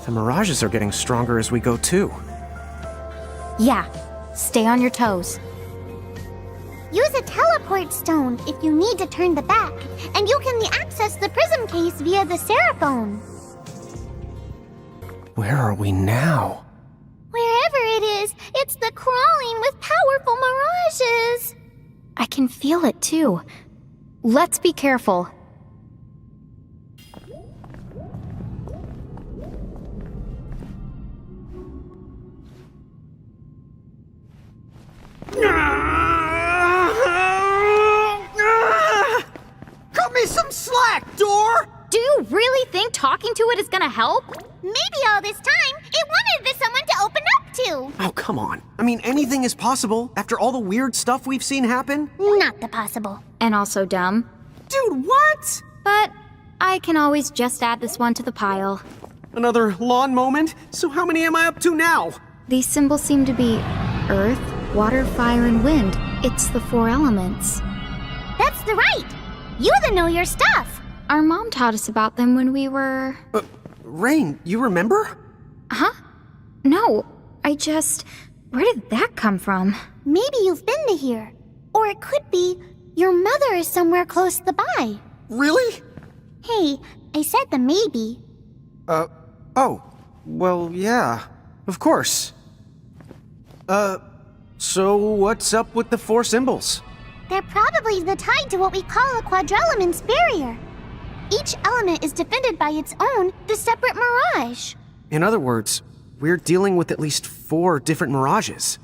The mirages are getting stronger as we go too. Yeah, stay on your toes. Use a teleport stone if you need to turn the back, and you can access the prism case via the Seraphone. Where are we now? Wherever it is, it's the crawling with powerful mirages. I can feel it too. Let's be careful. Cut me some slack, door! Do you really think talking to it is gonna help? Maybe all this time, it wanted someone to open up to. Oh, come on. I mean, anything is possible after all the weird stuff we've seen happen. Not the possible. And also dumb. Dude, what? But I can always just add this one to the pile. Another lawn moment? So how many am I up to now? These symbols seem to be earth, water, fire, and wind. It's the 4 elements. That's the right. You know your stuff. Our mom taught us about them when we were... Rain, you remember? Huh? No, I just... Where did that come from? Maybe you've been to here. Or it could be your mother is somewhere close by. Really? Hey, I said the maybe. Oh. Well, yeah. Of course. So what's up with the 4 symbols? They're probably tied to what we call a quadrelement's barrier. Each element is defended by its own, the separate mirage. In other words, we're dealing with at least 4 different mirages.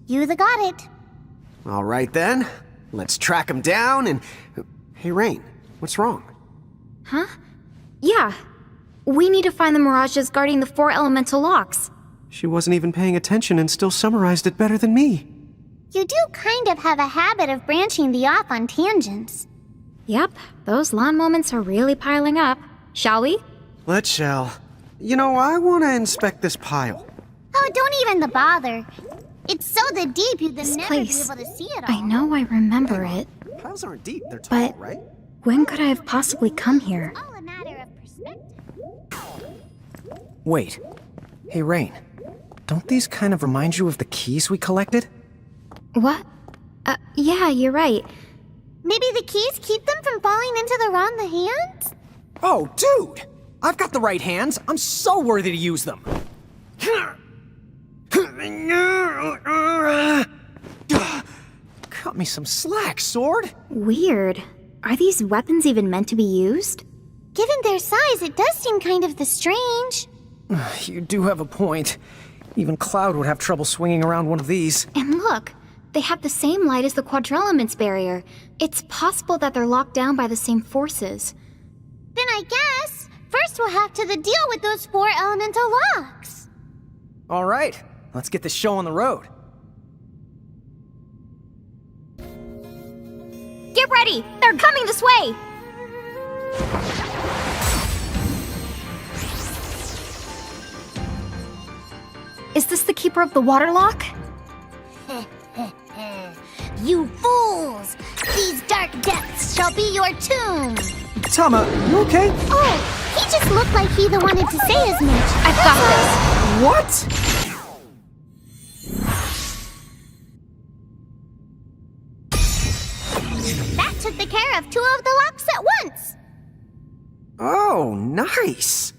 You got it. All right then. Let's track them down and... Hey, Rain, what's wrong? Huh? Yeah. We need to find the mirages guarding the 4 elemental locks. She wasn't even paying attention and still summarized it better than me. You do kind of have a habit of branching off on tangents. Yep, those lawn moments are really piling up. Shall we? Let's shall. You know, I want to inspect this pile. Oh, don't even bother. It's so deep you'd never place. be able to see it all. I know I remember it. Piles aren't deep, they're tall, But right? when could I have possibly come here? All a matter of perspective. Wait. Hey, Rain. Don't these kind of remind you of the keys we collected? What? Yeah, you're right. Maybe the keys keep them from falling into the wrong hands? Oh, dude! I've got the right hands. I'm so worthy to use them. Cut me some slack, sword. Weird. Are these weapons even meant to be used? Given their size, it does seem kind of strange. You do have a point. Even Cloud would have trouble swinging around one of these. And look, they have the same light as the quadrelement's barrier. It's possible that they're locked down by the same forces. Then I guess first we'll have to deal with those 4 elemental locks. All right, let's get this show on the road. Get ready! They're coming this way! Is this the keeper of the water lock? You fools! These dark depths shall be your tomb! Tama, you okay? Oh, he just looked like he wanted to say as much. I've got this. What? That took the care of 2 of the locks at once! Oh, nice!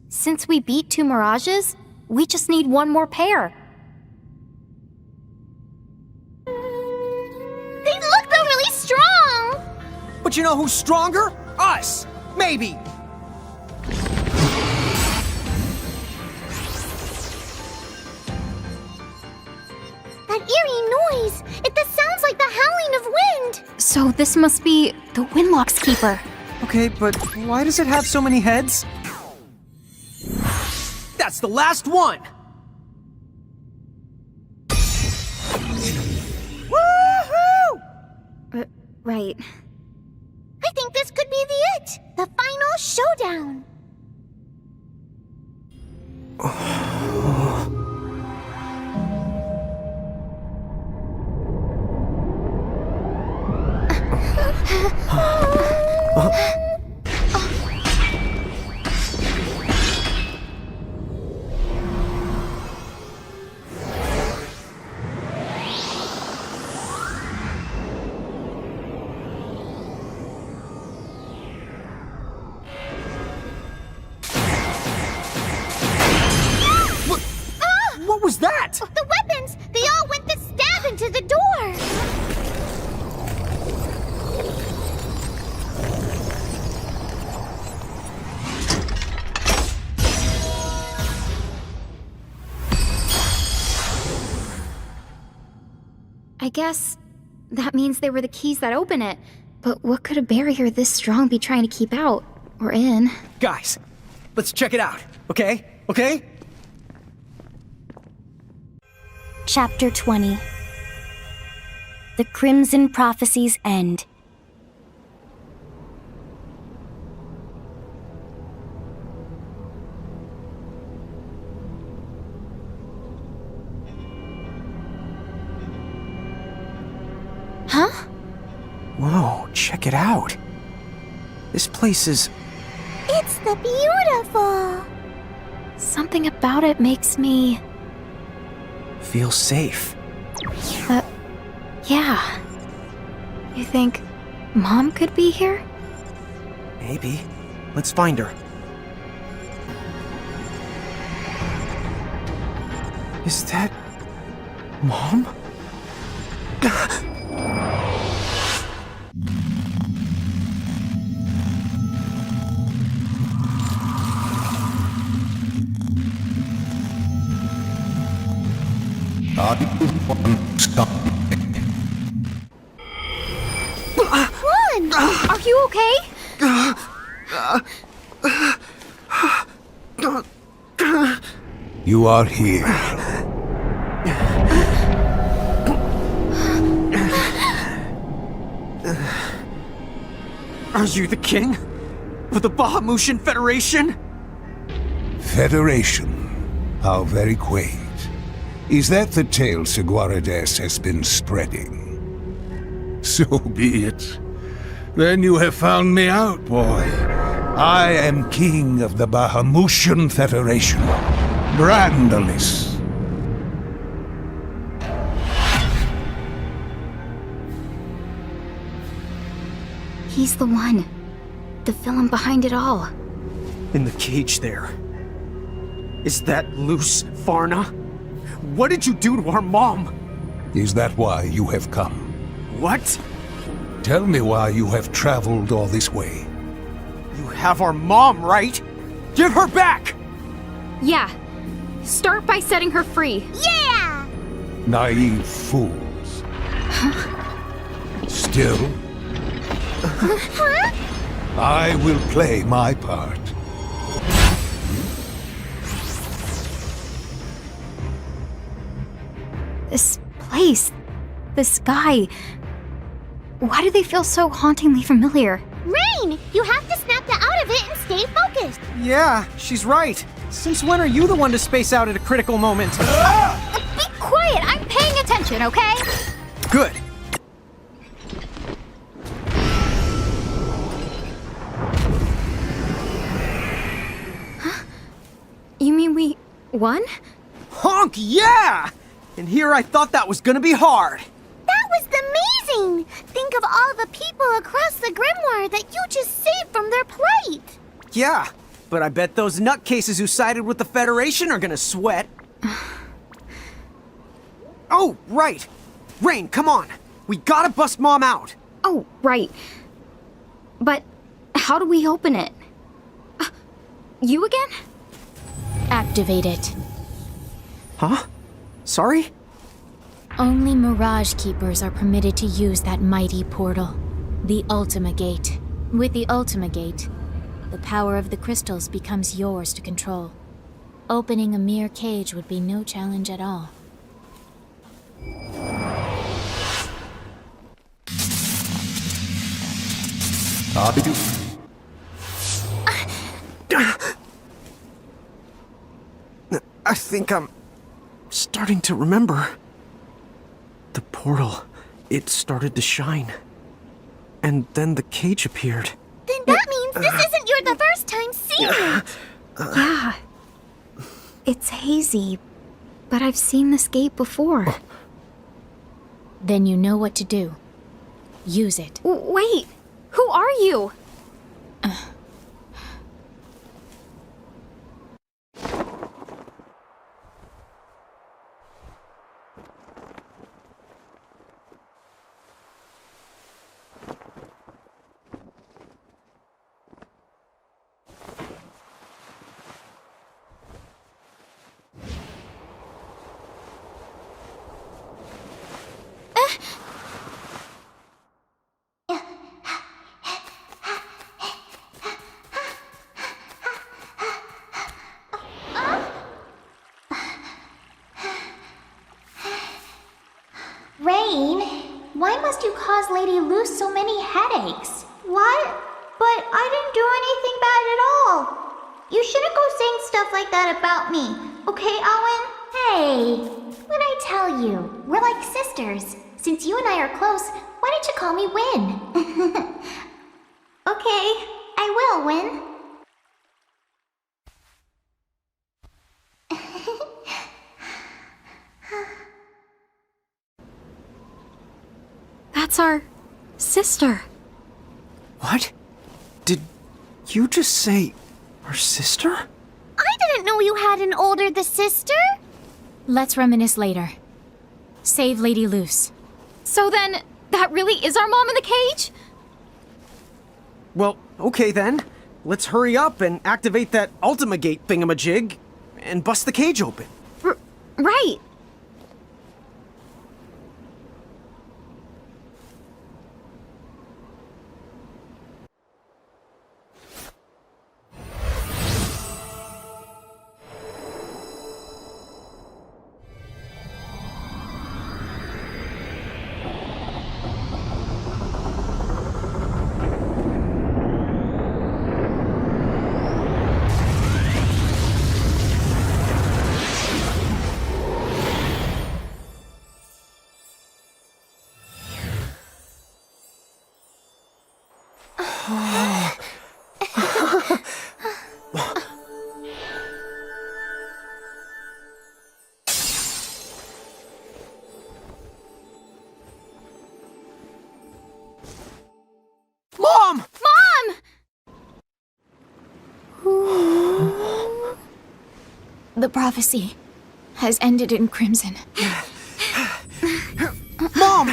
Since we beat 2 mirages, we just need 1 more pair. They look really strong! But you know who's stronger? Us! Maybe! That eerie noise! It sounds like the howling of wind! So this must be the Windlock's keeper. Okay, but why does it have so many heads? That's the last one! Woohoo! Right. I think this could be it! The final showdown! that? The weapons! They all went to stab into the door! I guess that means they were the keys that open it. But what could a barrier this strong be trying to keep out? Or in? Guys, let's check it out, okay? Okay? Chapter 20. The Crimson Prophecy's End. Huh? Whoa, check it out. This place is... It's the beautiful! Something about it makes me... feel safe. Yeah. You think Mom could be here? Maybe. Let's find her. Is that... Mom? Run! Are you okay? You are here. Are you the king? Of the Bahamutian Federation? Federation. How very quaint. Is that the tale Seguarides has been spreading? So be it. Then you have found me out, boy. I am king of the Bahamutian Federation, Brandalis. He's the one. The villain behind it all. In the cage there. Is that loose, Farna? What did you do to our mom? Is that why you have come? What? Tell me why you have traveled all this way. You have our mom, right? Give her back! Yeah. Start by setting her free. Yeah! Naive fools. Still, Huh? I will play my part. This place, the sky. Why do they feel so hauntingly familiar? Rain! You have to snap out of it and stay focused. Yeah, she's right. Since when are you the one to space out at a critical moment? Be quiet! I'm paying attention, okay? Good. You mean we won? Honk, yeah! And here I thought that was gonna be hard. That was amazing! Think of all the people across the Grimoire that you just saved from their plight. Yeah, but I bet those nutcases who sided with the Federation are gonna sweat. Oh, right. Rain, come on. We gotta bust Mom out. Oh, right. But how do we open it? You again? Activate it. Huh? Sorry? Only Mirage Keepers are permitted to use that mighty portal. The Ultima Gate. With the Ultima Gate, the power of the crystals becomes yours to control. Opening a mere cage would be no challenge at all. I think I'm starting to remember. The portal, it started to shine. And then the cage appeared. Then that means this isn't the first time seeing it. Yeah. It's hazy, but I've seen this gate before. Then you know what to do. Use it. Wait! Who are you? why must you cause Lady Luce so many headaches? What? But I didn't do anything bad at all. You shouldn't go saying stuff like that about me, okay, Owen? Hey, what'd I tell you? We're like sisters. Since you and I are close, why don't you call me Win? Okay, I will, Win. That's our sister. What? Did you just say our sister? I didn't know you had an older sister. Let's reminisce later. Save Lady Luce. So then, that really is our mom in the cage? Well, okay then. Let's hurry up and activate that Ultima Gate thingamajig and bust the cage open. Right. Mom! The prophecy has ended in crimson. Mom!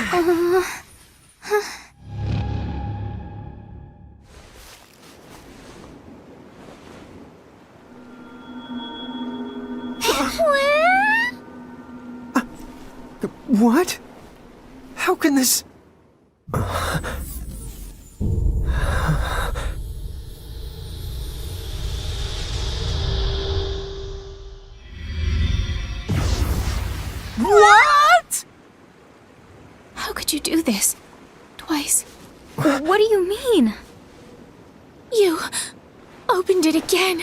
What? How can this... What? How could you do this? Twice. What do you mean? You opened it again.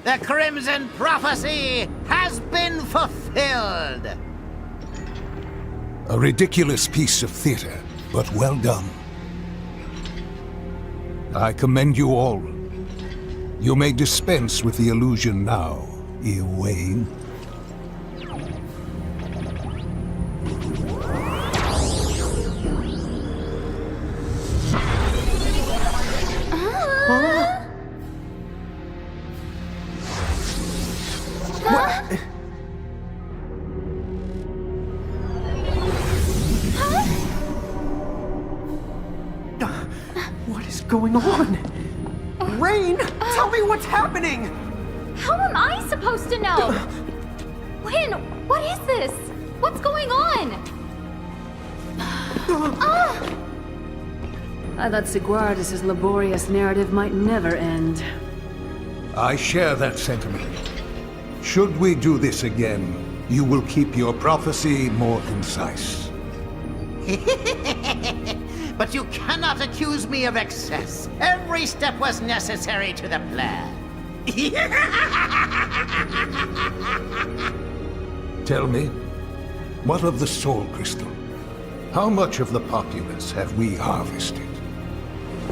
The Crimson Prophecy has been fulfilled! A ridiculous piece of theater, but well done. I commend you all. You may dispense with the illusion now, Ewain. What is going on? Rain, tell me what's happening! How am I supposed to know? Win, what is this? What's going on? I thought Sigwardus' laborious narrative might never end. I share that sentiment. Should we do this again, you will keep your prophecy more concise. But you cannot accuse me of excess. Every step was necessary to the plan. Tell me, what of the Soul Crystal? How much of the populace have we harvested?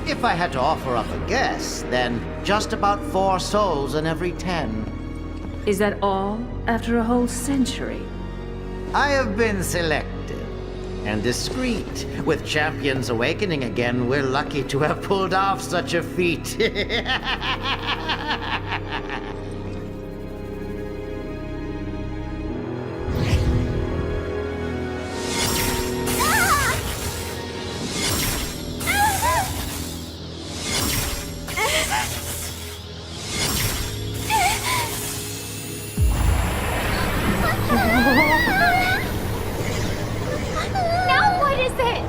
If I had to offer up a guess, then just about 4 souls in every 10. Is that all after a whole century? I have been selective and discreet. With Champions awakening again, we're lucky to have pulled off such a feat. Now what is it?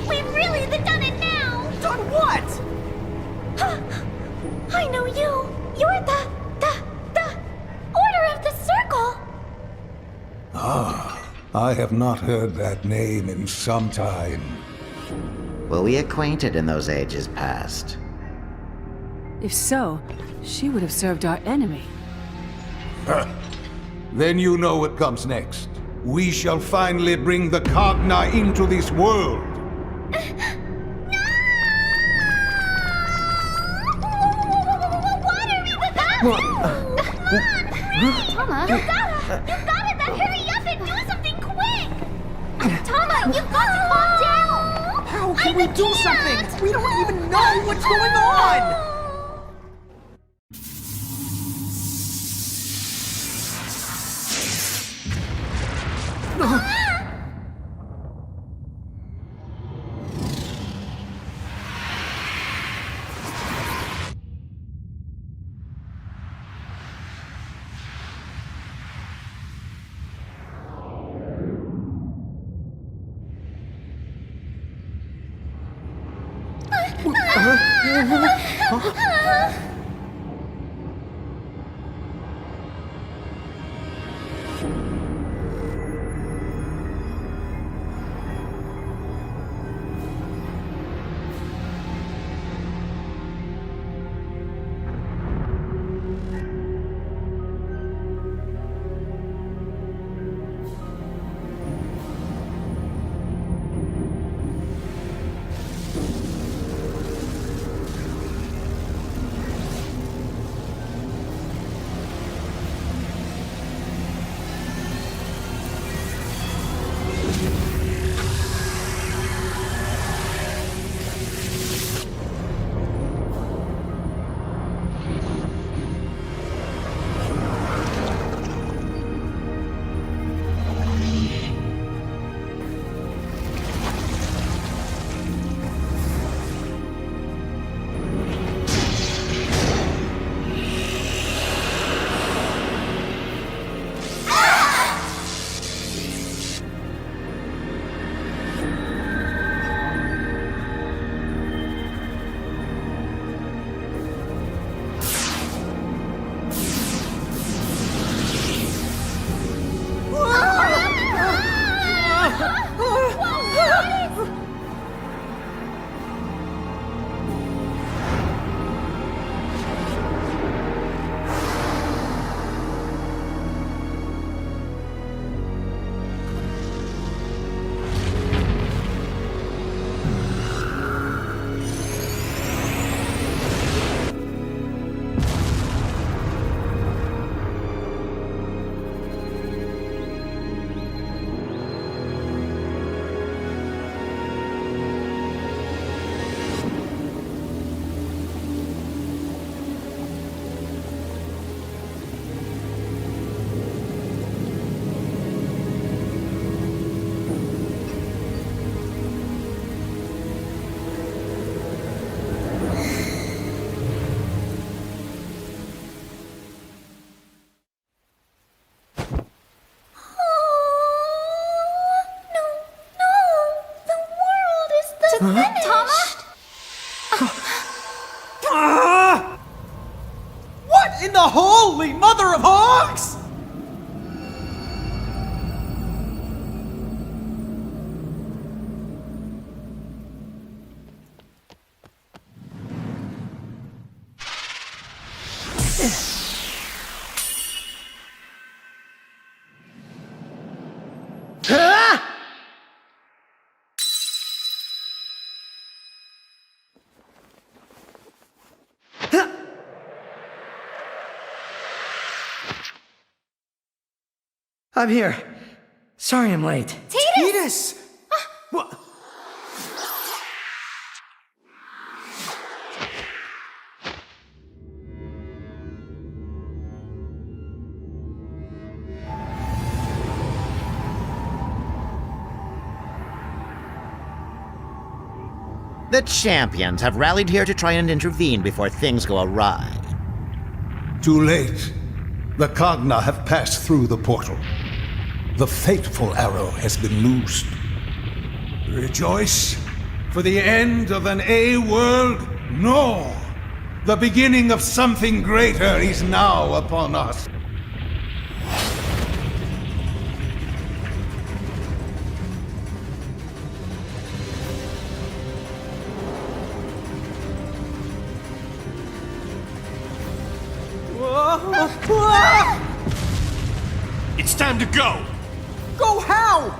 We've really done it now! Done what? I have not heard that name in some time. Were we acquainted in those ages past? If so, she would have served our enemy. Then you know what comes next. We shall finally bring the Cogna into this world. Tama, you gotta hurry up and do something quick! Tama, you've got to calm down! How can we do something? We don't even know what's going on! What in the holy mother of hogs? I'm here. Sorry I'm late. Tidus! What? The champions have rallied here to try and intervene before things go awry. Too late. The Cogna have passed through the portal. The fateful arrow has been loosed. Rejoice, for the end of an A-world? No! The beginning of something greater is now upon us. time to go! Go how?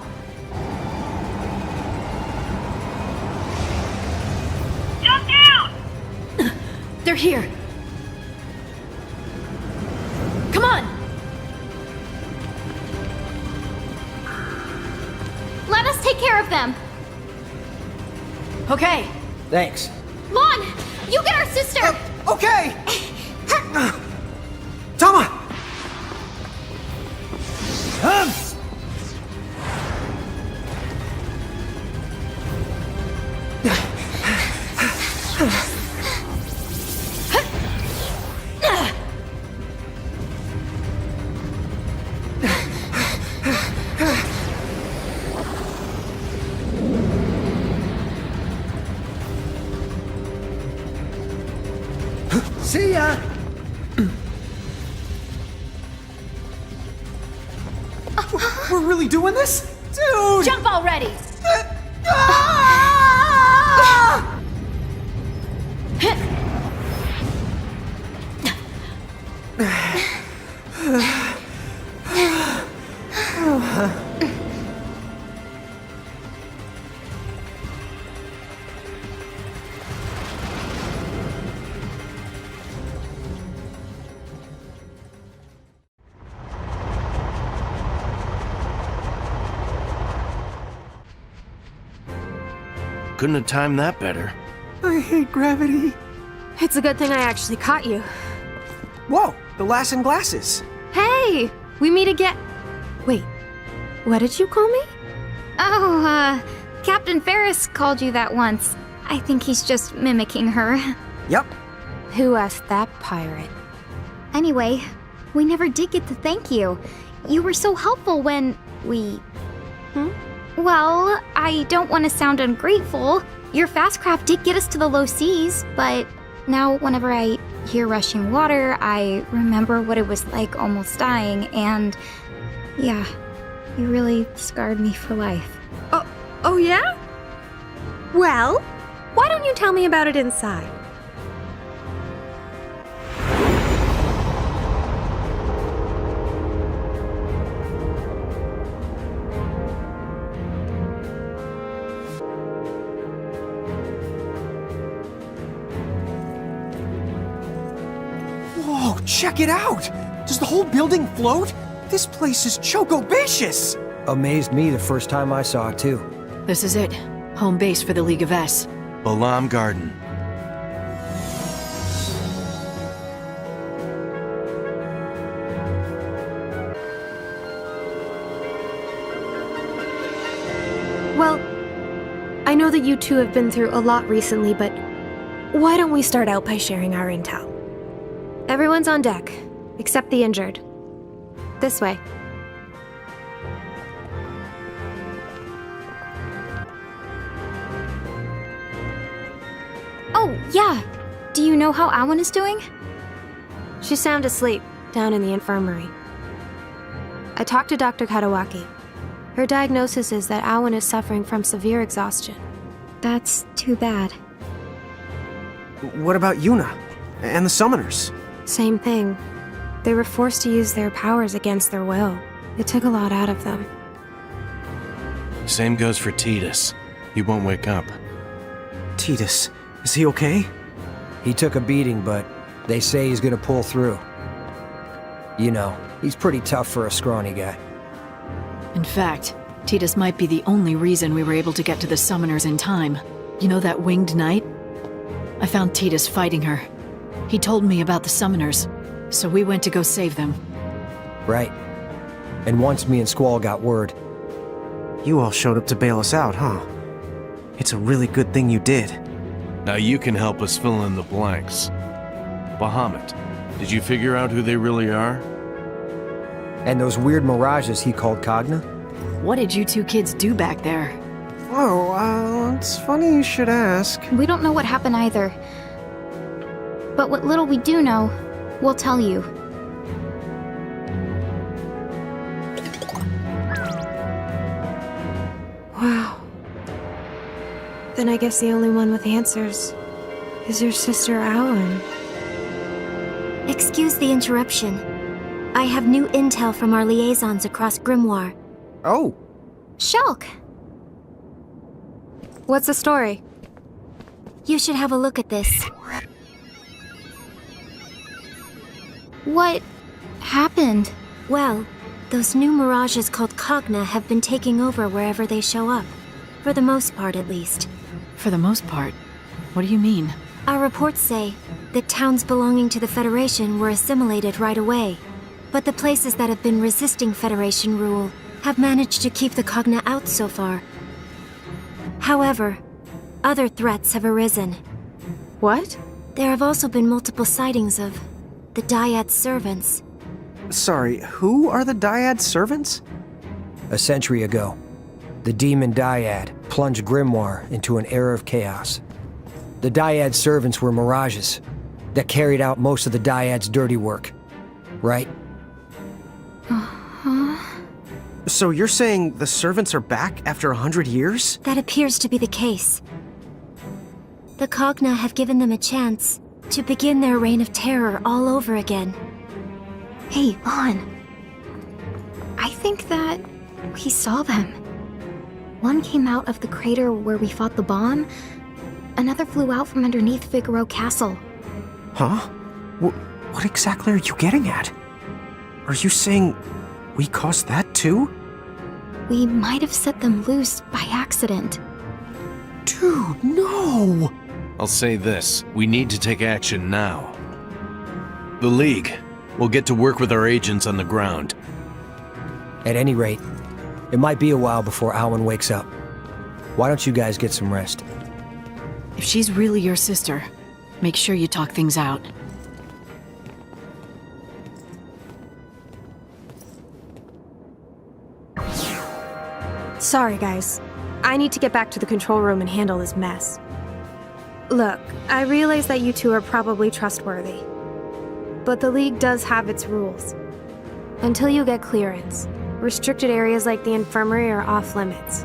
Jump down! They're here. Come on! Let us take care of them. Okay. Thanks. Lon, you get our sister. Okay! Tama! See ya! We're really doing this? Dude! Jump already! Couldn't have timed that better. I hate gravity. It's a good thing I actually caught you. Whoa, the lass in glasses. Hey! We meet again. Wait, what did you call me? Oh, Captain Ferris called you that once. I think he's just mimicking her. Yep. Who asked that pirate? Anyway, we never did get to thank you. You were so helpful when we... Well, I don't want to sound ungrateful. Your fast craft did get us to the low seas, but now whenever I hear rushing water, I remember what it was like almost dying, and yeah, you really scarred me for life. Oh yeah? Well, why don't you tell me about it inside? Whoa, check it out! Does the whole building float? This place is chocobacious! Amazed me the first time I saw it, too. This is it. Home base for the League of S. Balam Garden. Well, I know that you two have been through a lot recently, but why don't we start out by sharing our intel? Everyone's on deck, except the injured. This way. Oh, yeah. Do you know how Awan is doing? She's sound asleep, down in the infirmary. I talked to Dr. Katawaki. Her diagnosis is that Awan is suffering from severe exhaustion. That's too bad. What about Yuna? And the summoners? Same thing. They were forced to use their powers against their will. It took a lot out of them. Same goes for Titus. He won't wake up. Titus, is he okay? He took a beating, but they say he's gonna pull through. You know, he's pretty tough for a scrawny guy. In fact, Titus might be the only reason we were able to get to the summoners in time. You know that winged knight? I found Titus fighting her. He told me about the summoners, so we went to go save them. Right. And once me and Squall got word, you all showed up to bail us out, huh? It's a really good thing you did. Now you can help us fill in the blanks. Bahamut, did you figure out who they really are? And those weird mirages he called Cogna? What did you two kids do back there? Oh, it's funny you should ask. We don't know what happened either. But what little we do know, we'll tell you. Wow. Then I guess the only one with answers is your sister Alan. Excuse the interruption, I have new intel from our liaisons across Grimoire. Oh. Shulk! What's the story? You should have a look at this. What happened? Well, those new mirages called Cogna have been taking over wherever they show up. For the most part, at least. For the most part? What do you mean? Our reports say that towns belonging to the Federation were assimilated right away. But the places that have been resisting Federation rule have managed to keep the Cogna out so far. However, other threats have arisen. What? There have also been multiple sightings of the Dyad servants. Sorry, who are the Dyad servants? A century ago, the demon Dyad plunged Grimoire into an era of chaos. The Dyad servants were mirages that carried out most of the Dyad's dirty work. Right? So you're saying the servants are back after 100 years? That appears to be the case. The Cogna have given them a chance to begin their reign of terror all over again. Hey, Vaughn. I think that we saw them. One came out of the crater where we fought the bomb. Another flew out from underneath Figaro Castle. Huh? What exactly are you getting at? Are you saying we caused that too? We might have set them loose by accident. Dude, no! I'll say this, we need to take action now. The League will get to work with our agents on the ground. At any rate, it might be a while before Alwyn wakes up. Why don't you guys get some rest? If she's really your sister, make sure you talk things out. Sorry, guys. I need to get back to the control room and handle this mess. Look, I realize that you two are probably trustworthy. But the League does have its rules. Until you get clearance, restricted areas like the infirmary are off limits.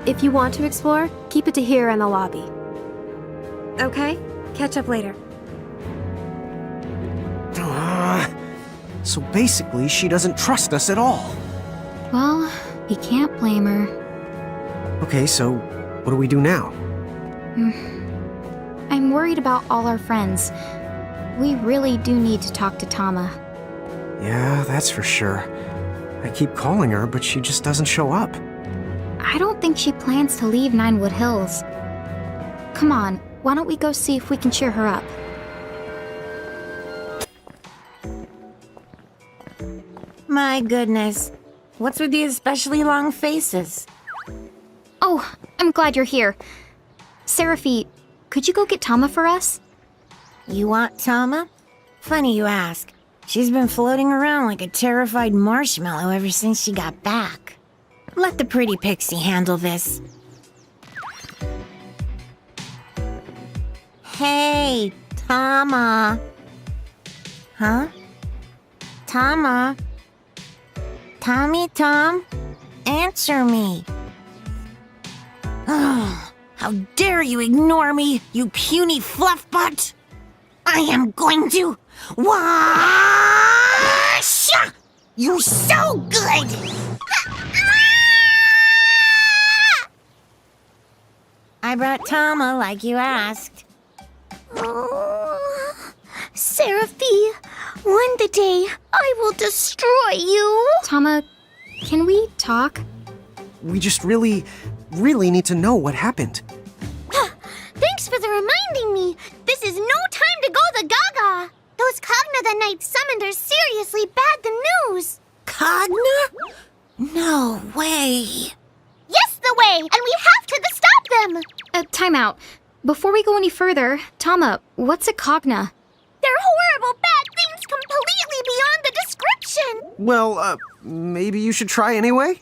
If you want to explore, keep it to here in the lobby. Okay? Catch up later. So basically, she doesn't trust us at all. Well, we can't blame her. Okay, so what do we do now? I'm worried about all our friends. We really do need to talk to Tama. Yeah, that's for sure. I keep calling her, but she just doesn't show up. I don't think she plans to leave Ninewood Hills. Come on, why don't we go see if we can cheer her up? My goodness. What's with the especially long faces? Oh, I'm glad you're here. Seraphi, could you go get Tama for us? You want Tama? Funny you ask. She's been floating around like a terrified marshmallow ever since she got back. Let the pretty pixie handle this. Hey, Tama. Huh? Tama? Tommy Tom? Answer me. Oh, how dare you ignore me, you puny fluffbutt! I am going to... Wash! You're so good! I brought Tama like you asked. Oh, Seraphi, one the day I will destroy you. Tama, can we talk? We just really need to know what happened. Thanks for the reminding me. This is no time to go the gaga. Those Cogna the Night summoned are seriously bad the news. Cogna? No way. Yes, the way, and we have to stop them. Time out. Before we go any further, Tama, what's a Cogna? They're horrible bad things completely beyond the description. Well, maybe you should try anyway?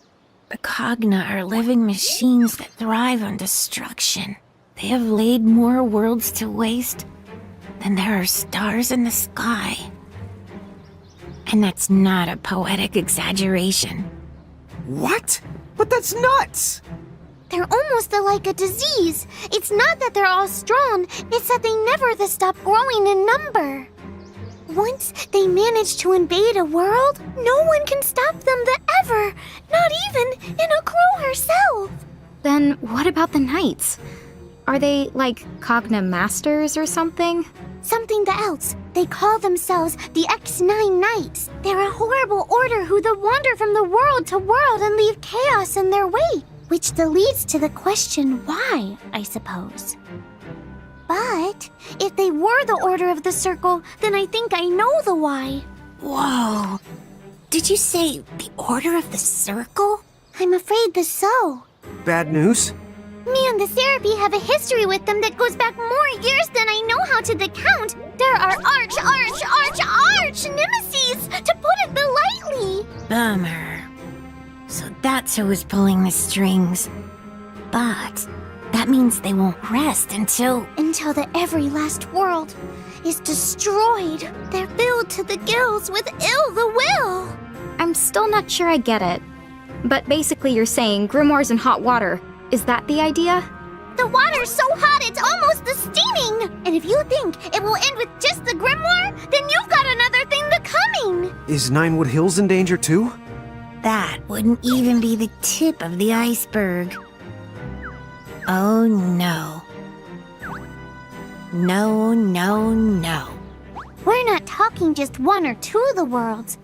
The Cogna are living machines that thrive on destruction. They have laid more worlds to waste than there are stars in the sky. And that's not a poetic exaggeration. What? But that's nuts! They're almost like a disease. It's not that they're all strong, it's that they never stop growing in number. Once they manage to invade a world, no one can stop them ever, not even a crow herself. Then what about the knights? Are they like Cogna Masters or something? Something else. They call themselves the X9 Knights. They're a horrible order who wander from the world to world and leave chaos in their wake, which leads to the question why, I suppose. But if they were the Order of the Circle, then I think I know the why. Whoa. Did you say the Order of the Circle? I'm afraid so. Bad news? Me and the Serapi have a history with them that goes back more years than I know how to count. There are arch nemesis, to put it lightly. Bummer. So that's who was pulling the strings. But that means they won't rest until the every last world is destroyed. They're filled to the gills with ill the will. I'm still not sure I get it. But basically you're saying grimoires in hot water. Is that the idea? The water's so hot it's almost steaming! And if you think it will end with just the grimoire, then you've got another thing coming! Is Ninewood Hills in danger too? that wouldn't even be the tip of the iceberg. Oh no. No, no, no. We're not talking just one or two of the worlds.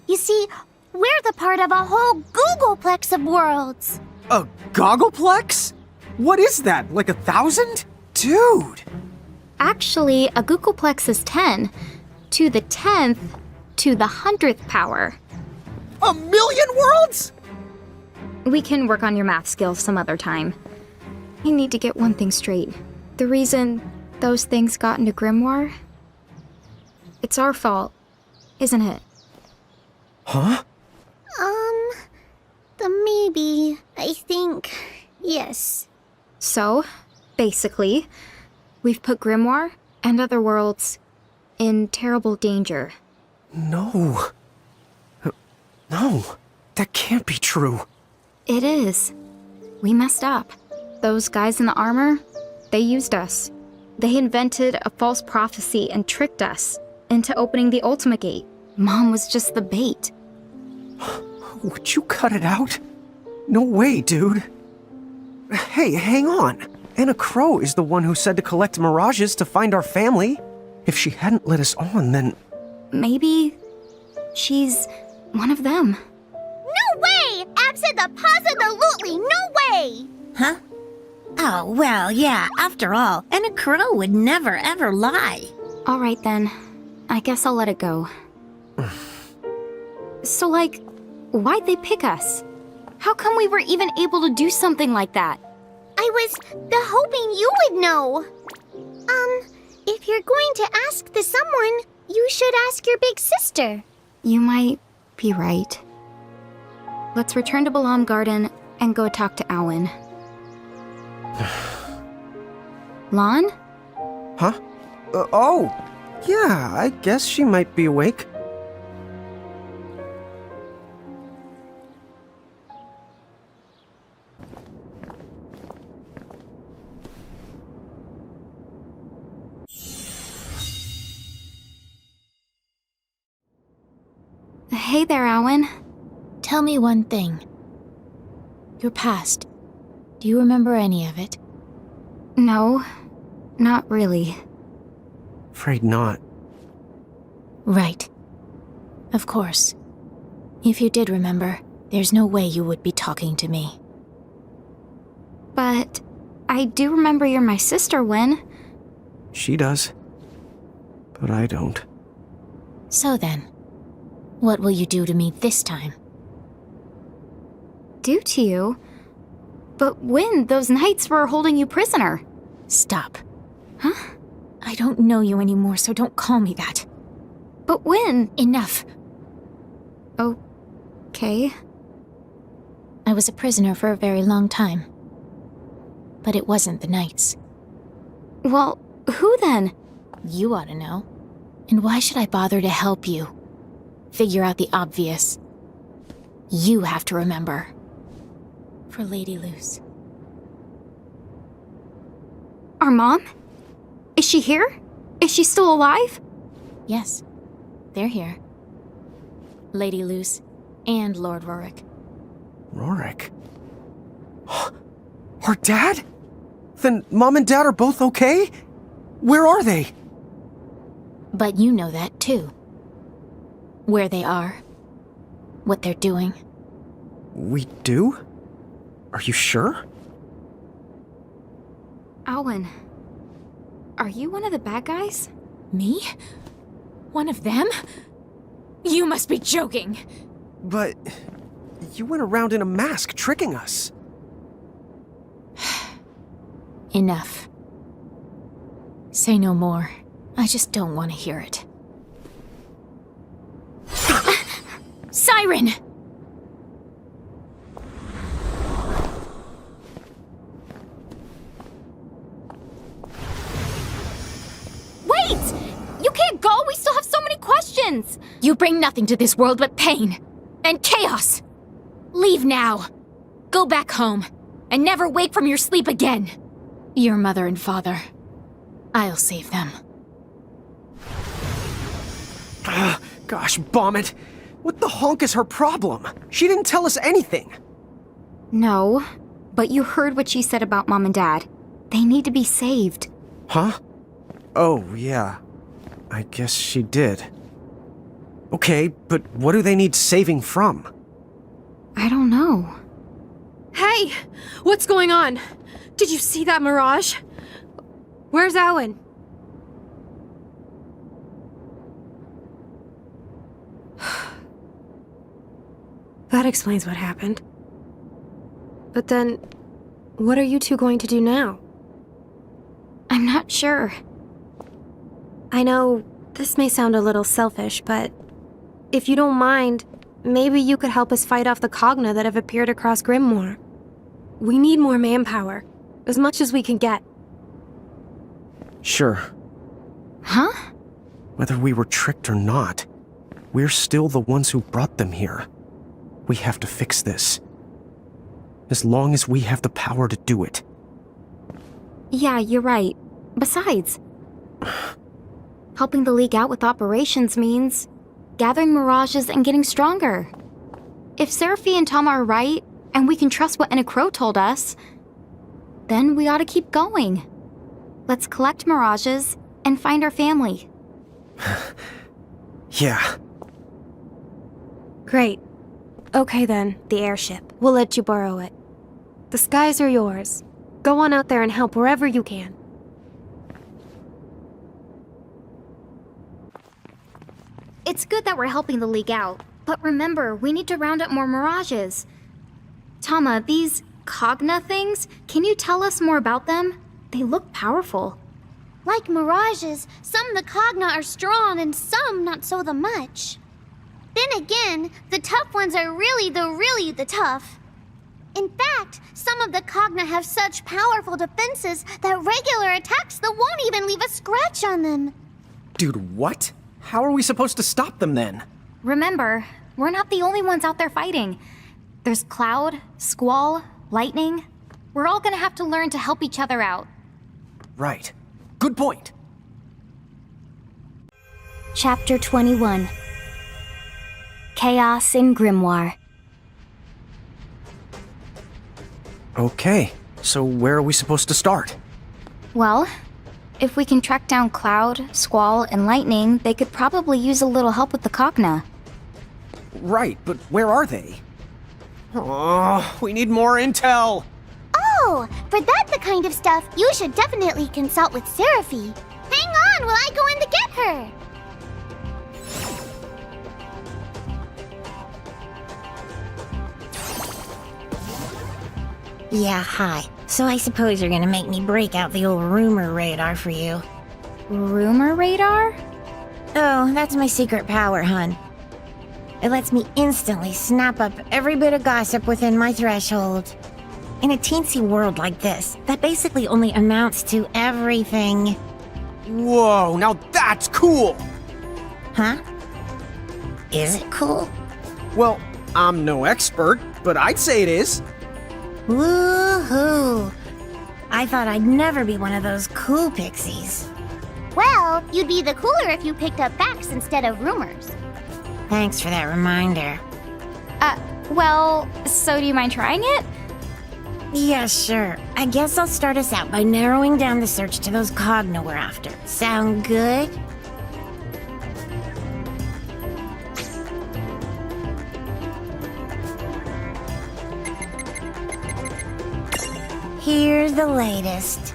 You see, we're the part of a whole Googleplex of worlds. A Goggleplex? What is that, like 1,000? Dude! Actually, a Googleplex is 10. To the 10th, to the 100th power. 1,000,000 worlds?! We can work on your math skills some other time. I need to get one thing straight. The reason those things got into Grimoire? It's our fault, isn't it? Huh? Maybe. I think. Yes. So, basically, we've put Grimoire and other worlds in terrible danger. No. No. That can't be true. It is. We messed up. Those guys in the armor, they used us. They invented a false prophecy and tricked us into opening the Ultima Gate. Mom was just the bait. Would you cut it out? No way, dude. Hey, hang on. Anna Crow is the one who said to collect mirages to find our family. If she hadn't let us on, then... Maybe she's one of them. No way! Abso-the-posi-the-lutely no way! Huh? Oh, well, yeah, after all, Anna Crow would never ever lie. All right then. I guess I'll let it go. So, like, why'd they pick us? How come we were even able to do something like that? I was hoping you would know. If you're going to ask someone, you should ask your big sister. You might be right. Let's return to Balam Garden and go talk to Awen. Lon? Huh? Oh! Yeah, I guess she might be awake. Hey there, Awen. Tell me one thing. Your past. Do you remember any of it? No, not really. Afraid not. Right. Of course. If you did remember, there's no way you would be talking to me. But I do remember you're my sister, Wen. She does. But I don't. So then, what will you do to me this time? Do to you? But when those knights were holding you prisoner? Stop. Huh? I don't know you anymore, so don't call me that. But when? Enough. Okay. I was a prisoner for a very long time. But it wasn't the knights. Well, who then? You ought to know. And why should I bother to help you? Figure out the obvious. You have to remember. For Lady Luce. Our mom? Is she here? Is she still alive? Yes, they're here. Lady Luce and Lord Rorik. Rorik? Our dad? Then Mom and Dad are both okay? Where are they? But you know that too. Where they are. What they're doing. We do? Are you sure? Alwyn, are you one of the bad guys? Me? One of them? You must be joking! But you went around in a mask tricking us. Enough. Say no more. I just don't want to hear it. Siren! Wait! You can't go! We still have so many questions! You bring nothing to this world but pain and chaos! Leave now! Go back home and never wake from your sleep again! Your mother and father. I'll save them. Gosh, bomb it! What the honk is her problem? She didn't tell us anything! No, but you heard what she said about Mom and Dad. They need to be saved. Huh? Oh, yeah. I guess she did. Okay, but what do they need saving from? I don't know. Hey! What's going on? Did you see that Mirage? Where's Alwyn? That explains what happened. But then, what are you two going to do now? I'm not sure. I know this may sound a little selfish, but if you don't mind, maybe you could help us fight off the Cogna that have appeared across Grimoire. We need more manpower, as much as we can get. Sure. Huh? Whether we were tricked or not, we're still the ones who brought them here. We have to fix this. As long as we have the power to do it. Yeah, you're right. Besides, helping the League out with operations means gathering mirages and getting stronger. If Seraphi and Tom are right, and we can trust what Crow told us, then we ought to keep going. Let's collect mirages and find our family. Yeah. Great. Okay then, the airship. We'll let you borrow it. The skies are yours. Go on out there and help wherever you can. It's good that we're helping the League out, but remember, we need to round up more mirages. Tama, these Cogna things, can you tell us more about them? They look powerful. Like mirages, some of the Cogna are strong and some not so much. Then again, the tough ones are really the tough. In fact, some of the Cogna have such powerful defenses that regular attacks that won't even leave a scratch on them. Dude, what? How are we supposed to stop them then? Remember, we're not the only ones out there fighting. There's Cloud, Squall, Lightning. We're all gonna have to learn to help each other out. Right. Good point. Chapter 21. Chaos in Grimoire. Okay, so where are we supposed to start? Well, if we can track down Cloud, Squall, and Lightning, they could probably use a little help with the Cogna. Right, but where are they? Oh, we need more intel! Oh, for that the kind of stuff, you should definitely consult with Seraphi. Hang on while I go in to get her! Yeah, hi. So I suppose you're gonna make me break out the old rumor radar for you. Rumor radar? Oh, that's my secret power, hun. It lets me instantly snap up every bit of gossip within my threshold. In a teensy world like this, that basically only amounts to everything. Whoa, now that's cool! Huh? Is it cool? Well, I'm no expert, but I'd say it is. Woohoo! I thought I'd never be one of those cool pixies. Well, You'd be the cooler if you picked up facts instead of rumors. Thanks for that reminder. Well, so do you mind trying it? Yeah, sure. I guess I'll start us out by narrowing down the search to those cogna we're after. Sound good? Here's the latest.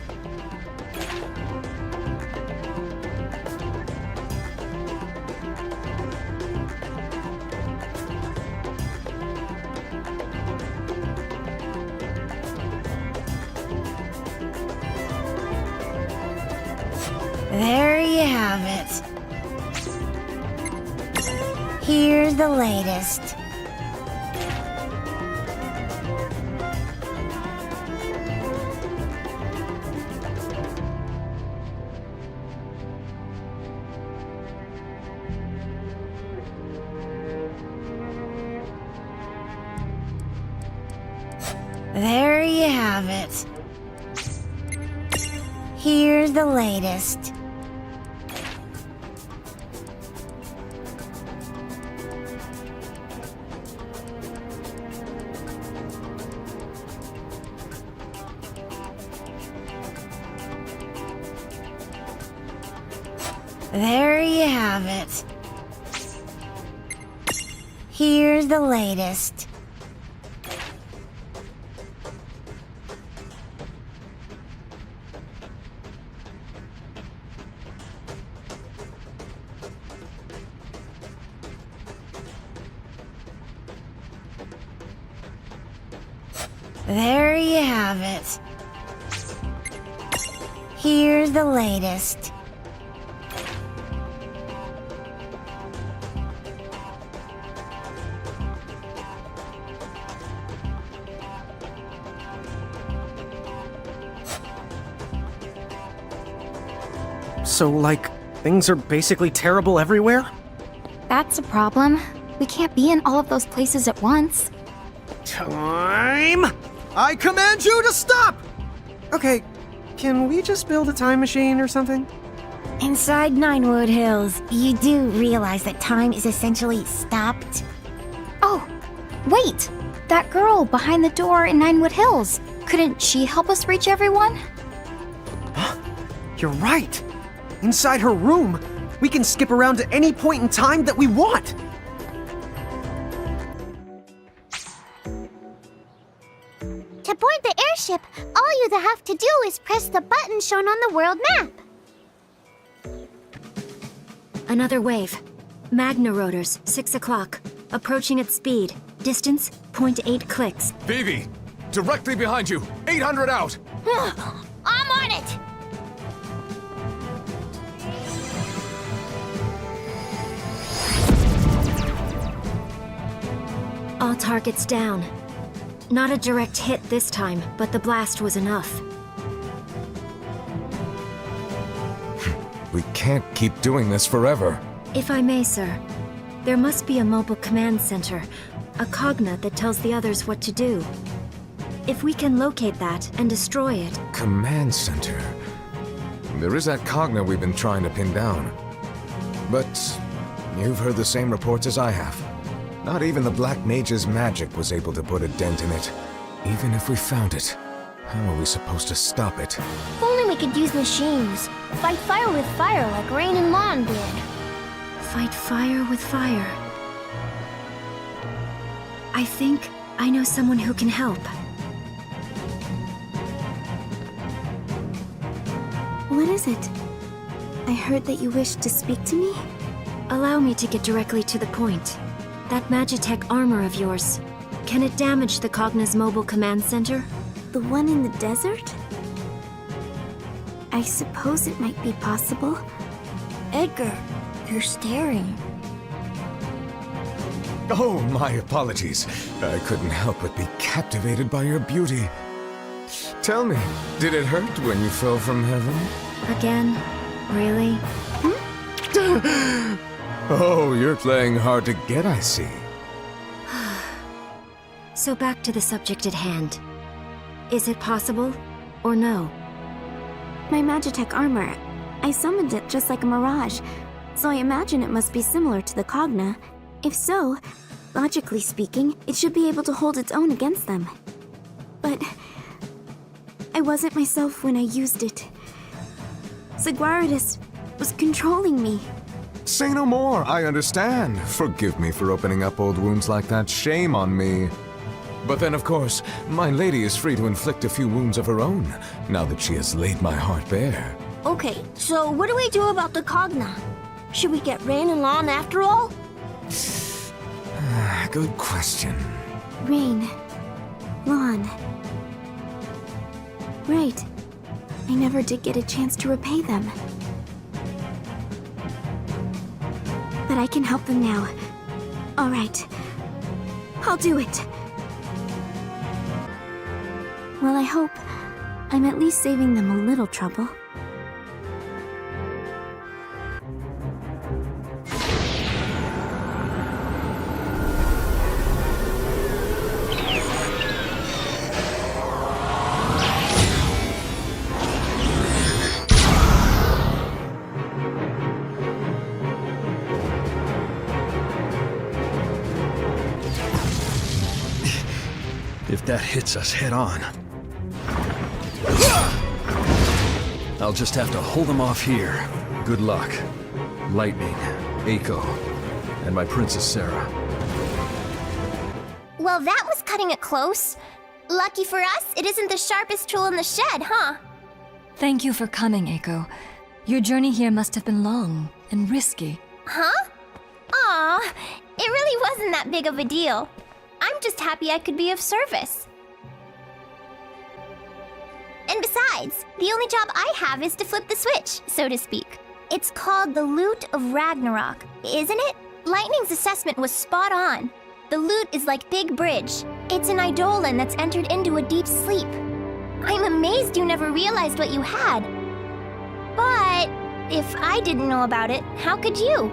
There you have it. Here's the latest. There you have it. Here's the latest. There you have it. Here's the latest. There you have it. Here's the latest. So, like, things are basically terrible everywhere? That's a problem. We can't be in all of those places at once. Time! I command you to stop! Okay, can we just build a time machine or something? Inside Ninewood Hills, you do realize that time is essentially stopped? Oh, wait! That girl behind the door in Ninewood Hills. Couldn't she help us reach everyone? You're right! Inside her room, we can skip around to any point in time that we want! To board the airship, all you have to do is press the button shown on the world map. Another wave. Magna rotors, 6 o'clock. Approaching at speed. Distance, 0.8 clicks. Vivi! Directly behind you! 800 out! I'm on it! All targets down. Not a direct hit this time, but the blast was enough. We can't keep doing this forever. If I may, sir, there must be a mobile command center, a cognate that tells the others what to do. If we can locate that and destroy it... Command center. There is that cognate we've been trying to pin down. But you've heard the same reports as I have. Not even the Black Mage's magic was able to put a dent in it. Even if we found it, how are we supposed to stop it? If only we could use machines. Fight fire with fire like Rain and Lawn did. Fight fire with fire. I think I know someone who can help. What is it? I heard that you wished to speak to me? Allow me to get directly to the point. That Magitech armor of yours, can it damage the Cogna's mobile command center? The one in the desert? I suppose it might be possible. Edgar, you're staring. Oh, my apologies. I couldn't help but be captivated by your beauty. Tell me, did it hurt when you fell from heaven? Again? Really? Oh, you're playing hard to get, I see. So back to the subject at hand. Is it possible, or no? My Magitech armor, I summoned it just like a mirage, so I imagine it must be similar to the Cogna. If so, logically speaking, it should be able to hold its own against them. But I wasn't myself when I used it. Saguaridus was controlling me. Say no more, I understand. Forgive me for opening up old wounds like that. Shame on me. But then, of course, my lady is free to inflict a few wounds of her own, now that she has laid my heart bare. Okay, so what do we do about the Cogna? Should we get Rain and Lon after all? Good question. Rain. Lon. Right. I never did get a chance to repay them. But I can help them now. All right. I'll do it. Well, I hope I'm at least saving them a little trouble. If that hits us head on, I'll just have to hold them off here. Good luck. Lightning, Eiko, and my Princess Sarah. Well, that was cutting it close. Lucky for us, it isn't the sharpest tool in the shed, huh? Thank you for coming, Eiko. Your journey here must have been long and risky. Huh? Aw, it really wasn't that big of a deal. I'm just happy I could be of service. And besides, the only job I have is to flip the switch, so to speak. It's called the Lute of Ragnarok, isn't it? Lightning's assessment was spot on. The lute is like Big Bridge. It's an eidolon that's entered into a deep sleep. I'm amazed you never realized what you had. But if I didn't know about it, how could you?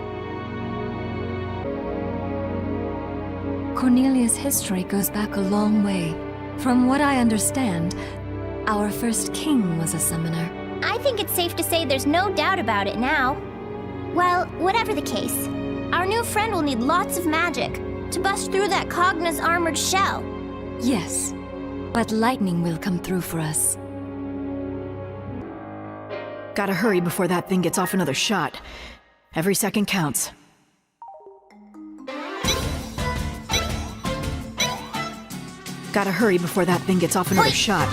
Cornelia's history goes back a long way. From what I understand, our first king was a summoner. I think it's safe to say there's no doubt about it now. Well, whatever the case, our new friend will need lots of magic to bust through that Cogna's armored shell. Yes, but lightning will come through for us. Gotta hurry before that thing gets off another shot. Every second counts. Gotta hurry before that thing gets off another shot.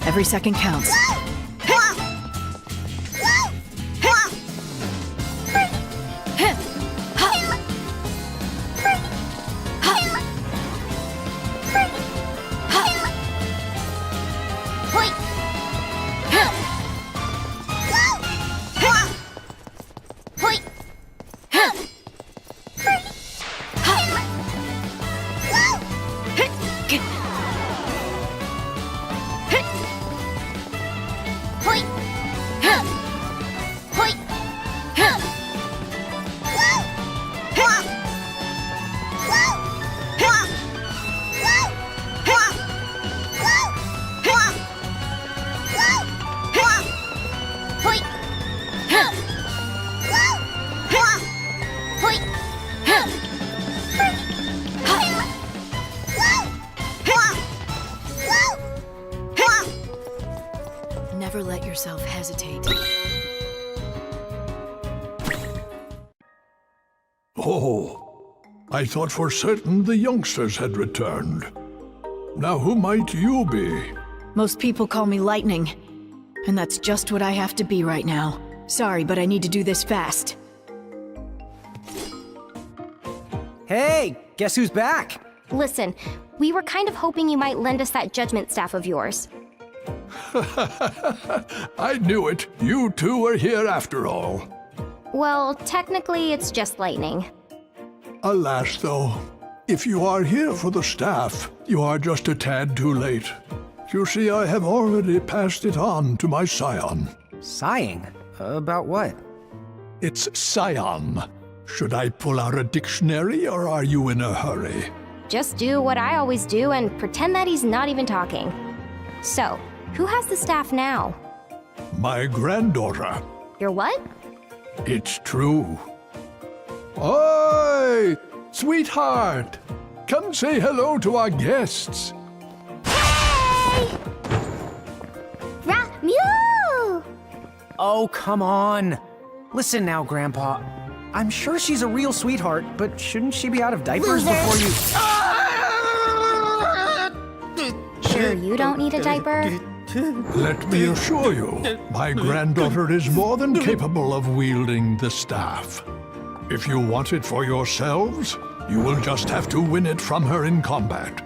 Every second counts. Never let yourself hesitate. Oh, I thought for certain the youngsters had returned. Now who might you be? Most people call me Lightning, and that's just what I have to be right now. Sorry, but I need to do this fast. Hey, guess who's back? Listen, we were kind of hoping you might lend us that judgment staff of yours. I knew it. You two were here after all. Well, technically, it's just lightning. Alas, though, if you are here for the staff, you are just a tad too late. You see, I have already passed it on to my scion. Sighing? About what? It's scion. Should I pull out a dictionary, or are you in a hurry? Just do what I always do and pretend that he's not even talking. So, who has the staff now? My granddaughter. Your what? It's true. Oi! Sweetheart! Come say hello to our guests. Mew! Oh, come on. Listen now, Grandpa. I'm sure she's a real sweetheart, but shouldn't she be out of diapers before you... Sure you don't need a diaper? Let me assure you, my granddaughter is more than capable of wielding the staff. If you want it for yourselves, you will just have to win it from her in combat.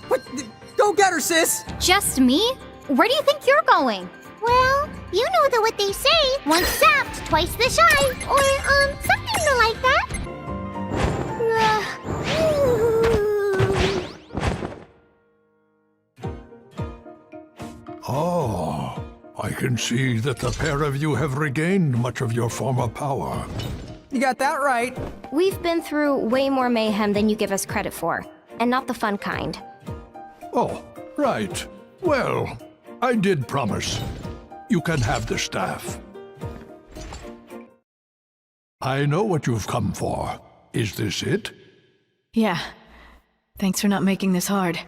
What? Go get her, sis! Just me? Where do you think you're going? Well, you know what they say, once zapped, twice the shy, or, something like that. Oh, I can see that the pair of you have regained much of your former power. You got that right. We've been through way more mayhem than you give us credit for, and not the fun kind. Oh, right. Well, I did promise. You can have the staff. I know what you've come for. Is this it? Yeah. Thanks for not making this hard.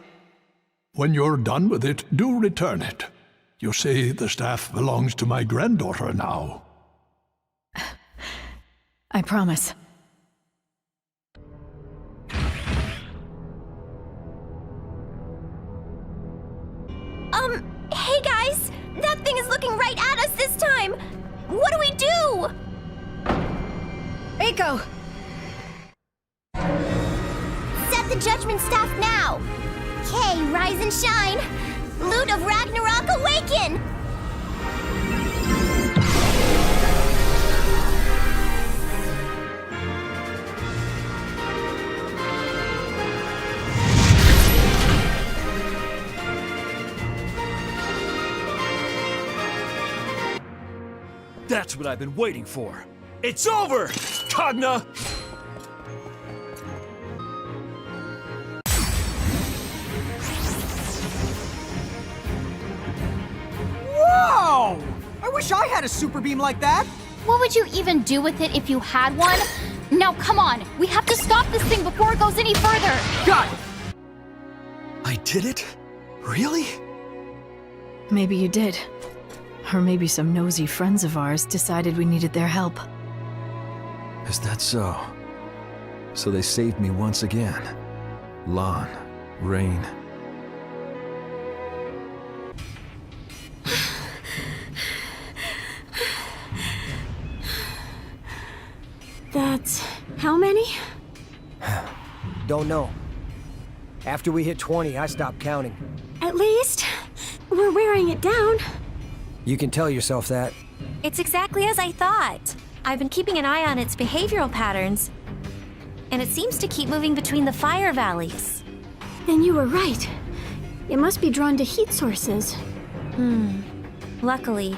When you're done with it, do return it. You see, the staff belongs to my granddaughter now. I promise. Hey guys! That thing is looking right at us this time! What do we do? Eiko! Set the judgment staff now! K, rise and shine! Loot of Ragnarok, awaken! That's what I've been waiting for. It's over, Cogna! Whoa! I wish I had a super beam like that. What would you even do with it if you had one? Now come on, we have to stop this thing before it goes any further! Got it! I did it? Really? Maybe you did. Or maybe some nosy friends of ours decided we needed their help. Is that so? So they saved me once again. Lon, Rain. That's how many? Don't know. After we hit 20, I stopped counting. At least, we're wearing it down. You can tell yourself that. It's exactly as I thought. I've been keeping an eye on its behavioral patterns, and it seems to keep moving between the fire valleys. Then you were right. It must be drawn to heat sources. Luckily,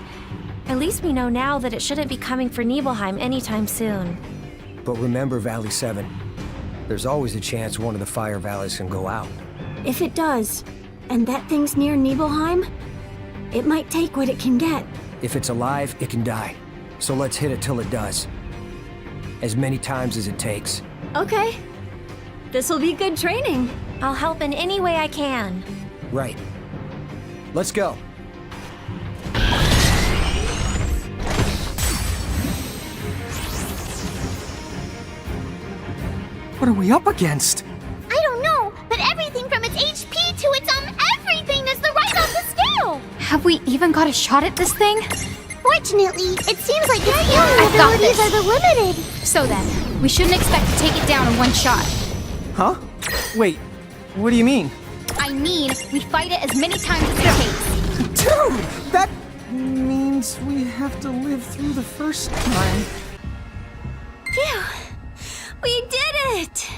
at least we know now that it shouldn't be coming for Nibelheim anytime soon. But remember Valley 7. There's always a chance one of the fire valleys can go out. If it does, and that thing's near Nibelheim, it might take what it can get. If it's alive, it can die. So let's hit it till it does. As many times as it takes. Okay. This'll be good training. I'll help in any way I can. Right. Let's go. What are we up against? I don't know, but everything from its HP to its everything is the right on the scale! Have we even got a shot at this thing? Fortunately, it seems like its healing I've got abilities this. are the limited. So then, we shouldn't expect to take it down in one shot. Huh? Wait, what do you mean? I mean, we fight it as many times as it takes. Dude, that means we have to live through the first time. Phew! We did it!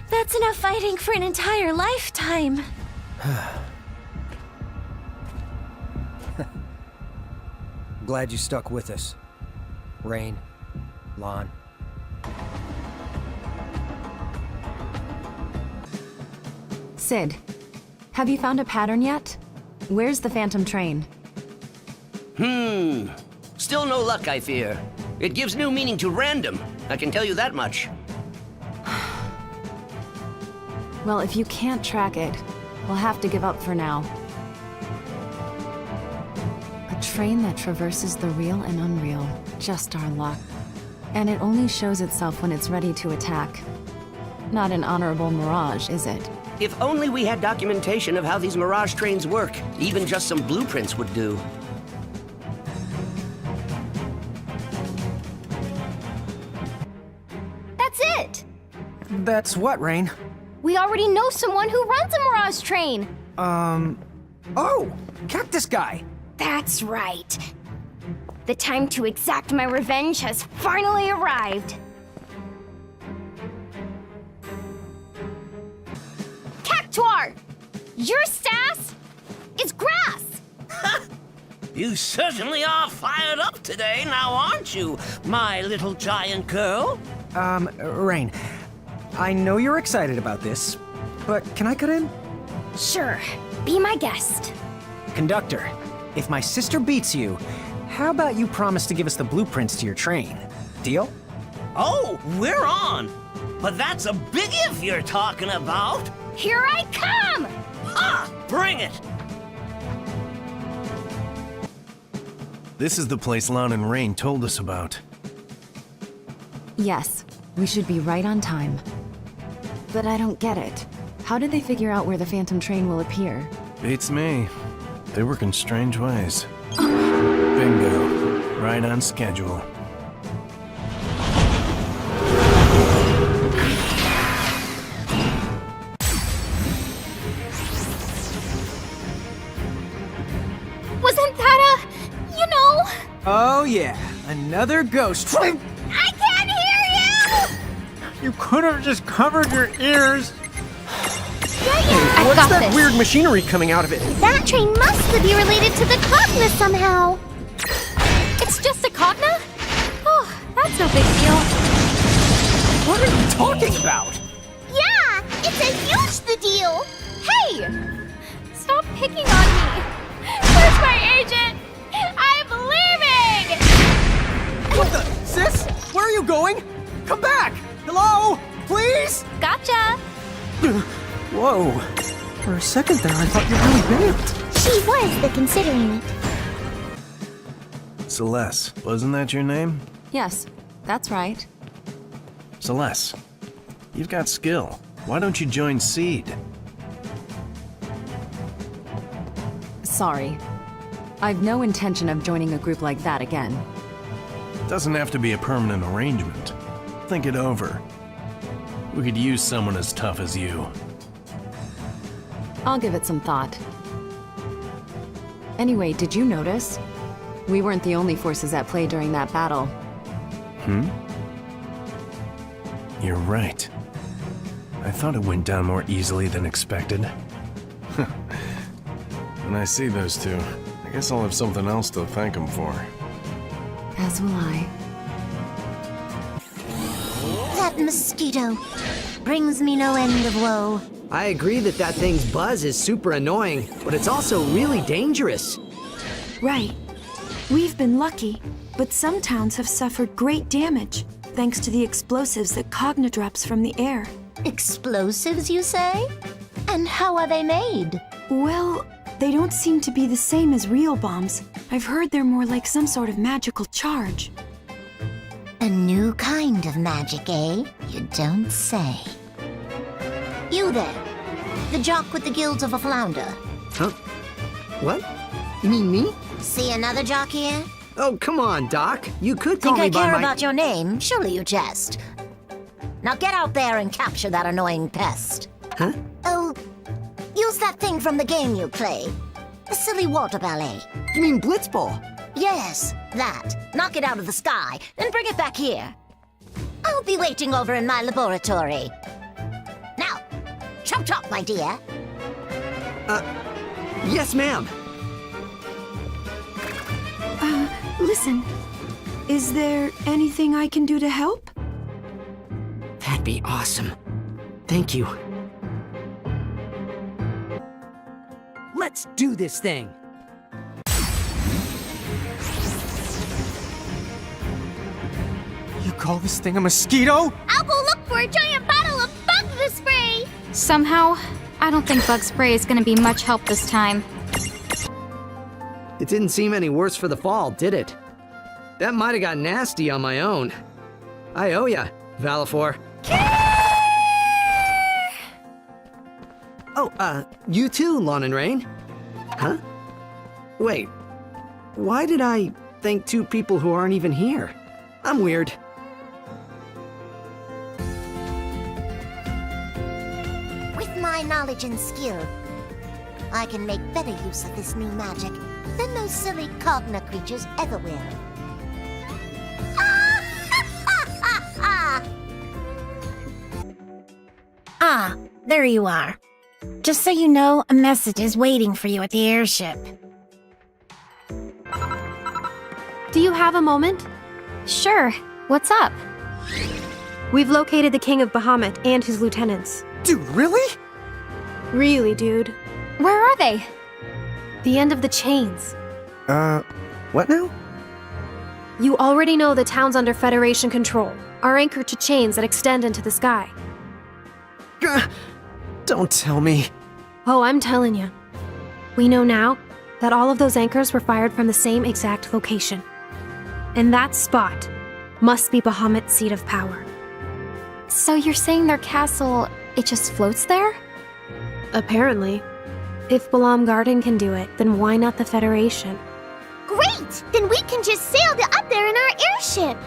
That's enough fighting for an entire lifetime. Glad you stuck with us. Rain, Lon. Sid, Have you found a pattern yet? Where's the phantom train? Still no luck, I fear. It gives new meaning to random, I can tell you that much. Well, if you can't track it, we'll have to give up for now. A train that traverses the real and unreal. Just our luck. And it only shows itself when it's ready to attack. Not an honorable mirage, is it? If only we had documentation of how these Mirage trains work. Even just some blueprints would do. That's it! That's what, Rain? We already know someone who runs a Mirage train! Oh! Cactus Guy! That's right. The time to exact my revenge has finally arrived. Cactuar! Your sass is grass! You certainly are fired up today, now aren't you, my little giant girl? Rain, I know you're excited about this, but can I cut in? Sure, be my guest. Conductor, if my sister beats you, how about you promise to give us the blueprints to your train? Deal? Oh, we're on! But that's a big if you're talking about! Here I come! Ha! Bring it! This is the place Lon and Rain told us about. Yes, we should be right on time. But I don't get it. How did they figure out where the phantom train will appear? Beats me. They work in strange ways. Bingo. Right on schedule. Wasn't that Oh yeah, another ghost. I can't hear you! You could have just covered your ears. I What's got that this. weird machinery coming out of it? That train must be related to the Cogna somehow. It's just a Cogna? Oh, that's no big deal. What are you talking about? Yeah, it's a huge the deal. Hey! Stop picking on me! Where's my agent? I'm leaving! What the? Sis? Where are you going? Come back! Hello? Please? Gotcha! Whoa. For a second there, I thought you really bailed. She was the considering it. Celeste, wasn't that your name? Yes, that's right. Celeste, you've got skill. Why don't you join Seed? Sorry. I've no intention of joining a group like that again. Doesn't have to be a permanent arrangement. Think it over. We could use someone as tough as you. I'll give it some thought. Anyway, did you notice? We weren't the only forces at play during that battle. You're right. I thought it went down more easily than expected. When I see those two, I guess I'll have something else to thank them for. As will I. That mosquito brings me no end of woe. I agree that that thing's buzz is super annoying, but it's also really dangerous. Right. We've been lucky, but some towns have suffered great damage, thanks to the explosives that Cogna drops from the air. Explosives, you say? And how are they made? Well, they don't seem to be the same as real bombs. I've heard they're more like some sort of magical charge. A new kind of magic, eh? You don't say. You there, the jock with the gills of a flounder. Huh? What? You mean me? See another jock here? Oh, come on, Doc. You could call Think I me by care my... about your name? Surely you jest. Now get out there and capture that annoying pest. Huh? Oh, use that thing from the game you play. The silly water ballet. You mean Blitzball? Yes, that. Knock it out of the sky, then bring it back here. I'll be waiting over in my laboratory. Now, chop, my dear. Yes, ma'am. Listen. Is there anything I can do to help? That'd be awesome. Thank you. Let's do this thing! You call this thing a mosquito? I'll go look for a giant bottle of bug spray! Somehow, I don't think bug spray is gonna be much help this time. It didn't seem any worse for the fall, did it? That might have got nasty on my own. I owe ya, Valifor. Oh, you too, Lon and Rain. Huh? Wait, why did I thank two people who aren't even here? I'm weird. With my knowledge and skill, I can make better use of this new magic than those silly Cogna creatures ever will. Ah, there you are. Just so you know, a message is waiting for you at the airship. Do you have a moment? Sure. What's up? We've located the King of Bahamut and his lieutenants. Dude, really? Really, dude. Where are they? The end of the chains. What now? You already know the towns under Federation control are anchored to chains that extend into the sky. Don't tell me. Oh, I'm telling you. We know now that all of those anchors were fired from the same exact location. And that spot must be Bahamut's seat of power. So you're saying their castle, it just floats there? Apparently. If Balam Garden can do it, then why not the Federation? Great! Then we can just sail up there in our airship!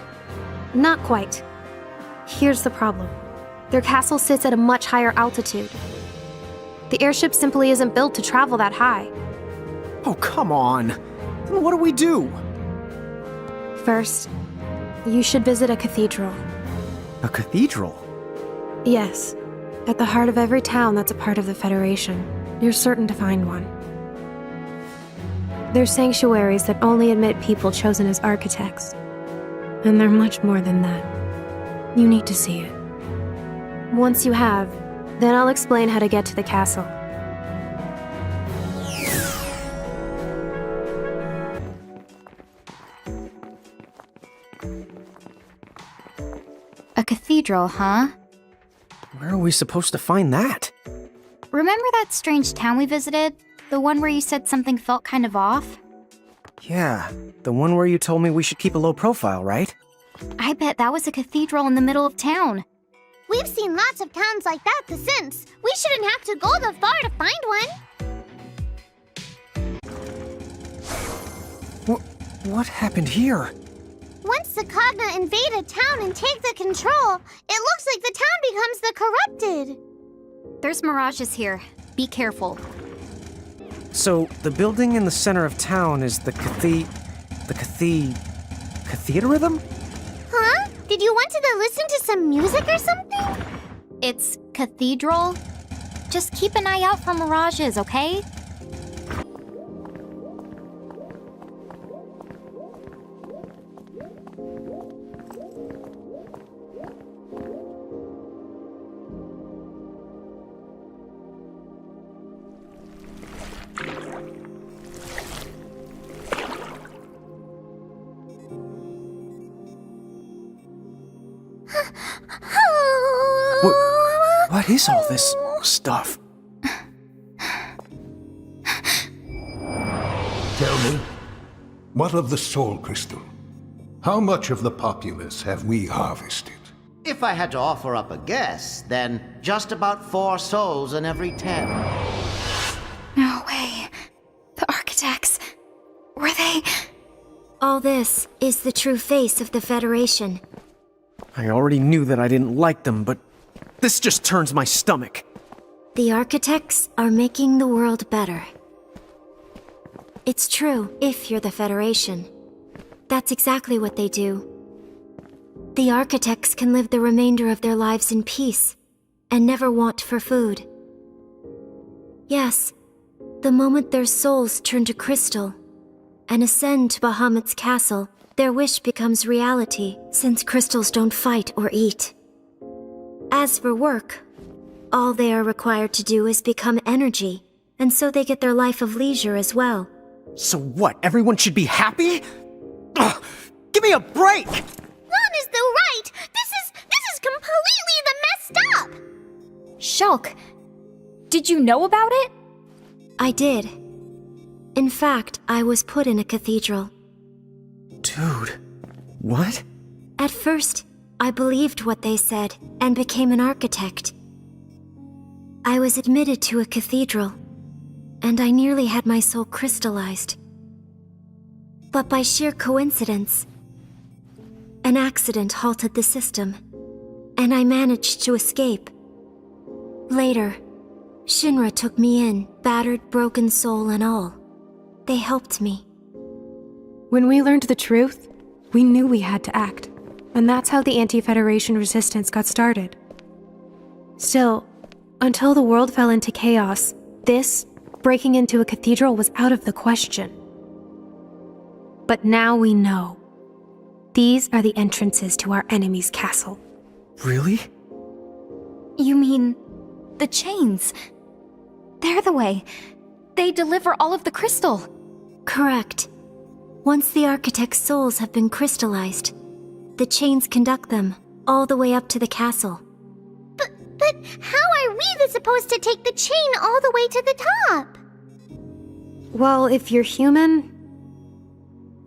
Not quite. Here's the problem. Their castle sits at a much higher altitude. The airship simply isn't built to travel that high. Oh, come on. Then what do we do? First, you should visit a cathedral. A cathedral? Yes. At the heart of every town that's a part of the Federation, you're certain to find one. They're sanctuaries that only admit people chosen as architects. And they're much more than that. You need to see it. Once you have, then I'll explain how to get to the castle. A cathedral, huh? Where are we supposed to find that? Remember that strange town we visited? The one where you said something felt kind of off? Yeah, the one where you told me we should keep a low profile, right? I bet that was a cathedral in the middle of town. We've seen lots of towns like that since. We shouldn't have to go that far to find one. What happened here? Once the Cogna invade a town and take the control, it looks like the town becomes the corrupted. There's mirages here. Be careful. So, the building in the center of town is the cathedral? Huh? Did you want to listen to some music or something? It's cathedral. Just keep an eye out for mirages, okay? What is all this stuff? Tell me, what of the Soul Crystal? How much of the populace have we harvested? If I had to offer up a guess, then just about 4 souls in every 10. No way. The architects. Were they? All this is the true face of the Federation. I already knew that I didn't like them, but this just turns my stomach. The architects are making the world better. It's true, if you're the Federation. That's exactly what they do. The architects can live the remainder of their lives in peace, and never want for food. Yes, the moment their souls turn to crystal, and ascend to Bahamut's castle, their wish becomes reality, since crystals don't fight or eat. As for work, all they are required to do is become energy, and so they get their life of leisure as well. So what, everyone should be happy? Ugh, give me a break! Lon is though right! This is completely the messed up! Shulk, did you know about it? I did. In fact, I was put in a cathedral. Dude, what? At first, I believed what they said and became an architect. I was admitted to a cathedral, and I nearly had my soul crystallized. But by sheer coincidence, an accident halted the system, and I managed to escape. Later, Shinra took me in, battered, broken soul and all. They helped me. When we learned the truth, we knew we had to act. And that's how the anti-Federation resistance got started. Still, until the world fell into chaos, this, breaking into a cathedral, was out of the question. But now we know. These are the entrances to our enemy's castle. Really? You mean the chains? They're the way. They deliver all of the crystal. Correct. Once the architect's souls have been crystallized, the chains conduct them all the way up to the castle. But how are we supposed to take the chain all the way to the top? Well, if you're human,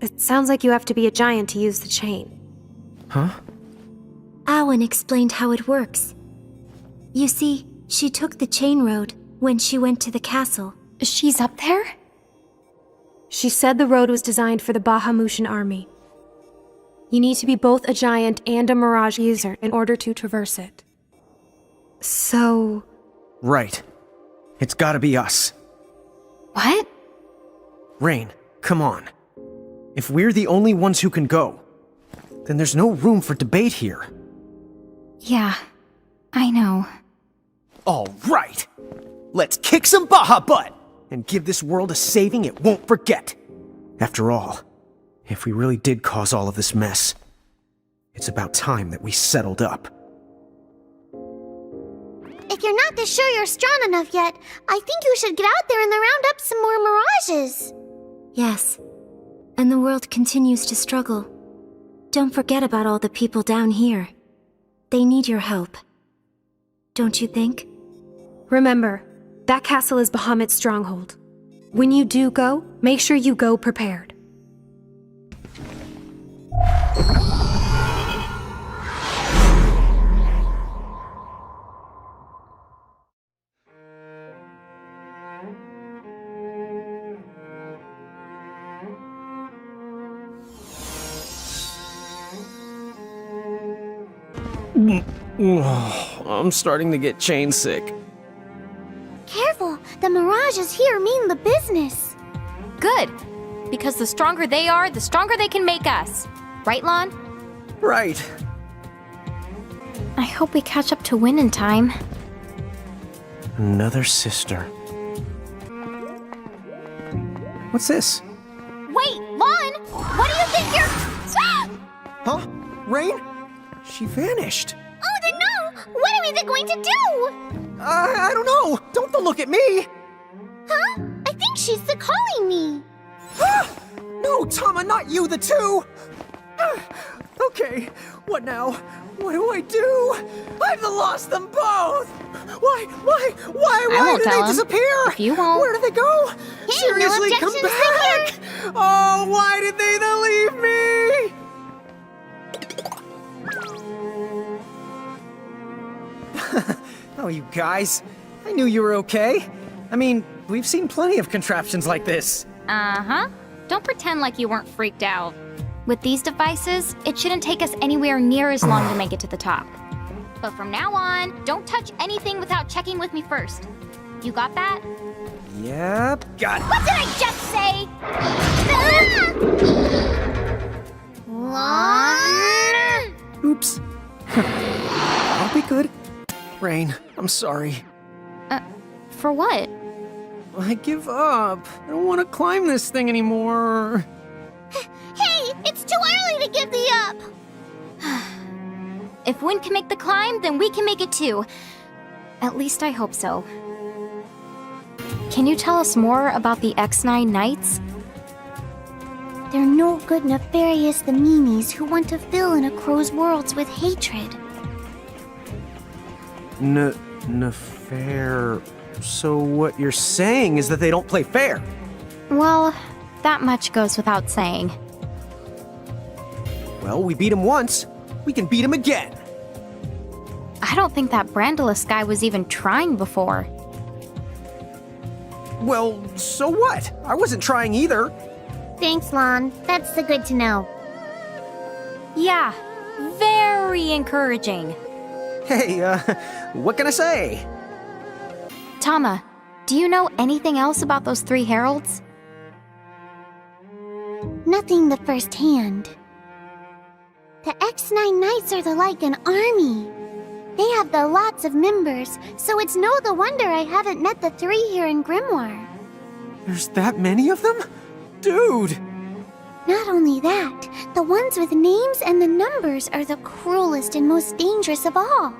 it sounds like you have to be a giant to use the chain. Huh? Awen explained how it works. You see, she took the chain road when she went to the castle. She's up there? She said the road was designed for the Bahamutian army. You need to be both a giant and a Mirage user in order to traverse it. So... Right. It's gotta be us. What? Rain, come on. If we're the only ones who can go, then there's no room for debate here. Yeah, I know. All right! Let's kick some Baja butt! And give this world a saving it won't forget. After all, if we really did cause all of this mess, it's about time that we settled up. If you're not this sure you're strong enough yet, I think you should get out there and round up some more mirages. Yes, and the world continues to struggle. Don't forget about all the people down here. They need your help. Don't you think? Remember, that castle is Bahamut's stronghold. When you do go, make sure you go prepared. I'm starting to get chain sick. Careful, the mirages here mean the business. Good, because the stronger they are, the stronger they can make us. Right, Lon? Right. I hope we catch up to win in time. Another sister. What's this? Wait, Lon! What do you think you're... Ah! Huh? Rain? She vanished. Oh, then no! What are we going to do? I don't know! Don't look at me! Huh? I think she's calling me. No, Tama, not you, the two! Okay, what now? What do I do? I've lost them both! Why did they disappear? If you won't. Where did they go? Hey, Seriously, no come objections back! Oh, why did they leave me? Oh, you guys. I knew you were okay. I mean, we've seen plenty of contraptions like this. Uh-huh. Don't pretend like you weren't freaked out. With these devices, it shouldn't take us anywhere near as long to make it to the top. But from now on, don't touch anything without checking with me first. You got that? Yep, got it. What did I just say? Lon? Oops. I'll be good. Rain, I'm sorry. For what? I give up. I don't want to climb this thing anymore. Hey, it's too early to give the up. If Wind can make the climb, then we can make it too. At least I hope so. can you tell us more about the X9 Knights? They're no good nefarious the meanies who want to fill in a crow's worlds with hatred. Fair. So what you're saying is that they don't play fair? Well, that much goes without saying. Well, we beat him once. We can beat him again. I don't think that Brandalus guy was even trying before. Well, so what? I wasn't trying either. Thanks, Lon. That's the good to know. Yeah, very encouraging. Hey, what can I say? Tama, do you know anything else about those 3 heralds? Nothing the first hand. The X9 Knights are like an army. They have lots of members, so it's no wonder I haven't met the 3 here in Grimoire. There's that many of them? Dude! Not only that, the ones with names and the numbers are the cruelest and most dangerous of all.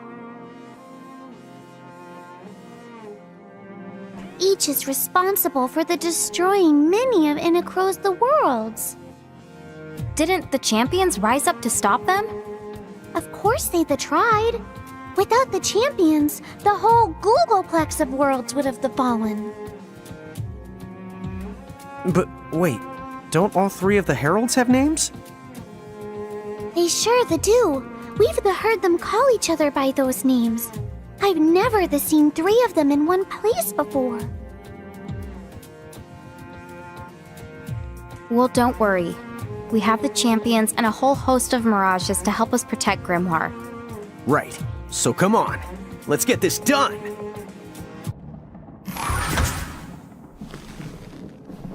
Each is responsible for the destroying many of Inacro's the worlds. Didn't the champions rise up to stop them? Of course they'd tried. Without the champions, the whole Googleplex of worlds would have fallen. But wait, don't all 3 of the heralds have names? They sure do. We've heard them call each other by those names. I've never seen 3 of them in one place before. Well, don't worry. We have the champions and a whole host of Mirages to help us protect Grimoire. Right. So come on. Let's get this done!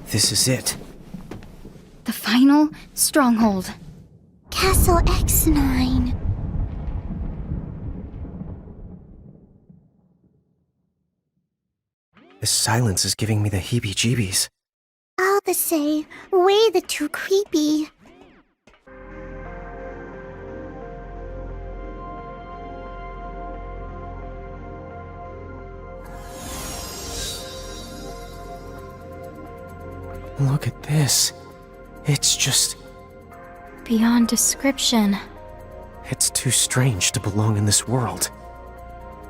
This is it. The final stronghold. Castle X9. This silence is giving me the heebie-jeebies. All the say, way too creepy. Look at this. It's just... Beyond description. It's too strange to belong in this world.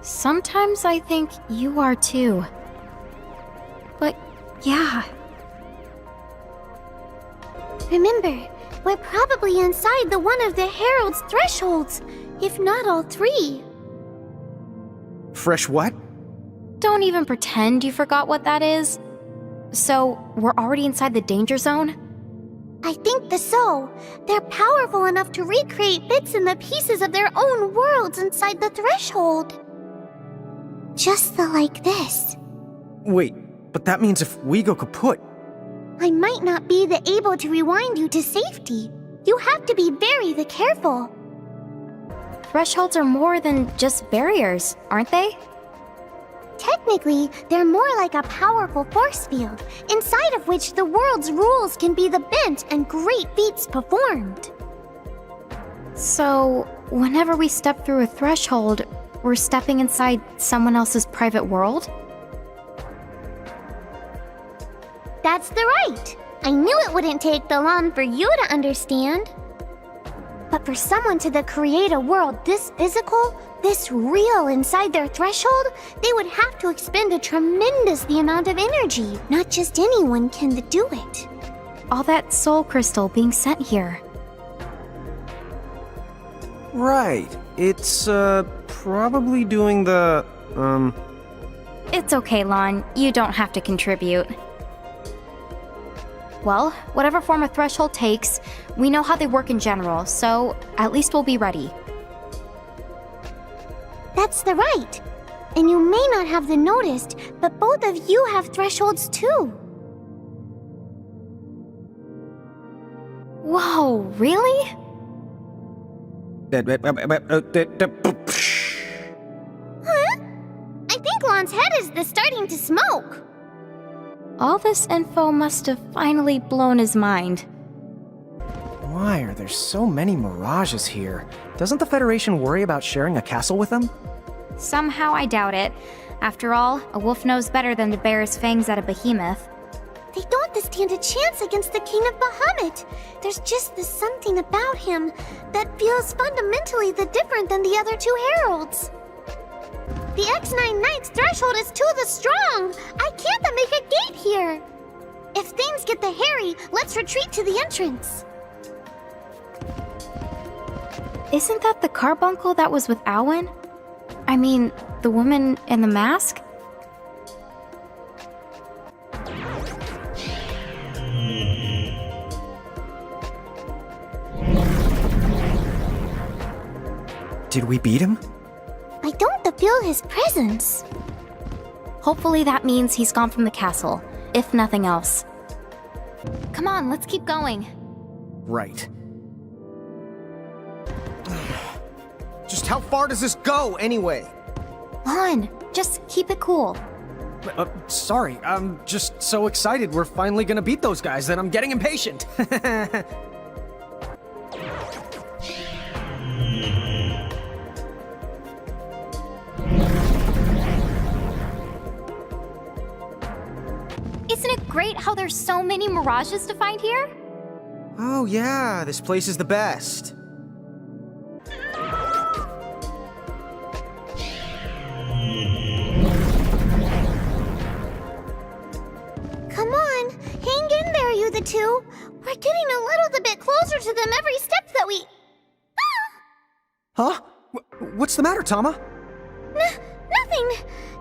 Sometimes I think you are too. But, yeah. Remember, we're probably inside one of the Herald's thresholds, if not all 3. Fresh what? Don't even pretend you forgot what that is. So, we're already inside the danger zone? I think so. They're powerful enough to recreate bits and the pieces of their own worlds inside the threshold. Just like this. Wait, but that means if we go kaput... I might not be able to rewind you to safety. You have to be very careful. Thresholds are more than just barriers, aren't they? Technically, they're more like a powerful force field, inside of which the world's rules can be bent and great feats performed. So, whenever we step through a threshold, we're stepping inside someone else's private world? That's right. I knew it wouldn't take long for you to understand. But for someone to create a world this physical, this real inside their threshold, they would have to expend a tremendous amount of energy. Not just anyone can do it. All that soul crystal being sent here. Right. It's, probably doing the, It's okay, Lon. You don't have to contribute. Well, whatever form a threshold takes, we know how they work in general, so at least we'll be ready. That's right. And you may not have noticed, but both of you have thresholds too. Whoa, really? Huh? I think Lon's head is starting to smoke. All this info must have finally blown his mind. Why are there so many Mirages here? Doesn't the Federation worry about sharing a castle with them? Somehow I doubt it. After all, a wolf knows better than to bare his fangs at a behemoth. They don't stand a chance against the King of Bahamut. There's just this something about him that feels fundamentally different than the other two heralds. The X9 Knight's threshold is too strong. I can't make a gate here. If things get hairy, let's retreat to the entrance. Isn't that the carbuncle that was with Alwyn? I mean, the woman in the mask? Did we beat him? I don't feel his presence. Hopefully that means he's gone from the castle, if nothing else. Come on, let's keep going. Right. Just how far does this go, anyway? On, just keep it cool. Sorry, I'm just so excited we're finally gonna beat those guys that I'm getting impatient. Isn't it great how there's so many mirages to find here? Oh yeah, this place is the best. Come on, hang in there, you two. We're getting a little bit closer to them every step that we... Huh? What's the matter, Tama? Nothing.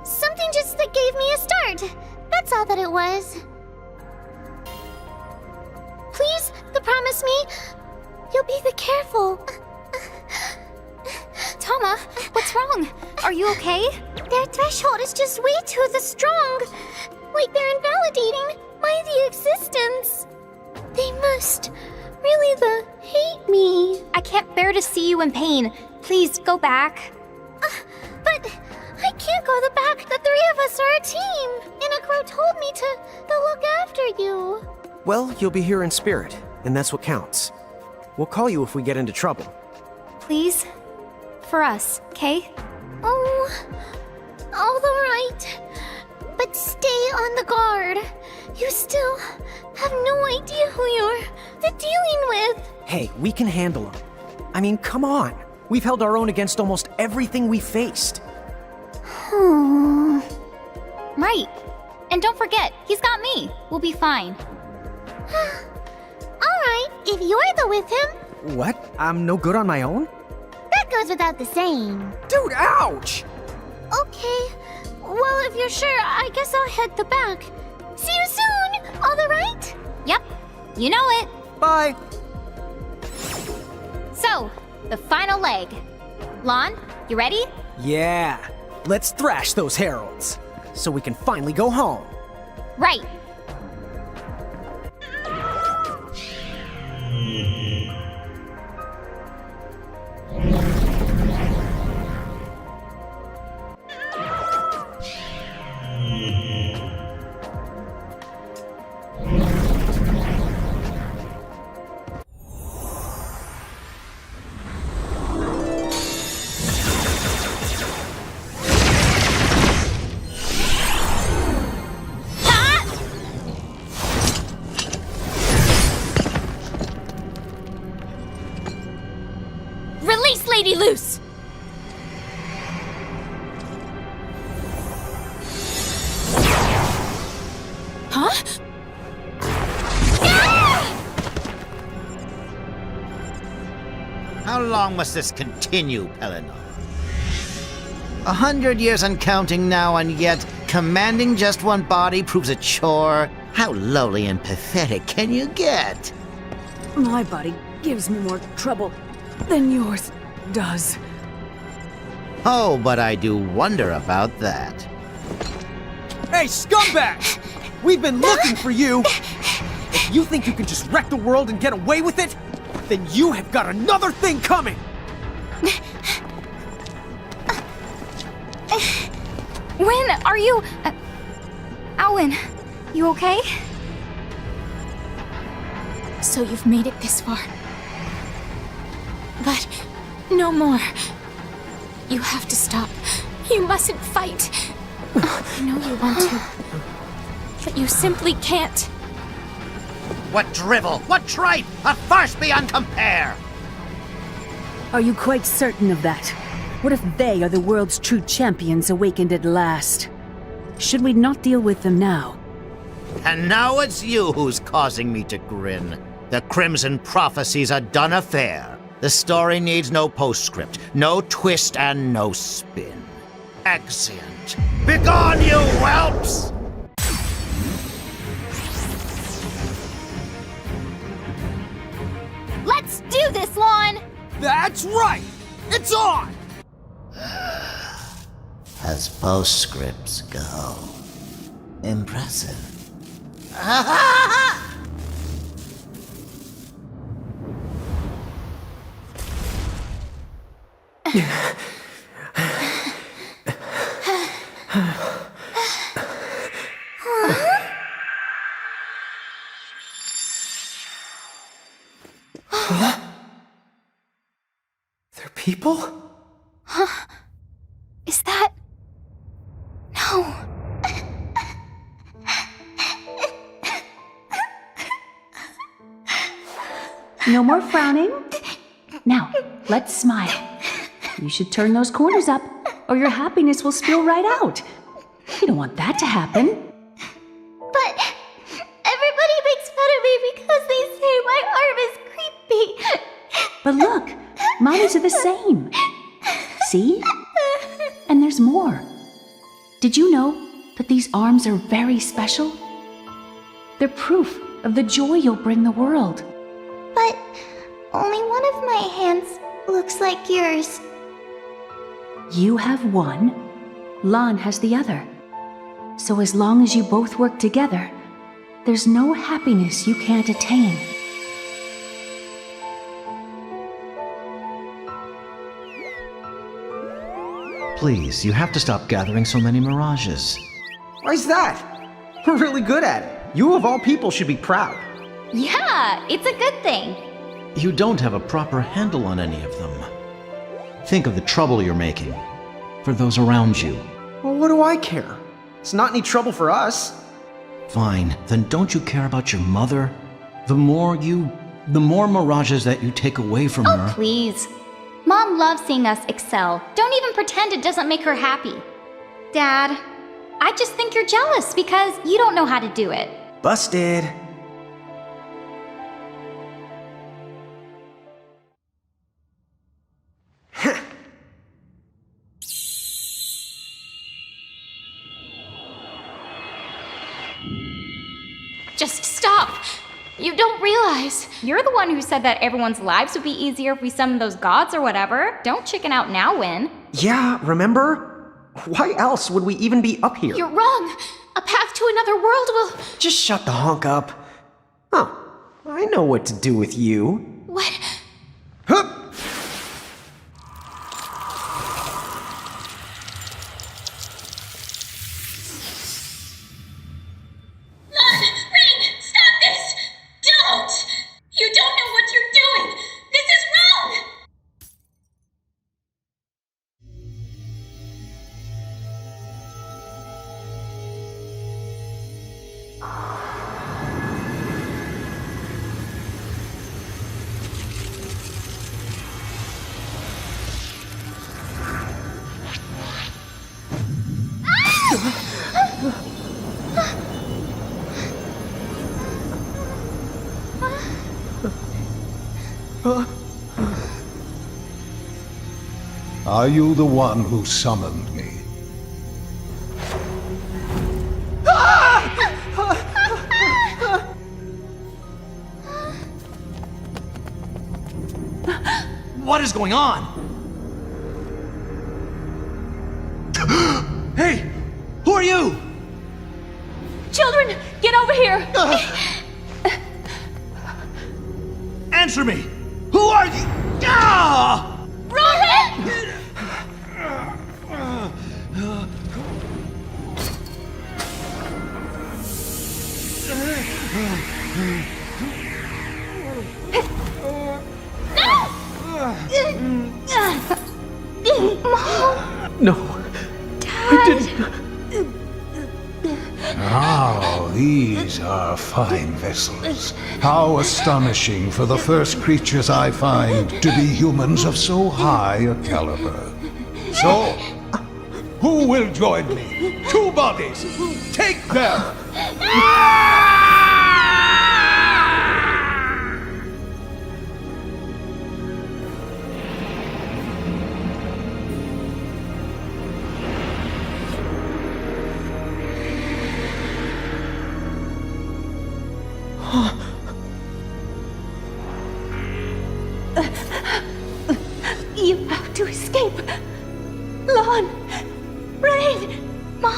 Something just gave me a start. That's all that it was. Please, promise me, you'll be careful. Tama, what's wrong? Are you okay? Their threshold is just way too strong. Like they're invalidating my existence. They must really hate me. I can't bear to see you in pain. Please, go back. But I can't go back. The three of us are a team. Inagro told me to look after you. Well, you'll be here in spirit, and that's what counts. We'll call you if we get into trouble. Please? For us, okay? Oh, all right. But stay on the guard. You still have no idea who you're dealing with. Hey, we can handle them. I mean, come on. We've held our own against almost everything we faced. Right. And don't forget, he's got me. We'll be fine. Alright, if you're with him. What? I'm no good on my own? That goes without saying. Dude, ouch! Okay. Well, if you're sure, I guess I'll head back. See you soon, all right? Yep. You know it. Bye. So, the final leg. Lon, you ready? Yeah. Let's thrash those heralds, so we can finally go home. Right. Release Lady Luce! Huh? How long must this continue, Pelennor? 100 years and counting now, and yet commanding just one body proves a chore. How lowly and pathetic can you get? My body gives me more trouble than yours does. Oh, but I do wonder about that. Hey, scumbag! We've been looking for you! If you think you can just wreck the world and get away with it, then you have got another thing coming! When are you... Alwyn, you okay? So you've made it this far. But no more. You have to stop. You mustn't fight. I know you want to, but you simply can't. What drivel! What tripe! A farce beyond compare! Are you quite certain of that? What if they are the world's true champions awakened at last? Should we not deal with them now? And now it's you who's causing me to grin. The Crimson Prophecy's a done affair. The story needs no postscript, no twist, and no spin. Excellent. Begone, you whelps! Let's do this, Lon! That's right! It's on! As postscripts go, impressive. They're people? Huh? Is that... No. No more frowning. Now, let's smile. You should turn those corners up, or your happiness will spill right out. You don't want that to happen. But everybody makes fun of me because they say my arm is creepy. But look, mine are the same. See? And there's more. Did you know that these arms are very special? They're proof of the joy you'll bring the world. But only one of my hands looks like yours. You have one, Lan has the other. So as long as you both work together, there's no happiness you can't attain. Please, you have to stop gathering so many mirages. Why's that? We're really good at it. You of all people should be proud. Yeah, it's a good thing. You don't have a proper handle on any of them. Think of the trouble you're making. For those around you. Well, what do I care? It's not any trouble for us. Fine, then don't you care about your mother? The more mirages that you take away from her... Oh, please. Mom loves seeing us excel. Don't even pretend it doesn't make her happy. Dad, I just think you're jealous because you don't know how to do it. Busted. Just stop! You don't realize. You're the one who said that everyone's lives would be easier if we summoned those gods or whatever. Don't chicken out now, Win. Yeah, remember? Why else would we even be up here? You're wrong. A path to another world will... Just shut the honk up. Oh, I know what to do with you. What? Hup! You don't know what you're doing! This is wrong! Are you the one who summoned me? What is going on? Hey! Who are you? Children, get over here! Answer me! Who are you? Ah! Ronan! No. Dad. I didn't. Ah, these are fine vessels. How astonishing for the first creatures I find to be humans of so high a caliber. So, who will join me? 2 bodies! Take them! You have to escape. Lon! Rain! Ma,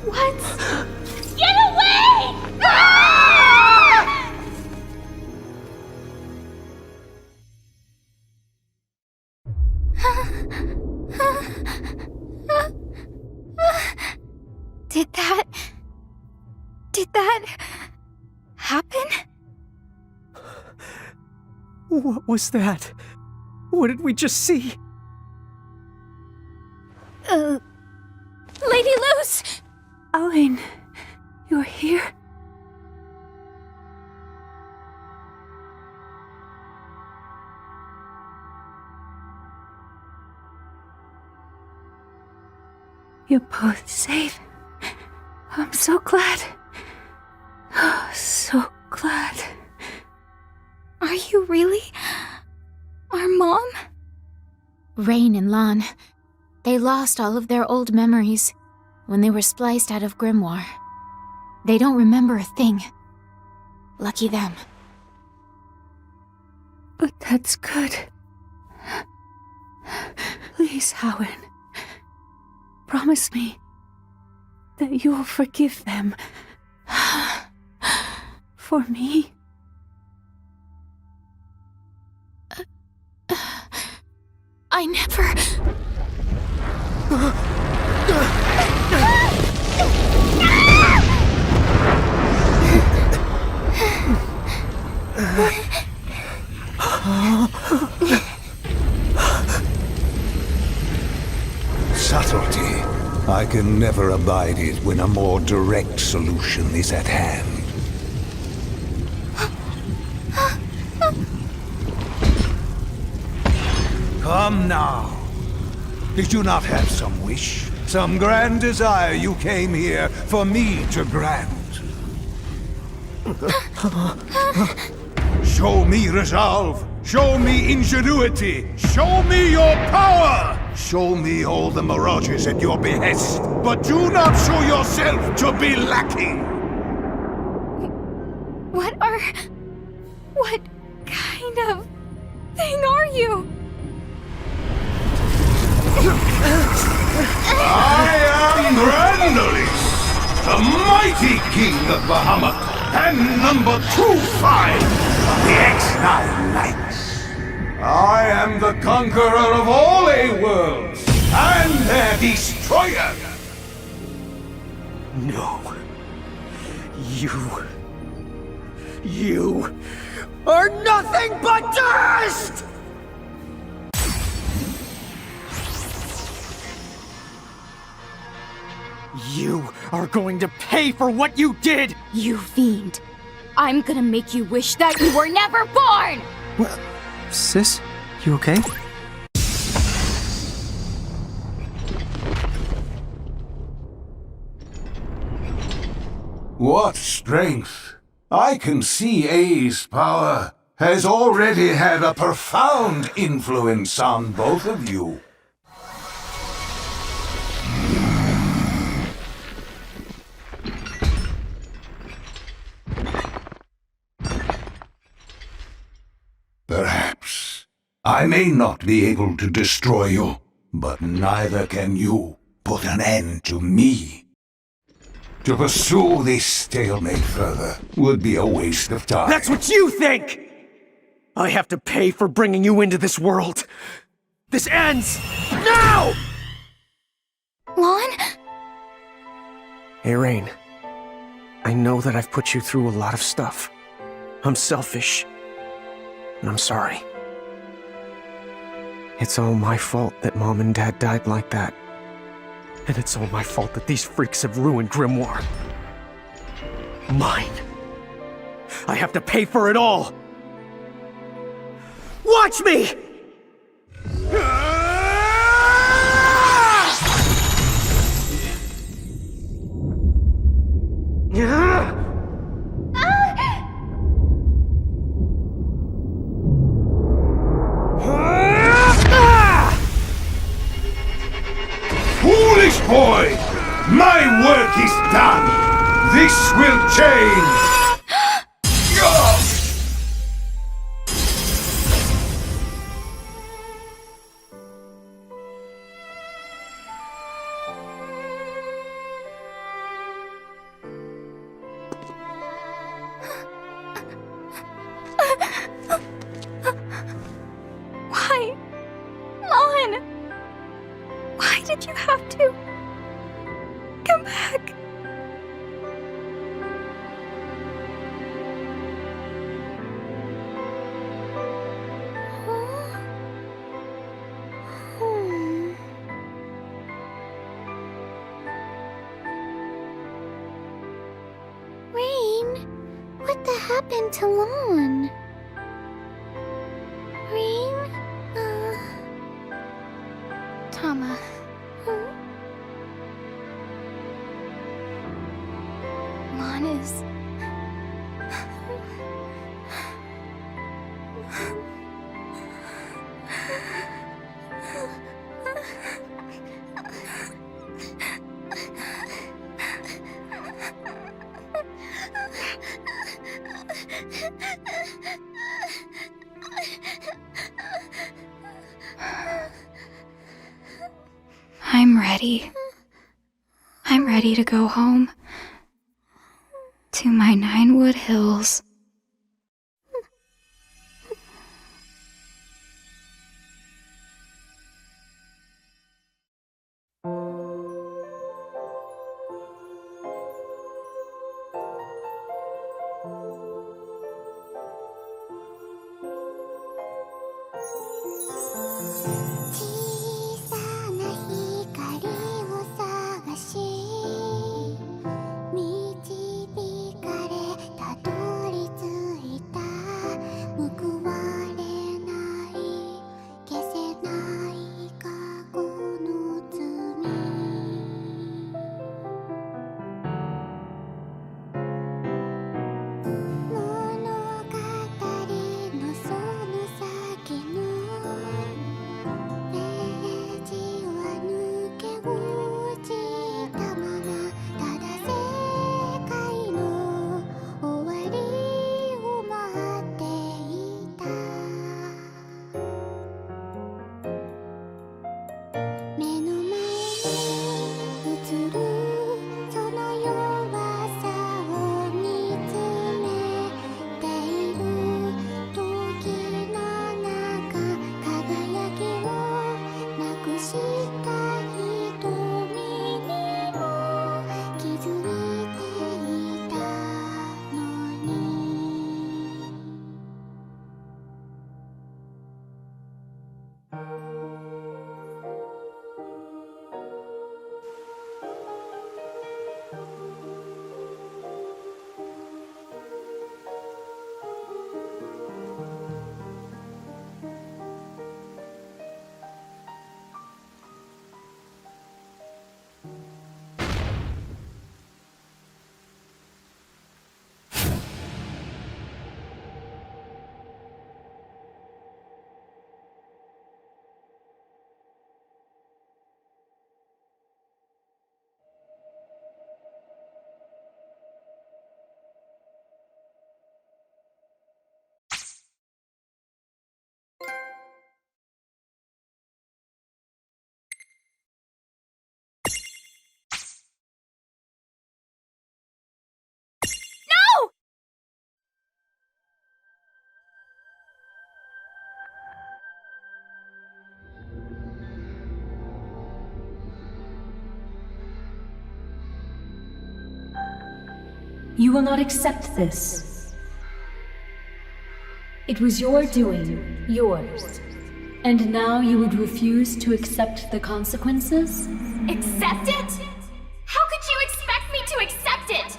what? Get away! Did that happen? What was that? What did we just see? Lady Luce! Owen, you're here? You're both safe. I'm so glad. Oh, so glad. Are you really our mom? Rain and Lon, they lost all of their old memories when they were spliced out of Grimoire. They don't remember a thing. Lucky them. But that's good. Please, Owen. Promise me that you'll forgive them. For me. I never... Subtlety. I can never abide it when a more direct solution is at hand. Come now. Did you not have some wish? Some grand desire you came here for me to grant? Show me resolve. Show me ingenuity. Show me your power. Show me all the mirages at your behest. But do not show yourself to be lacking. What kind of thing are you? I am Randalis, the mighty king of Bahamut, and number 25 of the X9 Knights. I am the conqueror of all A-worlds, and their destroyer. No. You are nothing but dust! You are going to pay for what you did! You fiend. I'm gonna make you wish that you were never born! What? Sis, you okay? What strength! I can see A's power has already had a profound influence on both of you. Perhaps. I may not be able to destroy you, but neither can you put an end to me. To pursue this stalemate further would be a waste of time. That's what you think! I have to pay for bringing you into this world. This ends now! Lon? Hey, Rain. I know that I've put you through a lot of stuff. I'm selfish. And I'm sorry. It's all my fault that Mom and Dad died like that. And it's all my fault that these freaks have ruined Grimoire. Mine. I have to pay for it all. Watch me! Foolish boy! My work is done! This will change! Why? Lon! Why did you have to come back? Rain, what the happened to Lon? Rain? Tama. Lon is... I'm ready. I'm ready to go home. To my Ninewood Hills. You will not accept this. It was your doing, yours. And now you would refuse to accept the consequences? Accept it? How could you expect me to accept it?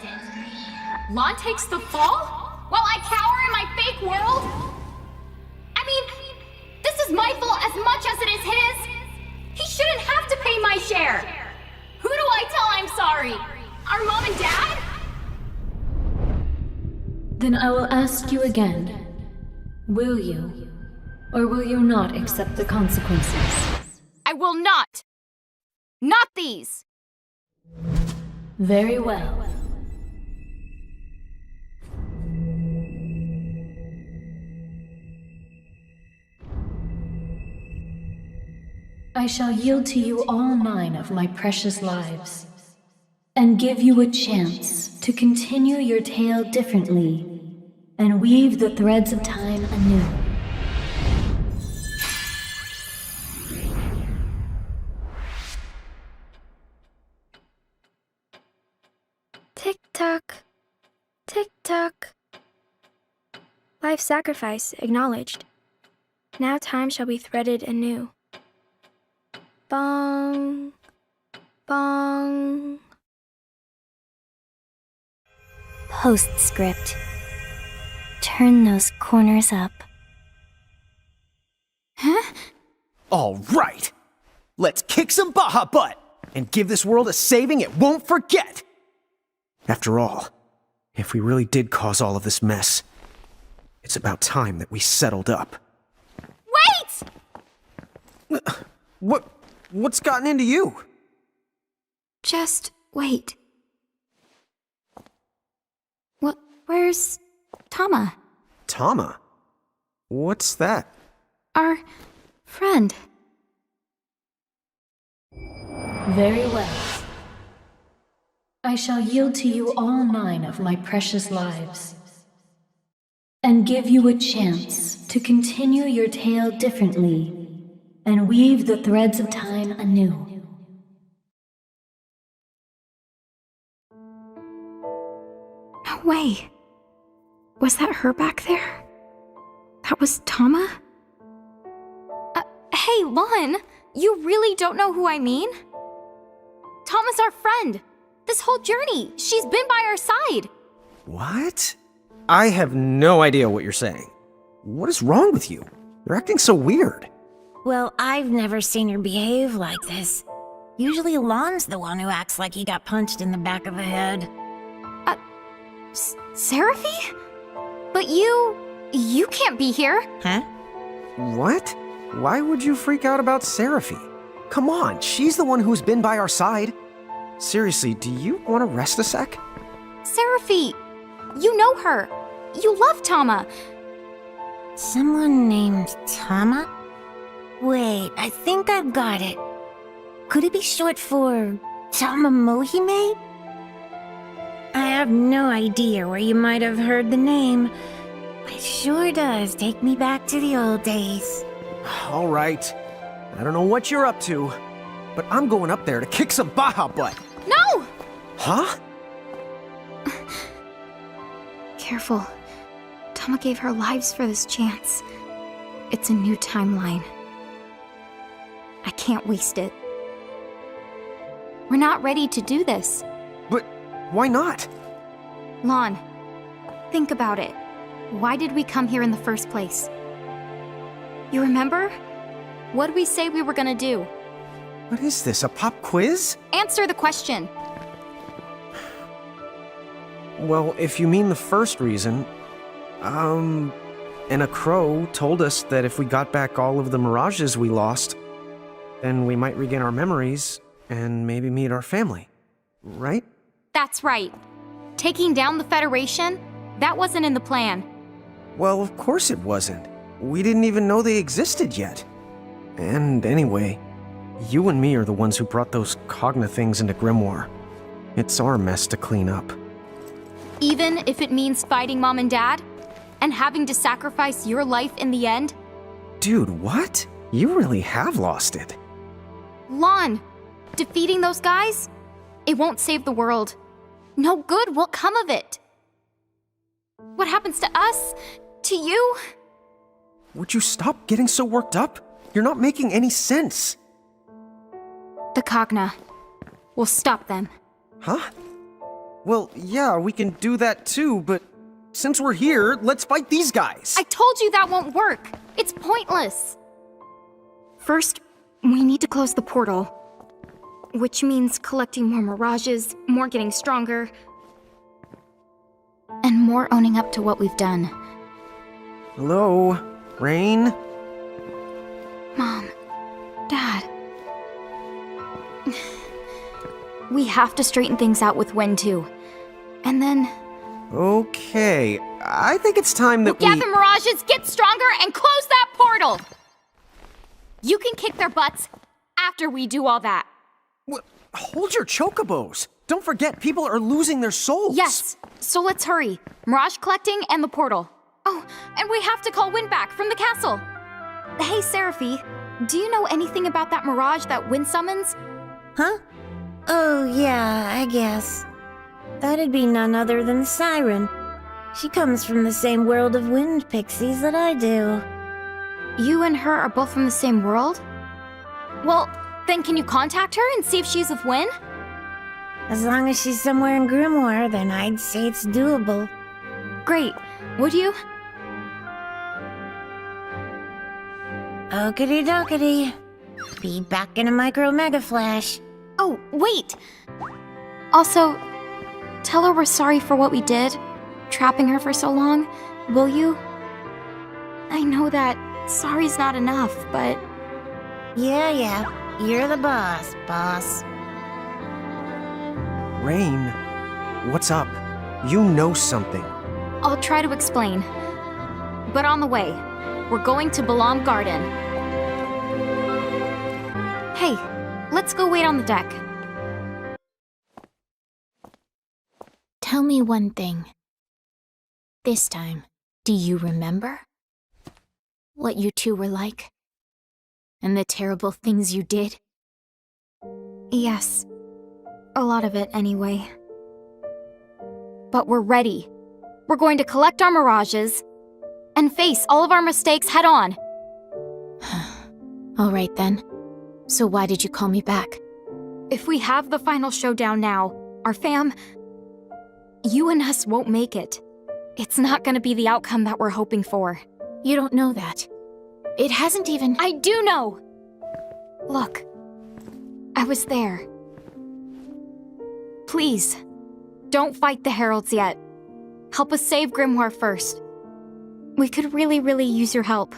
Lon takes the fall? While I cower in my fake world? I mean, this is my fault as much as it is his. He shouldn't have to pay my share. Who do I tell I'm sorry? Our mom and dad? Then I will ask you again. Will you, or will you not accept the consequences? I will not. Not these. Very well. I shall yield to you all 9 of my precious lives, and give you a chance to continue your tale differently, and weave the threads of time anew. Tick-tock. Tick-tock. Life sacrifice acknowledged. Now time shall be threaded anew. Bong. Bong. Postscript. Turn those corners up. Huh? All right. Let's kick some Baja butt and give this world a saving it won't forget. After all, if we really did cause all of this mess, it's about time that we settled up. Wait! What's gotten into you? Just wait. Where's Tama? Tama? What's that? Our friend. Very well. I shall yield to you all 9 of my precious lives, and give you a chance to continue your tale differently, and weave the threads of time anew. No way. Was that her back there? That was Tama? Hey, Lon, you really don't know who I mean? Tama's our friend. This whole journey, she's been by our side. What? I have no idea what you're saying. What is wrong with you? You're acting so weird. Well, I've never seen her behave like this. Usually Lon's the one who acts like he got punched in the back of the head. Seraphy? But you can't be here. Huh? What? Why would you freak out about Seraphy? Come on, she's the one who's been by our side. Seriously, do you want to rest a sec? Seraphy, you know her. You love Tama. Someone named Tama? Wait, I think I've got it. Could it be short for Tama Mohime? I have no idea where you might have heard the name, but it sure does take me back to the old days. All right. I don't know what you're up to, but I'm going up there to kick some Baja butt. No! Huh? Careful. Tama gave her lives for this chance. It's a new timeline. I can't waste it. We're not ready to do this. But why not? Lon, think about it. Why did we come here in the first place? You remember? What did we say we were gonna do? What is this, a pop quiz? Answer the question. Well, if you mean the first reason, and a crow told us that if we got back all of the mirages we lost, then we might regain our memories and maybe meet our family, right? That's right. Taking down the Federation? That wasn't in the plan. Well, of course it wasn't. We didn't even know they existed yet. And anyway, you and me are the ones who brought those Cogna things into Grimoire. It's our mess to clean up. Even if it means fighting Mom and Dad? And having to sacrifice your life in the end? Dude, what? You really have lost it. Lon, defeating those guys? It won't save the world. No good will come of it. What happens to us? To you? Would you stop getting so worked up? You're not making any sense. The Cogna. We'll stop them. Huh? Well, yeah, we can do that too, but since we're here, let's fight these guys. I told you that won't work. It's pointless. First, we need to close the portal. Which means collecting more mirages, more getting stronger, and more owning up to what we've done. Hello, Rain? Mom, Dad. We have to straighten things out with Wen too. And then... Okay, I think it's time that we'll gather mirages, get stronger, and close that portal! You can kick their butts after we do all that. Hold your chocobos! Don't forget, people are losing their souls! Yes, so let's hurry. Mirage collecting and the portal. Oh, and we have to call Wind back from the castle. Hey, Seraphy, do you know anything about that mirage that Wind summons? Huh? Oh, yeah, I guess. That'd be none other than Siren. She comes from the same world of wind pixies that I do. You and her are both from the same world? Well, then can you contact her and see if she's with Wen? As long as she's somewhere in Grimoire, then I'd say it's doable. Great. Would you? Okie dokie. Be back in a micro mega flash. Oh, wait! Also, tell her we're sorry for what we did, trapping her for so long, will you? I know that sorry's not enough, but... Yeah, you're the boss. Rain, what's up? You know something. I'll try to explain. But on the way, we're going to Balam Garden. Hey, let's go wait on the deck. Tell me one thing. This time, do you remember? What you two were like? And the terrible things you did? Yes. A lot of it, anyway. But we're ready. We're going to collect our mirages and face all of our mistakes head on. All right then. So why did you call me back? If we have the final showdown now, our fam... You and us won't make it. It's not gonna be the outcome that we're hoping for. You don't know that. It hasn't even... I do know! Look. I was there. Please, don't fight the Heralds yet. Help us save Grimoire first. We could really use your help.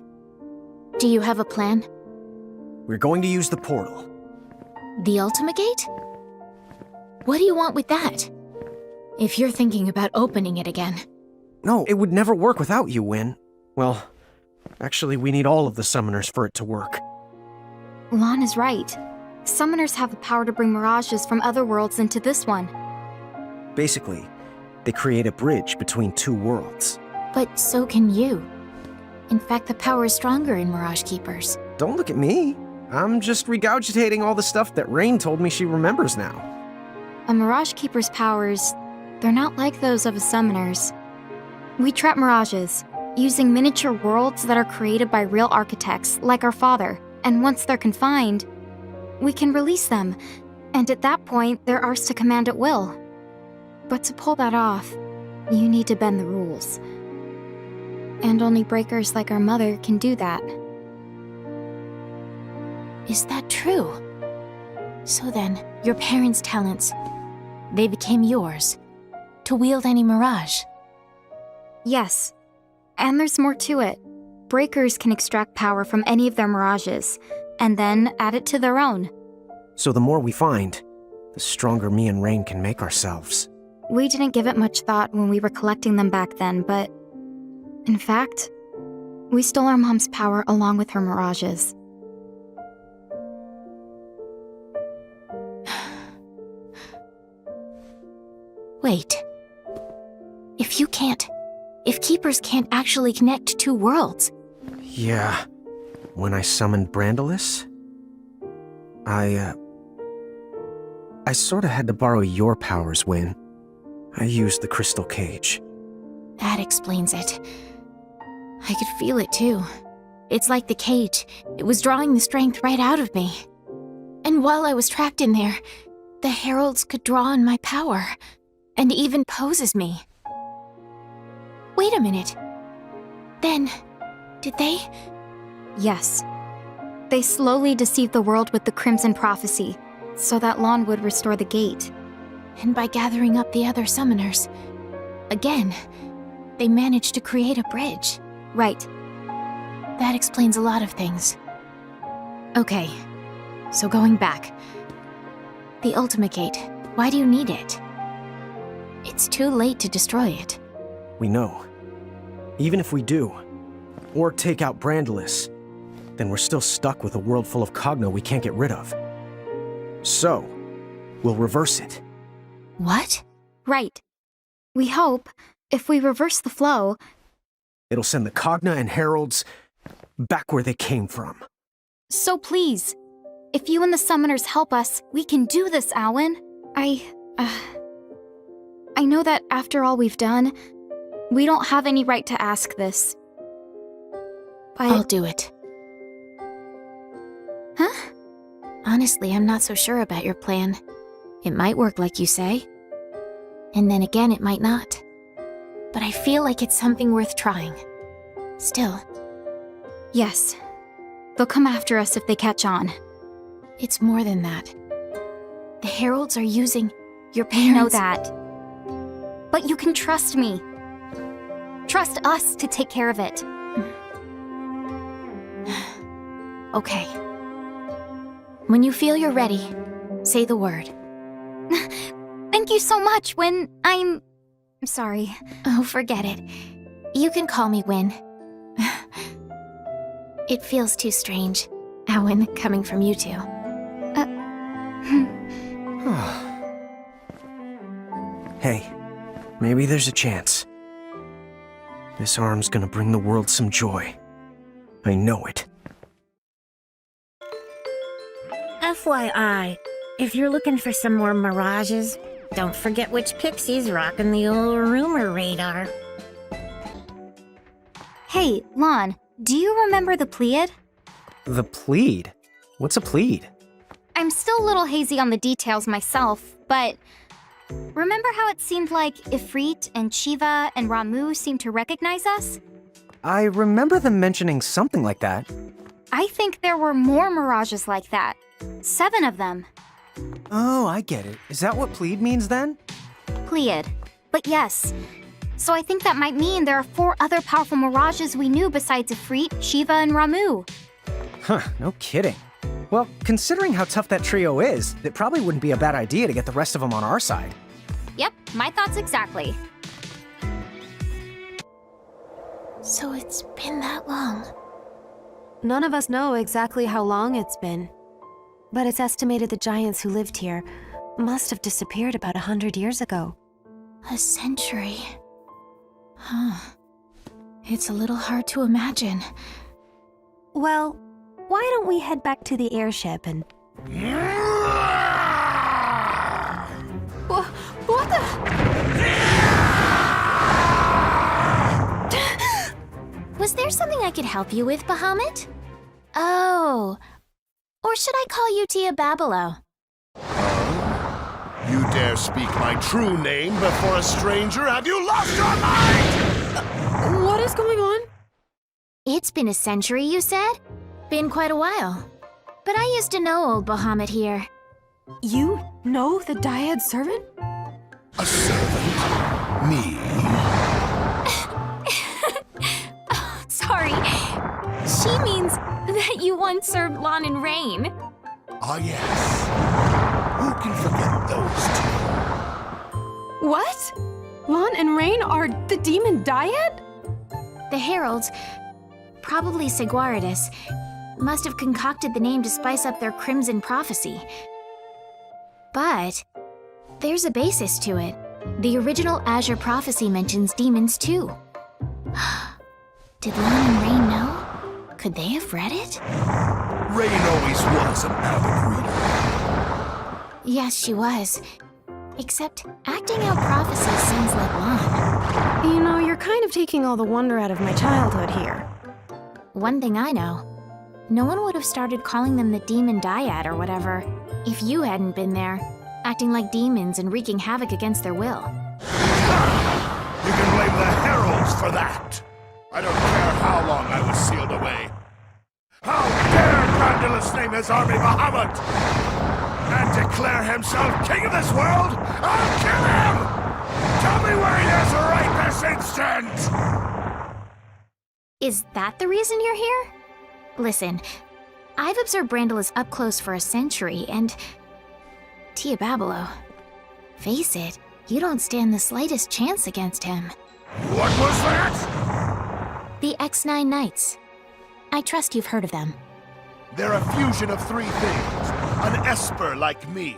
Do you have a plan? We're going to use the portal. The Ultima Gate? What do you want with that? If you're thinking about opening it again. No, it would never work without you, Win. Well, actually, we need all of the summoners for it to work. Lon is right. Summoners have the power to bring mirages from other worlds into this one. Basically, they create a bridge between two worlds. But so can you. In fact, the power is stronger in Mirage Keepers. Don't look at me. I'm just regurgitating all the stuff that Rain told me she remembers now. A Mirage Keeper's powers, they're not like those of a summoner's. We trap mirages, using miniature worlds that are created by real architects, like our father, and once they're confined, we can release them, and at that point, they're ours to command at will. But to pull that off, you need to bend the rules. And only breakers like our mother can do that. Is that true? So then, your parents' talents, they became yours, to wield any mirage? Yes. And there's more to it. Breakers can extract power from any of their mirages, and then add it to their own. So the more we find, the stronger me and Rain can make ourselves. We didn't give it much thought when we were collecting them back then, but... in fact, we stole our mom's power along with her mirages. Wait. If Keepers can't actually connect two worlds... Yeah. When I summoned Brandalis, I sorta had to borrow your powers, Win. I used the crystal cage. That explains it. I could feel it too. It's like the cage. It was drawing the strength right out of me. And while I was trapped in there, the heralds could draw on my power. and even poses me. Wait a minute. Then, did they? Yes. They slowly deceived the world with the Crimson Prophecy, so that Lon would restore the gate. And by gathering up the other summoners, again, they managed to create a bridge. Right. That explains a lot of things. Okay, so going back. The Ultimate Gate, why do you need it? It's too late to destroy it. We know. Even if we do, or take out Brandalis, then we're still stuck with a world full of Cogno we can't get rid of. So, we'll reverse it. What? Right. We hope, if we reverse the flow, It'll send the Cogna and Heralds back where they came from. so please, if you and the summoners help us, we can do this, Alwyn. I know that after all we've done, we don't have any right to ask this. But I'll do it. Huh? Honestly, I'm not so sure about your plan. It might work like you say. And then again, it might not. But I feel like it's something worth trying. Still. Yes. They'll come after us if they catch on. It's more than that. The Heralds are using your I parents. know that. But you can trust me. Trust us to take care of it. Okay. When you feel you're ready, say the word. Thank you so much, Win. I'm sorry. Oh, forget it. You can call me Win. It feels too strange, Owen, coming from you two. Hey, maybe there's a chance. This arm's gonna bring the world some joy. I know it. FYI, if you're looking for some more mirages, don't forget which pixie's rocking the old rumor radar. Hey, Lon, do you remember the Pleiad? The Plead? What's a Plead? I'm still a little hazy on the details myself, but remember how it seemed like Ifrit and Shiva and Ramu seemed to recognize us? I remember them mentioning something like that. I think there were more mirages like that. 7 of them. Oh, I get it. Is that what Plead means then? Pleiad. But yes. So I think that might mean there are 4 other powerful mirages we knew besides Ifrit, Shiva, and Ramu. Huh, no kidding. Well, considering how tough that trio is, it probably wouldn't be a bad idea to get the rest of them on our side. Yep, my thoughts exactly. So it's been that long. None of us know exactly how long it's been, but it's estimated the giants who lived here must have disappeared about 100 years ago. A century. Huh. It's a little hard to imagine. Well, why don't we head back to the airship and... What the? Was there something I could help you with, Bahamut? Oh. Or should I call you Tia Babilo? You dare speak my true name before a stranger? Have you lost your mind? What is going on? It's been a century, you said? Been quite a while. But I used to know old Bahamut here. You know the Dyad servant? A servant? Me? Sorry. She means that you once served Lon and Rain. Ah, yes. Who can forget those two? What? Lon and Rain are the demon Dyad? The Heralds, probably Seguaridus, must have concocted the name to spice up their crimson prophecy. But there's a basis to it. The original Azure prophecy mentions demons too. Did Lon and Rain know? Could they have read it? Rain always was an avid reader. Yes, she was. Except acting out prophecies sounds like Lon. You know, you're kind of taking all the wonder out of my childhood here. One thing I know, no one would have started calling them the Demon Dyad or whatever if you hadn't been there, acting like demons and wreaking havoc against their will. You can blame the heralds for that. I don't care how long I was sealed away. How dare Brandalus name his army Bahamut and declare himself king of this world? I'll kill him! Tell me where he is right this instant! Is that the reason you're here? Listen, I've observed Brandalus up close for a century, and... Tia Babelo, face it, you don't stand the slightest chance against him. What was that? The X9 Knights. I trust you've heard of them. They're a fusion of three things. An esper like me,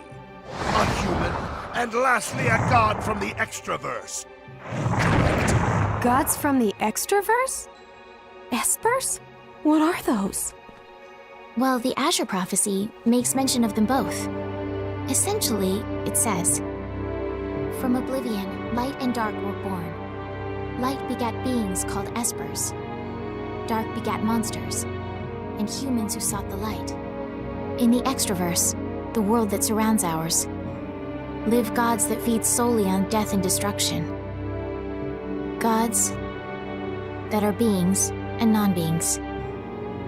a human, and lastly a god from the extraverse. Gods from the extraverse? Espers? What are those? Well, the Azure prophecy makes mention of them both. Essentially, it says, "From oblivion, light and dark were born. Light begat beings called espers. Dark begat monsters, and humans who sought the light. In the extraverse, the world that surrounds ours, live gods that feed solely on death and destruction. Gods that are beings and non-beings,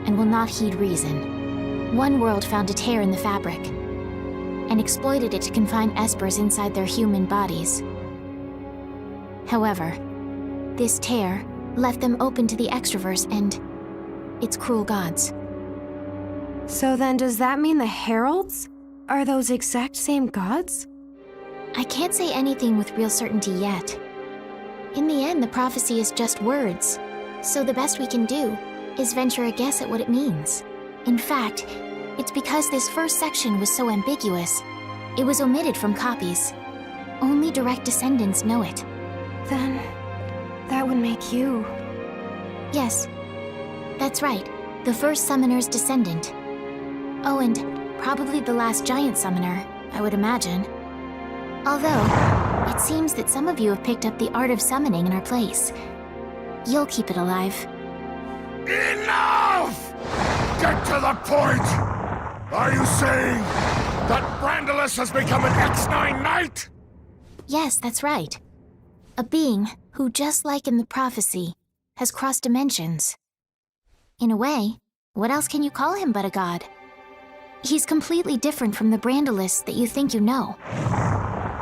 and will not heed reason. One world found a tear in the fabric, and exploited it to confine espers inside their human bodies. However, this tear left them open to the extraverse and its cruel gods." So then does that mean the heralds are those exact same gods? I can't say anything with real certainty yet. In the end, the prophecy is just words, so the best we can do is venture a guess at what it means. In fact, it's because this first section was so ambiguous, it was omitted from copies. Only direct descendants know it. Then that would make you... Yes, that's right. The first summoner's descendant. Oh, and probably the last giant summoner, I would imagine. Although, it seems that some of you have picked up the art of summoning in our place. You'll keep it alive. Enough! Get to the point! Are you saying that Brandalus has become an X9 Knight? Yes, that's right. A being who, just like in the prophecy, has crossed dimensions. In a way, what else can you call him but a god? He's completely different from the Brandalus that you think you know.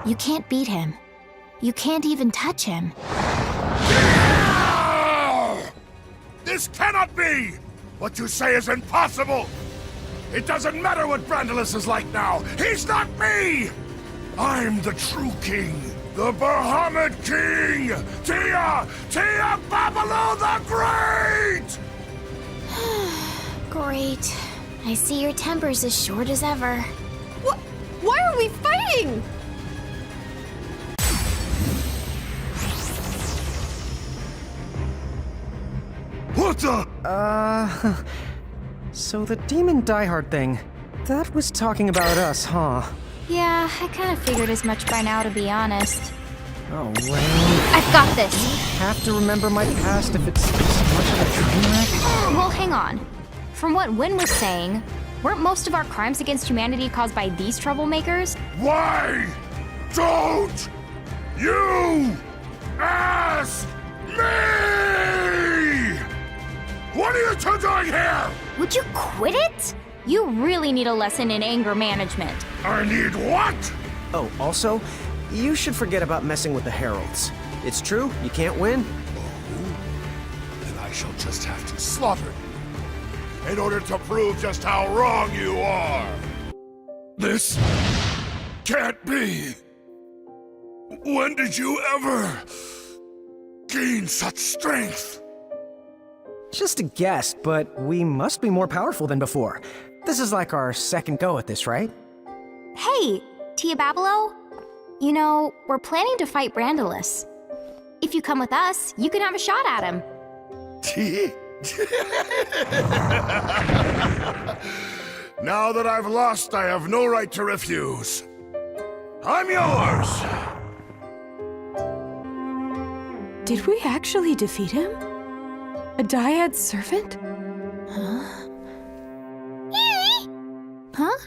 You can't beat him. You can't even touch him. This cannot be! What you say is impossible! It doesn't matter what Brandalus is like now! He's not me! I'm the true king! The Bahamut King! Tia Babelo the Great! Great. I see your temper's as short as ever. Why are we fighting? What the? So the demon diehard thing, that was talking about us, huh? Yeah, I kind of figured as much by now, to be honest. Oh, Rain. I've got this! I have to remember my past if it's this much of a train wreck? Well, hang on. From what Wynn was saying, weren't most of our crimes against humanity caused by these troublemakers? Why don't you ask me? What are you two doing here? Would you quit it? You really need a lesson in anger management. I need what? Oh, also, you should forget about messing with the heralds. It's true, you can't win. Oh, then I shall just have to slaughter you in order to prove just how wrong you are. This can't be. When did you ever gain such strength? Just a guess, but we must be more powerful than before. This is like our second go at this, right? Hey, Tia Babelo. You know, we're planning to fight Brandalus. If you come with us, you can have a shot at him. Now that I've lost, I have no right to refuse. I'm yours! Did we actually defeat him? A dyad servant? Huh? Huh?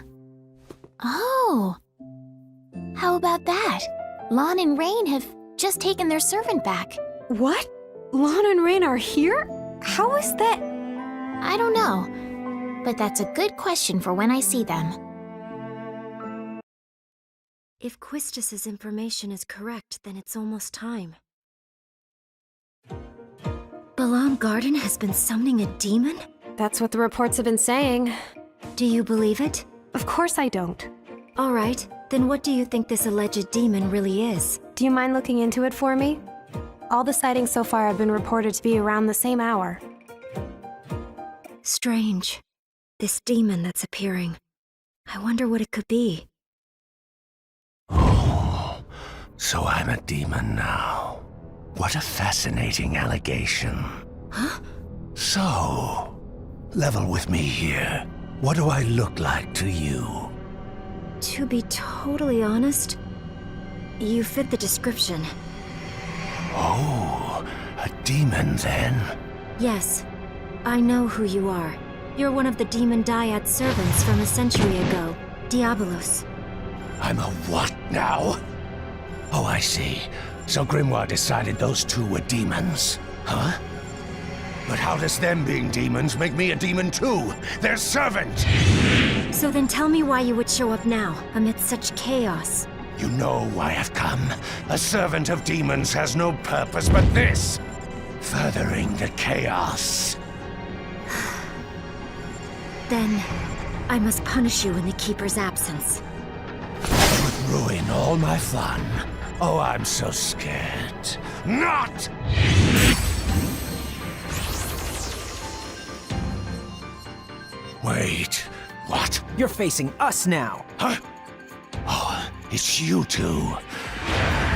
Oh. How about that? Lon and Rain have just taken their servant back. What? Lana and Rain are here? How is that? I don't know, but that's a good question for when I see them. If Quistis's information is correct, then it's almost time. Balam Garden has been summoning a demon? That's what the reports have been saying. Do you believe it? Of course I don't. All right, then what do you think this alleged demon really is? Do you mind looking into it for me? All the sightings so far have been reported to be around the same hour. Strange. This demon that's appearing. I wonder what it could be. Oh, so I'm a demon now. What a fascinating allegation. Huh? So, level with me here. What do I look like to you? To be totally honest, you fit the description. Oh, a demon then? Yes, I know who you are. You're one of the demon dyad servants from a century ago, Diabolos. I'm a what now? Oh, I see. So Grimoire decided those two were demons, huh? But how does them being demons make me a demon too? Their servant! So then tell me why you would show up now, amidst such chaos. You know why I've come. A servant of demons has no purpose but this. Furthering the chaos. Then, I must punish you in the Keeper's absence. It would ruin all my fun. Oh, I'm so scared. Not! Wait, what? You're facing us now. Huh? Oh, it's you two.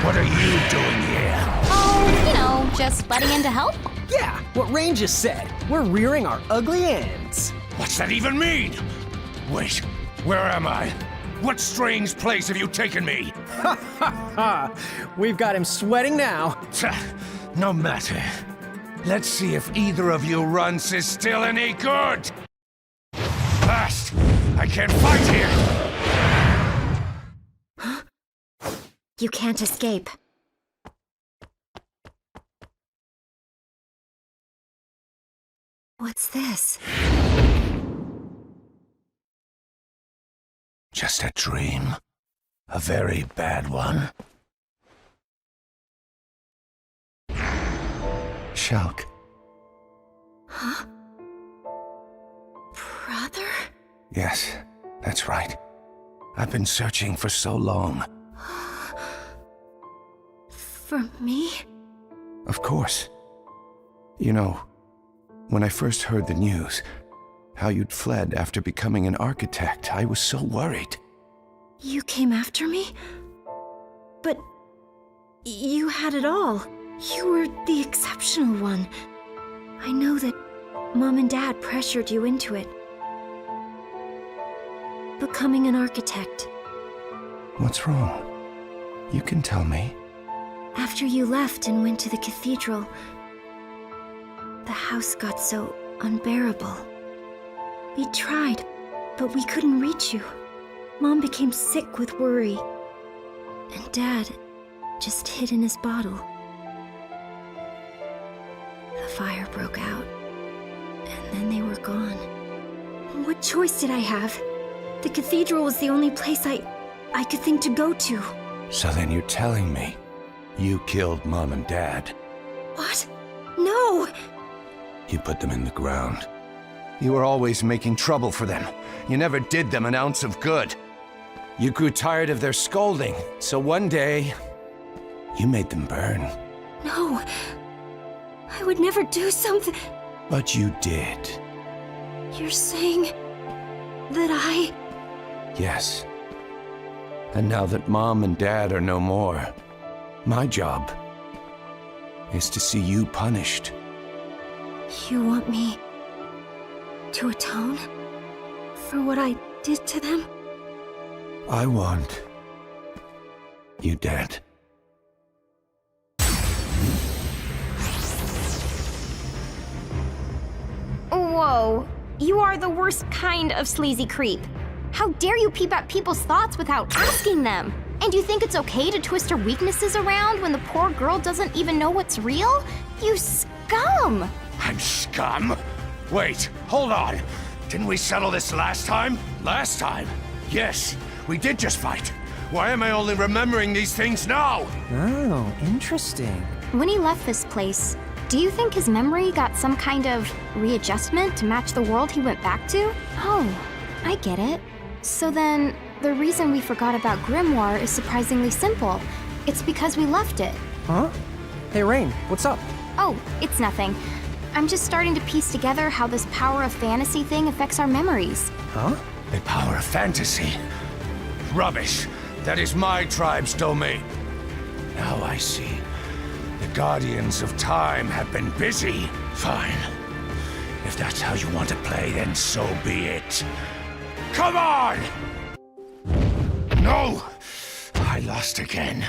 What are you doing here? Oh, just butting in to help? Yeah, what Rain just said. We're rearing our ugly ends. What's that even mean? Wait, where am I? What strange place have you taken me? Ha ha ha! We've got him sweating now. No matter. Let's see if either of you runts is still any good. Fast! I can't fight here! Huh? You can't escape. What's this? Just a dream. A very bad one. Shulk. Huh? Brother? Yes, that's right. I've been searching for so long. For me? Of course. You know, when I first heard the news, how you'd fled after becoming an architect, I was so worried. You came after me? But you had it all. You were the exceptional one. I know that Mom and Dad pressured you into it. Becoming an architect. What's wrong? You can tell me. After you left and went to the cathedral, the house got so unbearable. We tried, but we couldn't reach you. Mom became sick with worry. And Dad just hid in his bottle. The fire broke out, and then they were gone. What choice did I have? The cathedral was the only place I could think to go to. So then you're telling me you killed Mom and Dad? What? No! You put them in the ground. You were always making trouble for them. You never did them an ounce of good. You grew tired of their scolding, so one day, you made them burn. No. I would never do something... But you did. You're saying that I... Yes. And now that Mom and Dad are no more, my job is to see you punished. You want me to atone for what I did to them? I want you dead. Whoa, you are the worst kind of sleazy creep. How dare you peep at people's thoughts without asking them? And you think it's okay to twist her weaknesses around when the poor girl doesn't even know what's real? You scum! I'm scum? Wait, hold on. Didn't we settle this last time? Last time? Yes, we did just fight. Why am I only remembering these things now? Oh, interesting. When he left this place, do you think his memory got some kind of readjustment to match the world he went back to? Oh, I get it. So then, the reason we forgot about Grimoire is surprisingly simple. It's because we left it. Huh? Hey, Rain, what's up? Oh, it's nothing. I'm just starting to piece together how this power of fantasy thing affects our memories. Huh? The power of fantasy? Rubbish. That is my tribe's domain. Now I see. The Guardians of Time have been busy. Fine. If that's how you want to play, then so be it. Come on! No! I lost again.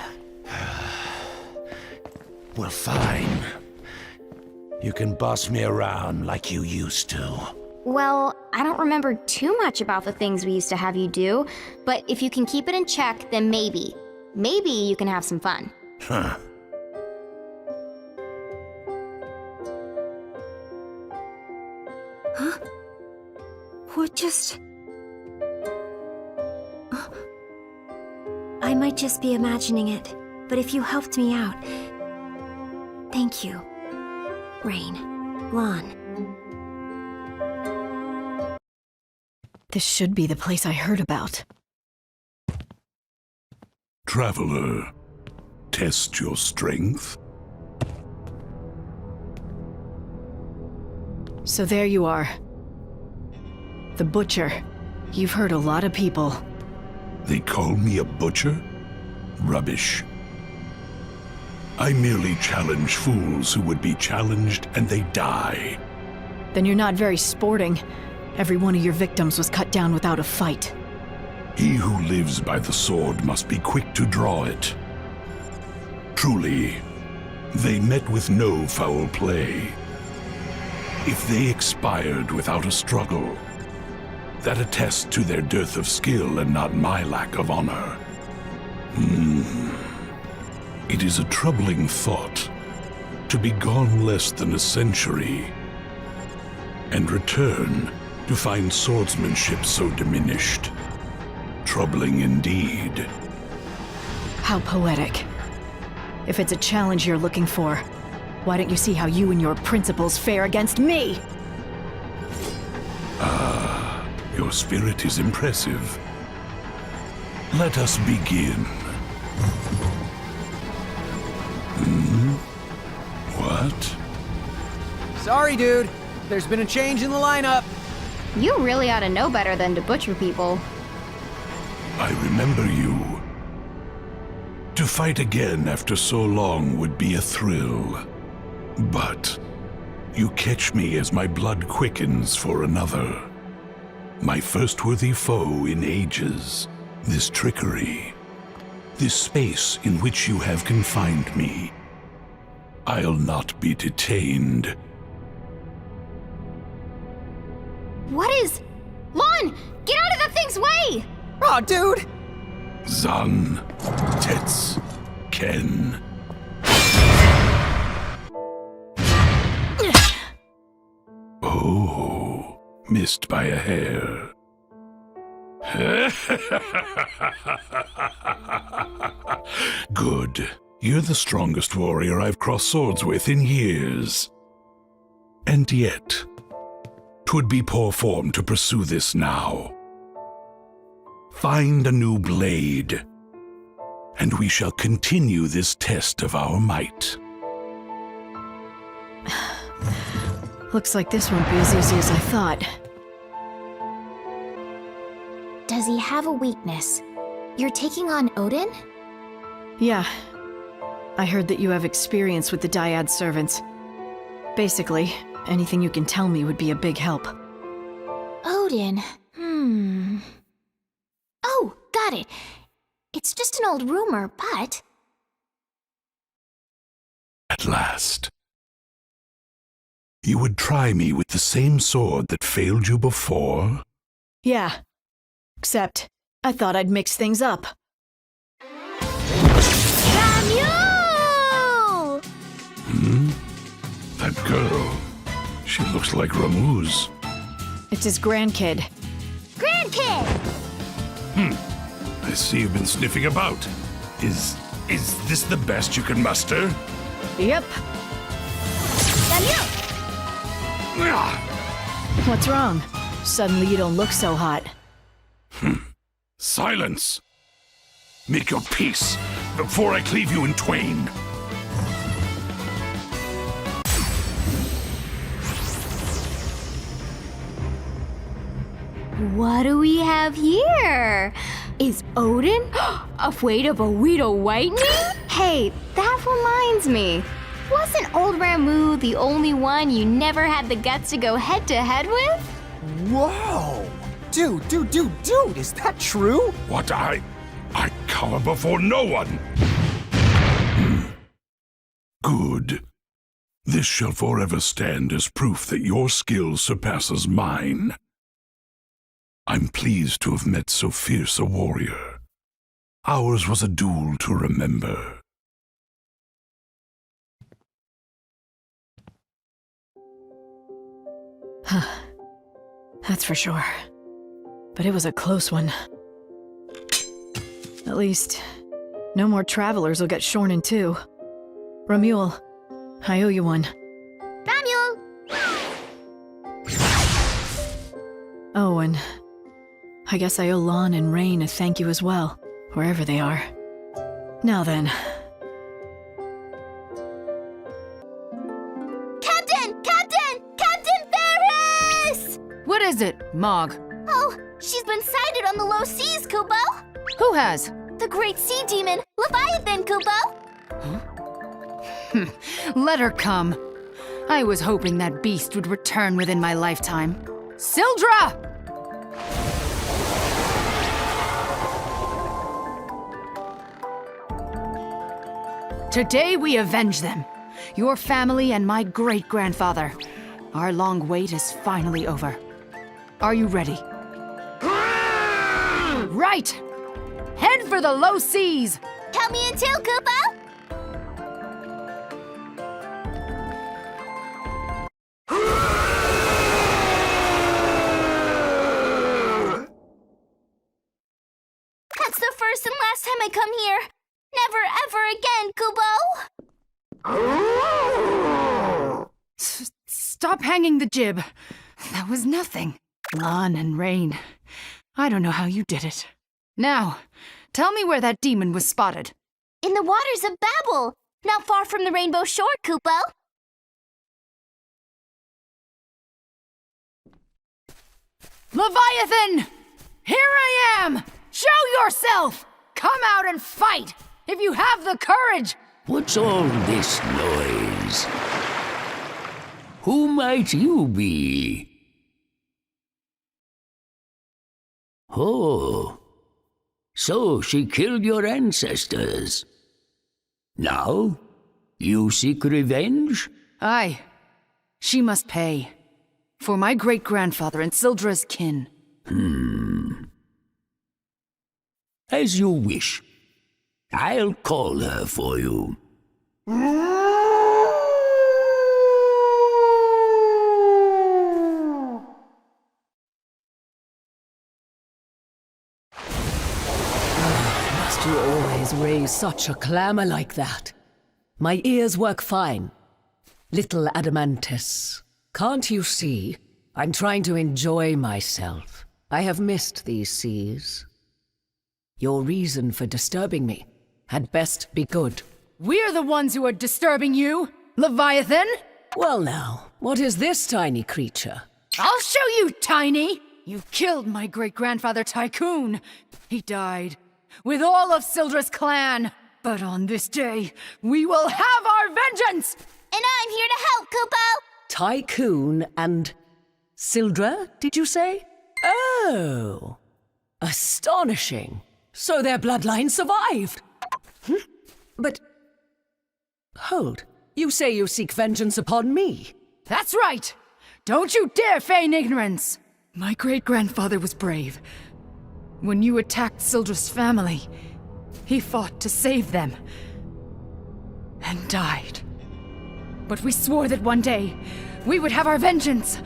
Well, fine. You can boss me around like you used to. Well, I don't remember too much about the things we used to have you do, but if you can keep it in check, then maybe. Maybe you can have some fun. Huh. Huh? What just... I might just be imagining it, but if you helped me out... Thank you. Rain. Lon. This should be the place I heard about. Traveler, test your strength. So there you are. The Butcher. You've hurt a lot of people. They call me a butcher? Rubbish. I merely challenge fools who would be challenged and they die. Then you're not very sporting. Every one of your victims was cut down without a fight. He who lives by the sword must be quick to draw it. Truly, they met with no foul play. If they expired without a struggle, that attests to their dearth of skill and not my lack of honor. It is a troubling thought to be gone less than a century and return to find swordsmanship so diminished. Troubling indeed. How poetic. If it's a challenge you're looking for, why don't you see how you and your principles fare against me? Ah, your spirit is impressive. Let us begin. What? Sorry, dude. There's been a change in the lineup. You really ought to know better than to butcher people. I remember you. To fight again after so long would be a thrill. But you catch me as my blood quickens for another. My first worthy foe in ages. This trickery. This space in which you have confined me. I'll not be detained. What is... Lon! Get out of that thing's way! Oh, dude! Zan, Tets, Ken. Oh, missed by a hair. Good. You're the strongest warrior I've crossed swords with in years. And yet, 'twould be poor form to pursue this now. Find a new blade, and we shall continue this test of our might. Looks like this won't be as easy as I thought. Does he have a weakness? You're taking on Odin? Yeah. I heard that you have experience with the Dyad servants. Basically, anything you can tell me would be a big help. Odin. Oh, got it. It's just an old rumor, but... At last. You would try me with the same sword that failed you before? Yeah. Except, I thought I'd mix things up. That girl, she looks like Ramuz. It's his grandkid. Grandkid! I see you've been sniffing about. Is this the best you can muster? Yep. What's wrong? Suddenly you don't look so hot. Silence! Make your peace before I cleave you in twain. What do we have here? Is Odin afraid of a Weedle whitening? Hey, that reminds me. Wasn't old Ramu the only one you never had the guts to go head-to-head with? Whoa! Dude, is that true? What I cower before no one. Good. This shall forever stand as proof that your skill surpasses mine. I'm pleased to have met so fierce a warrior. Ours was a duel to remember. That's for sure. But it was a close one. At least, no more travelers will get shorn in two. Ramule, I owe you one. Ramule! Oh, and I guess I owe Lon and Rain a thank you as well, wherever they are. Now then. Captain Ferris! What is it, Mog? Oh, she's been sighted on the low seas, Kubo. Who has? The great sea demon, Leviathan, Kubo. Let her come. I was hoping that beast would return within my lifetime. Sildra! Today we avenge them. Your family and my great-grandfather. Our long wait is finally over. Are you ready? Right! Head for the low seas! Count me in too, Kubo! That's the first and last time I come here. Never ever again, Kubo! Stop hanging the jib. That was nothing. Lon and Rain. I don't know how you did it. Now, tell me where that demon was spotted. In the waters of Babel, not far from the Rainbow Shore, Kubo. Leviathan! Here I am! Show yourself! Come out and fight, if you have the courage! What's all this noise? Who might you be? Oh, so she killed your ancestors. Now, you seek revenge? Aye. She must pay. For my great-grandfather and Sildra's kin. As you wish. I'll call her for you. Must you always raise such a clamor like that? My ears work fine. Little Adamantus, can't you see? I'm trying to enjoy myself. I have missed these seas. Your reason for disturbing me had best be good. We're the ones who are disturbing you, Leviathan! Well now, what is this tiny creature? I'll show you, Tiny! You killed my great-grandfather Tycoon. He died, with all of Sildra's clan. But on this day, we will have our vengeance! And I'm here to help, Kubo! Tycoon and Sildra, did you say? Oh, astonishing. So their bloodline survived. But, hold, you say you seek vengeance upon me? That's right! Don't you dare feign ignorance! My great-grandfather was brave. When you attacked Sildra's family, he fought to save them. And died. But we swore that one day we would have our vengeance.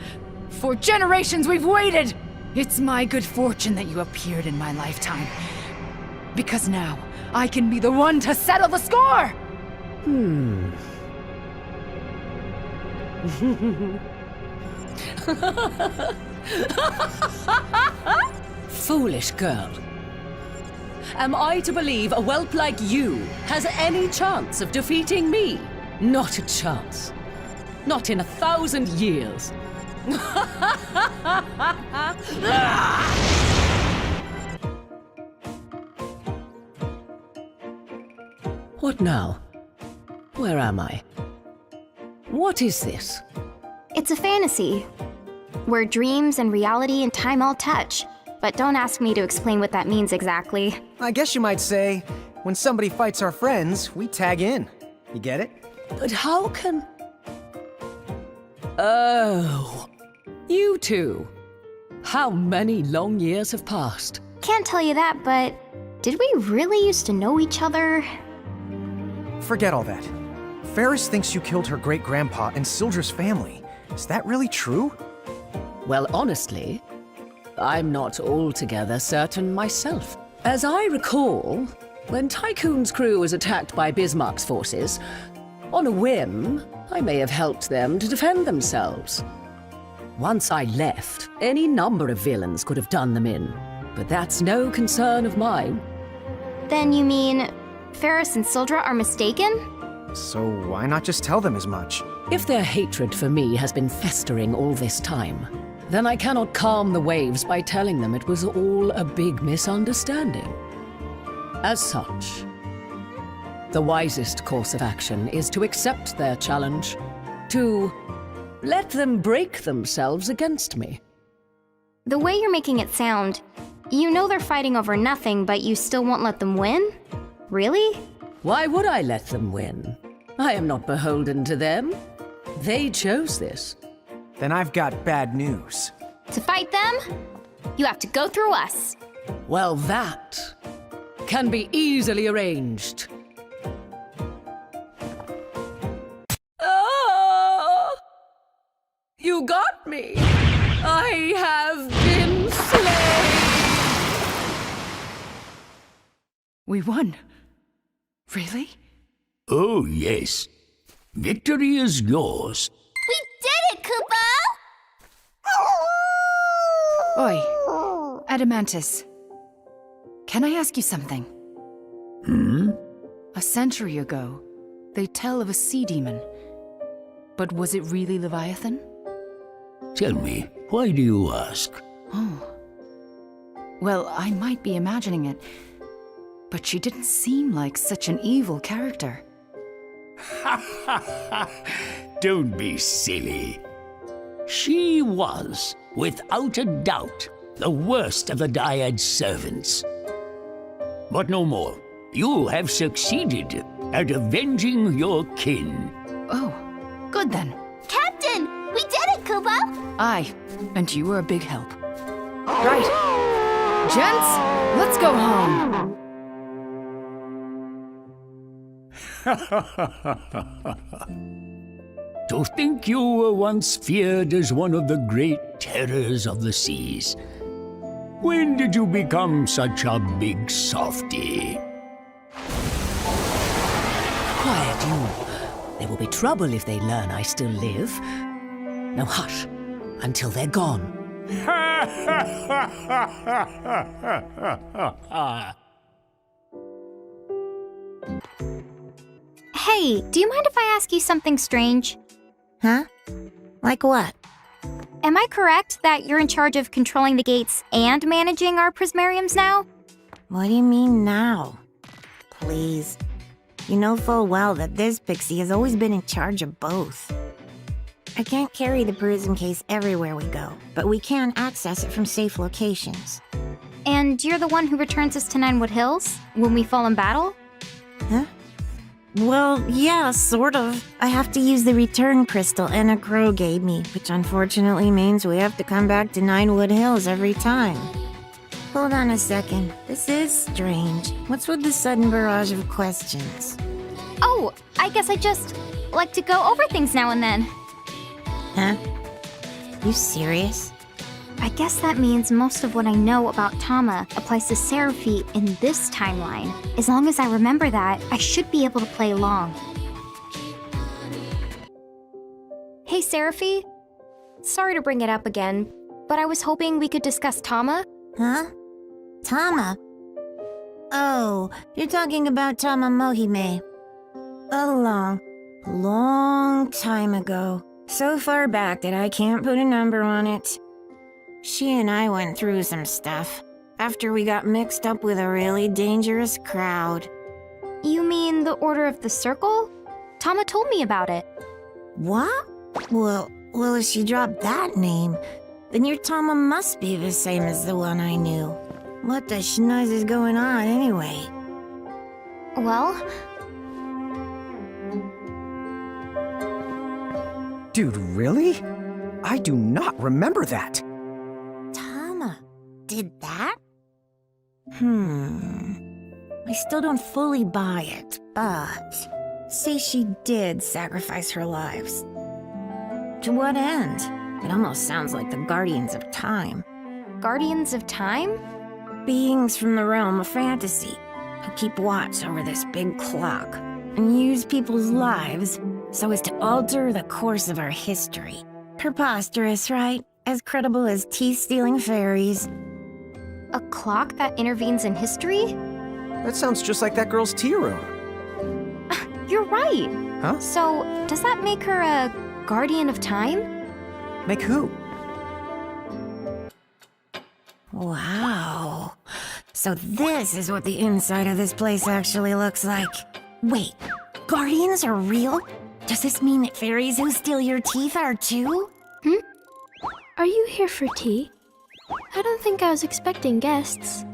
For generations we've waited. It's my good fortune that you appeared in my lifetime. Because now I can be the one to settle the score! Foolish girl. Am I to believe a whelp like you has any chance of defeating me? Not a chance. Not in 1,000 years. What now? Where am I? What is this? It's a fantasy, where dreams and reality and time all touch. But don't ask me to explain what that means exactly. I guess you might say, when somebody fights our friends, we tag in. You get it? But how can... Oh, you two. How many long years have passed? Can't tell you that, but did we really used to know each other? Forget all that. Ferris thinks you killed her great-grandpa and Sildra's family. Is that really true? Well, honestly, I'm not altogether certain myself. As I recall, when Tycoon's crew was attacked by Bismarck's forces, on a whim, I may have helped them to defend themselves. Once I left, any number of villains could have done them in, but that's no concern of mine. Then you mean Ferris and Sildra are mistaken? So why not just tell them as much? If their hatred for me has been festering all this time, then I cannot calm the waves by telling them it was all a big misunderstanding. As such, the wisest course of action is to accept their challenge, to let them break themselves against me. The way you're making it sound, you know they're fighting over nothing, but you still won't let them win? Really? Why would I let them win? I am not beholden to them. They chose this. Then I've got bad news. To fight them, you have to go through us. Well, that can be easily arranged. Oh! You got me! I have been slain! We won. Really? Oh, yes. Victory is yours. We did it, Koopa! Oi, Adamantis. Can I ask you something? A century ago, they tell of a sea demon. But was it really Leviathan? Tell me, why do you ask? Oh. Well, I might be imagining it, but she didn't seem like such an evil character. Don't be silly. She was, without a doubt, the worst of the Dyad's servants. But no more. You have succeeded at avenging your kin. Oh, good then. Captain! We did it, Koopa! Aye, and you were a big help. Right. Gents, let's go home. To think you were once feared as one of the great terrors of the seas. When did you become such a big softy? Quiet, you. There will be trouble if they learn I still live. Now hush, until they're gone. Hey, do you mind if I ask you something strange? Huh? Like what? Am I correct that you're in charge of controlling the gates and managing our Prismariums now? What do you mean now? Please. You know full well that this pixie has always been in charge of both. I can't carry the prism case everywhere we go, but we can access it from safe locations. And you're the one who returns us to Ninewood Hills when we fall in battle? Huh? Well, yeah, sort of. I have to use the return crystal Anna Crow gave me, which unfortunately means we have to come back to Ninewood Hills every time. Hold on a second. This is strange. What's with the sudden barrage of questions? Oh, I guess I just... like to go over things now and then. Huh? You serious? I guess that means most of what I know about Tama applies to Seraphi in this timeline. As long as I remember that, I should be able to play along. Hey, Seraphi. Sorry to bring it up again, but I was hoping we could discuss Tama. Huh? Tama? Oh, you're talking about Tama Mohime. A long time ago. So far back that I can't put a number on it. She and I went through some stuff after we got mixed up with a really dangerous crowd. You mean the Order of the Circle? Tama told me about it. What? Well, if she dropped that name, then your Tama must be the same as the one I knew. What the schnoz is going on anyway? Well... Dude, really? I do not remember that. Tama did that? I still don't fully buy it, but... say she did sacrifice her lives. To what end? It almost sounds like the Guardians of Time. Guardians of Time? Beings from the realm of fantasy, who keep watch over this big clock, and use people's lives so as to alter the course of our history. Preposterous, right? As credible as teeth-stealing fairies. A clock that intervenes in history? That sounds just like that girl's tea room. You're right! Huh? So, does that make her a Guardian of Time? Make who? Wow. So this is what the inside of this place actually looks like. Wait, Guardians are real? Does this mean that fairies who steal your teeth are too? Are you here for tea? I don't think I was expecting guests.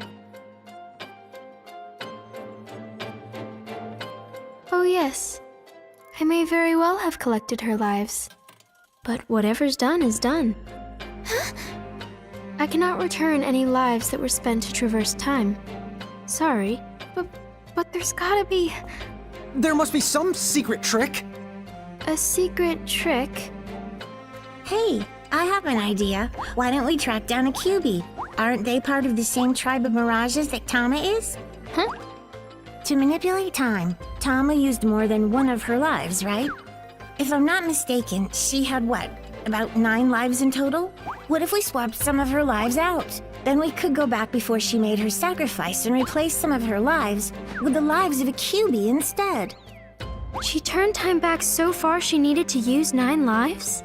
Oh yes, I may very well have collected her lives. But whatever's done is done. I cannot return any lives that were spent to traverse time. Sorry, but there's gotta be... There must be some secret trick. A secret trick? Hey, I have an idea. Why don't we track down a QB? Aren't they part of the same tribe of Mirages that Tama is? Huh? To manipulate time, Tama used more than one of her lives, right? If I'm not mistaken, she had what? About 9 lives in total? What if we swapped some of her lives out? Then we could go back before she made her sacrifice and replace some of her lives with the lives of a QB instead. She turned time back so far she needed to use 9 lives?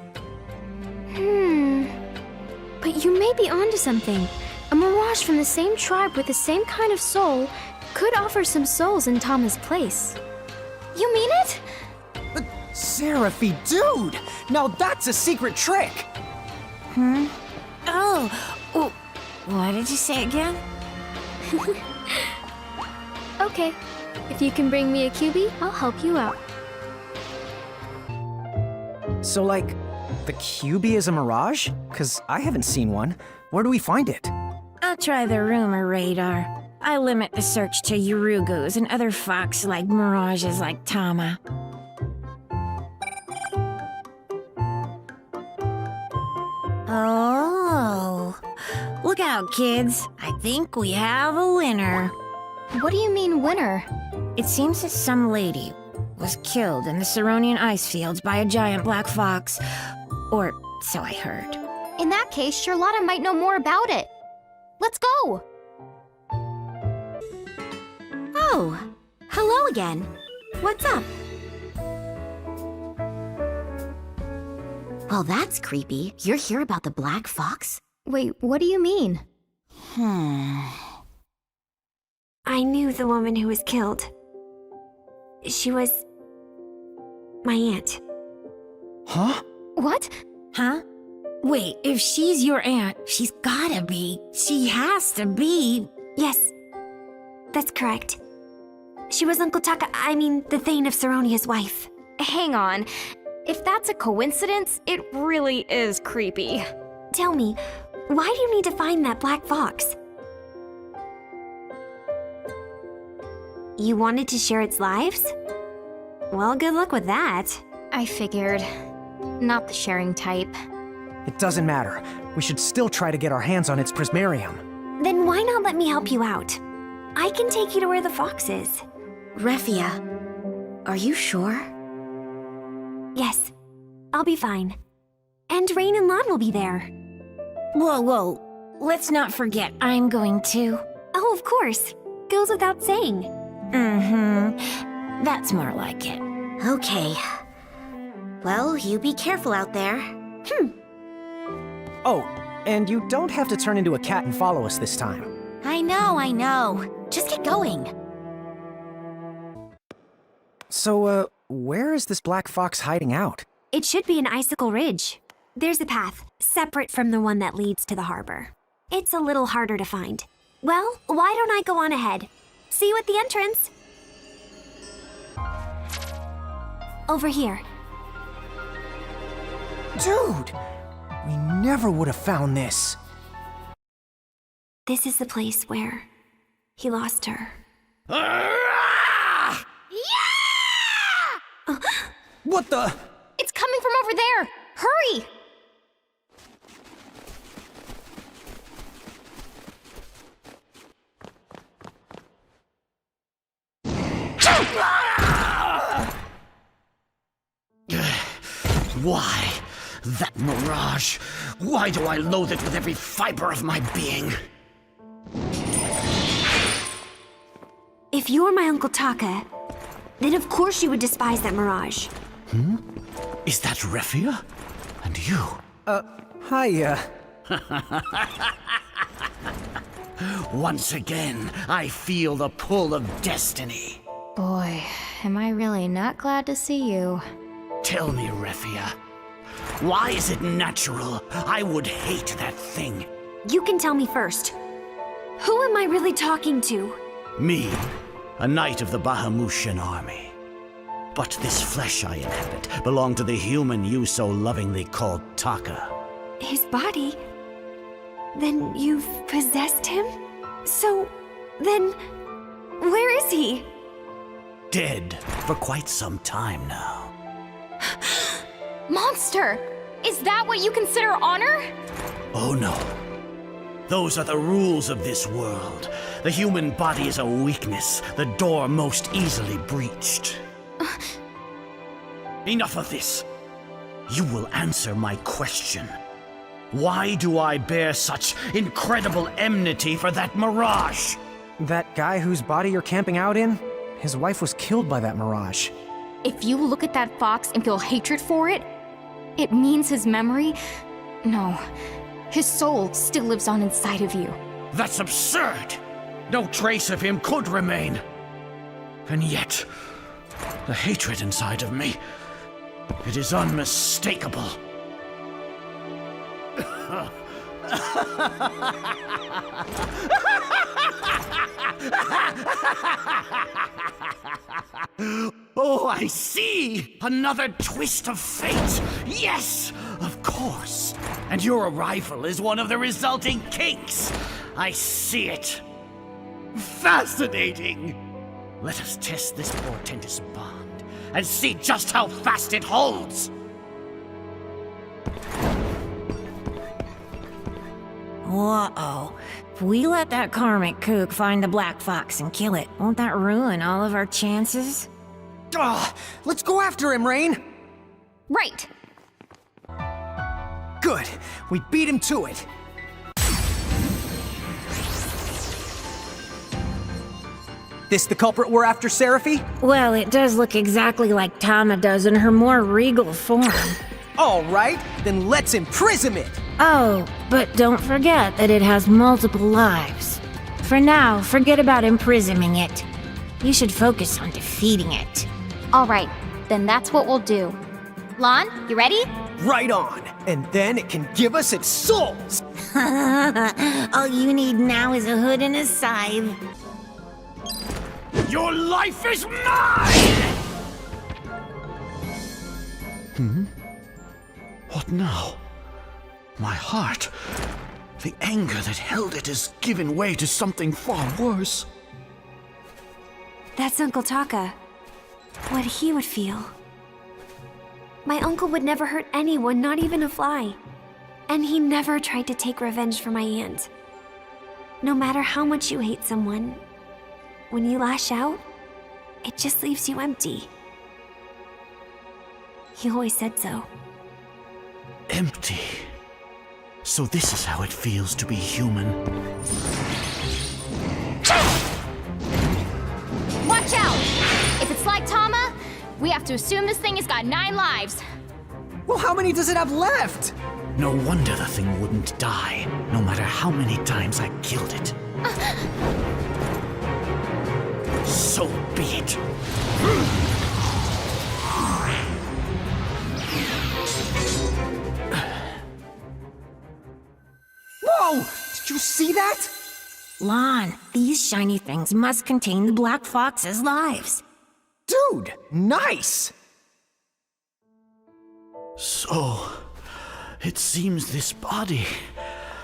But you may be onto something. A Mirage from the same tribe with the same kind of soul could offer some souls in Tama's place. You mean it? Seraphi, dude! Now that's a secret trick! Oh, what did you say again? Okay, if you can bring me a QB, I'll help you out. So, like, the QB is a Mirage? 'Cause I haven't seen one. Where do we find it? I'll try the rumor radar. I limit the search to Urugos and other fox-like Mirages like Tama. Oh, look out, kids. I think we have a winner. What do you mean, winner? It seems that some lady was killed in the Ceronian ice fields by a giant black fox. Or so I heard. In that case, Charlotta might know more about it. Let's go! Oh, hello again. What's up? Well, that's creepy. You're here about the black fox? Wait, what do you mean? I knew the woman who was killed. She was... my aunt. Huh? What? Huh? Wait, if she's your aunt, she's gotta be. She has to be. Yes, that's correct. She was Uncle Taka, the Thane of Ceronia's wife. Hang on. If that's a coincidence, it really is creepy. Tell me, why do you need to find that black fox? You wanted to share its lives? Well, good luck with that. I figured. Not the sharing type. It doesn't matter. We should still try to get our hands on its Prismarium. Then why not let me help you out? I can take you to where the fox is. Refia, are you sure? Yes, I'll be fine. And Rain and Lon will be there. Whoa, whoa. Let's not forget I'm going to. Oh, of course. Goes without saying. Mm-hmm. That's more like it. Okay. Well, you be careful out there. Oh, and you don't have to turn into a cat and follow us this time. I know. Just get going. So, where is this black fox hiding out? It should be an Icicle Ridge. There's a path, separate from the one that leads to the harbor. It's a little harder to find. Well, why don't I go on ahead? See you at the entrance. Over here. Dude! We never would have found this. This is the place where he lost her. What the? It's coming from over there! Hurry! Why? That mirage! Why do I loathe it with every fiber of my being? If you're my Uncle Taka, then of course you would despise that mirage. Is that Refia? And you? Hi, Once again, I feel the pull of destiny. Boy, am I really not glad to see you. Tell me, Refia, why is it natural I would hate that thing? You can tell me first. Who am I really talking to? Me, a knight of the Bahamutian army. But this flesh I inhabit belonged to the human you so lovingly called Taka. His body? Then you've possessed him? So, then, where is he? Dead for quite some time now. Monster! Is that what you consider honor? Oh no. Those are the rules of this world. The human body is a weakness, the door most easily breached. Enough of this. You will answer my question. Why do I bear such incredible enmity for that mirage? that guy whose body you're camping out in? His wife was killed by that mirage. If you look at that fox and feel hatred for it, it means his memory... No, his soul still lives on inside of you. That's absurd! No trace of him could remain. And yet, the hatred inside of me, it is unmistakable. Oh, I see! Another twist of fate! Yes, of course! And your arrival is one of the resulting kinks! I see it! Fascinating! Let us test this portentous bond and see just how fast it holds! Whoa. If we let that karmic kook find the black fox and kill it, won't that ruin all of our chances? Let's go after him, Rain! Right! Good. We beat him to it. This the culprit we're after, Seraphy? Well, it does look exactly like Tama does in her more regal form. All right, then let's imprison it! Oh, but don't forget that it has multiple lives. For now, forget about imprisoning it. You should focus on defeating it. All right, then that's what we'll do. Lon, you ready? Right on. And then it can give us its souls! All you need now is a hood and a scythe. Your life is mine! What now? My heart, the anger that held it has given way to something far worse. That's Uncle Taka. What he would feel. My uncle would never hurt anyone, not even a fly. And he never tried to take revenge for my aunt. No matter how much you hate someone, when you lash out, it just leaves you empty. He always said so. Empty. So this is how it feels to be human. Watch out! If it's like Tama, we have to assume this thing has got 9 lives. Well, how many does it have left? No wonder the thing wouldn't die, no matter how many times I killed it. So be it. Whoa! Did you see that? Lon, these shiny things must contain the Black Fox's lives. Dude, nice! So, it seems this body,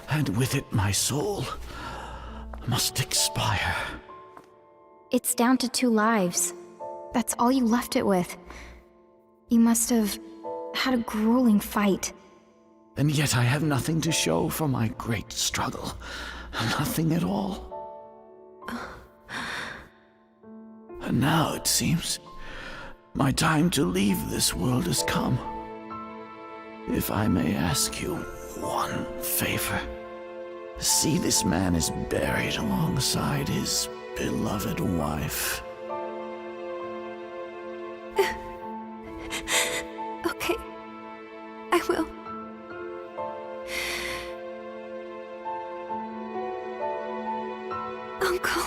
and with it my soul, must expire. It's down to 2 lives. That's all you left it with. You must have had a grueling fight. And yet I have nothing to show for my great struggle. Nothing at all. And now it seems my time to leave this world has come. If I may ask you one favor. See, this man is buried alongside his beloved wife. Okay, I will. Uncle.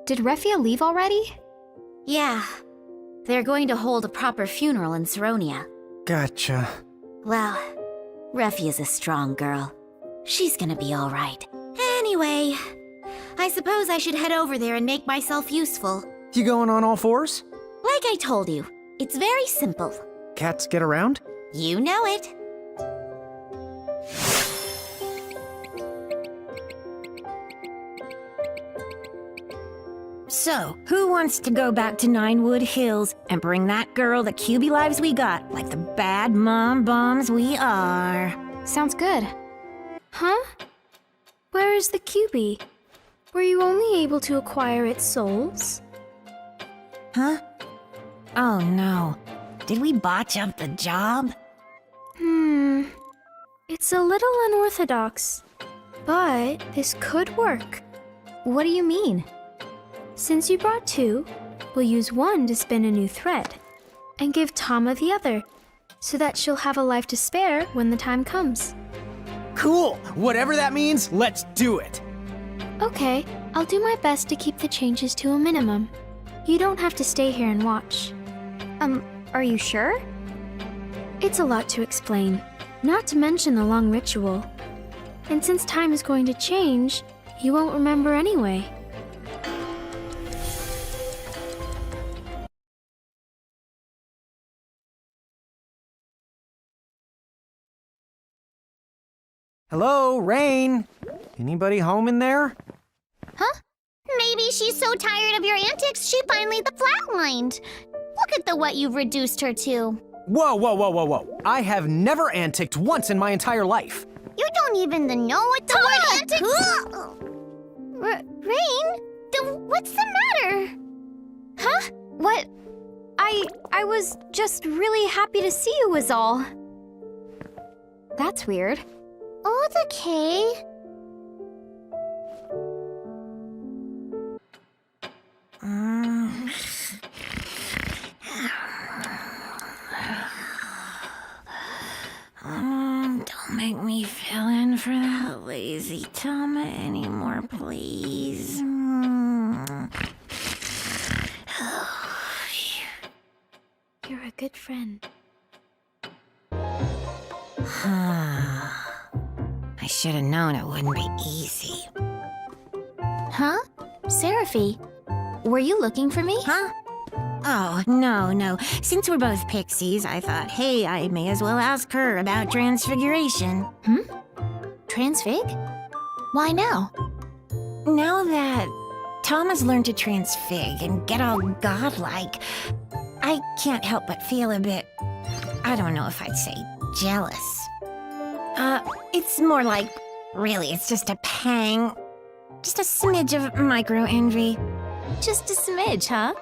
Did Refia leave already? Yeah. They're going to hold a proper funeral in Saronia. Gotcha. Well, Refia's a strong girl. She's gonna be alright. Anyway, I suppose I should head over there and make myself useful. You going on all fours? Like I told you, it's very simple. Cats get around? You know it. So, who wants to go back to Ninewood Hills and bring that girl the QB lives we got, like the bad mom bombs we are? Sounds good. Huh? Where is the QB? Were you only able to acquire its souls? Huh? Oh no. Did we botch up the job? It's a little unorthodox, but this could work. What do you mean? Since you brought 2, we'll use 1 to spin a new thread, and give Tama the other, so that she'll have a life to spare when the time comes. Cool! Whatever that means, let's do it! Okay, I'll do my best to keep the changes to a minimum. You don't have to stay here and watch. Are you sure? It's a lot to explain, not to mention the long ritual. And since time is going to change, you won't remember anyway. Hello, Rain? Anybody home in there? Huh? Maybe she's so tired of your antics, she finally flatlined. Look at what you've reduced her to. Whoa, whoa, whoa, whoa, whoa. I have never anticked once in my entire life. You don't even know what the word antics... Rain? What's the matter? Huh? What? I was just really happy to see you was all. That's weird. Oh, it's okay. Don't make me fill in for that lazy Tama anymore, please. You're a good friend. I should have known it wouldn't be easy. Huh? Seraphy, were you looking for me? Huh? Oh, no. Since we're both pixies, I thought, hey, I may as well ask her about transfiguration. Transfig? Why now? Now that Tom has learned to transfig and get all godlike. I can't help but feel a bit, I don't know if I'd say jealous. It's more like, really, it's just a pang. Just a smidge of micro-envy. Just a smidge, huh?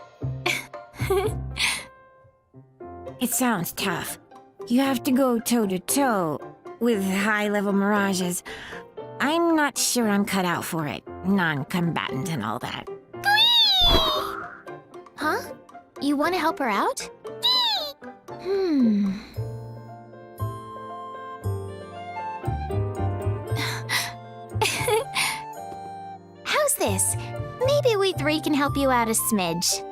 It sounds tough. You have to go toe-to-toe with high-level mirages. I'm not sure I'm cut out for it. Non-combatant and all that. Huh? You want to help her out? How's this? Maybe we three can help you out a smidge.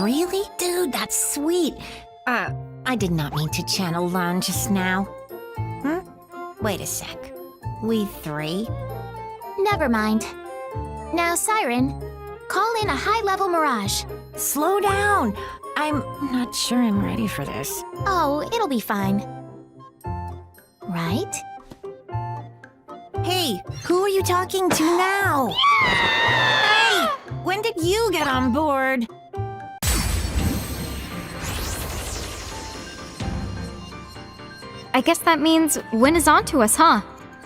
Really? Dude, that's sweet. I did not mean to channel Lon just now. Wait a sec. We three? Never mind. Now, Siren, call in a high-level Mirage. Slow down! I'm not sure I'm ready for this. Oh, it'll be fine. Right? Hey, who are you talking to now? Hey! When did you get on board? I guess that means Win is onto us, huh?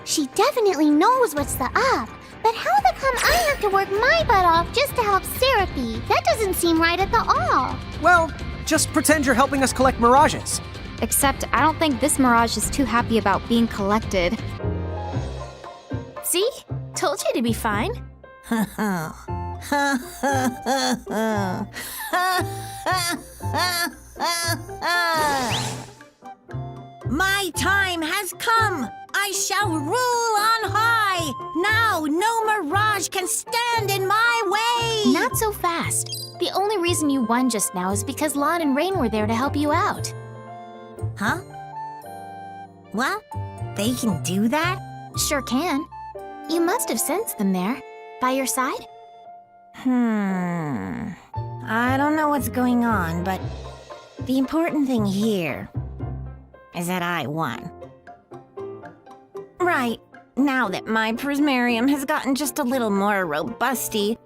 She definitely knows what's the up. But how the come I have to work my butt off just to help Syrupy? That doesn't seem right at all. Well, just pretend you're helping us collect mirages. Except I don't think this Mirage is too happy about being collected. See? Told you to be fine. My time has come! I shall rule on high! Now no mirage can stand in my way! Not so fast. The only reason you won just now is because Lon and Rain were there to help you out. Huh? What? They can do that? Sure can. You must have sensed them there. By your side? I don't know what's going on, but the important thing here is that I won. Right, now that my Prismarium has gotten just a little more robusty,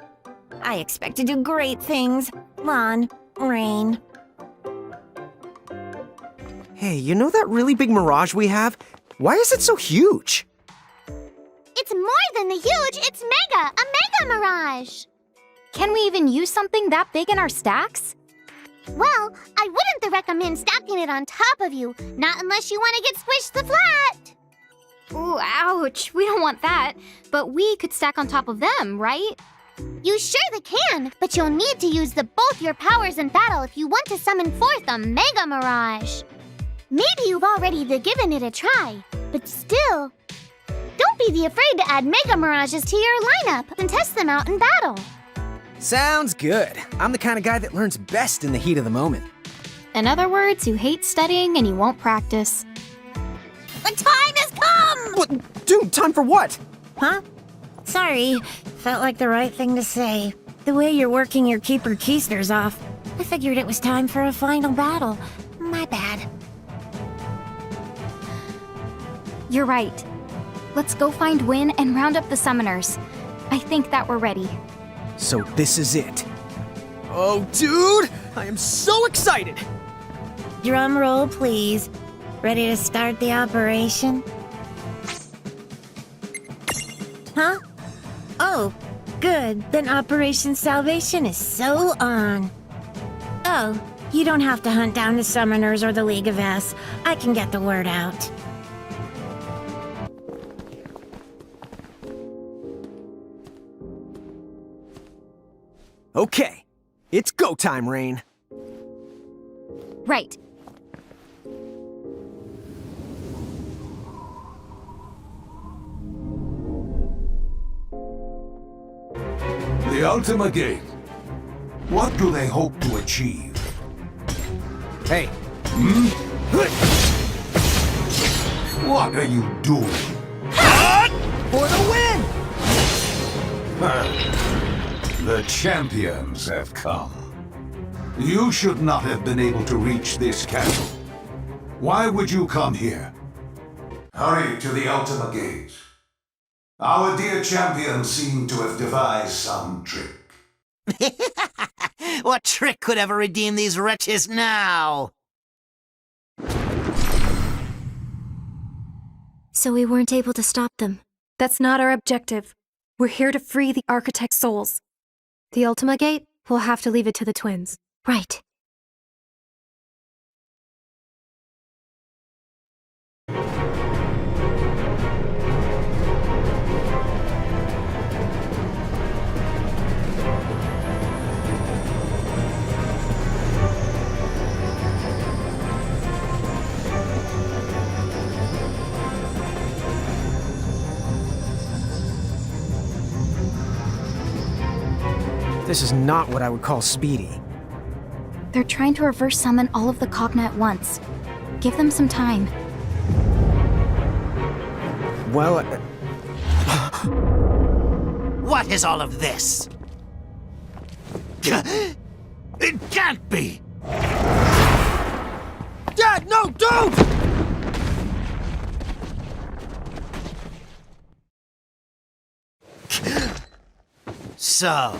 I expect to do great things. Lon, Rain. Hey, you know that really big Mirage we have? Why is it so huge? It's more than the huge, it's mega! A mega mirage! Can we even use something that big in our stacks? Well, I wouldn't recommend stacking it on top of you, not unless you want to get squished the flat! Ooh, ouch, we don't want that. But we could stack on top of them, right? You surely can, but you'll need to use both your powers in battle if you want to summon forth a Mega Mirage. Maybe you've already given it a try, but still, don't be afraid to add Mega Mirages to your lineup and test them out in battle. Sounds good. I'm the kind of guy that learns best in the heat of the moment. In other words, you hate studying and you won't practice. The time has come! What? Dude, time for what? Huh? Sorry, felt like the right thing to say. The way you're working your Keeper Keisters off, I figured it was time for a final battle. My bad. You're right. Let's go find Win and round up the summoners. I think that we're ready. So this is it. Oh, dude! I am so excited! Drum roll, please. Ready to start the operation? Huh? Oh, good. Then Operation Salvation is so on. Oh, you don't have to hunt down the Summoners or the League of S. I can get the word out. Okay, it's go time, Rain. Right. The Ultima Gate. What do they hope to achieve? Hey. What are you doing? For the win! The champions have come. You should not have been able to reach this castle. Why would you come here? Hurry to the Ultima Gate. Our dear champions seem to have devised some trick. What trick could ever redeem these wretches now? So we weren't able to stop them. That's not our objective. We're here to free the Architect's souls. The Ultima Gate, we'll have to leave it to the twins. Right. This is not what I would call speedy. They're trying to reverse summon all of the Cogna at once. Give them some time. Well, What is all of this? It can't be! Dad, no, don't! So,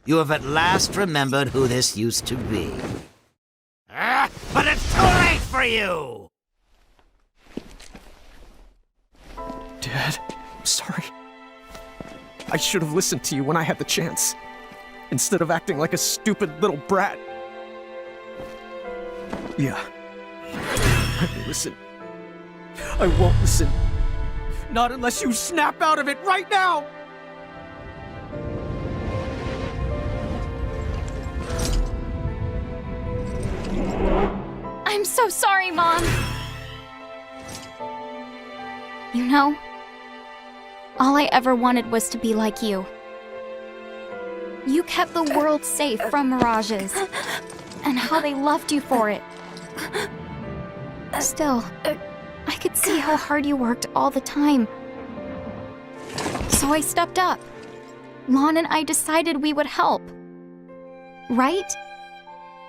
you have at last remembered who this used to be. But it's too late for you! Dad, I'm sorry. I should have listened to you when I had the chance, instead of acting like a stupid little brat. Yeah. I will listen. I won't listen. Not unless you snap out of it right now! I'm so sorry, Mom. You know, all I ever wanted was to be like you. You kept the world safe from mirages, and how they loved you for it. Still, I could see how hard you worked all the time. So I stepped up. Lon and I decided we would help. Right?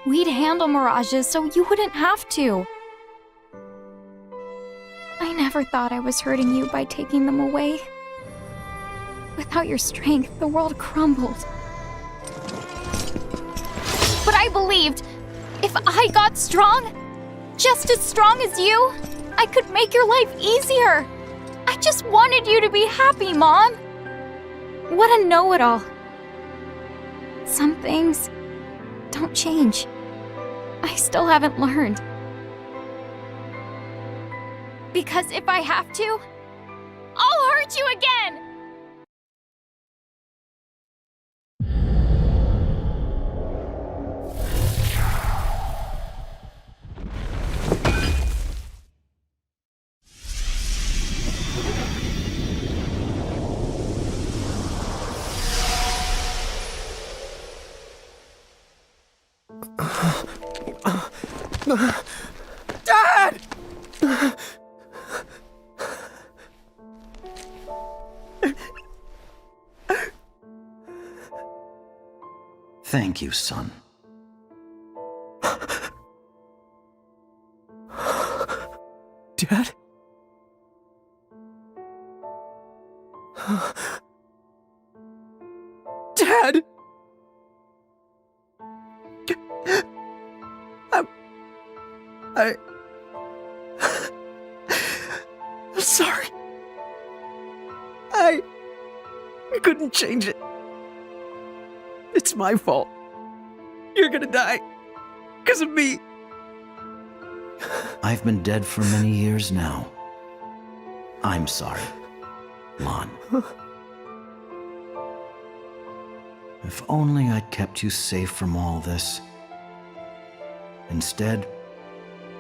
We'd handle mirages so you wouldn't have to. I never thought I was hurting you by taking them away. Without your strength, the world crumbled. But I believed if I got strong, just as strong as you, I could make your life easier. I just wanted you to be happy, Mom. What a know-it-all. Some things don't change. I still haven't learned. Because if I have to, I'll hurt you again! Dad! Thank you, son. Dad? Dad! I'm sorry. I couldn't change it. It's my fault. You're gonna die because of me. I've been dead for many years now. I'm sorry, Lon. If only I'd kept you safe from all this. Instead,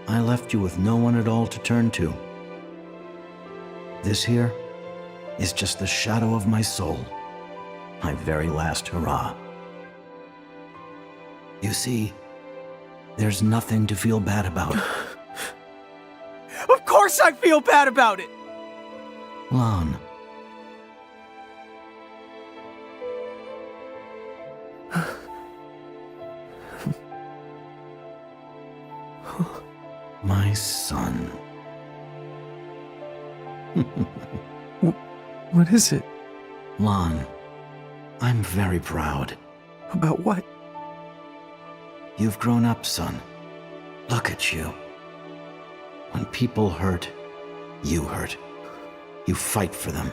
I left you with no one at all to turn to. This here is just the shadow of my soul, my very last hurrah. You see, there's nothing to feel bad about. Of course I feel bad about it! Lon. My son. What is it? Lon, I'm very proud. About what? You've grown up, son. Look at you. When people hurt, you hurt. You fight for them.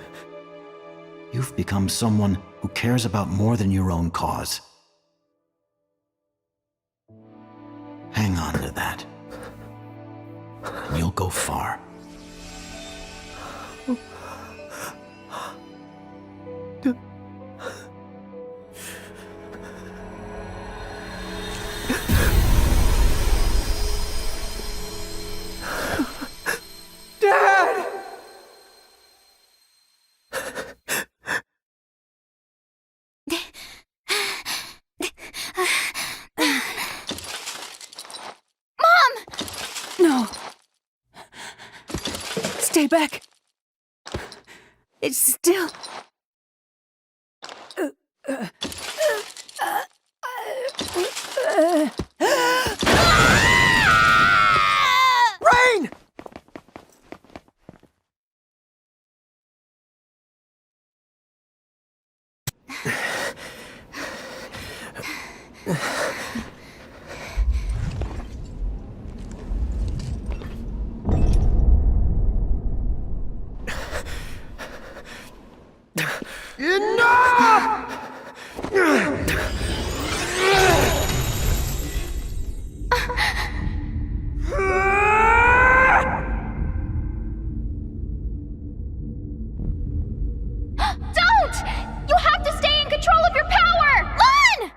You've become someone who cares about more than your own cause. Hang on to that. And you'll go far. Dad! No. Stay back. It's still... Rain! Don't! You have to stay in control of your power! Run!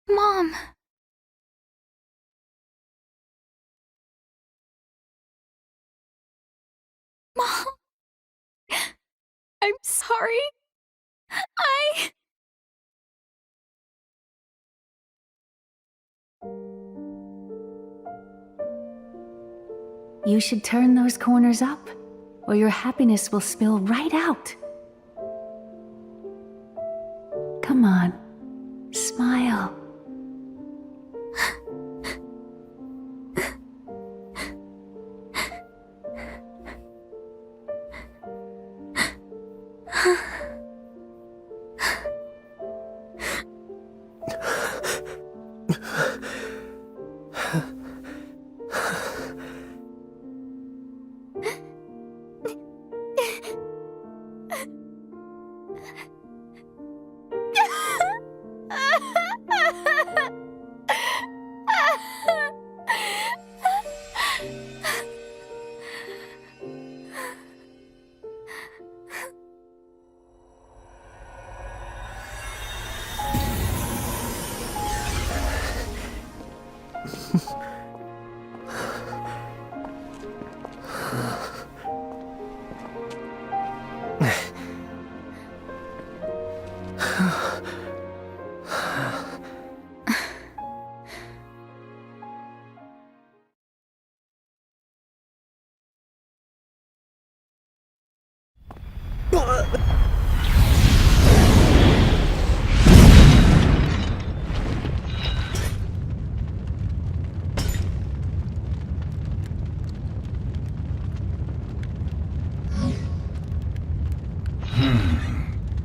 Mom. Mom. I'm sorry. You should turn those corners up, or your happiness will spill right out. Come on, smile.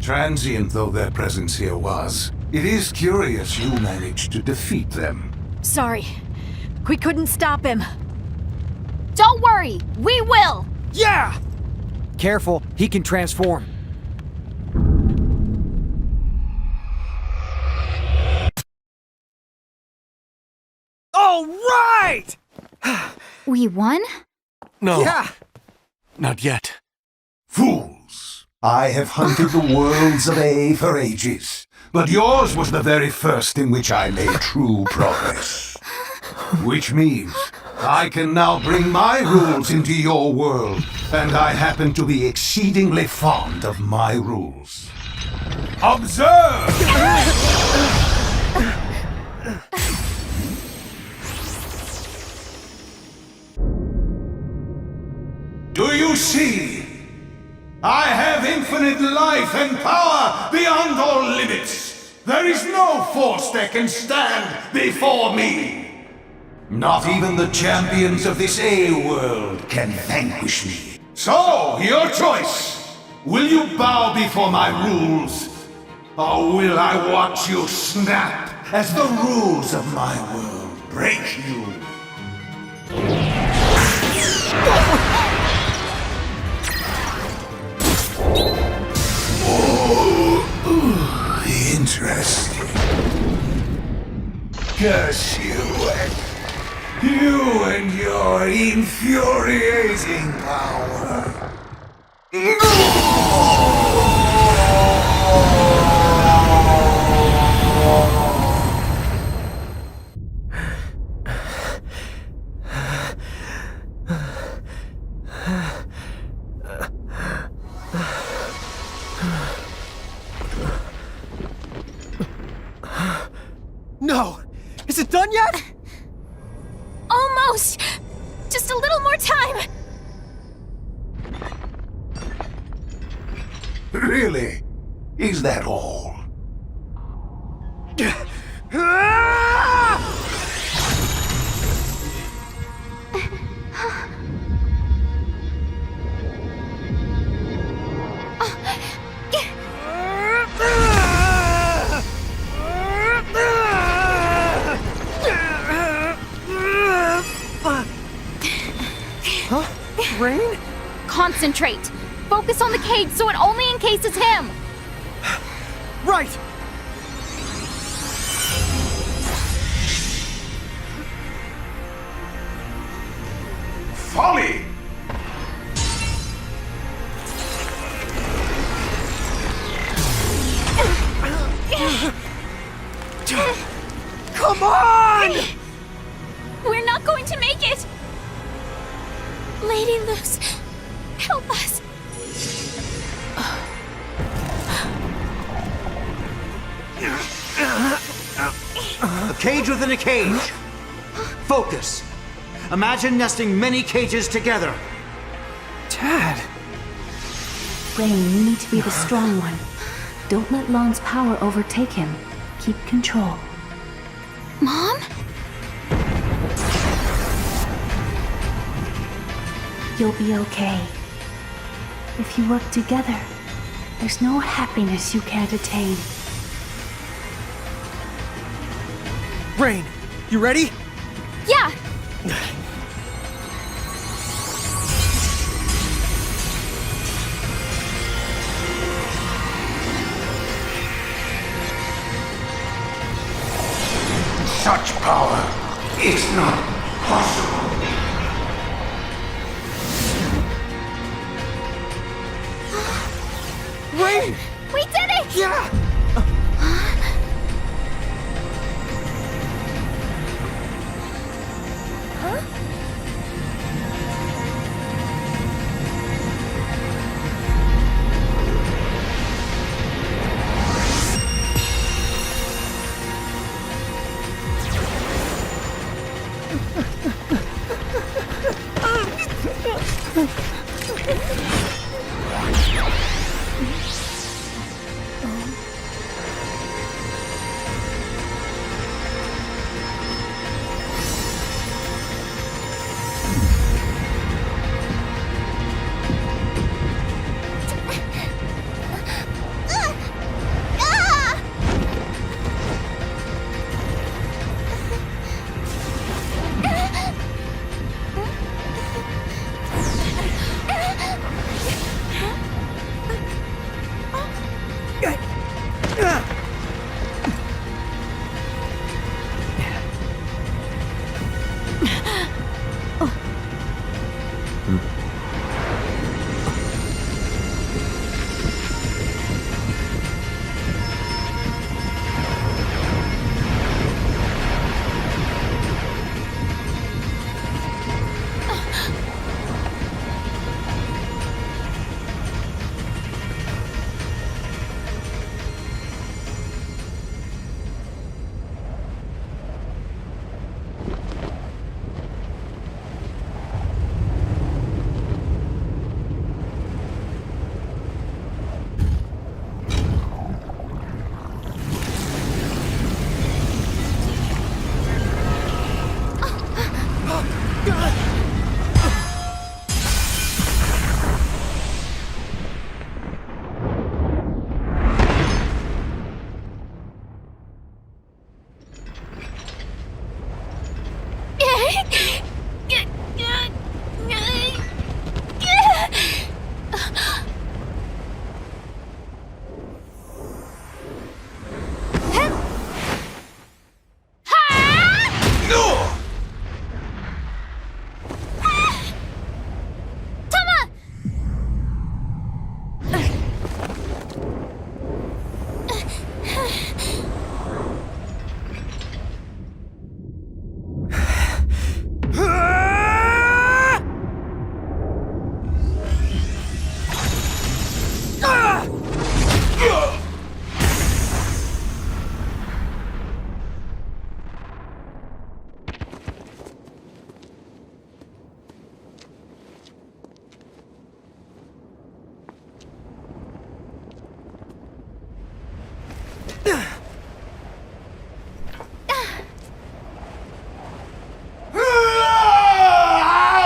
Transient though their presence here was, it is curious you managed to defeat them. Sorry. We couldn't stop him. Don't worry, we will! Yeah! Careful, he can transform. All right! We won? No. Yeah! Not yet. Fools! I have hunted the worlds of A for ages, but yours was the very first in which I made true progress. Which means I can now bring my rules into your world, and I happen to be exceedingly fond of my rules. Observe! Do you see? I have infinite life and power beyond all limits. There is no force that can stand before me. Not even the champions of this A-world can vanquish me. So, your choice. Will you bow before my rules? Or will I watch you snap as the rules of my world break you? Oh, interesting. Curse you and your infuriating power. No! Is it done yet? Almost! Just a little more time! Really? Is that all? Huh? Rain? Concentrate! Focus on the cage so it only encases him! Right! Folly! Come on! We're not going to make it! Lady Luce, help us! A cage within a cage. Focus. Imagine nesting many cages together. Dad. Rain, you need to be the strong one. Don't let Lon's power overtake him. Keep control. Mom? You'll be okay. If you work together, there's no happiness you can't attain. Rain, you ready? Yeah! Such power is not possible. Rain! We did it! Yeah!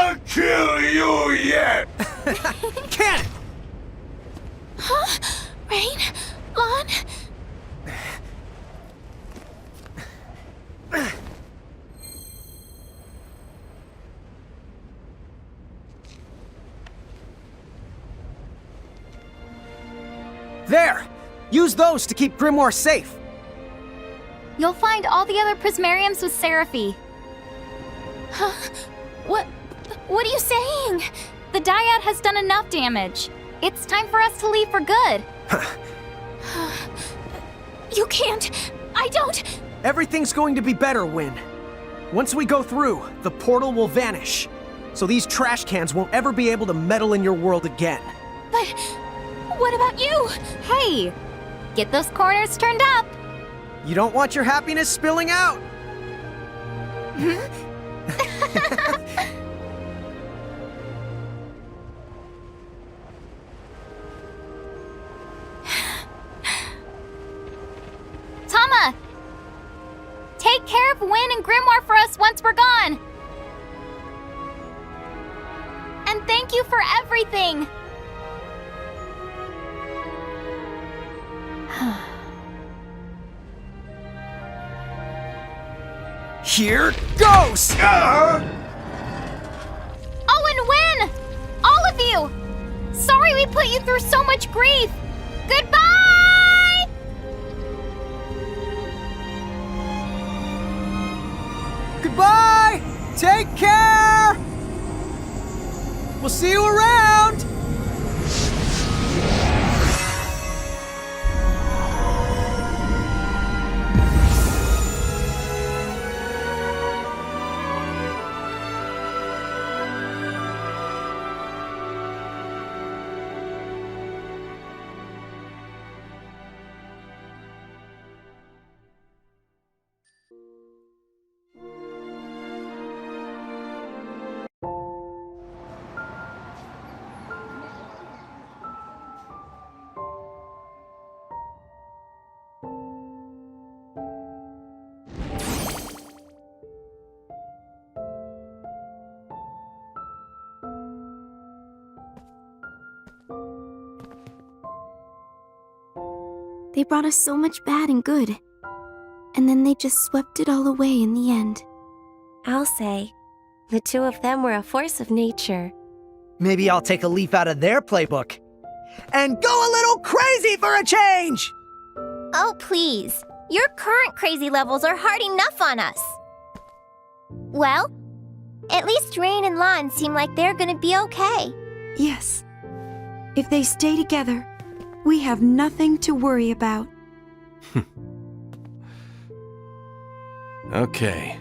I'll kill you yet! Can't! Huh? Rain? Lon? There! Use those to keep Grimoire safe. You'll find all the other Prismariums with Seraphy. Huh? What are you saying? The dyad has done enough damage. It's time for us to leave for good. You can't. I don't. Everything's going to be better, Win. Once we go through, the portal will vanish. So these trash cans won't ever be able to meddle in your world again. But what about you? Hey, get those corners turned up. You don't want your happiness spilling out. Tama! Take care of Win and Grimoire for us once we're gone. And thank you for everything. Here goes! Oh, and Win! All of you! Sorry we put you through so much grief. Goodbye! Goodbye! Take care! We'll see you around! They brought us so much bad and good. And then they just swept it all away in the end. I'll say, the two of them were a force of nature. Maybe I'll take a leaf out of their playbook. And go a little crazy for a change! Oh, please. Your current crazy levels are hard enough on us. Well, at least Rain and Lon seem like they're gonna be okay. Yes. If they stay together, we have nothing to worry about. Okay.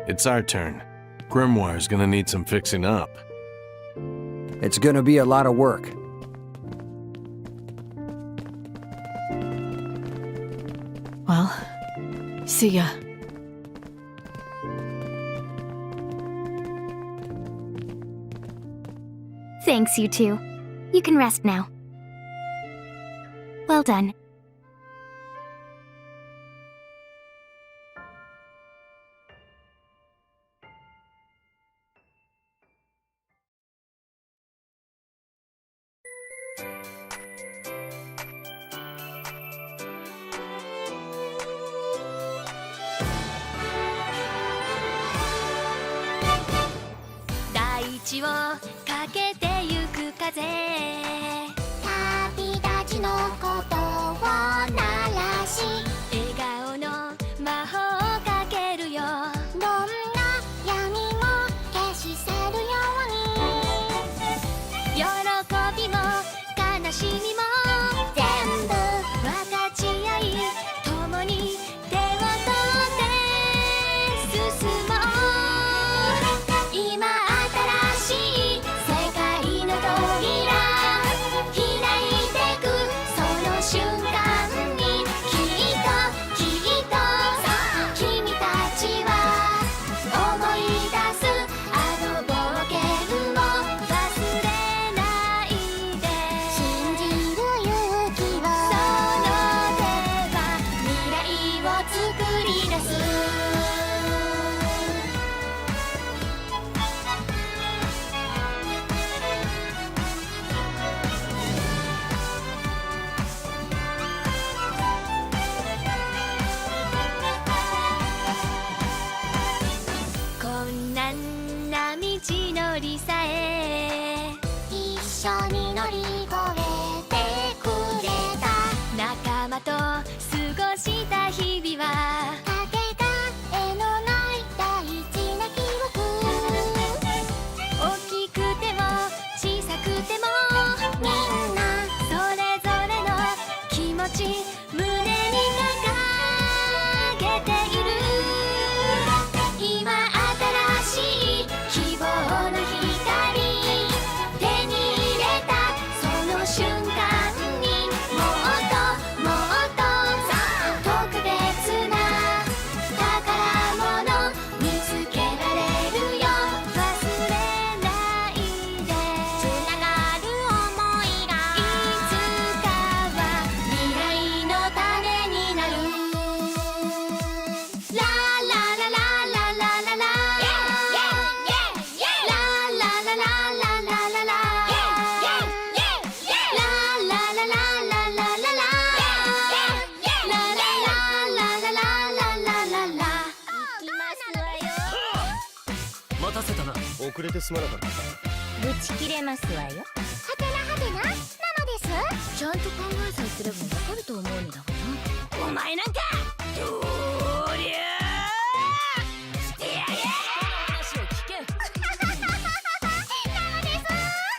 It's our turn. Grimoire's gonna need some fixing up. It's gonna be a lot of work. Well, see ya. Thanks, you two. You can rest now. Well done. 命をかけてゆく風、旅立ちのことを鳴らし、笑顔の魔法をかけるよ。どんな闇も消し去るように、喜びも悲しみも全部分かち合い、共に手を取って進もう。今新しい世界の扉開いてくその瞬間に、きっと君たちは思い出すあの冒険を忘れないで。信じる勇気を、その手は未来を作り出す。困難な道のりさえ一緒に乗り越えてくれた。仲間と過ごした日々はかけがえのない大事な記憶。大きくても小さくてもみんなそれぞれの気持ち胸に掲げている。今新しい希望の光手に入れたその瞬間に、もっともっと特別な宝物見つけられるよ。忘れないで。つながる想いがいつかは未来の種になる。ララララララララ、待たせたな。遅れてすまなかった。ぶち切れますわよ。はてなはてななのです。ちゃんと考えさえすればわかると思うのだがな。お前なんかどりゃーしてやれ。話を聞け。なのです。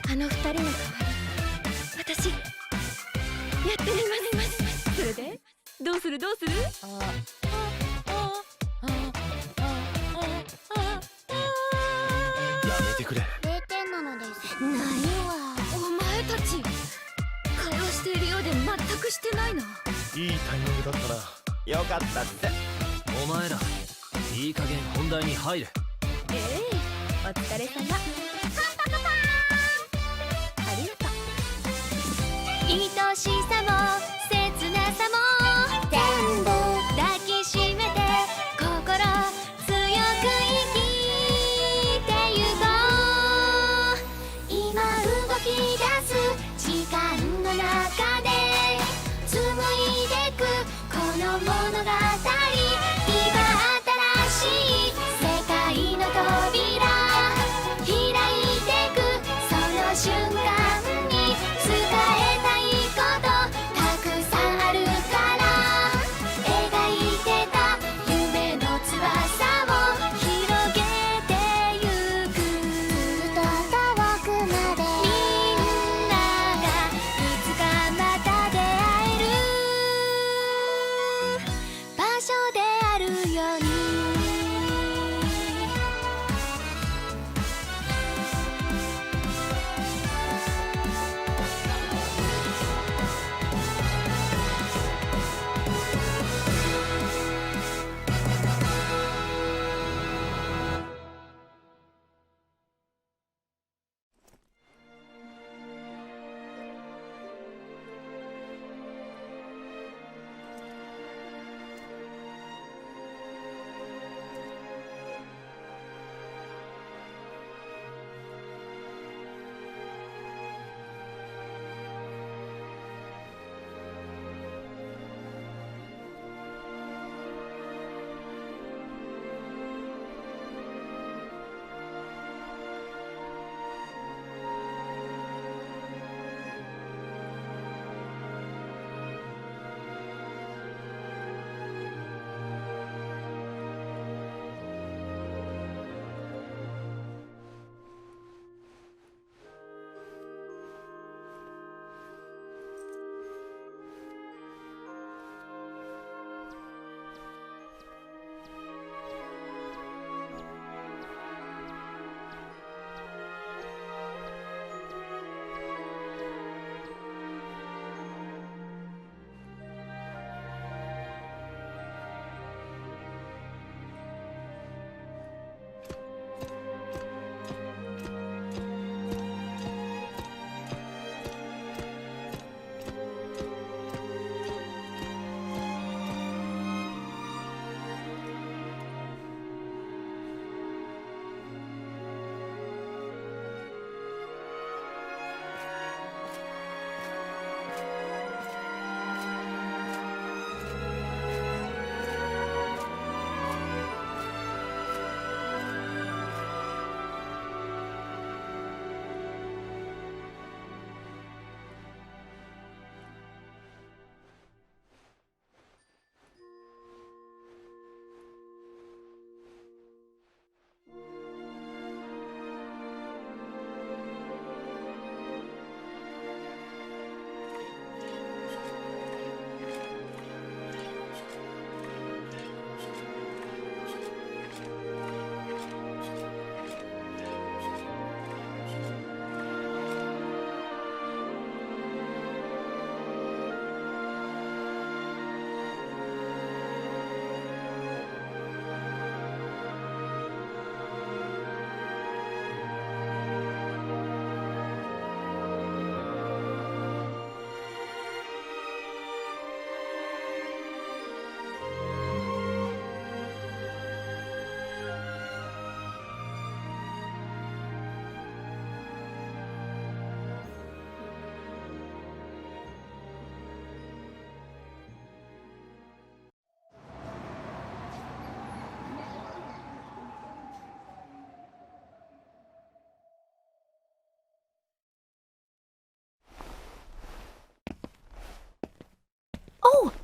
あの二人の代わり私やってみます。それでどうする？やめてくれ。0点なのです。何はお前たち会話しているようで全くしてないな。いいタイミングだったな。よかったって。お前らいい加減本題に入れ。お疲れ様。パンパカパーン。ありがとう。愛しさも切なさも全部抱きしめて心強く生きてゆこう。今動き出す時間の中で紡いでくこの物語。今新しい世界の扉開いてくその瞬間に、伝えたいことたくさんあるから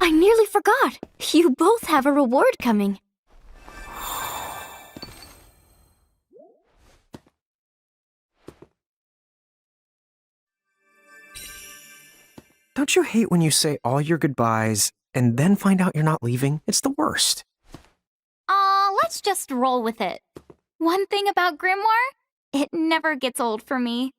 I nearly forgot. You both have a reward coming. Don't you hate when you say all your goodbyes and then find out you're not leaving? It's the worst. Aw, let's just roll with it. One thing about Grimoire, it never gets old for me.